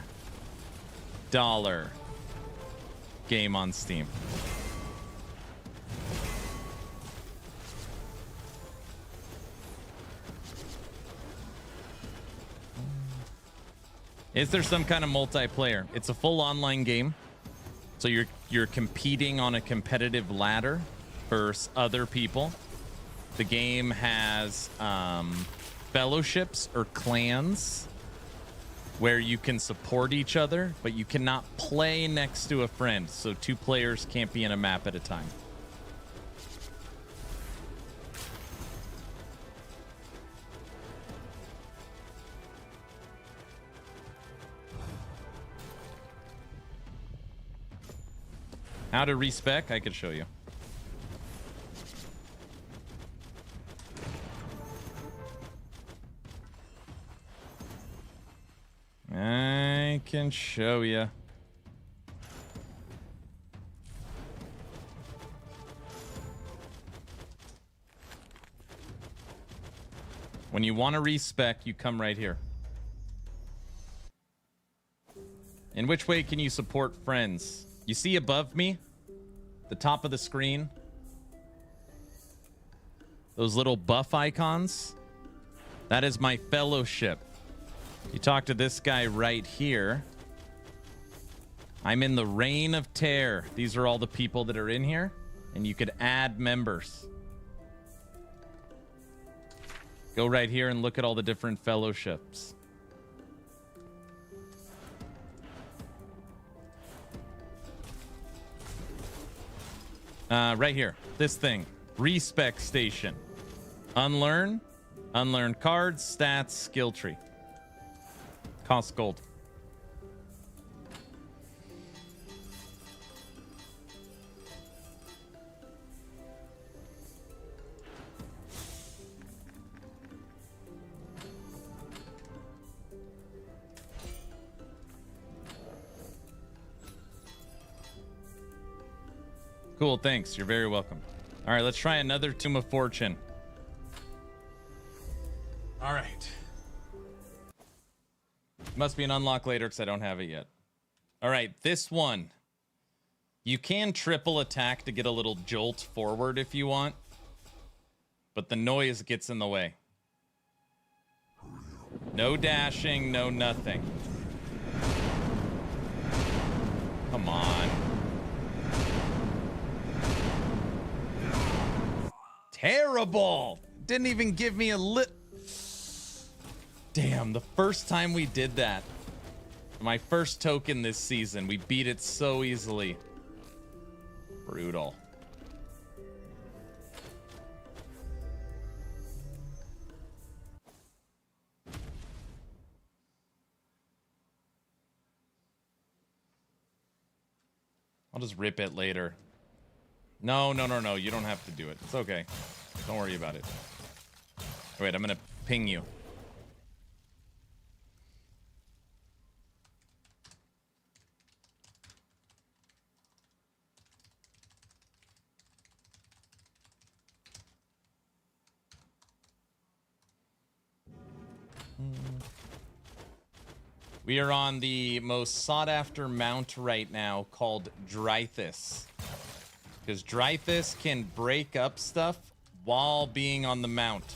game on Steam. Is there some kind of multiplayer? It's a full online game. So you're competing on a competitive ladder versus other people. The game has fellowships or clans where you can support each other, but you cannot play next to a friend. So 2 players can't be in a map at a time. How to respec? I could show you. I can show you. When you want to respec, you come right here. In which way can you support friends? You see above me, the top of the screen, those little buff icons? That is my fellowship. You talk to this guy right here. I'm in the Reign of Terror. These are all the people that are in here, and you could add members. Go right here and look at all the different fellowships. Right here, this thing, respec station. Unlearn cards, stats, skill tree. Costs gold. Cool, thanks. You're very welcome. All right, let's try another Tomb of Fortune. All right. Must be an unlock later because I don't have it yet. All right, this one. You can triple attack to get a little jolt forward if you want, but the noise gets in the way. No dashing, no nothing. Come on. Terrible. Didn't even give me a Damn, the first time we did that, my first token this season, we beat it so easily. Brutal. I'll just rip it later. No. You don't have to do it. It's okay. Don't worry about it. Wait, I'm gonna ping you. We are on the most sought-after mount right now called Drythus. Because Drythus can break up stuff while being on the mount.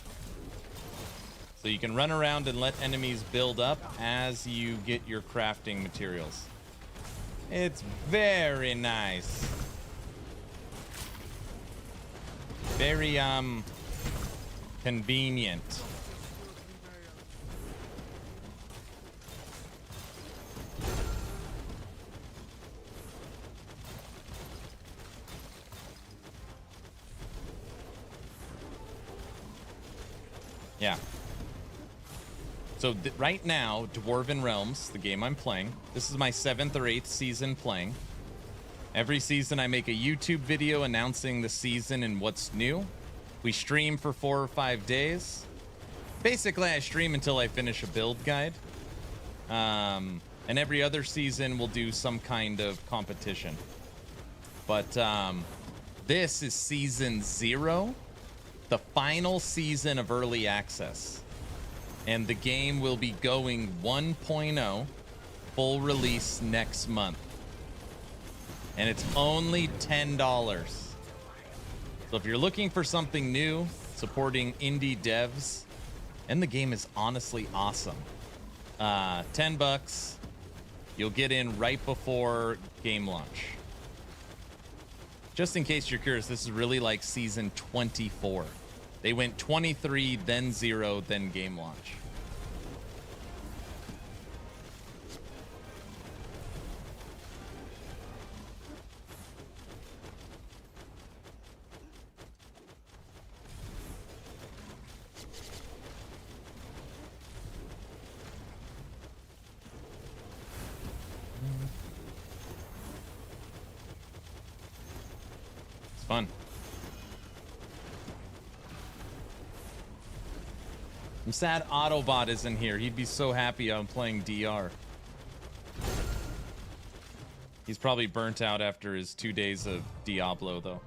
So you can run around and let enemies build up as you get your crafting materials. It's very nice. Very, convenient. Yeah. So right now, Dwarven Realms, the game I'm playing, this is my 7th or 8th season playing. Every season I make a YouTube video announcing the season and what's new. We stream for 4 or 5 days. Basically, I stream until I finish a build guide. And every other season we'll do some kind of competition. But this is season 0. The final season of early access. And the game will be going 1.0 full release next month. And it's only $10. So if you're looking for something new, supporting indie devs, and the game is honestly awesome. $10. You'll get in right before game launch. Just in case you're curious, this is really like season 24. They went 23, then 0, then game launch. It's fun. I'm sad Autobot isn't here. He'd be so happy I'm playing DR. He's probably burnt out after his 2 days of Diablo, though.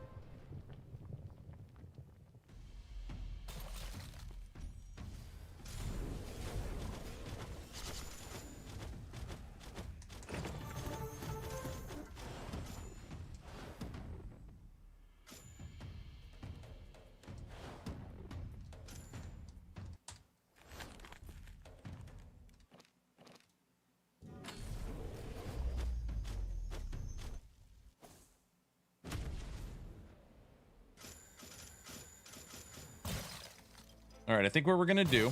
All right, I think what we're going to do,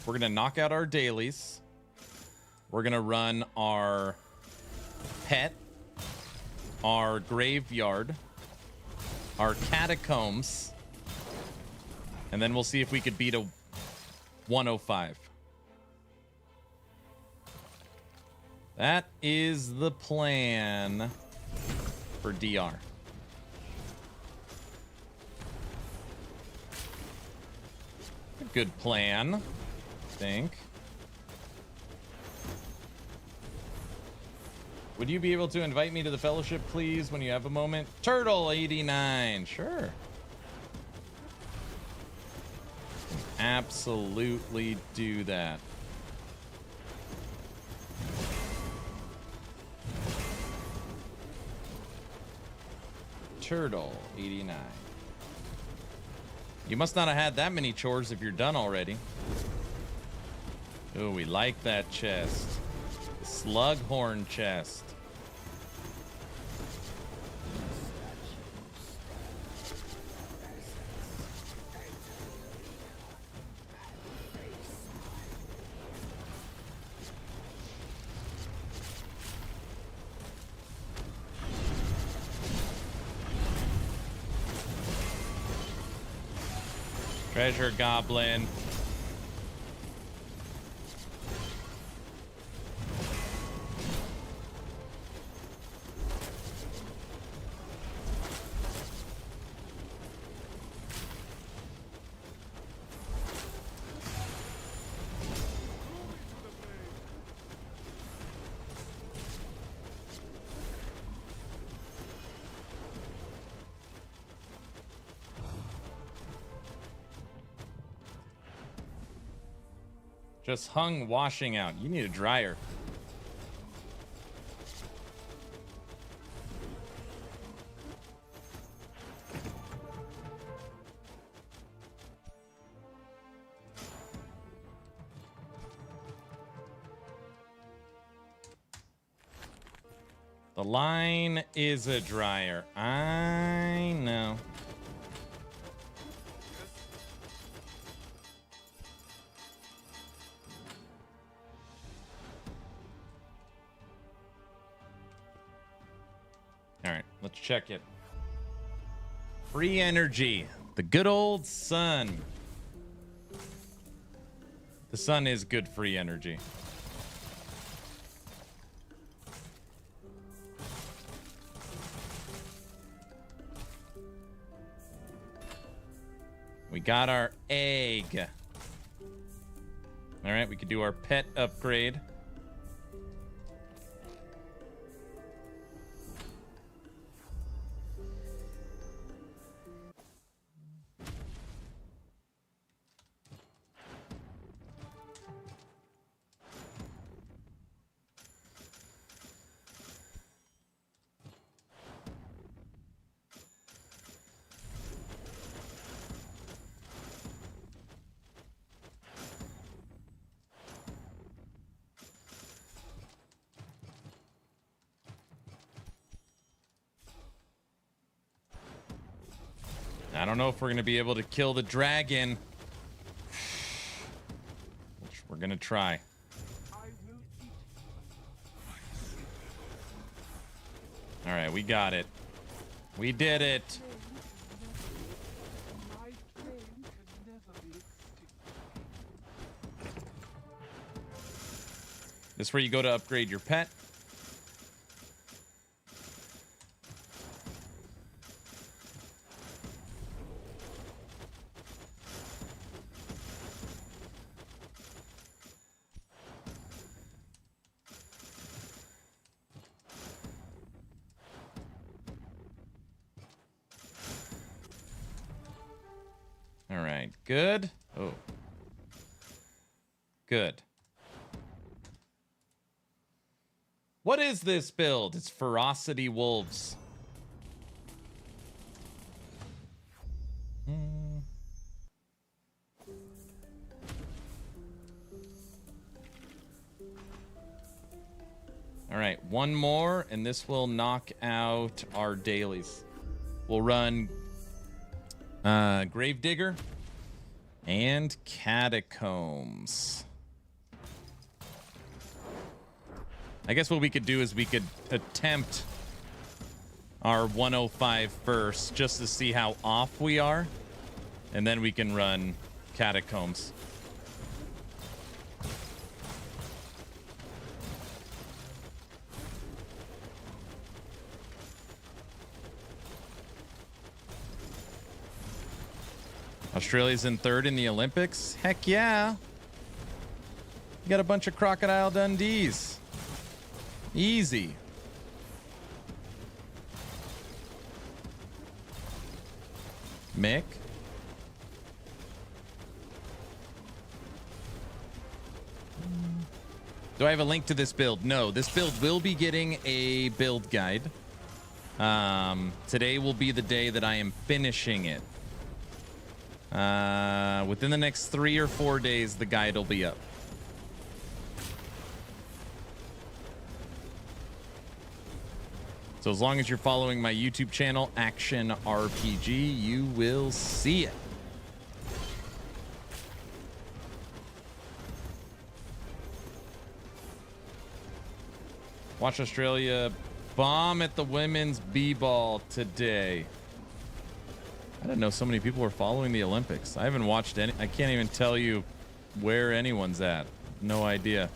we're going to knock out our dailies. We're going to run our pet, our graveyard, our catacombs, and then we'll see if we could beat a 105. That is the plan for DR. Good plan, I think. Would you be able to invite me to the fellowship, please, when you have a moment? Turtle89, sure. Absolutely do that. Turtle89. You must not have had that many chores if you're done already. Oh, we like that chest. The Slughorn chest. Treasure Goblin. Just hung washing out. You need a dryer. The line is a dryer. I know. All right, let's check it. Free energy. The good old sun. The sun is good free energy. We got our egg. All right, we could do our pet upgrade. I don't know if we're going to be able to kill the dragon. Which we're going to try. I will eat. All right, we got it. We did it. My flame can never be extinct. This is where you go to upgrade your pet. All right, good. Oh. Good. What is this build? It's Ferocity Wolves. All right, one more, and this will knock out our dailies. We'll run Gravedigger and Catacombs. I guess what we could do is we could attempt our 105 first, just to see how off we are, and then we can run Catacombs. Australia's in third in the Olympics? Heck yeah. You got a bunch of Crocodile Dundees. Easy. Mick? Do I have a link to this build? No, this build will be getting a build guide. Today will be the day that I am finishing it. Within the next 3 or 4 days, the guide will be up. So as long as you're following my YouTube channel, Action RPG, you will see it. Watch Australia bomb at the women's b-ball today. I didn't know so many people were following the Olympics. I haven't watched any. I can't even tell you where anyone's at. No idea.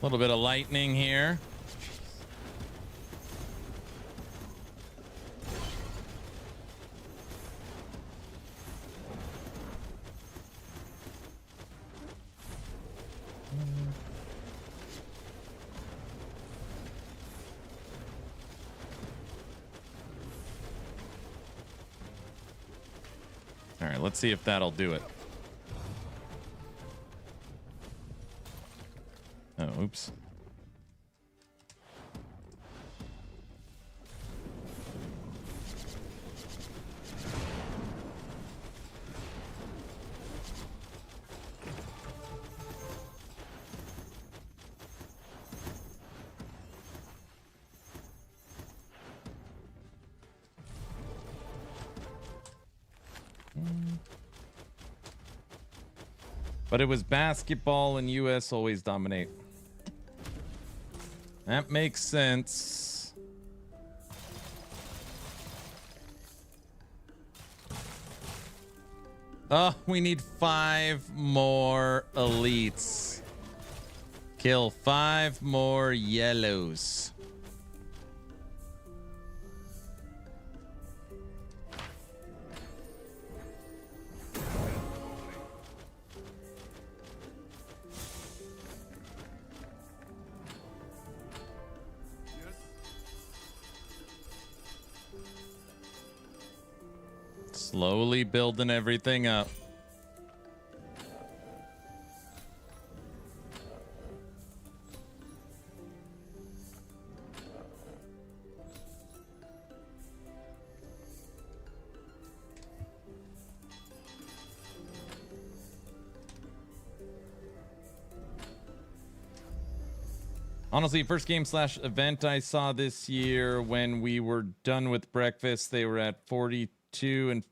A little bit of lightning here. All right, let's see if that'll do it. Oh, oops. But it was basketball and US always dominate. That makes sense. Oh, we need 5 more elites. Kill 5 more yellows. Slowly building everything up. Honestly, first game / event I saw this year when we were done with breakfast, they were at 42 and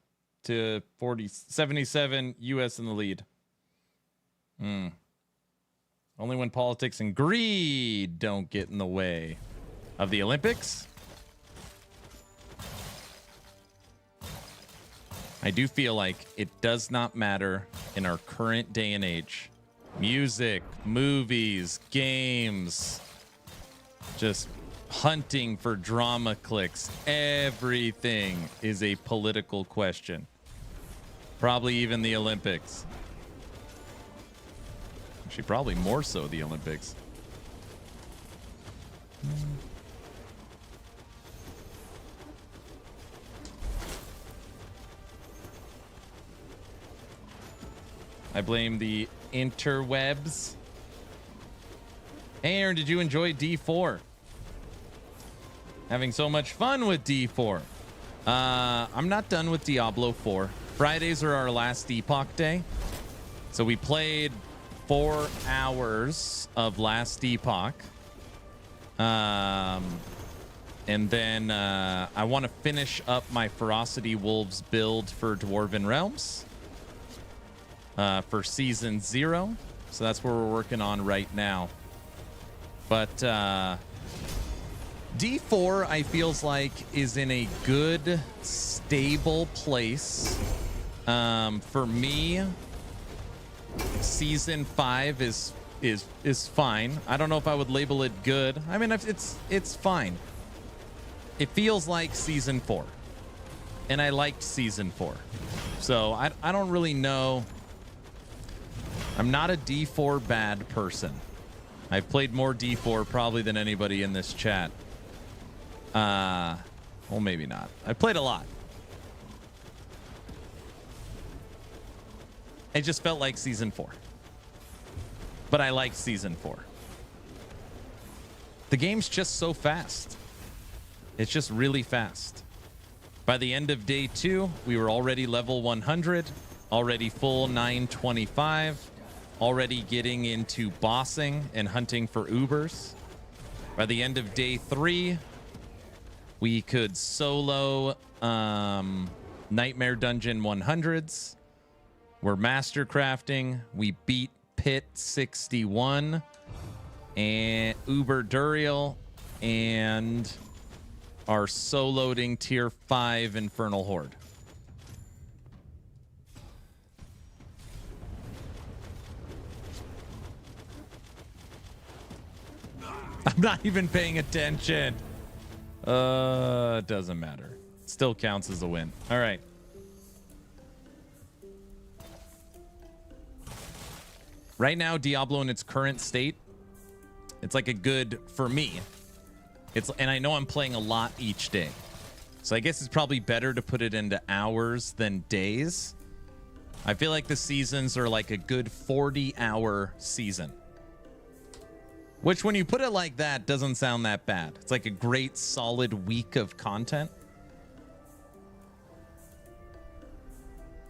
to 77 US in the lead. Only when politics and greed don't get in the way of the Olympics. I do feel like it does not matter in our current day and age. Music, movies, games, just hunting for drama clicks. Everything is a political question. Probably even the Olympics. Actually, probably more so the Olympics. I blame the interwebs. Hey, Aaron, did you enjoy D4? Having so much fun with D4. I'm not done with Diablo 4. Fridays are our last Epoch day. So we played 4 hours of last Epoch. And then I want to finish up my Ferocity Wolves build for Dwarven Realms. For season 0. So that's where we're working on right now. But D4, I feels like, is in a good, stable place. For me, season 5 is fine. I don't know if I would label it good. I mean, it's fine. It feels like season 4. And I liked season 4. So I don't really know. I'm not a D4 bad person. I've played more D4 probably than anybody in this chat. Well, maybe not. I played a lot. It just felt like season 4. But I liked season 4. The game's just so fast. It's just really fast. By the end of day 2, we were already level 100, already full 925, already getting into bossing and hunting for Ubers. By the end of day 3, we could solo Nightmare Dungeon 100s. We're master crafting. We beat Pit 61 and Uber Duriel and are soloing tier 5 Infernal Horde. I'm not even paying attention. It doesn't matter. Still counts as a win. All right. Right now, Diablo in its current state, it's like a good, for me, and I know I'm playing a lot each day. So I guess it's probably better to put it into hours than days. I feel like the seasons are like a good 40-hour season. Which, when you put it like that, doesn't sound that bad. It's like a great, solid week of content.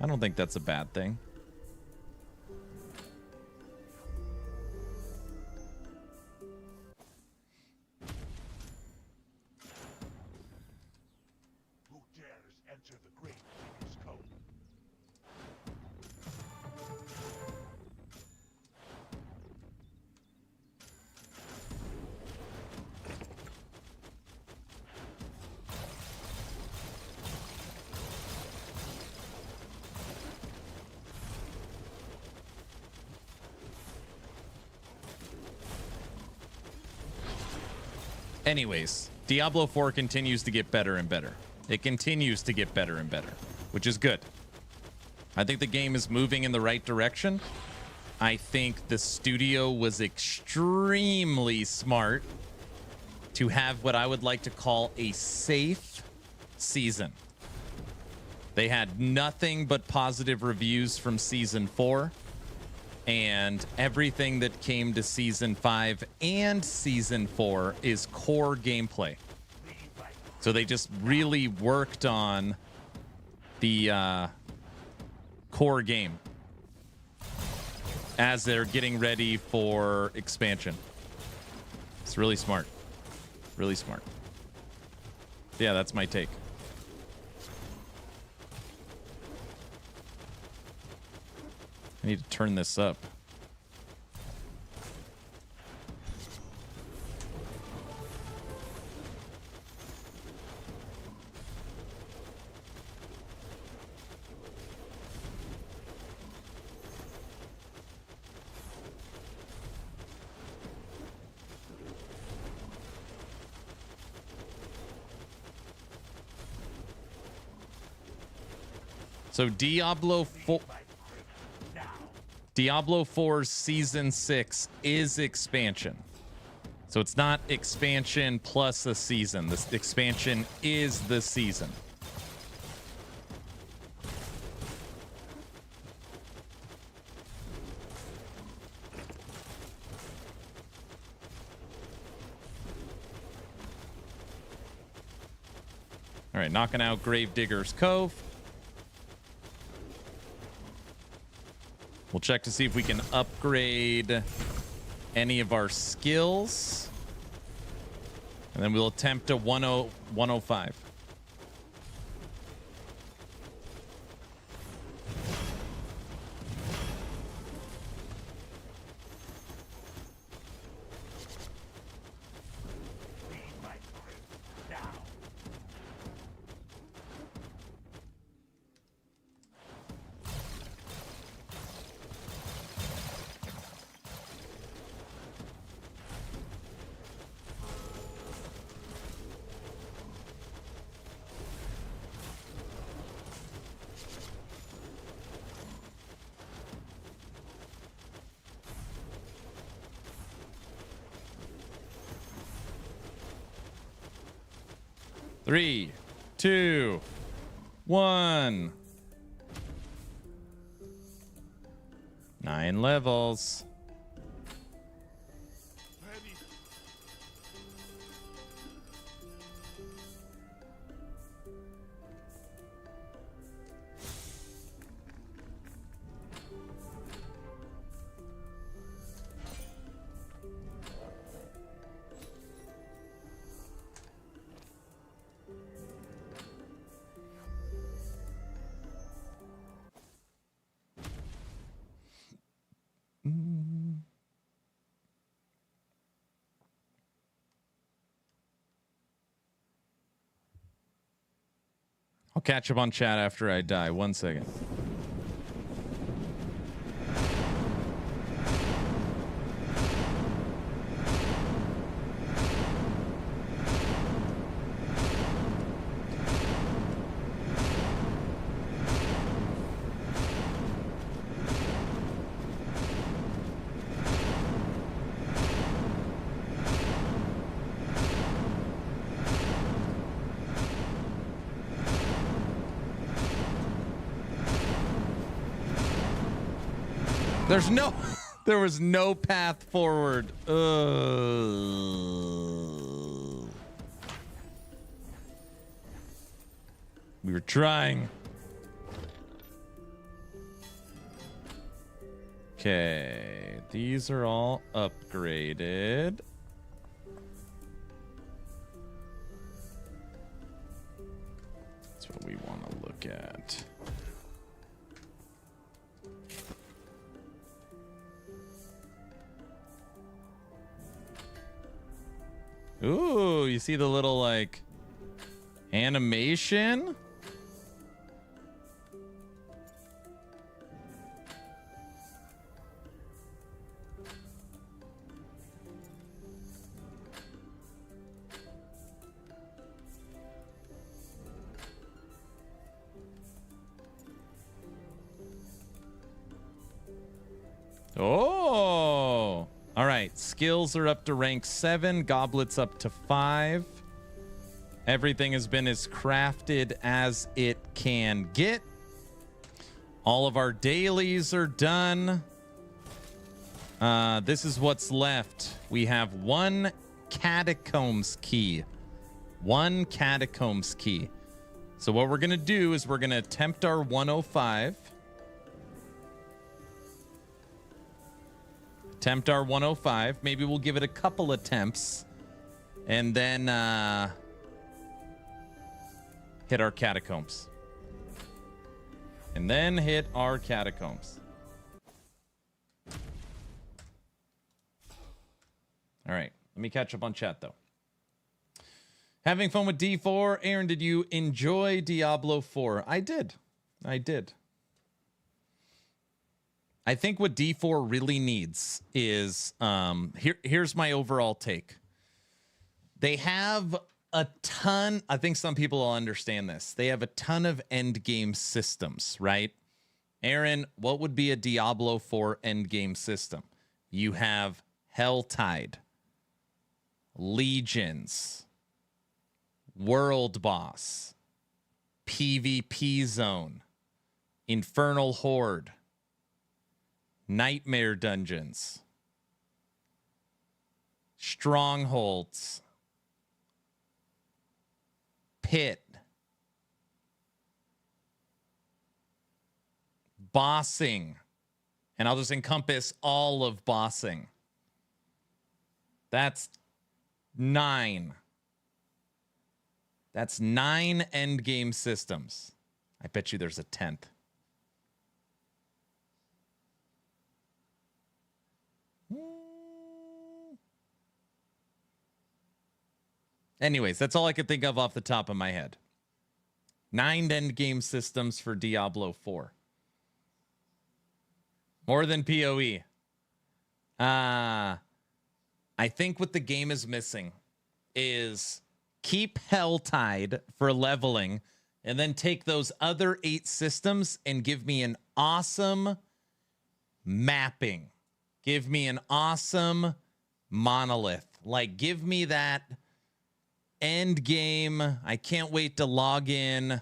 I don't think that's a bad thing. Who dares enter the great King's Cove? Anyways, Diablo 4 continues to get better and better. It continues to get better and better, which is good. I think the game is moving in the right direction. I think the studio was extremely smart to have what I would like to call a safe season. They had nothing but positive reviews from season 4. And everything that came to season 5 and season 4 is core gameplay. So they just really worked on the core game as they're getting ready for expansion. It's really smart. Really smart. Yeah, that's my take. I need to turn this up. So Diablo 4 Season 6 is expansion. So it's not expansion plus a season. This expansion is the season. All right, knocking out Gravedigger's Cove. We'll check to see if we can upgrade any of our skills. And then we'll attempt a 105. Three, 2, 1. 9 levels. I'll catch up on chat after I die. 1 second. There was no path forward. We were trying. Okay, these are all upgraded. That's what we want to look at. Ooh, you see the little like animation? Oh, all right. Skills are up to rank 7, goblets up to 5. Everything has been as crafted as it can get. All of our dailies are done. This is what's left. We have 1 catacombs key. 1 catacombs key. So what we're going to do is we're going to attempt our 105. Attempt our 105. Maybe we'll give it a couple attempts. And then hit our catacombs. And then hit our catacombs. All right. Let me catch up on chat, though. Having fun with D4. Aaron, did you enjoy Diablo 4? I did. I did. I think what D4 really needs is... here's my overall take. They have a ton... I think some people will understand this. They have a ton of endgame systems, right? Aaron, what would be a Diablo 4 endgame system? You have Helltide, Legions, World Boss, PvP Zone, Infernal Horde, Nightmare Dungeons, Strongholds, Pit, Bossing, and I'll just encompass all of Bossing. That's 9. That's 9 endgame systems. I bet you there's a 10th. Anyways, that's all I could think of off the top of my head. 9 endgame systems for Diablo 4. More than PoE. I think what the game is missing is keep Helltide for leveling and then take those other 8 systems and give me an awesome mapping. Give me an awesome monolith. Like, give me that end game. I can't wait to log in.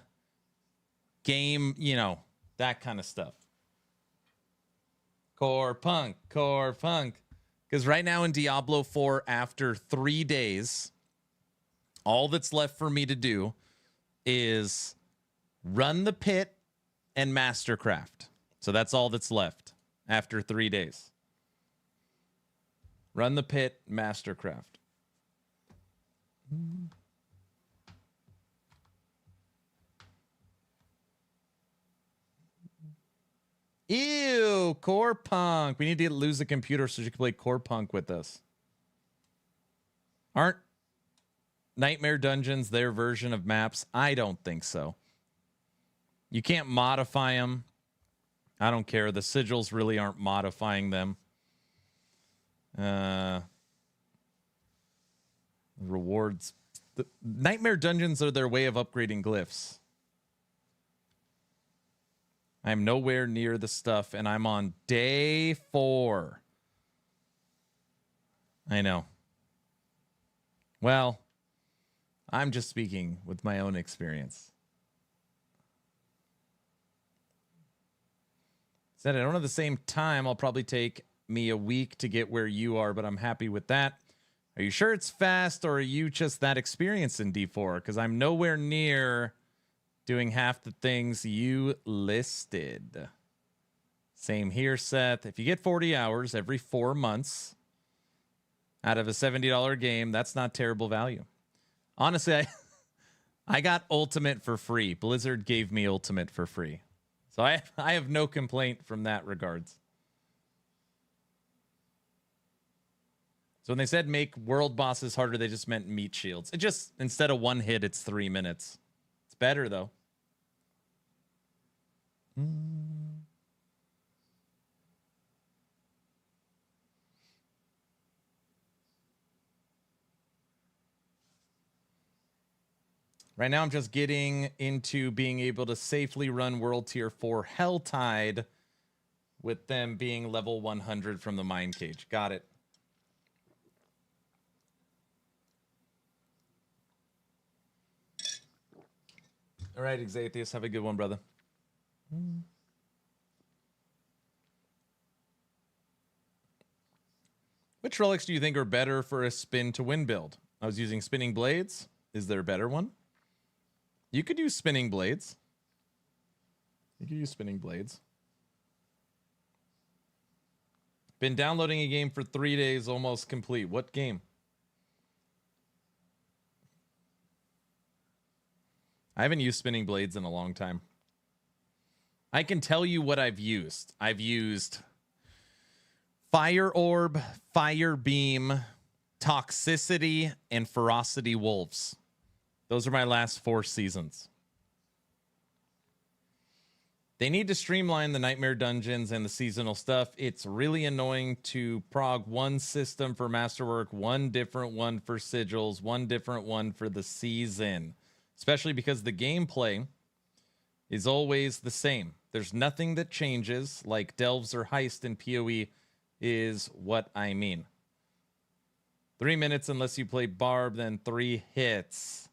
Game, you know, that kind of stuff. Core punk. Because right now in Diablo 4, after 3 days, all that's left for me to do is run the pit and mastercraft. So that's all that's left after 3 days. Run the pit, mastercraft. Ew, Core Punk. We need to lose the computer so you can play Core Punk with us. Aren't Nightmare Dungeons their version of maps? I don't think so. You can't modify them. I don't care. The sigils really aren't modifying them. Rewards. The Nightmare Dungeons are their way of upgrading glyphs. I'm nowhere near the stuff, and I'm on day 4. I know. Well, I'm just speaking with my own experience. Said I don't have the same time. I'll probably take me a week to get where you are, but I'm happy with that. Are you sure it's fast, or are you just that experienced in D4? Because I'm nowhere near doing half the things you listed. Same here, Seth. If you get 40 hours every 4 months out of a $70 game, that's not terrible value. Honestly, I got Ultimate for free. Blizzard gave me Ultimate for free. So I have no complaint from that regards. So when they said make world bosses harder, they just meant meat shields. It just, instead of 1 hit, it's 3 minutes. It's better, though. Right now, I'm just getting into being able to safely run World Tier 4 Helltide with them being level 100 from the Mine Cage. Got it. All right, Exatheus, have a good one, brother. Which relics do you think are better for a spin to win build? I was using spinning blades. Is there a better one? You could use spinning blades. Been downloading a game for 3 days, almost complete. What game? I haven't used spinning blades in a long time. I can tell you what I've used. I've used Fire Orb, Fire Beam, Toxicity, and Ferocity Wolves. Those are my last 4 seasons. They need to streamline the Nightmare Dungeons and the seasonal stuff. It's really annoying to prog one system for Masterwork, one different one for Sigils, one different one for the season. Especially because the gameplay is always the same. There's nothing that changes, like Delves or Heist in PoE is what I mean. 3 minutes unless you play Barb, then 3 hits.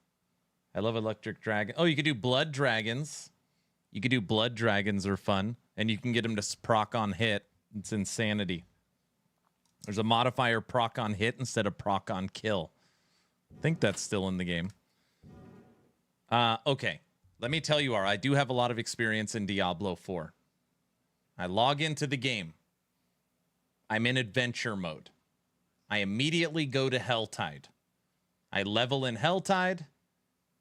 I love Electric Dragon. Oh, you could do Blood Dragons. You could do Blood Dragons are fun, and you can get them to proc on hit. It's insanity. There's a modifier proc on hit instead of proc on kill. I think that's still in the game. Okay. Let me tell you, I do have a lot of experience in Diablo 4. I log into the game. I'm in adventure mode. I immediately go to Helltide. I level in Helltide,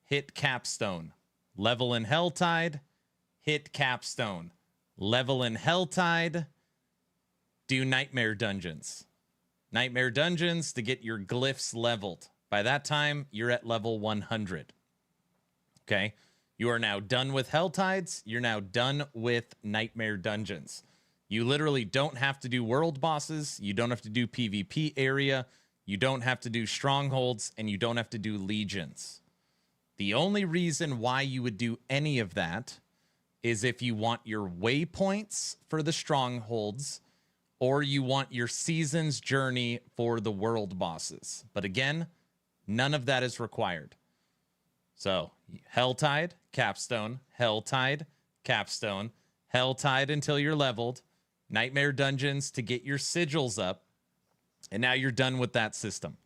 hit Capstone. Level in Helltide, hit Capstone. Level in Helltide, do Nightmare Dungeons. Nightmare Dungeons to get your glyphs leveled. By that time, you're at level 100. Okay? You are now done with Helltides. You're now done with Nightmare Dungeons. You literally don't have to do world bosses. You don't have to do PvP area. You don't have to do strongholds. And you don't have to do legions. The only reason why you would do any of that is if you want your waypoints for the strongholds or you want your season's journey for the world bosses. But again, none of that is required. So, Helltide, Capstone, Helltide, Capstone, Helltide until you're leveled, Nightmare Dungeons to get your sigils up, and now you're done with that system.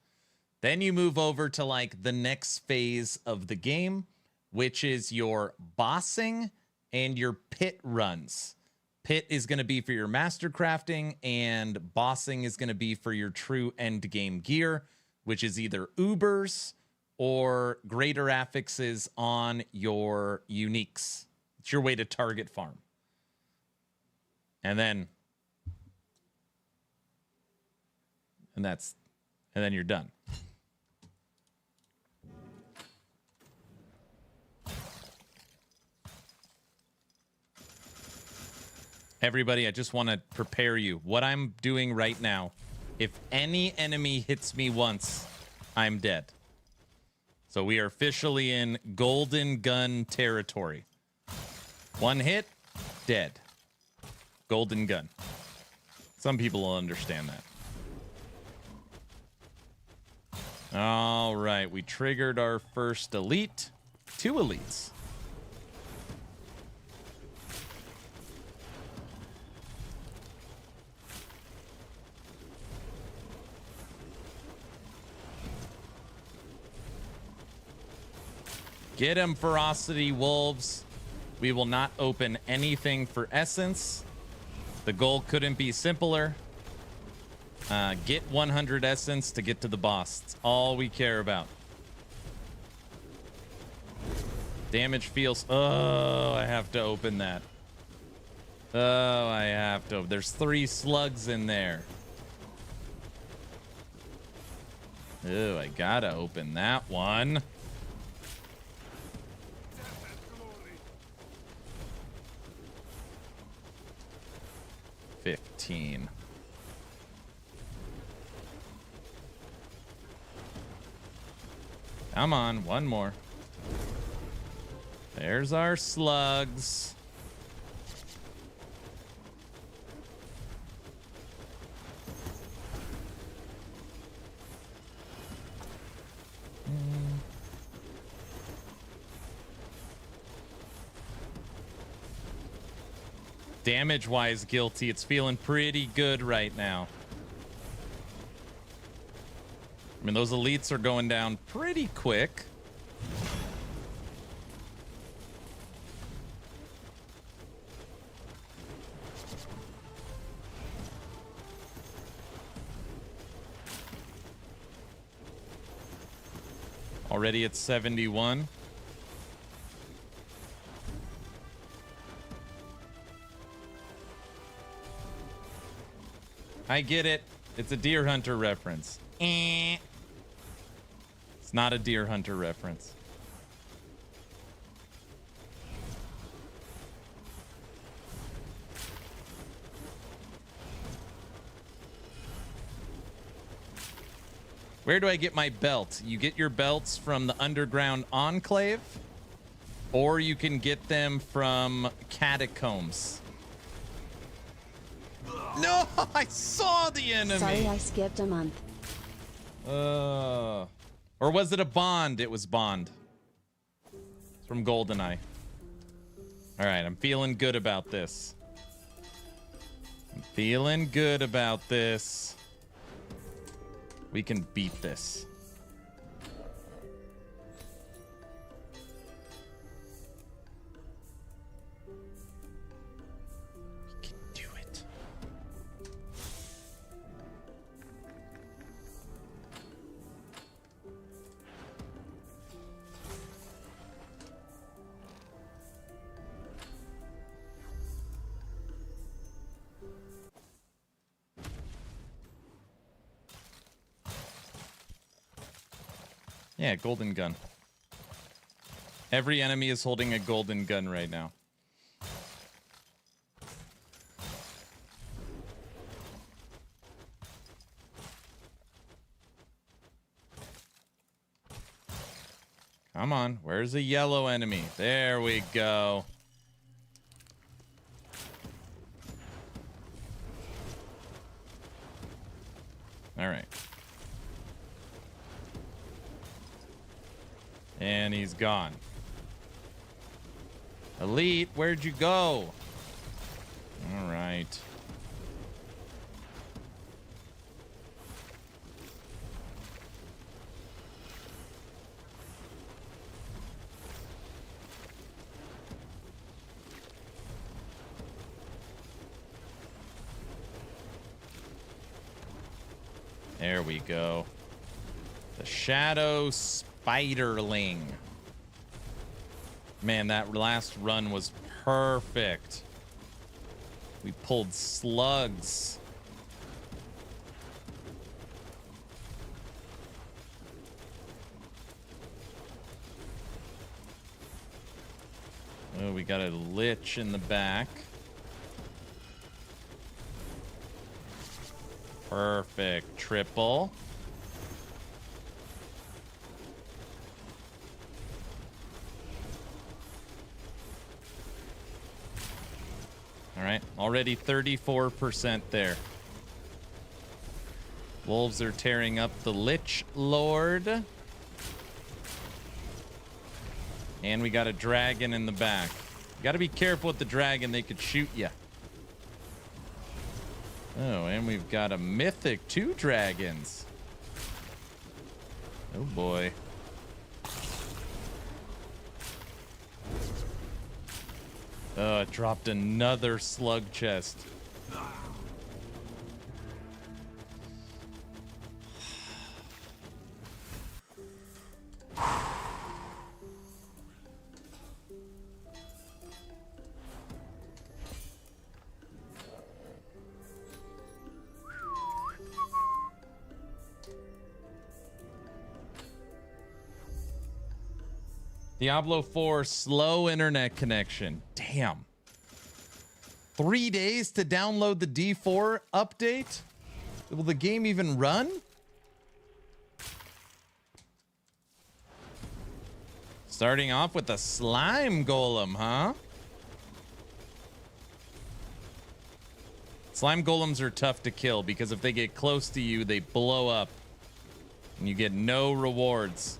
Then you move over to like the next phase of the game, which is your bossing and your pit runs. Pit is going to be for your master crafting, and bossing is going to be for your true end game gear, which is either Ubers or greater affixes on your uniques. It's your way to target farm. And then you're done. Everybody, I just want to prepare you. What I'm doing right now, if any enemy hits me once, I'm dead. So we are officially in Golden Gun territory. One hit, dead. Golden Gun. Some people will understand that. All right, we triggered our first elite. 2 elites. Get him, Ferocity Wolves. We will not open anything for Essence. The goal couldn't be simpler. Get 100 Essence to get to the boss. It's all we care about. Damage feels... Oh, I have to open that. Oh, I have to. There's 3 slugs in there. Oh, I gotta open that one. 15. Come on, one more. There's our slugs. Damage-wise, Guilty, it's feeling pretty good right now. I mean, those elites are going down pretty quick. Already at 71. I get it. It's a Deer Hunter reference. It's not a Deer Hunter reference. Where do I get my belt? You get your belts from the Underground Enclave, or you can get them from Catacombs. No, I saw the enemy. Sorry, I skipped a month. Or was it a Bond? It was Bond. It's from GoldenEye. All right, I'm feeling good about this. I'm feeling good about this. We can beat this. We can do it. Yeah, golden gun. Every enemy is holding a golden gun right now. Come on, where's the yellow enemy? There we go. All right. And he's gone. Elite, where'd you go? All right. There we go. The Shadow Spiderling. Man, that last run was perfect. We pulled slugs. Oh, we got a Lich in the back. Perfect. Triple. All right, already 34% there. Wolves are tearing up the Lich Lord. And we got a dragon in the back. You got to be careful with the dragon. They could shoot you. Oh, and we've got a mythic 2 dragons. Oh, boy. It dropped another slug chest. Diablo 4 slow internet connection. Damn. 3 days to download the D4 update? Will the game even run? Starting off with a slime golem, huh? Slime golems are tough to kill because if they get close to you, they blow up. And you get no rewards.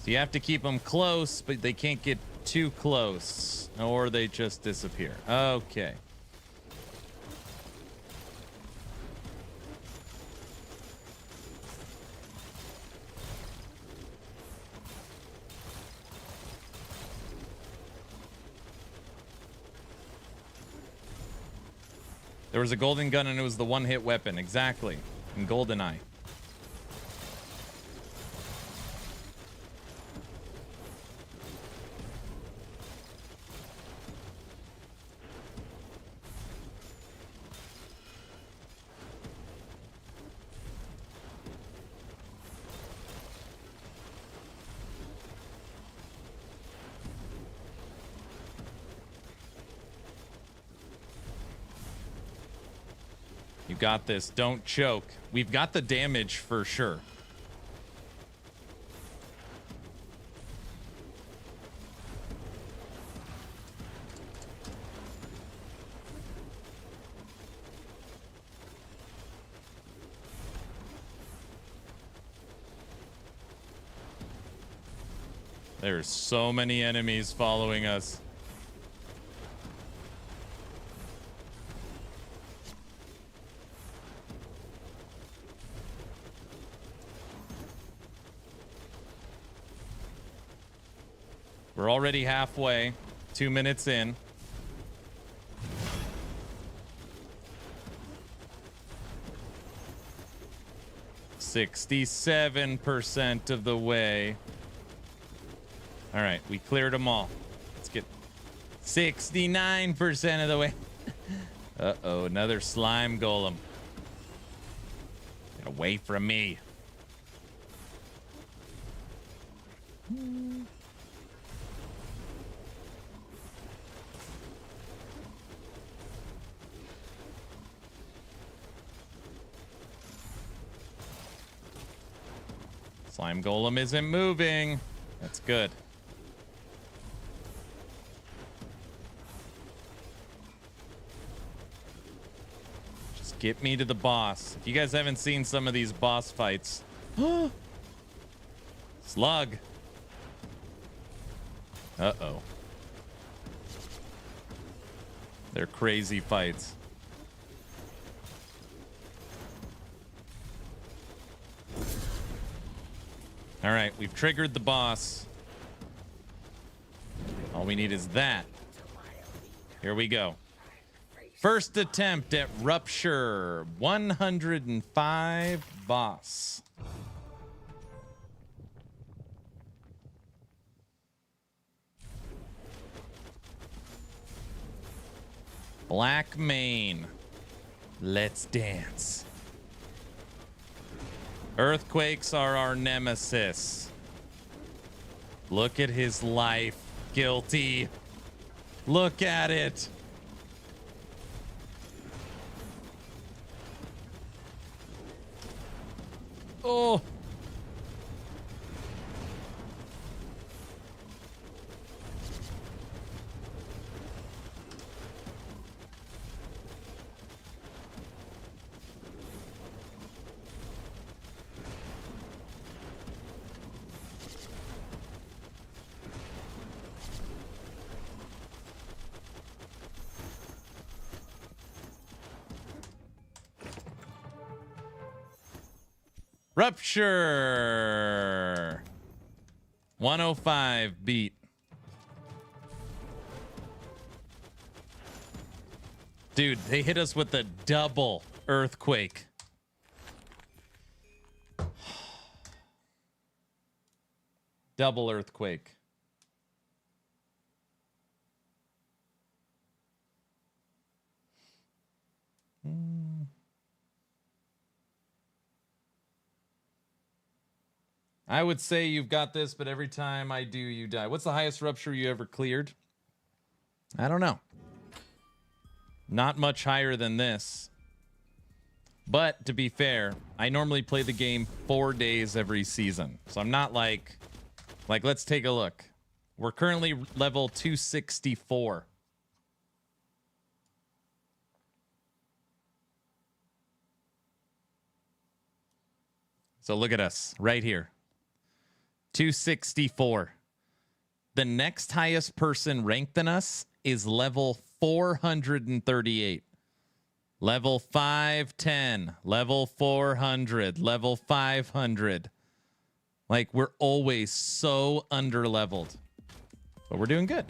So you have to keep them close, but they can't get too close. Or they just disappear. Okay. There was a golden gun and it was the one-hit weapon. Exactly. In GoldenEye. You got this. Don't choke. We've got the damage for sure. There's so many enemies following us. We're already halfway, 2 minutes in. "67% of the way." All right, we cleared them all. Let's get 69% of the way. Uh-oh, another slime golem. Get away from me. Slime golem isn't moving. That's good. Just get me to the boss. If you guys haven't seen some of these boss fights. Slug. Uh-oh. They're crazy fights. All right, we've triggered the boss. All we need is that. Here we go. First attempt at Rupture. 105 boss. Black mane. Let's dance. Earthquakes are our nemesis. Look at his life. Guilty. Look at it. Oh. Rupture. 105 beat. Dude, they hit us with a double earthquake. Double earthquake. I would say you've got this, but every time I do, you die. What's the highest Rupture you ever cleared? I don't know. Not much higher than this. But to be fair, I normally play the game 4 days every season. So I'm not like let's take a look. We're currently level 264. So look at us right here. 264. The next highest person ranked than us is level 438. Level 510, level 400, level 500. Like, we're always so under-leveled. But we're doing good.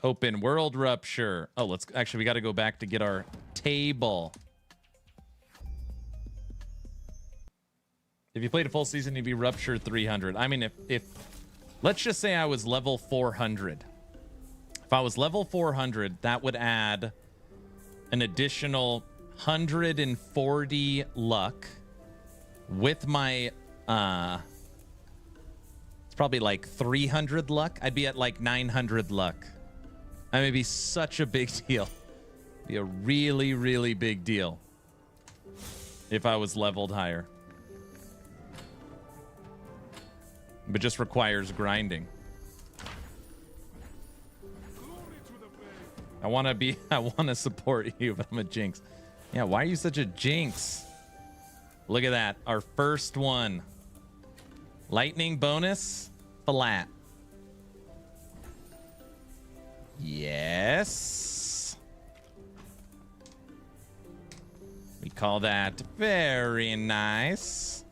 Open world Rupture. Oh, we got to go back to get our table. If you played a full season, you'd be Rupture 300. I mean, if let's just say I was level 400. If I was level 400, that would add an additional 140 luck with my it's probably like 300 luck. I'd be at like 900 luck. That would be such a big deal. Be a really, really big deal if I was leveled higher. But just requires grinding. I want to support you, but I'm a jinx. Yeah, why are you such a jinx? Look at that. Our first one. Lightning bonus, flat. Yes. We call that very nice.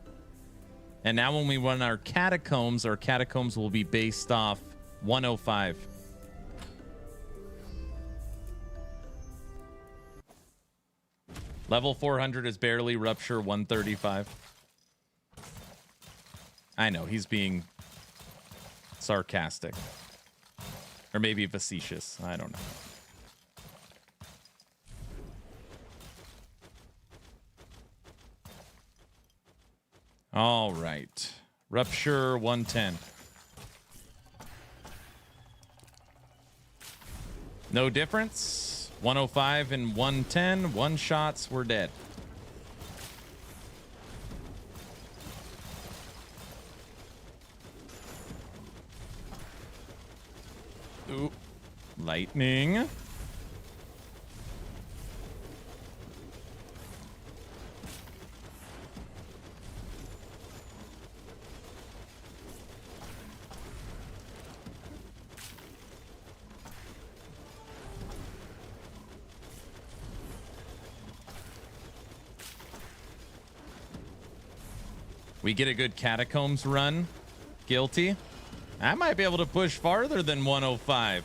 And now when we run our catacombs will be based off 105. Level 400 is barely Rupture 135. I know, he's being sarcastic. Or maybe facetious. I don't know. All right. Rupture 110. No difference. 105 and 110. One shots, we're dead. Ooh. Lightning. We get a good catacombs run. Guilty. I might be able to push farther than 105.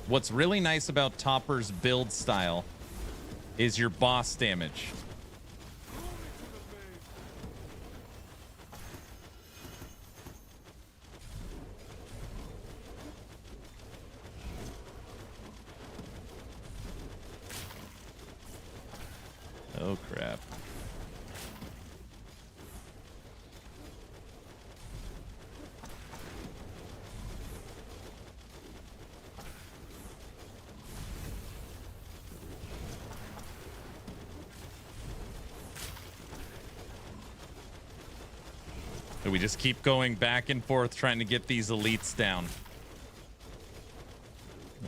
What's really nice about Topper's build style is your boss damage. Oh, crap. So we just keep going back and forth trying to get these elites down.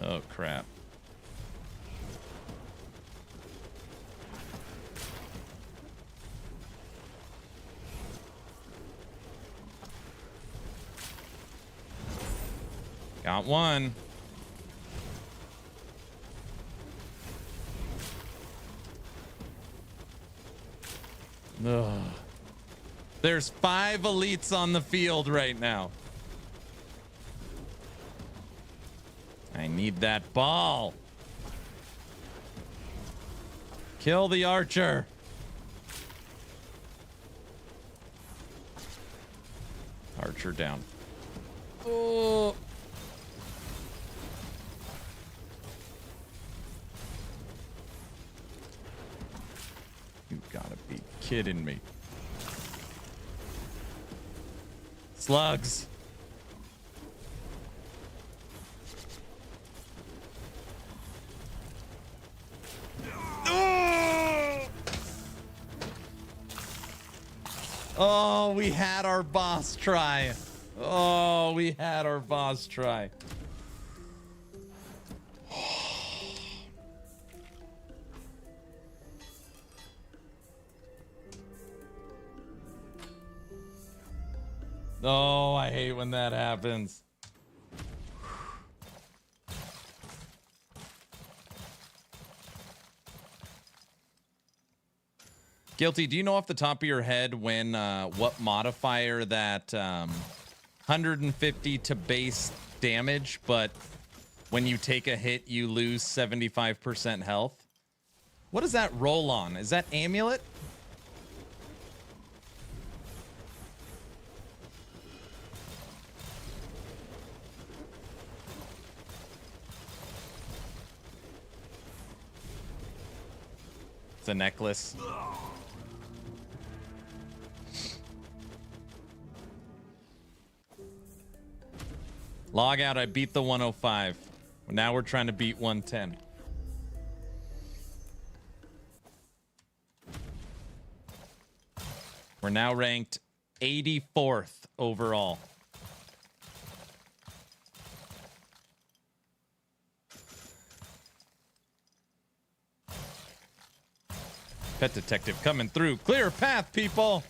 Oh, crap. Got one. Ugh. There's 5 elites on the field right now. I need that ball. Kill the archer. Archer down. Oh. You gotta be kidding me. Slugs. Oh, we had our boss try. Oh, we had our boss try. Oh, I hate when that happens. Guilty, do you know off the top of your head when what modifier that 150 to base damage, but when you take a hit, you lose 75% health? What does that roll on? Is that amulet? It's a necklace. Log out. I beat the 105. Now we're trying to beat 110. We're now ranked 84th overall. Pet detective coming through. Clear path, people.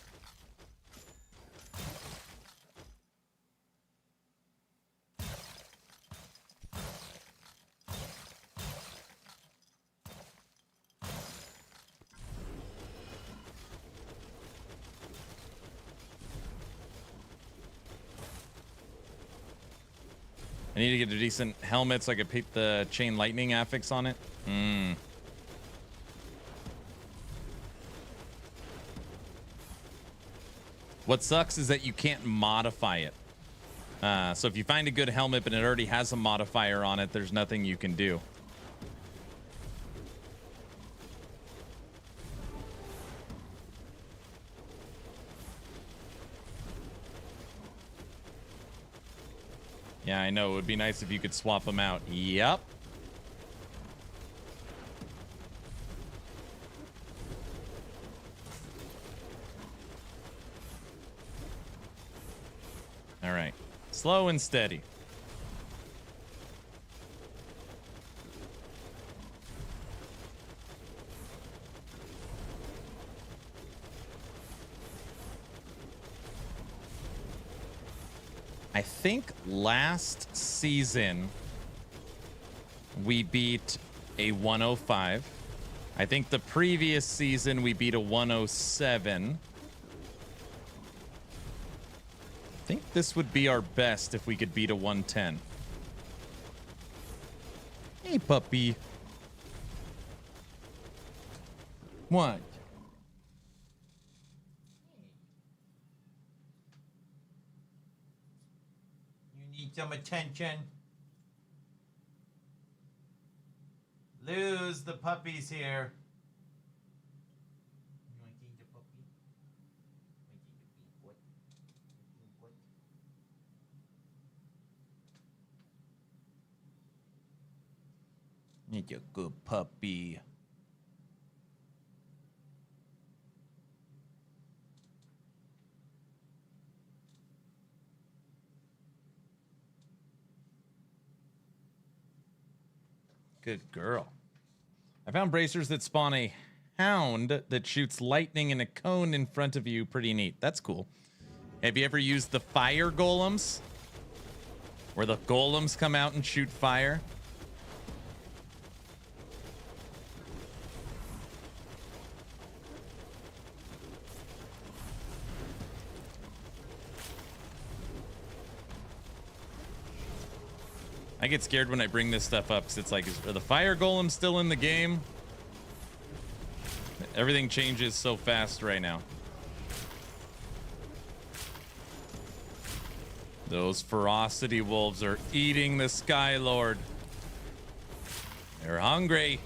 I need to get a decent helmet so I can put the chain lightning affix on it. What sucks is that you can't modify it. So if you find a good helmet but it already has a modifier on it, there's nothing you can do. Yeah, I know. It would be nice if you could swap them out. Yep. All right. Slow and steady. I think last season we beat a 105. I think the previous season we beat a 107. I think this would be our best if we could beat a 110. Hey, puppy. What? Need some attention. Lose, the puppy's here. You want to eat the puppy? Need a good puppy. Good girl. I found bracers that spawn a hound that shoots lightning in a cone in front of you. Pretty neat. That's cool. Have you ever used the fire golems? Where the golems come out and shoot fire? I get scared when I bring this stuff up because it's like, are the fire golems still in the game? Everything changes so fast right now. Those ferocity wolves are eating the Sky Lord. They're hungry.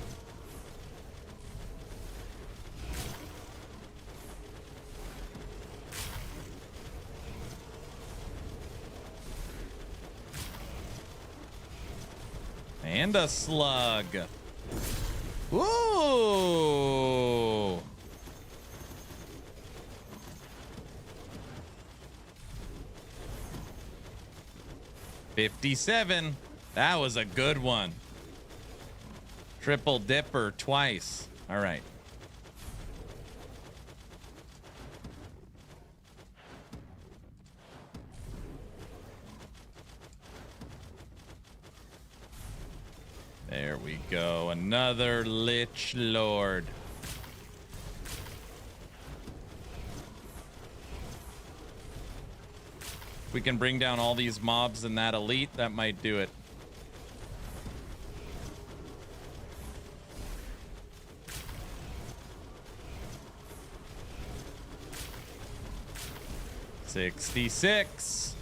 And a slug. Ooh. $57. That was a good one. Triple dipper twice. All right. There we go. Another Lich Lord. If we can bring down all these mobs in that elite, that might do it. $66.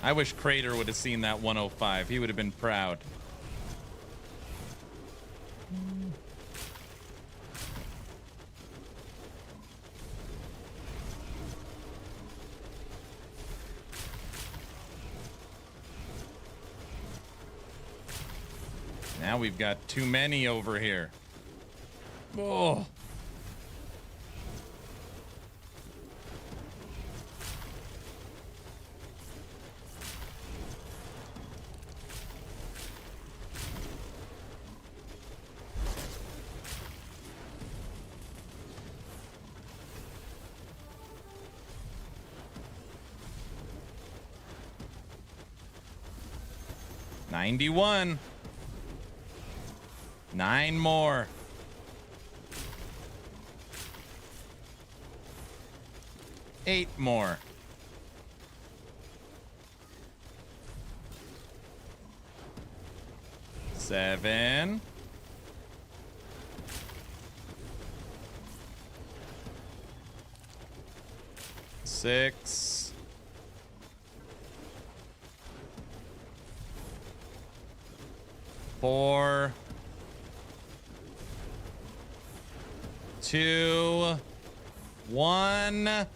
I wish Crater would have seen that 105. He would have been proud. Now we've got too many over here. Oh. $91. 9 more. Eight more. Seven. Six. 4. 2. 1.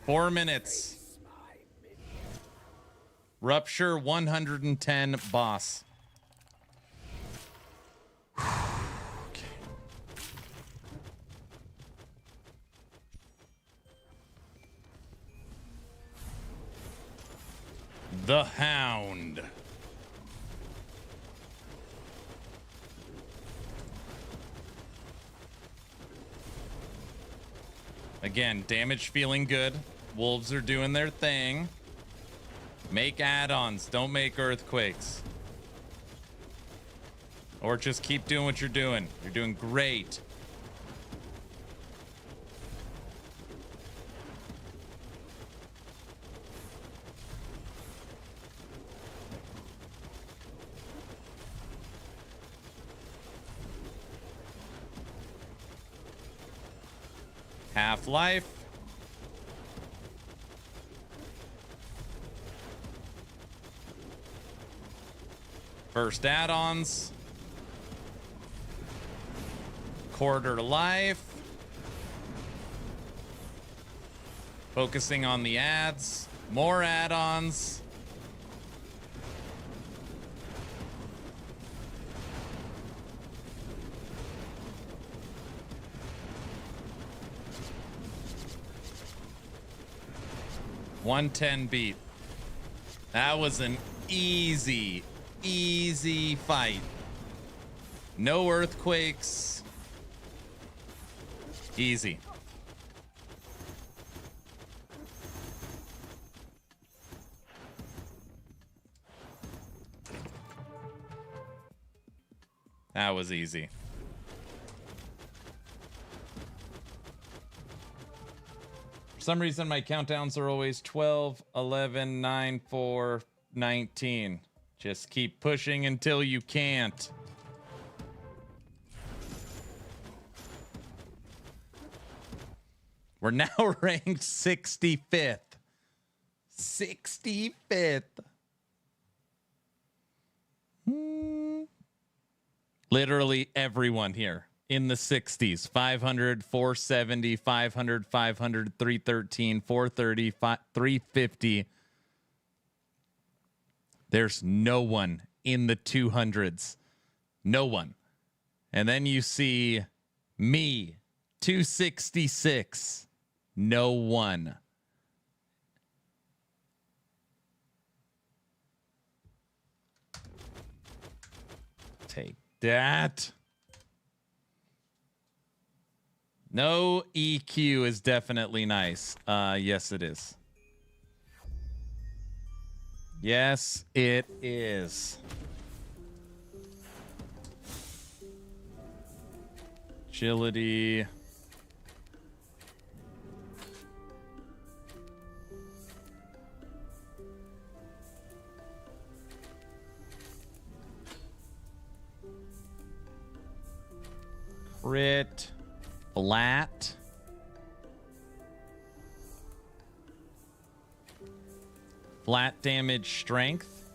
Four minutes. Rupture 110 boss. Okay. The Hound. Again, damage feeling good. Wolves are doing their thing. Make add-ons. Don't make earthquakes. Or just keep doing what you're doing. You're doing great. Half-life. First add-ons. Quarter life. Focusing on the ads. More add-ons. $110 beat. That was an easy fight. No earthquakes. Easy. That was easy. For some reason, my countdowns are always 12, 11, 9, 4, 19. Just keep pushing until you can't. We're now ranked 65th. 65th. Literally everyone here in the 60s. 500, 470, 500, 500, 313, 430, 350. There's no one in the 200s. No one. And then you see me, 266. No one. Take that. No EQ is definitely nice. Yes, it is. Yes, it is. Agility. Crit. Flat. Flat damage strength.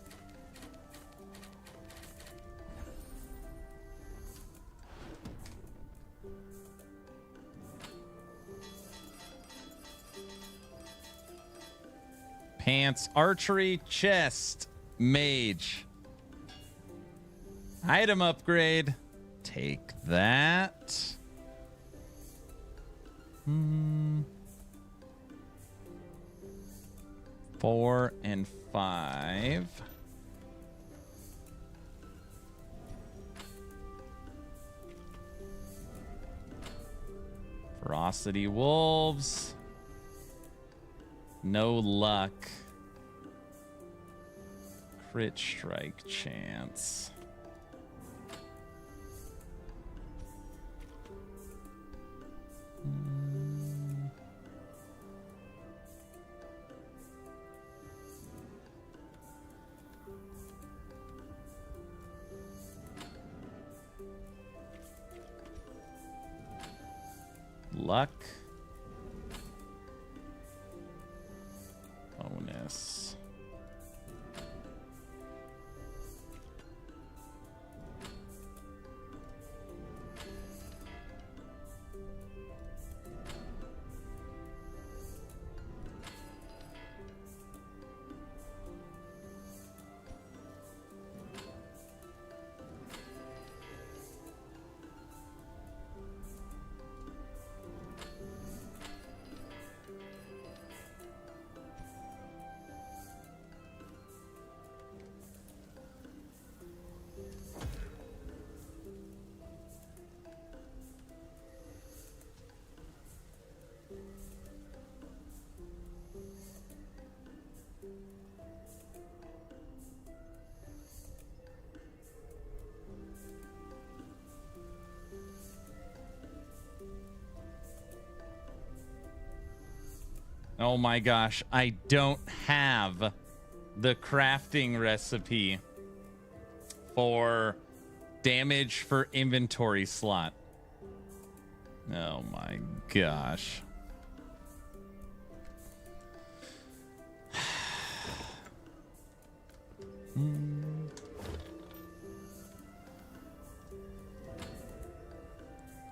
Pants, archery, chest, mage. Item upgrade. Take that. 4 and 5. Ferocity wolves. No luck. Crit strike chance. Luck. Bonus. Oh my gosh, I don't have the crafting recipe for damage for inventory slot. Oh my gosh.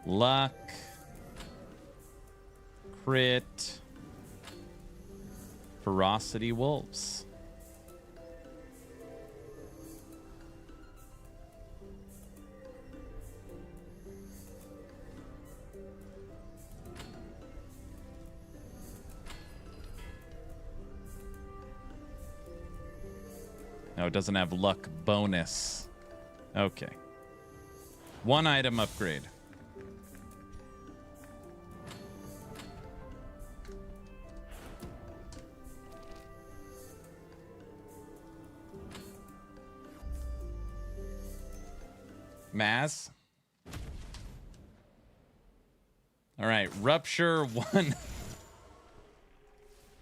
Luck. Crit. Ferocity wolves. No, it doesn't have luck bonus. Okay. One item upgrade. Maz. All right, Rupture 1.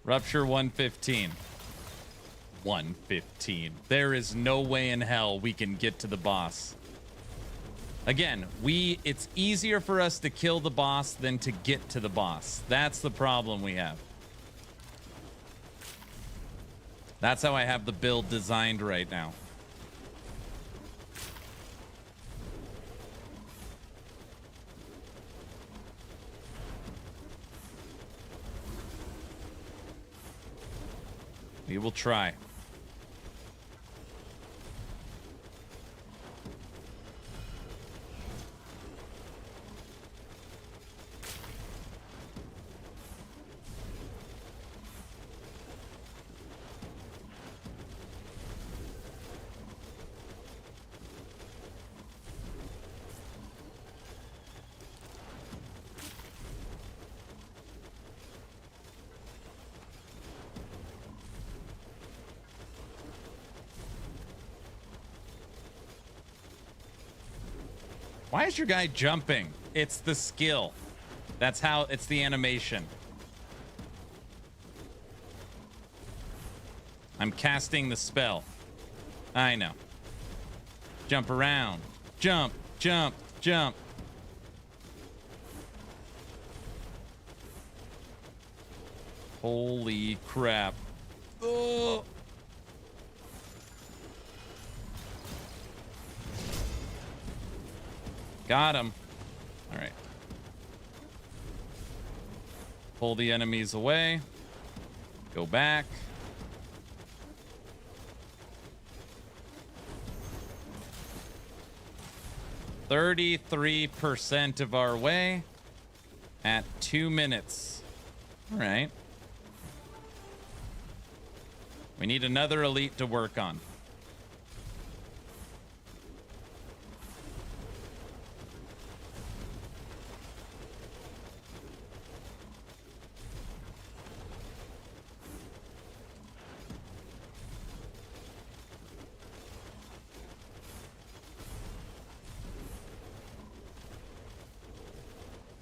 Rupture 115. 115. There is no way in hell we can get to the boss. Again, it's easier for us to kill the boss than to get to the boss. That's the problem we have. That's how I have the build designed right now. We will try. Why is your guy jumping? It's the skill. That's how, it's the animation. I'm casting the spell. I know. Jump around. Jump, jump, jump. Holy crap. Oh. Got him. All right. Pull the enemies away. Go back. %33% of our way at 2 minutes. All right. We need another elite to work on.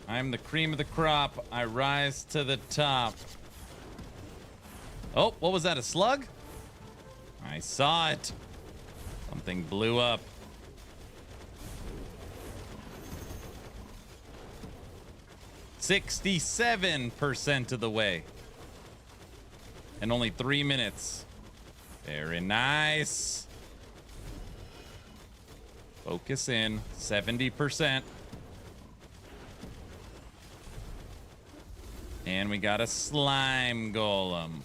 I'm the cream of the crop. I rise to the top. Oh, what was that? A slug? I saw it. Something blew up. %67% of the way. And only 3 minutes. Very nice. Focus in. 70%. And we got a slime golem.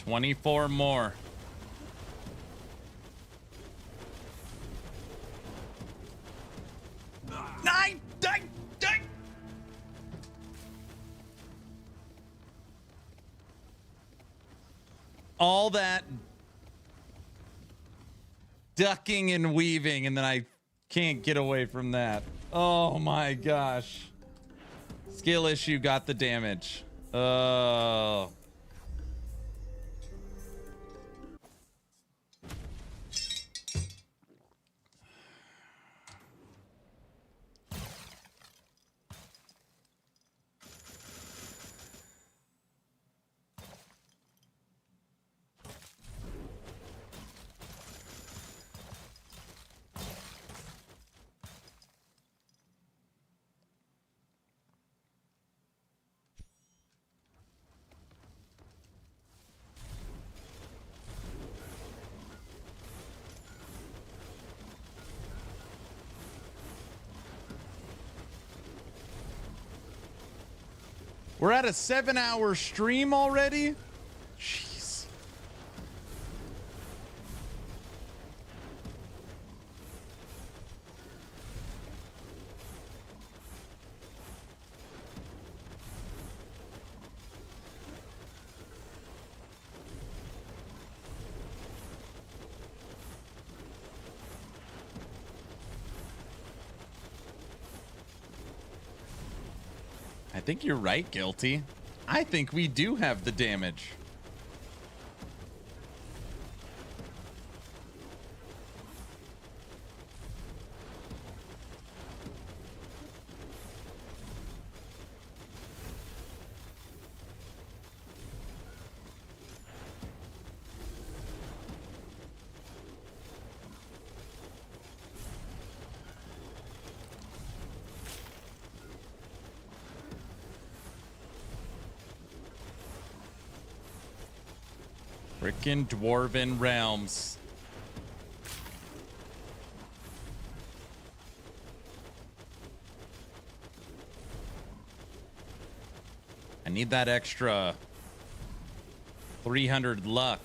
$24 more. Nine. All that ducking and weaving, and then I can't get away from that. Oh my gosh. Skill issue got the damage. Oh. We're at a 7-hour stream already? Jeez. I think you're right, Guilty. I think we do have the damage. Frickin' Dwarven Realms. I need that extra 300 luck.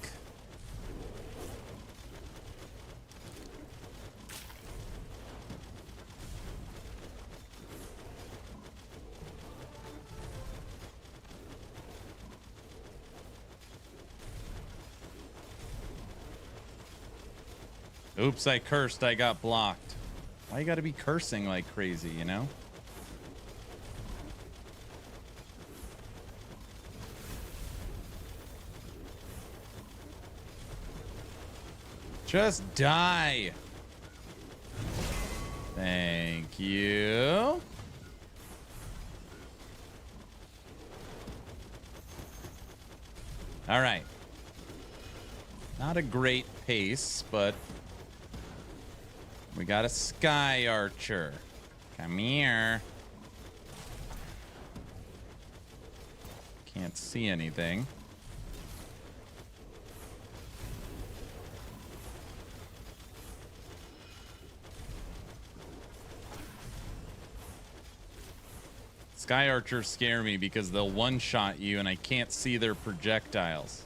Oops, I cursed. I got blocked. Why you gotta be cursing like crazy, you know? Just die. Thank you. All right. Not a great pace, but we got a Sky Archer. Come here. Can't see anything. Sky Archers scare me because they'll one-shot you and I can't see their projectiles.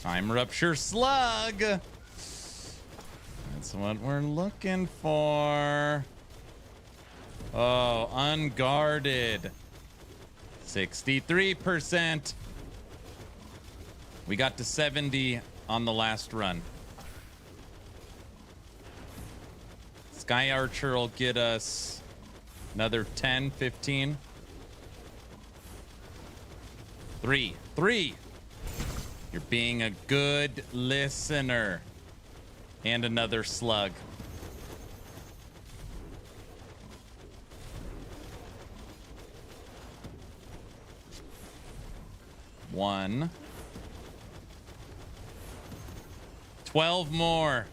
Time Rupture Slug. That's what we're looking for. Oh, unguarded. 63%. We got to 70 on the last run. Sky Archer will get us another 10, 15. 3. You're being a good listener. And another slug. One. 12 more.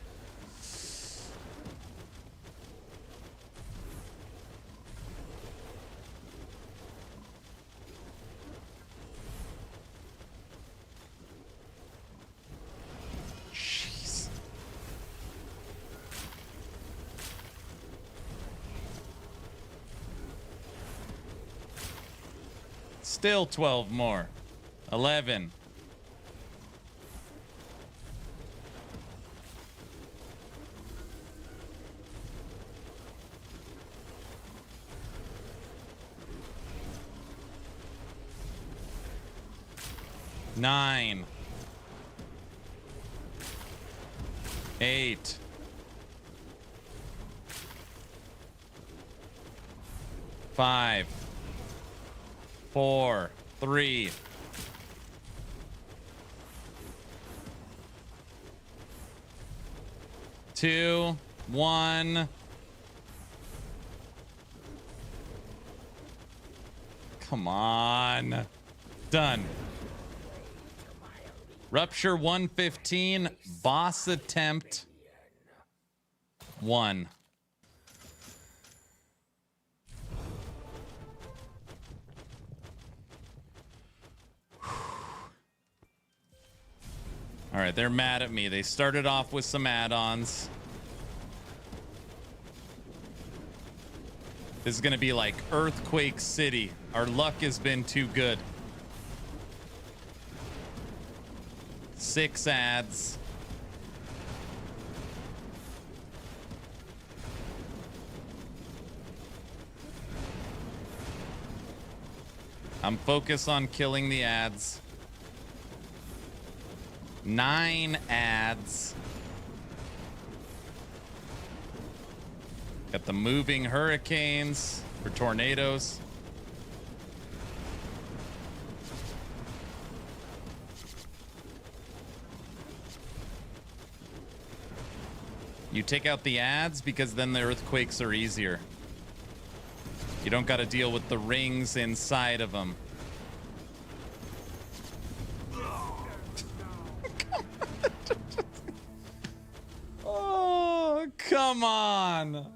Jeez. Still 12 more. 11. Nine. 8. 5. 4. 3. 2. 1. Come on. Done. Rupture 115. Boss attempt 1. All right, they're mad at me. They started off with some add-ons. This is going to be like Earthquake City. Our luck has been too good. 6 ads. I'm focused on killing the ads. 9 ads. Got the moving hurricanes for tornadoes. You take out the ads because then the earthquakes are easier. You don't got to deal with the rings inside of them. Oh, come on.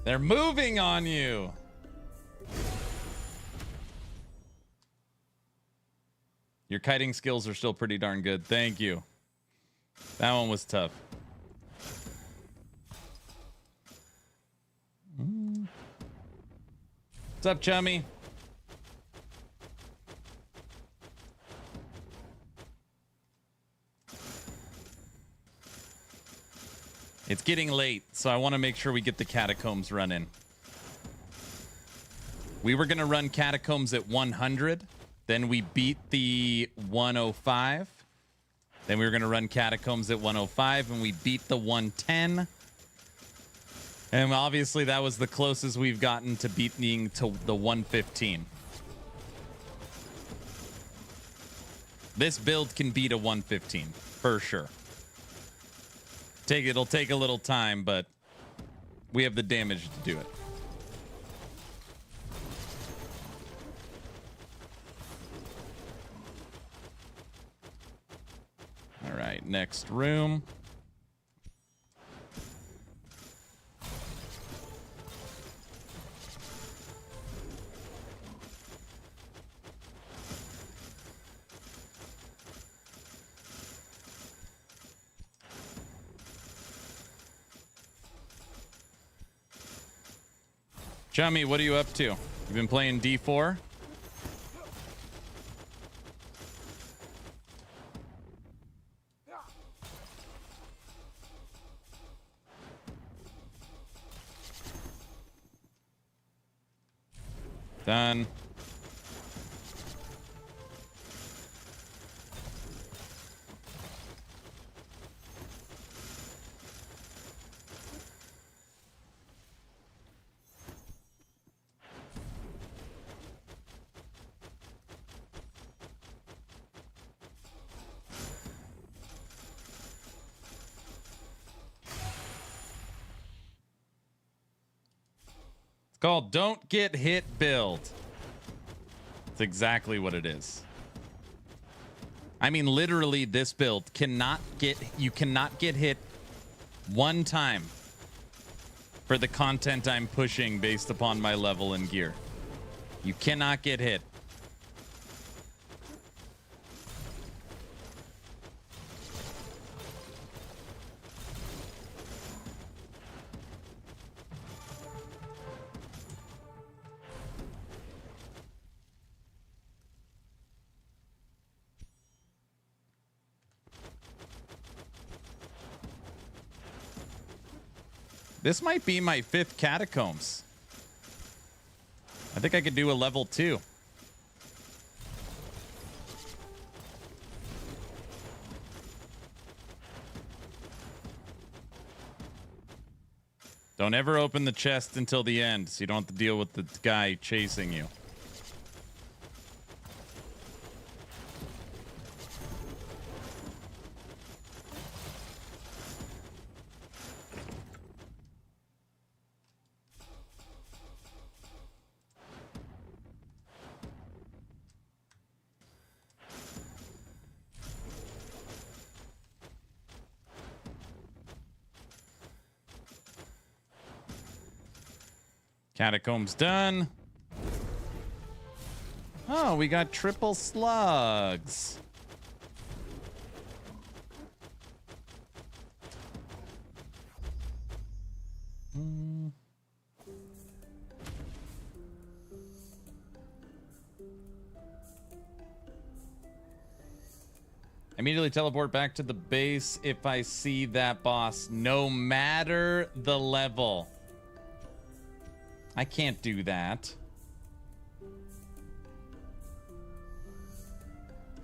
They're moving on you. Your kiting skills are still pretty darn good. Thank you. That one was tough. What's up, chummy? It's getting late, so I want to make sure we get the catacombs running. We were going to run catacombs at 100. Then we beat the 105. Then we were going to run catacombs at 105, and we beat the 110. And obviously, that was the closest we've gotten to beating to the 115. This build can beat a 115, for sure. It'll take a little time, but we have the damage to do it. All right, next room. Chummy, what are you up to? You've been playing D4? Done. It's called Don't Get Hit Build. It's exactly what it is. I mean, literally, this build you cannot get hit one time for the content I'm pushing based upon my level and gear. You cannot get hit. This might be my 5th catacombs. I think I could do a level 2. Don't ever open the chest until the end, so you don't have to deal with the guy chasing you. Catacombs done. Oh, we got triple slugs. Immediately teleport back to the base if I see that boss, no matter the level. I can't do that.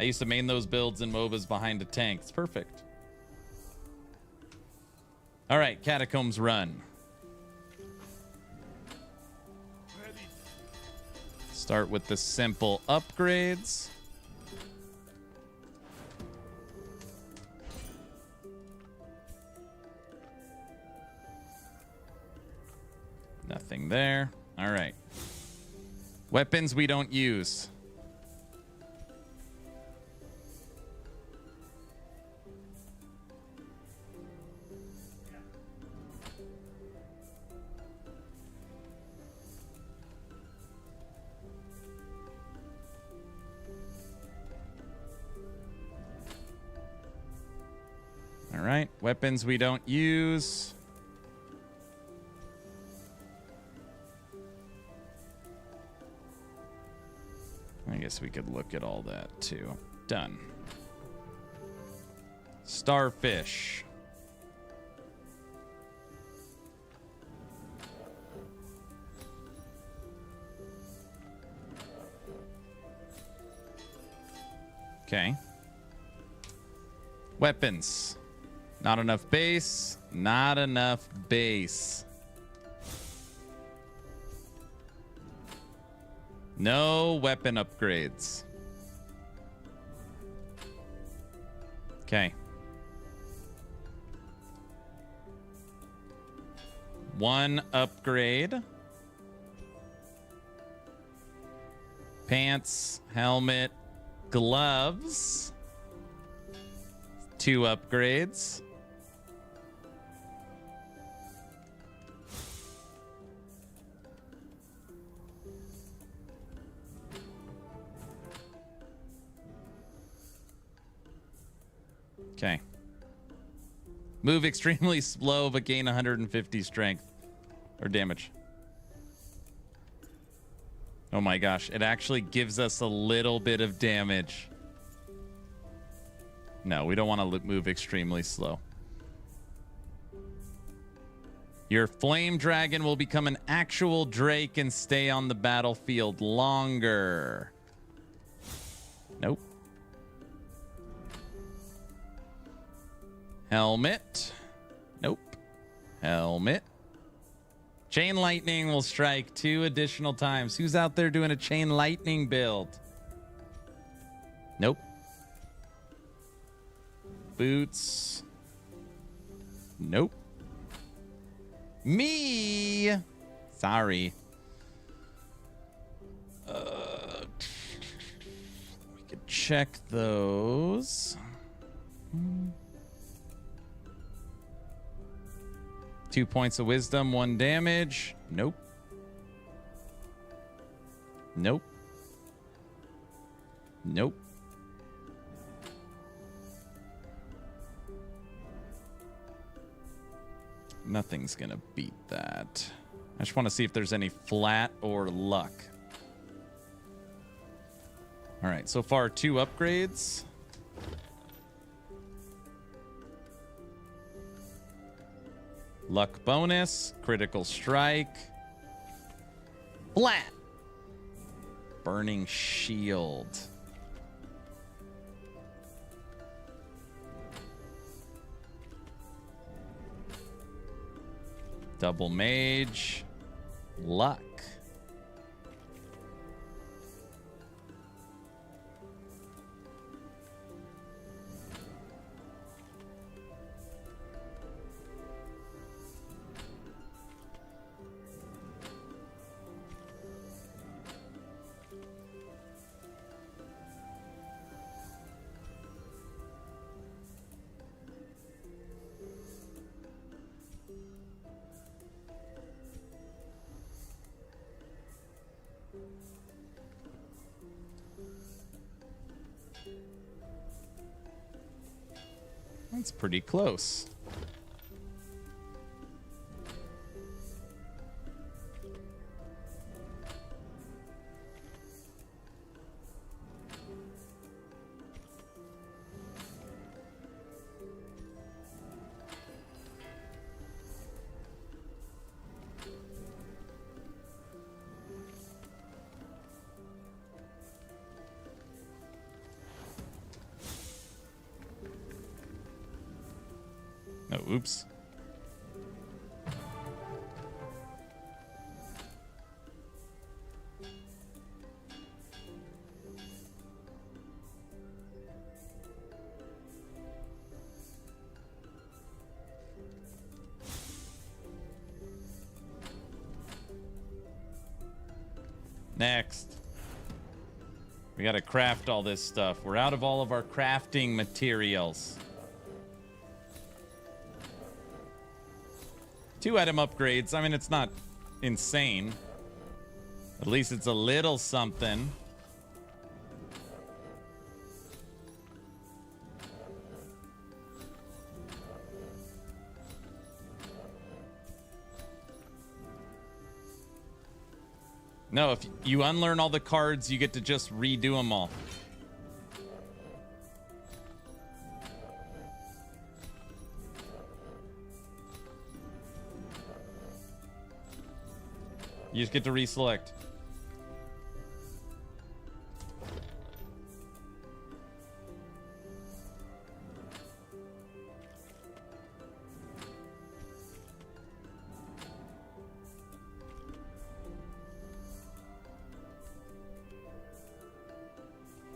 I used to main those builds in MOBAs behind a tank. It's perfect. All right, Catacombs run. Start with the simple upgrades. Nothing there. All right. Weapons we don't use. All right. Weapons we don't use. I guess we could look at all that too. Done. Starfish. Okay. Weapons. Not enough base. Not enough base. No weapon upgrades. Okay. One upgrade. Pants, helmet, gloves. 2 upgrades. Okay. Move extremely slow, but gain 150 strength or damage. Oh my gosh. It actually gives us a little bit of damage. No, we don't want to move extremely slow. Your flame dragon will become an actual drake and stay on the battlefield longer. Nope. Helmet. Nope. Helmet. Chain lightning will strike 2 additional times. Who's out there doing a chain lightning build? Nope. Boots. Nope. Me. Sorry. We could check those. 2 points of wisdom, 1 damage. Nope. Nope. Nope. Nothing's gonna beat that. I just want to see if there's any flat or luck. All right, so far 2 upgrades. Luck bonus, critical strike, flat, burning shield. Double mage, luck. That's pretty close. Oh, oops. Next. We gotta craft all this stuff. We're out of all of our crafting materials. 2 item upgrades. I mean, it's not insane. At least it's a little something. No, if you unlearn all the cards, you get to just redo them all. You just get to reselect.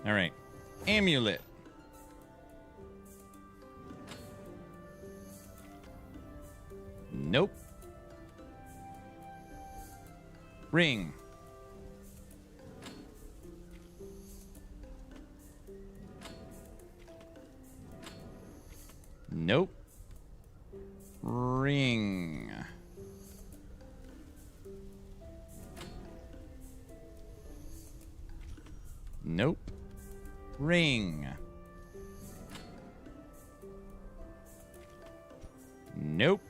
All right. Amulet. Nope. Ring. Nope. Ring. Nope. Ring. Nope.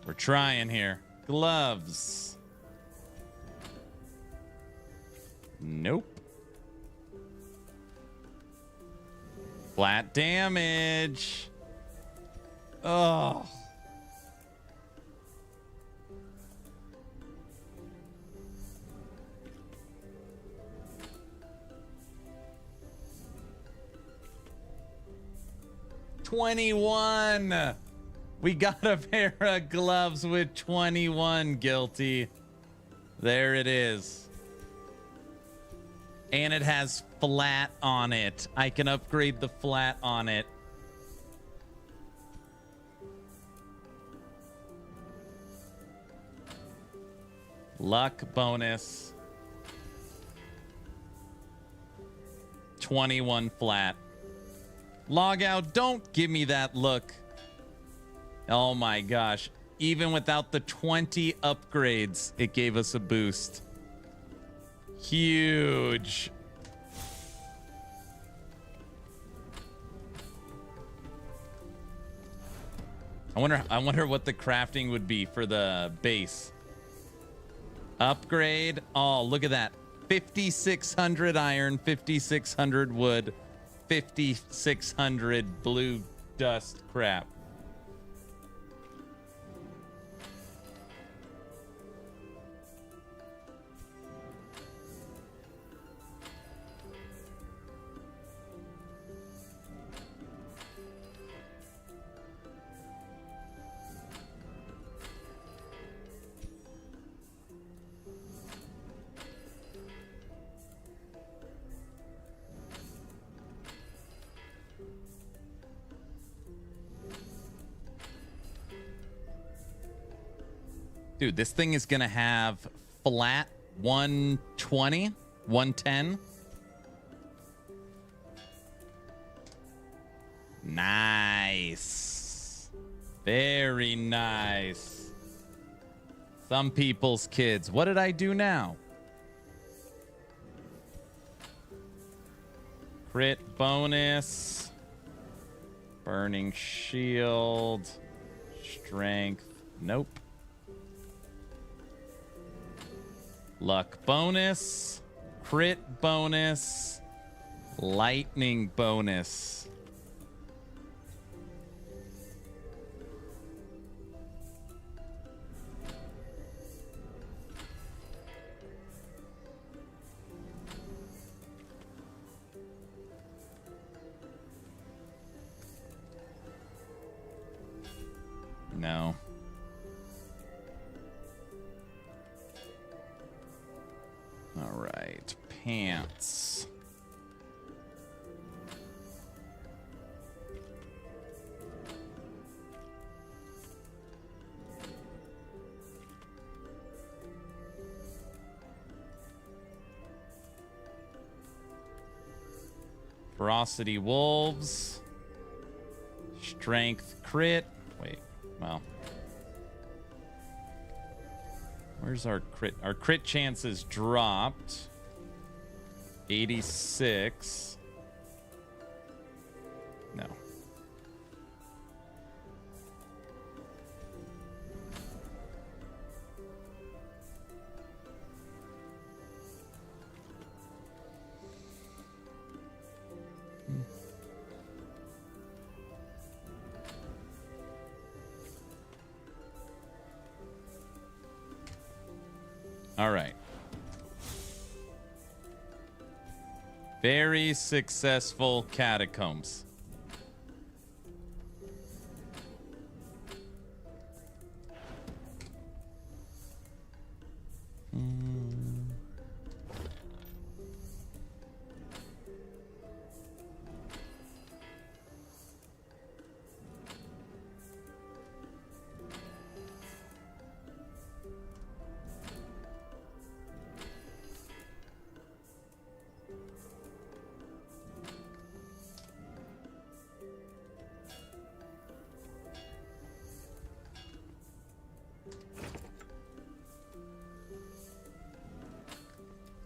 We're trying here. Gloves. Nope. Flat damage. Oh. $21. We got a pair of gloves with 21 guilty. There it is. And it has flat on it. I can upgrade the flat on it. Luck bonus. 21 flat. Log out. Don't give me that look. Oh my gosh. Even without the 20 upgrades, it gave us a boost. Huge. I wonder what the crafting would be for the base. Upgrade. Oh, look at that. 5,600 iron, 5,600 wood, 5,600 blue dust crap. Dude, this thing is going to have flat 120, 110. Nice. Very nice. Some people's kids. What did I do now? Crit bonus. Burning shield. Strength. Nope. Luck bonus, crit bonus, lightning bonus. No. All right, pants. Ferocity wolves. Strength crit. Wait, well. Where's our crit? Our crit chances dropped. 86. No. All right. Very successful catacombs.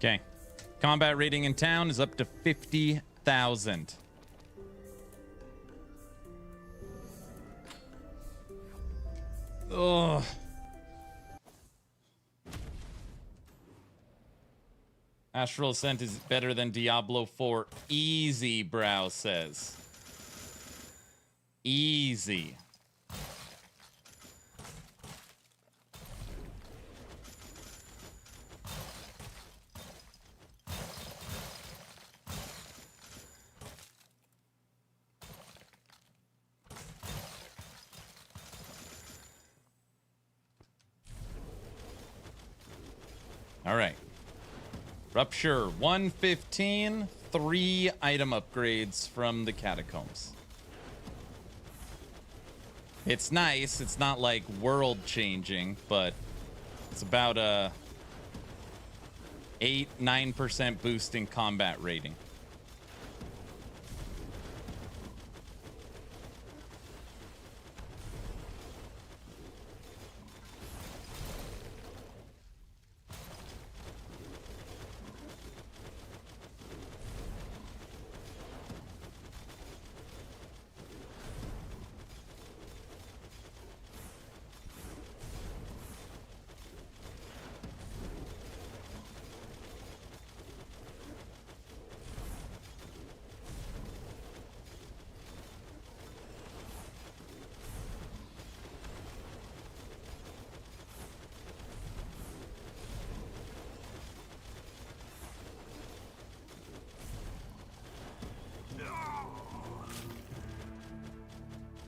Okay. Combat rating in town is up to 50,000. Ugh. Astral Ascent is better than Diablo 4. Easy, Brow says. Easy. All right. Rupture 115, 3 item upgrades from the catacombs. It's nice. It's not like world changing, but it's about a 8-9% boost in combat rating.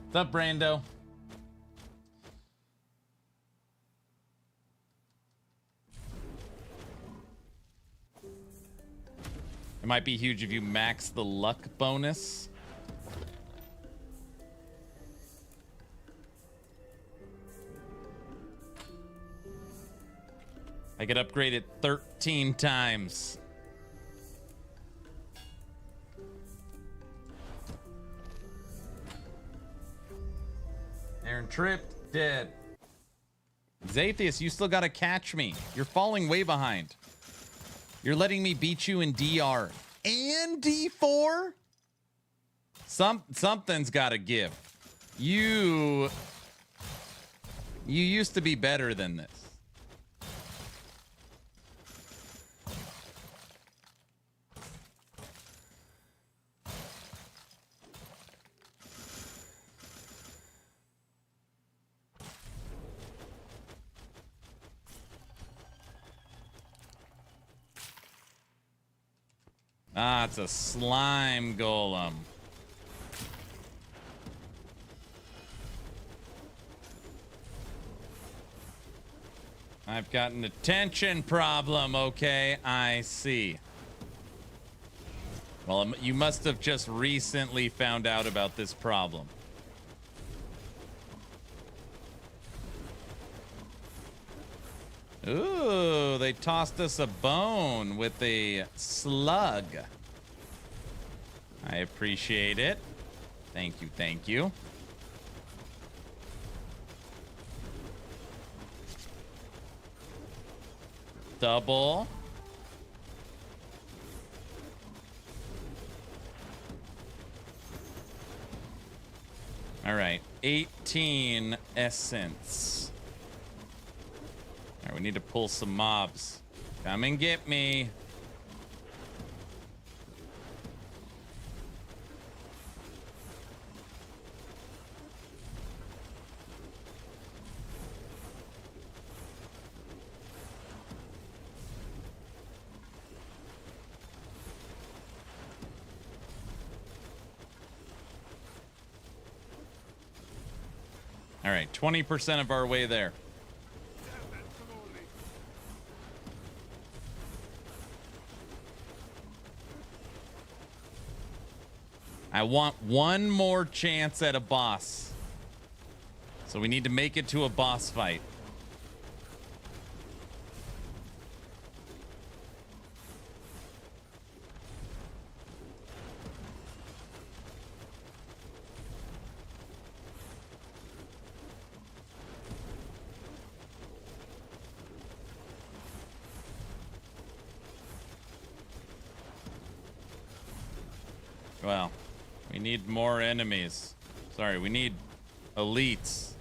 What's up, Brando? It might be huge if you max the luck bonus. I could upgrade it 13 times. Aaron tripped, dead. Xathius, you still gotta catch me. You're falling way behind. You're letting me beat you in DR and D4? Something's gotta give. You used to be better than this. Ah, it's a slime golem. I've got an attention problem, okay? I see. Well, you must have just recently found out about this problem. Ooh, they tossed us a bone with a slug. I appreciate it. Thank you, thank you. Double. All right, 18 essence. All right, we need to pull some mobs. Come and get me. All right, 20% of our way there. I want one more chance at a boss. So we need to make it to a boss fight. Well, we need more enemies. Sorry, we need elites.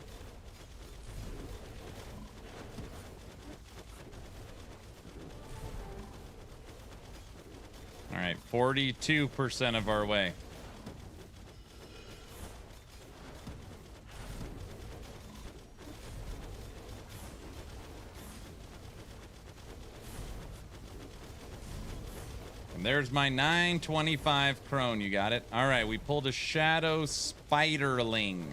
All right, 42% of our way. And there's my 925 crone. You got it? All right, we pulled a shadow spiderling.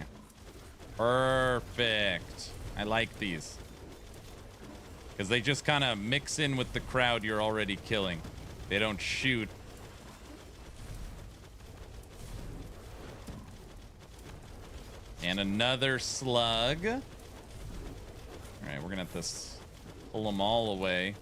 Perfect. I like these. Because they just kind of mix in with the crowd you're already killing. They don't shoot. And another slug. All right, we're going to have to pull them all away.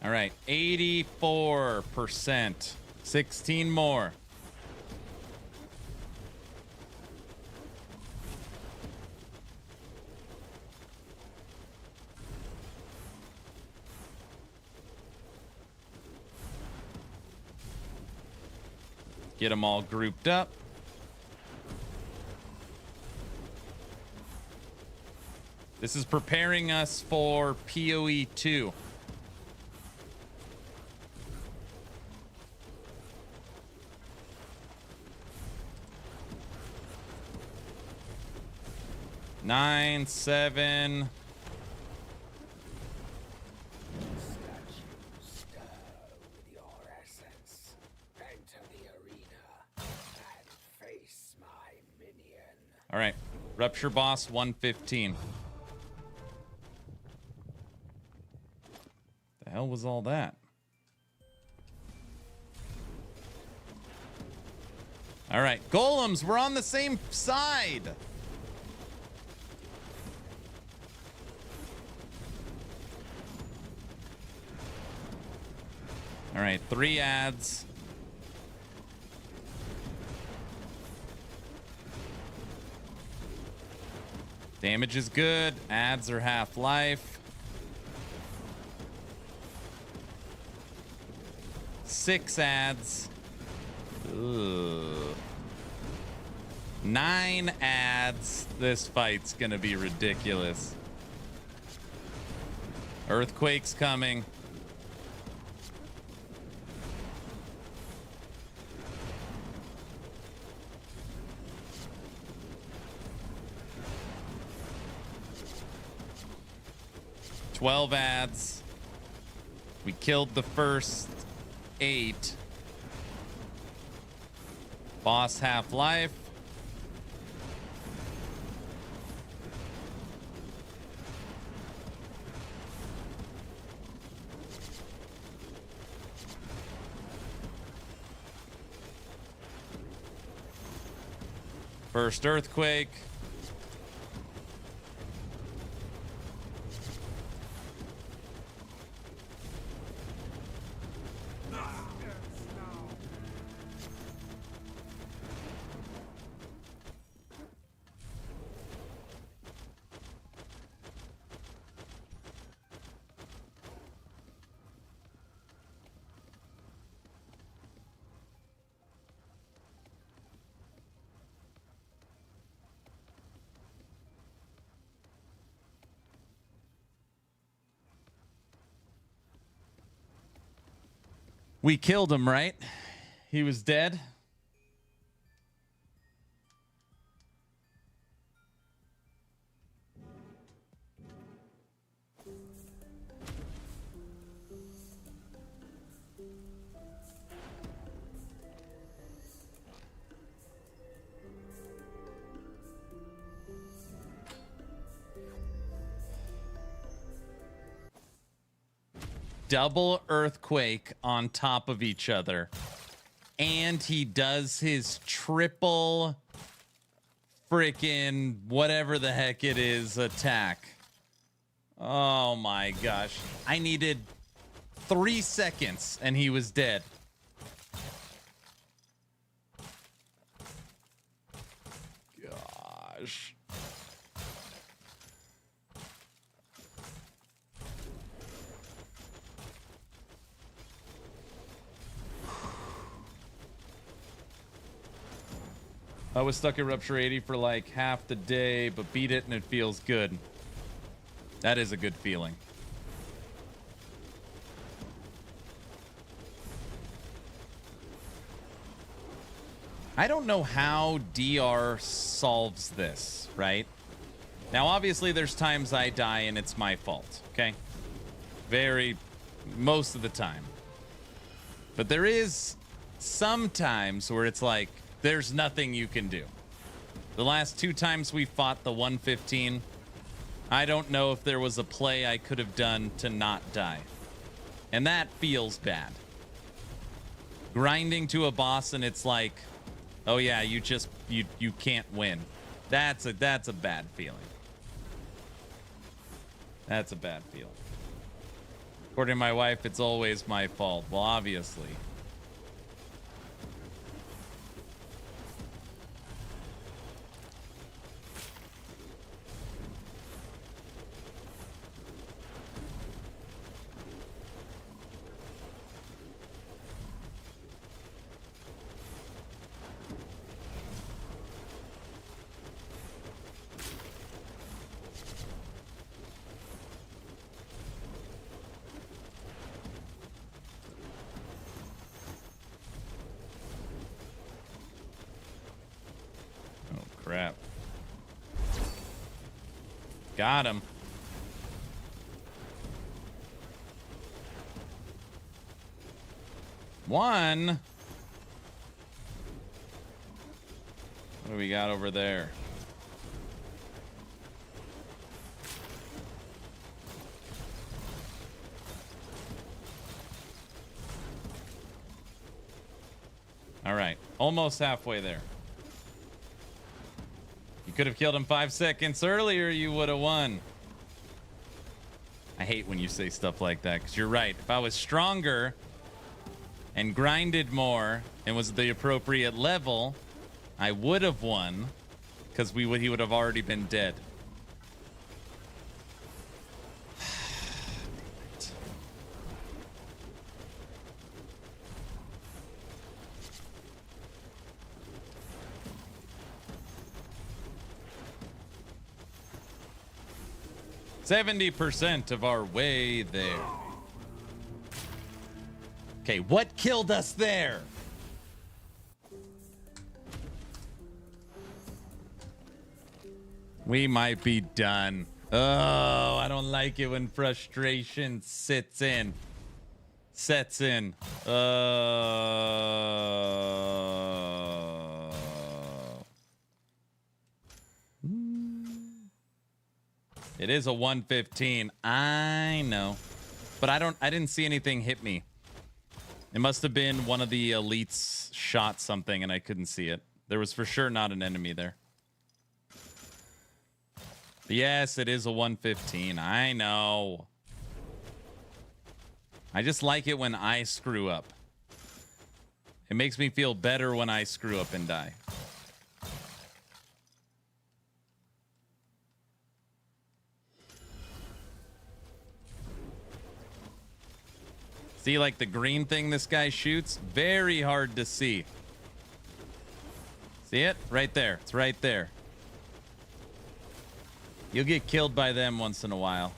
All right, 84%. 16 more. Get them all grouped up. This is preparing us for PoE 2. Nine, 7. All right, Rupture boss 115. The hell was all that? All right, golems, we're on the same side. All right, 3 ads. Damage is good. Ads are half-life. 6 ads. Ugh. 9 ads. This fight's gonna be ridiculous. Earthquake's coming. $12 ads. We killed the first 8. Boss half-life. First earthquake. We killed him, right? He was dead. Double earthquake on top of each other. And he does his triple freaking whatever the heck it is attack. Oh my gosh. I needed 3 seconds and he was dead. I was stuck at Rupture 80 for like half the day, but beat it and it feels good. That is a good feeling. I don't know how DR solves this, right? Now, obviously, there's times I die and it's my fault, okay? Most of the time. But there is some times where it's like, there's nothing you can do. The last 2 times we fought the 115, I don't know if there was a play I could have done to not die. And that feels bad. Grinding to a boss and it's like, oh yeah, you can't win. That's a bad feeling. That's a bad feeling. According to my wife, it's always my fault. Well, obviously. Crap. Got him. One. What do we got over there? All right. Almost halfway there. You could have killed him 5 seconds earlier, you would have won. I hate when you say stuff like that, because you're right. If I was stronger and grinded more and was the appropriate level, I would have won, because he would have already been dead. 70% of our way there. Okay, what killed us there? We might be done. Oh, I don't like it when frustration sets in. It is a 115. I know. But I didn't see anything hit me. It must have been one of the elites shot something and I couldn't see it. There was for sure not an enemy there. But yes, it is a 115. I know. I just like it when I screw up. It makes me feel better when I screw up and die. See, like the green thing this guy shoots? Very hard to see. See it? Right there. It's right there. You'll get killed by them once in a while.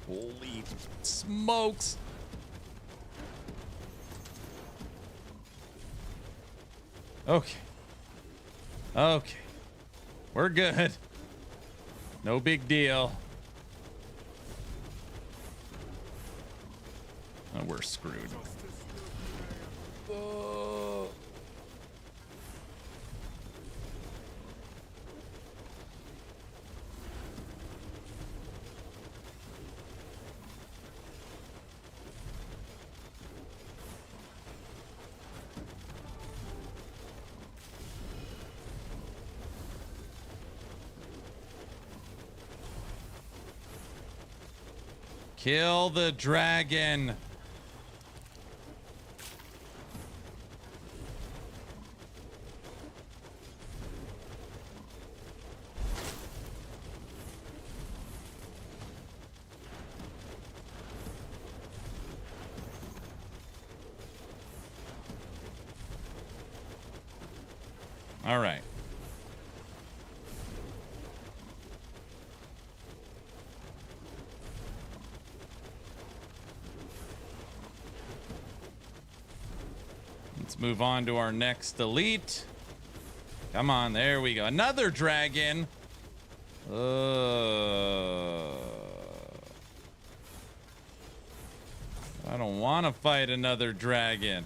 Holy smokes. Okay. Okay. We're good. No big deal. Oh, we're screwed. Oh. Kill the dragon. All right. Let's move on to our next elite. Come on, there we go. Another dragon. I don't want to fight another dragon.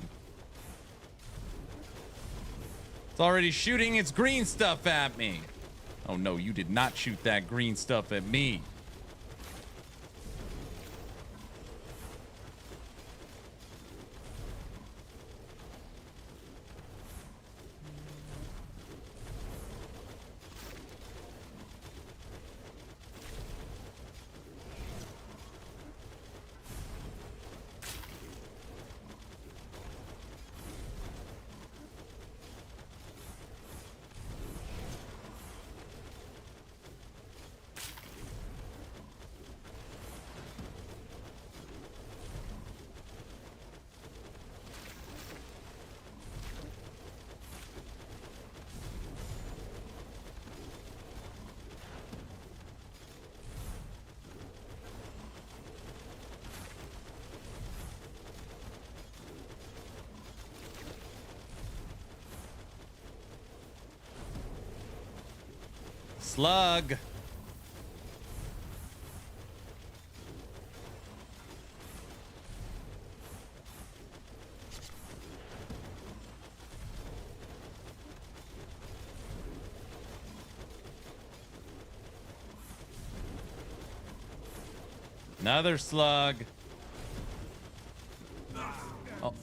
It's already shooting its green stuff at me. Oh no, you did not shoot that green stuff at me. Slug. Another slug. Oh.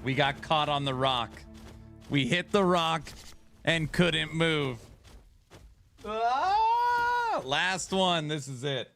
We got caught on the rock. We hit the rock and couldn't move. Ah! Last one. This is it.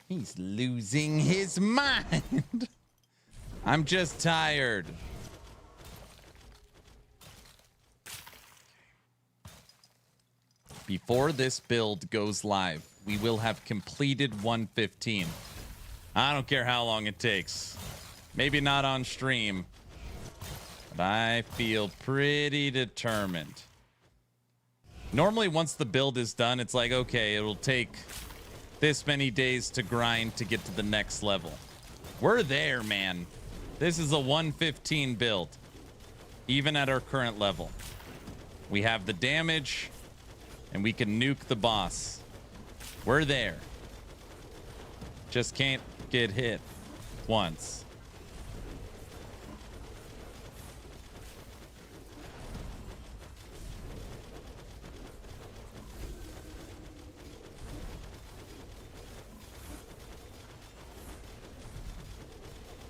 He's losing his mind. I'm just tired. Before this build goes live, we will have completed 115. I don't care how long it takes. Maybe not on stream, but I feel pretty determined. Normally, once the build is done, it's like, okay, it'll take this many days to grind to get to the next level. We're there, man. This is a 115 build, even at our current level. We have the damage, and we can nuke the boss. We're there. Just can't get hit once.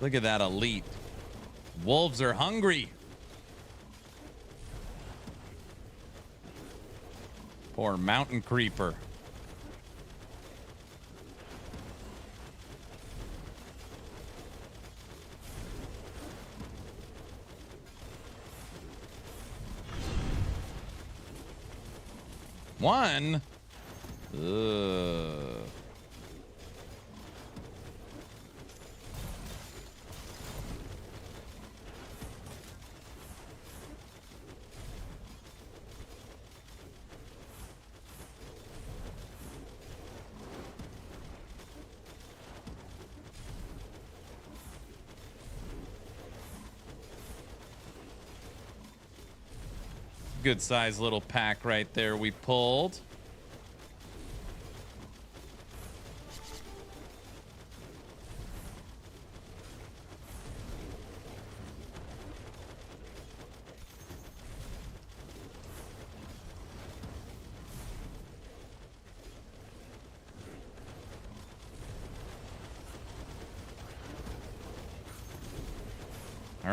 Look at that elite. Wolves are hungry. Poor mountain creeper. One. Ugh. Good sized little pack right there we pulled.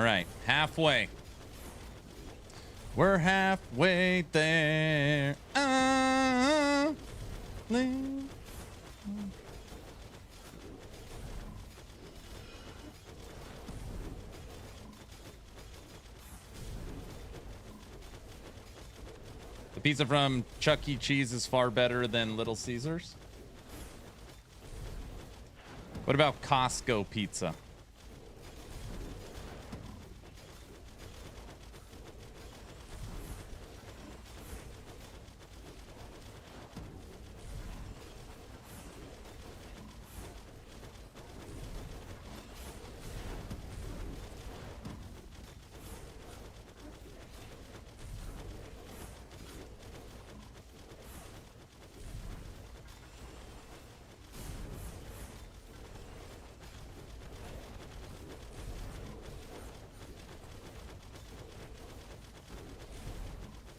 right, halfway. We're halfway there. The pizza from Chuck E. Cheese is far better than Little Caesars. What about Costco pizza?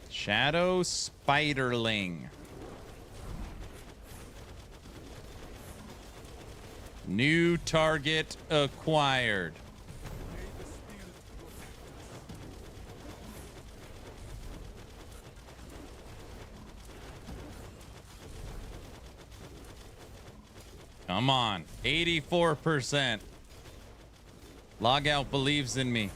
Shadow Spiderling. New target acquired. Come on. 84%. Logout believes in me.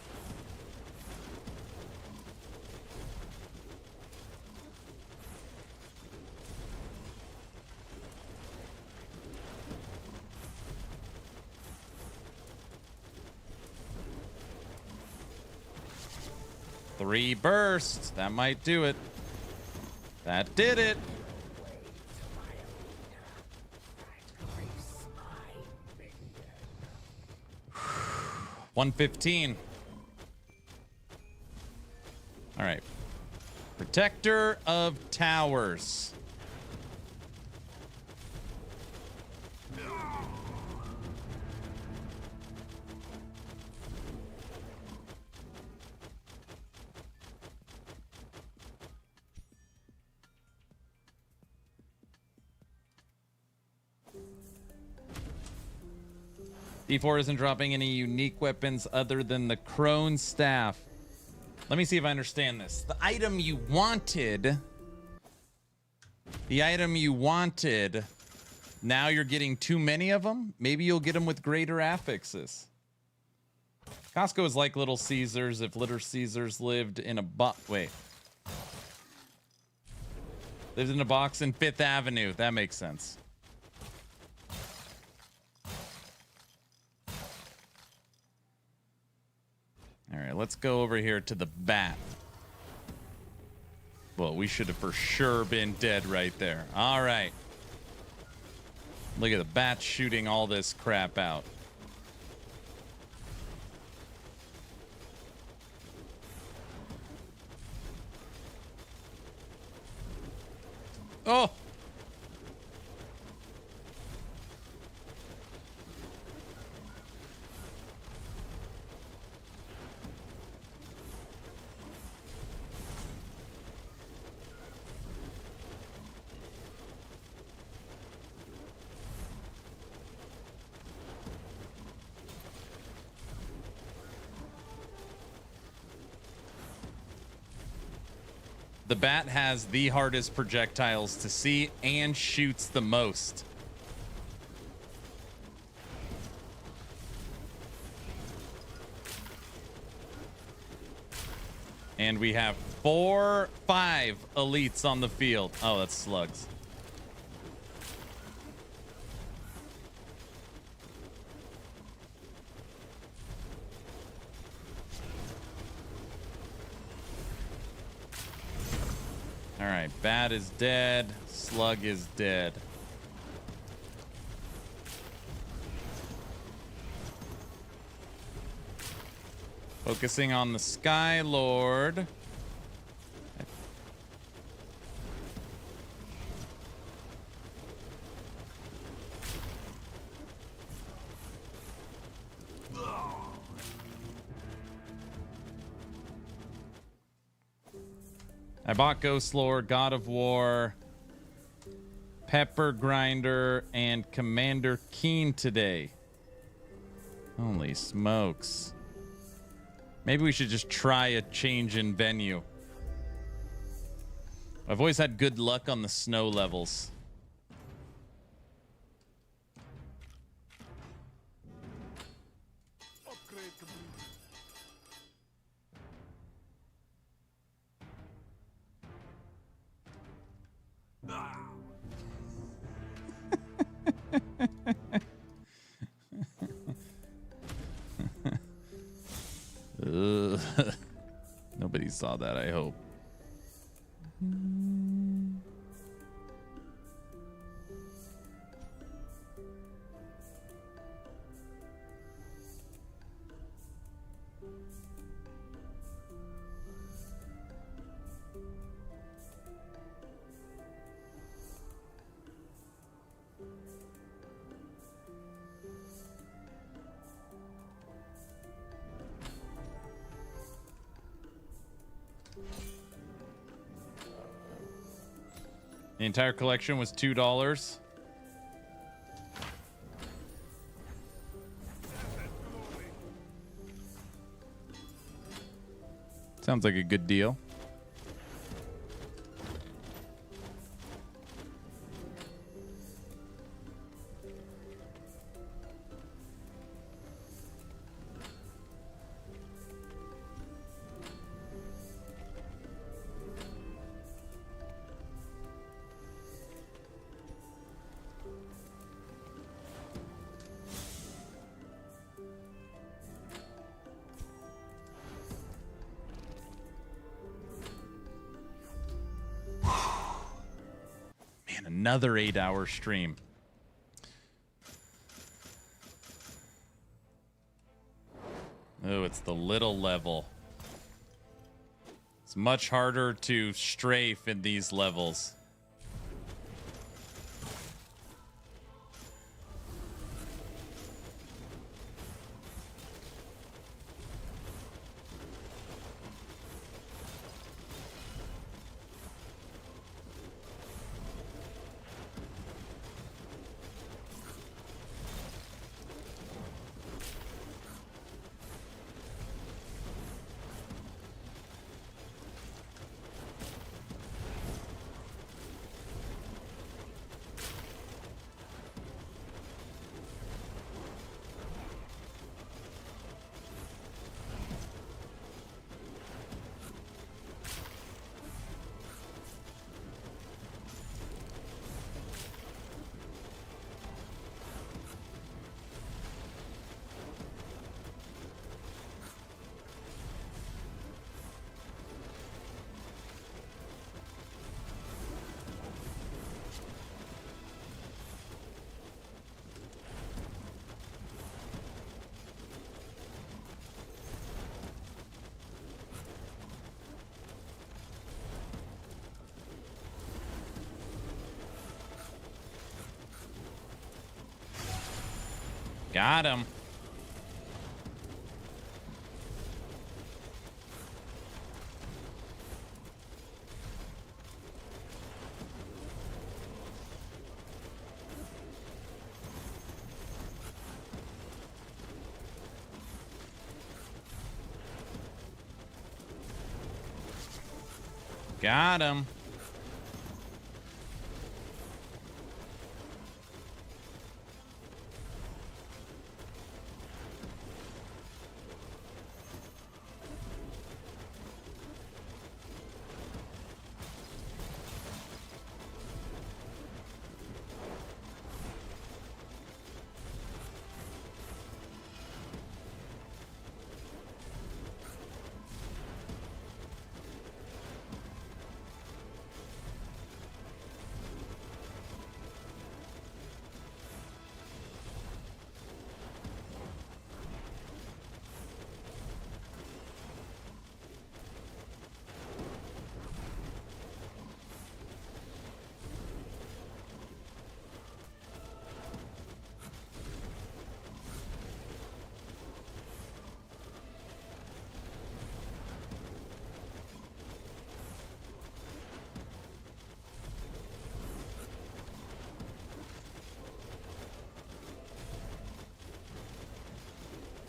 Three bursts. That might do it. That did it. $115. All right. Protector of Towers. D4 isn't dropping any unique weapons other than the Crone Staff. Let me see if I understand this. The item you wanted, now you're getting too many of them? Maybe you'll get them with greater affixes. Costco is like Little Caesars if Little Caesars lived in a lived in a box in 5th Avenue. That makes sense. All right, let's go over here to the bat. Well, we should have for sure been dead right there. All right. Look at the bat shooting all this crap out. Oh! The bat has the hardest projectiles to see and shoots the most. And we have 5 elites on the field. Oh, that's slugs. All right, bat is dead. Slug is dead. Focusing on the Sky Lord. I bought Ghost Lord, God of War, Pepper Grinder, and Commander Keen today. Holy smokes. Maybe we should just try a change in venue. I've always had good luck on the snow levels. Upgrade complete. Ugh. Nobody saw that, I hope. The entire collection was $2. Sounds like a good deal. Another 8-hour stream. Oh, it's the little level. It's much harder to strafe in these levels. Got him. Got him.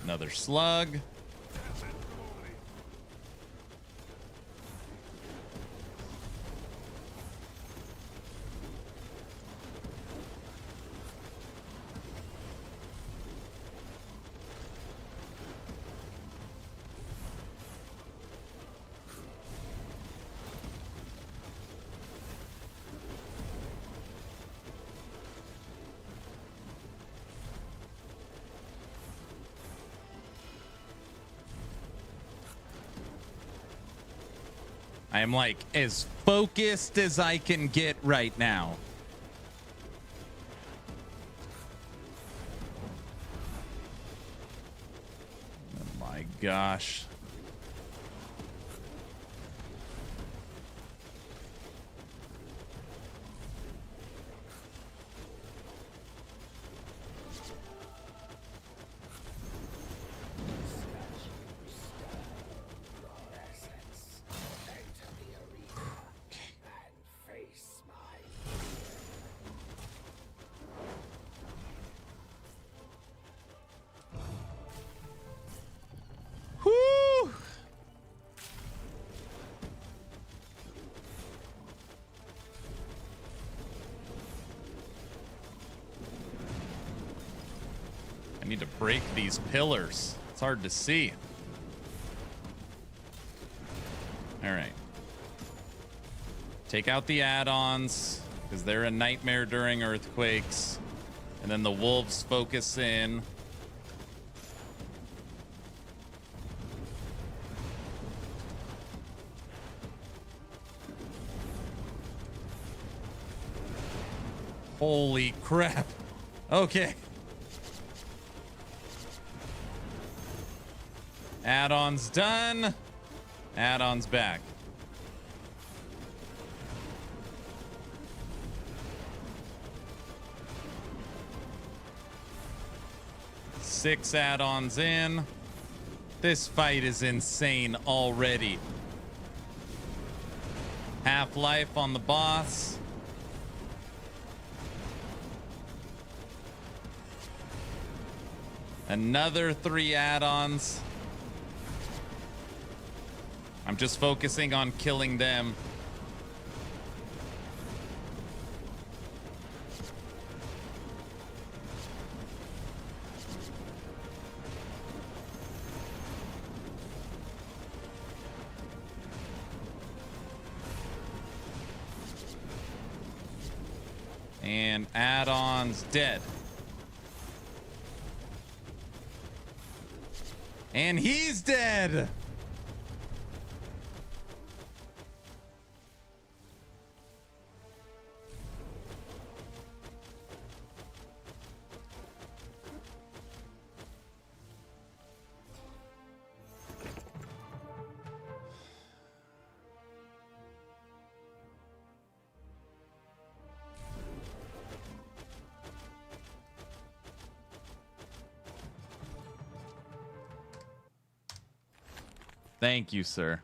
Another slug. I am like as focused as I can get right now. Oh my gosh. Whew. I need to break these pillars. It's hard to see. All right. Take out the add-ons because they're a nightmare during earthquakes. And then the wolves focus in. Holy crap. Okay. Add-ons done. Add-ons back. Six add-ons in. This fight is insane already. Half-life on the boss. Another 3 add-ons. I'm just focusing on killing them. And add-ons dead. And he's dead. Thank you, sir.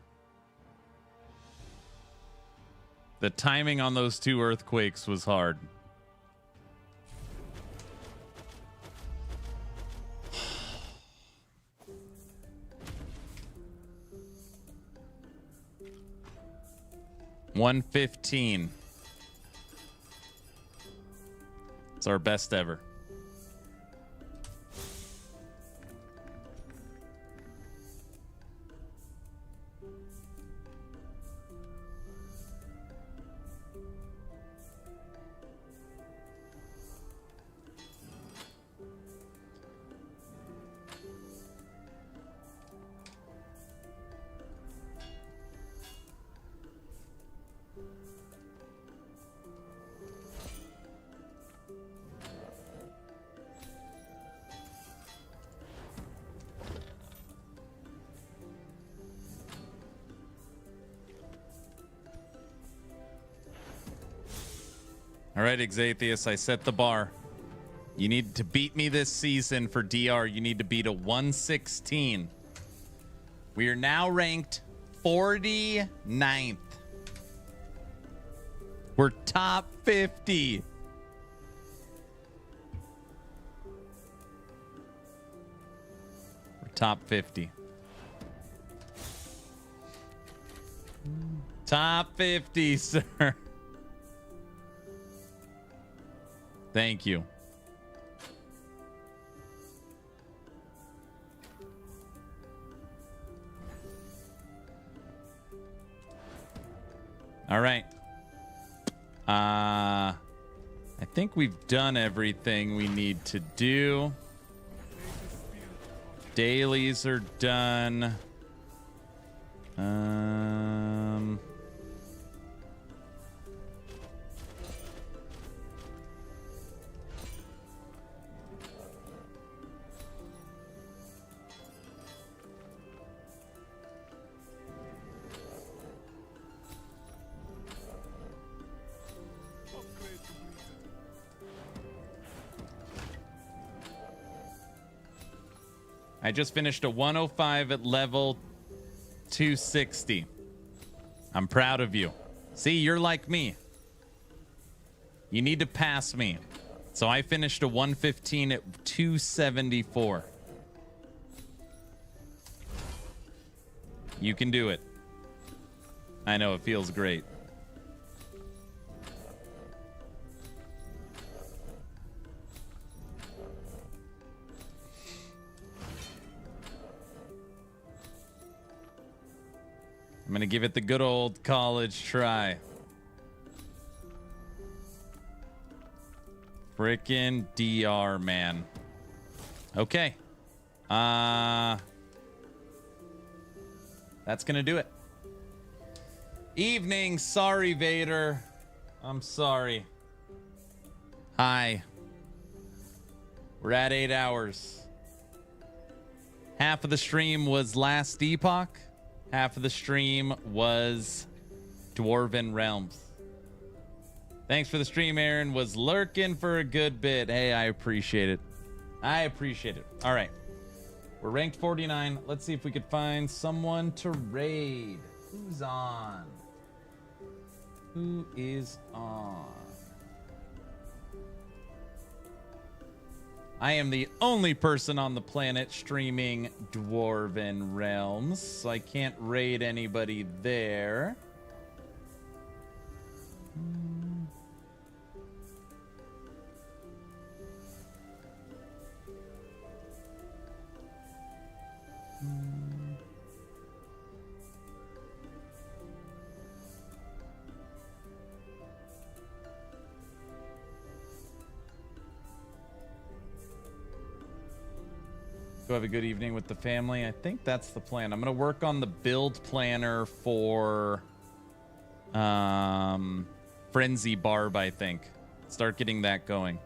The timing on those 2 earthquakes was hard. $115. It's our best ever. All right, Exatheus, I set the bar. You need to beat me this season for DR. You need to beat a 116. We are now ranked 49th. We're top 50. We're top 50. Top 50, sir. Thank you. All right. I think we've done everything we need to do. Dailies are done. I just finished a 105 at level 260. I'm proud of you. See, you're like me. You need to pass me. So I finished a 115 at 274. You can do it. I know, it feels great. I'm going to give it the good old college try. Frickin' DR, man. Okay. That's going to do it. Evening. Sorry, Vader. I'm sorry. Hi. We're at 8 hours. Half of the stream was last Epoch. Half of the stream was Dwarven Realms. Thanks for the stream, Aaron. Was lurking for a good bit. Hey, I appreciate it. I appreciate it. All right. We're ranked 49. Let's see if we could find someone to raid. Who's on? Who is on? I am the only person on the planet streaming Dwarven Realms, so I can't raid anybody there. Go have a good evening with the family. I think that's the plan. I'm going to work on the build planner for Frenzy Barb, I think. Start getting that going.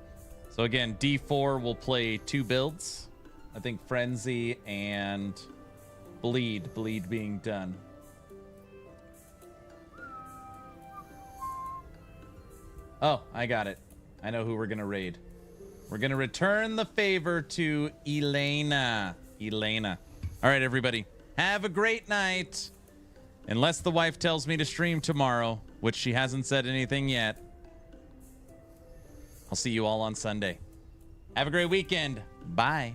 So again, D4 will play 2 builds. I think Frenzy and Bleed. Bleed being done. Oh, I got it. I know who we're going to raid. We're going to return the favor to Elena. Elena. All right, everybody. Have a great night. Unless the wife tells me to stream tomorrow, which she hasn't said anything yet. I'll see you all on Sunday. Have a great weekend. Bye.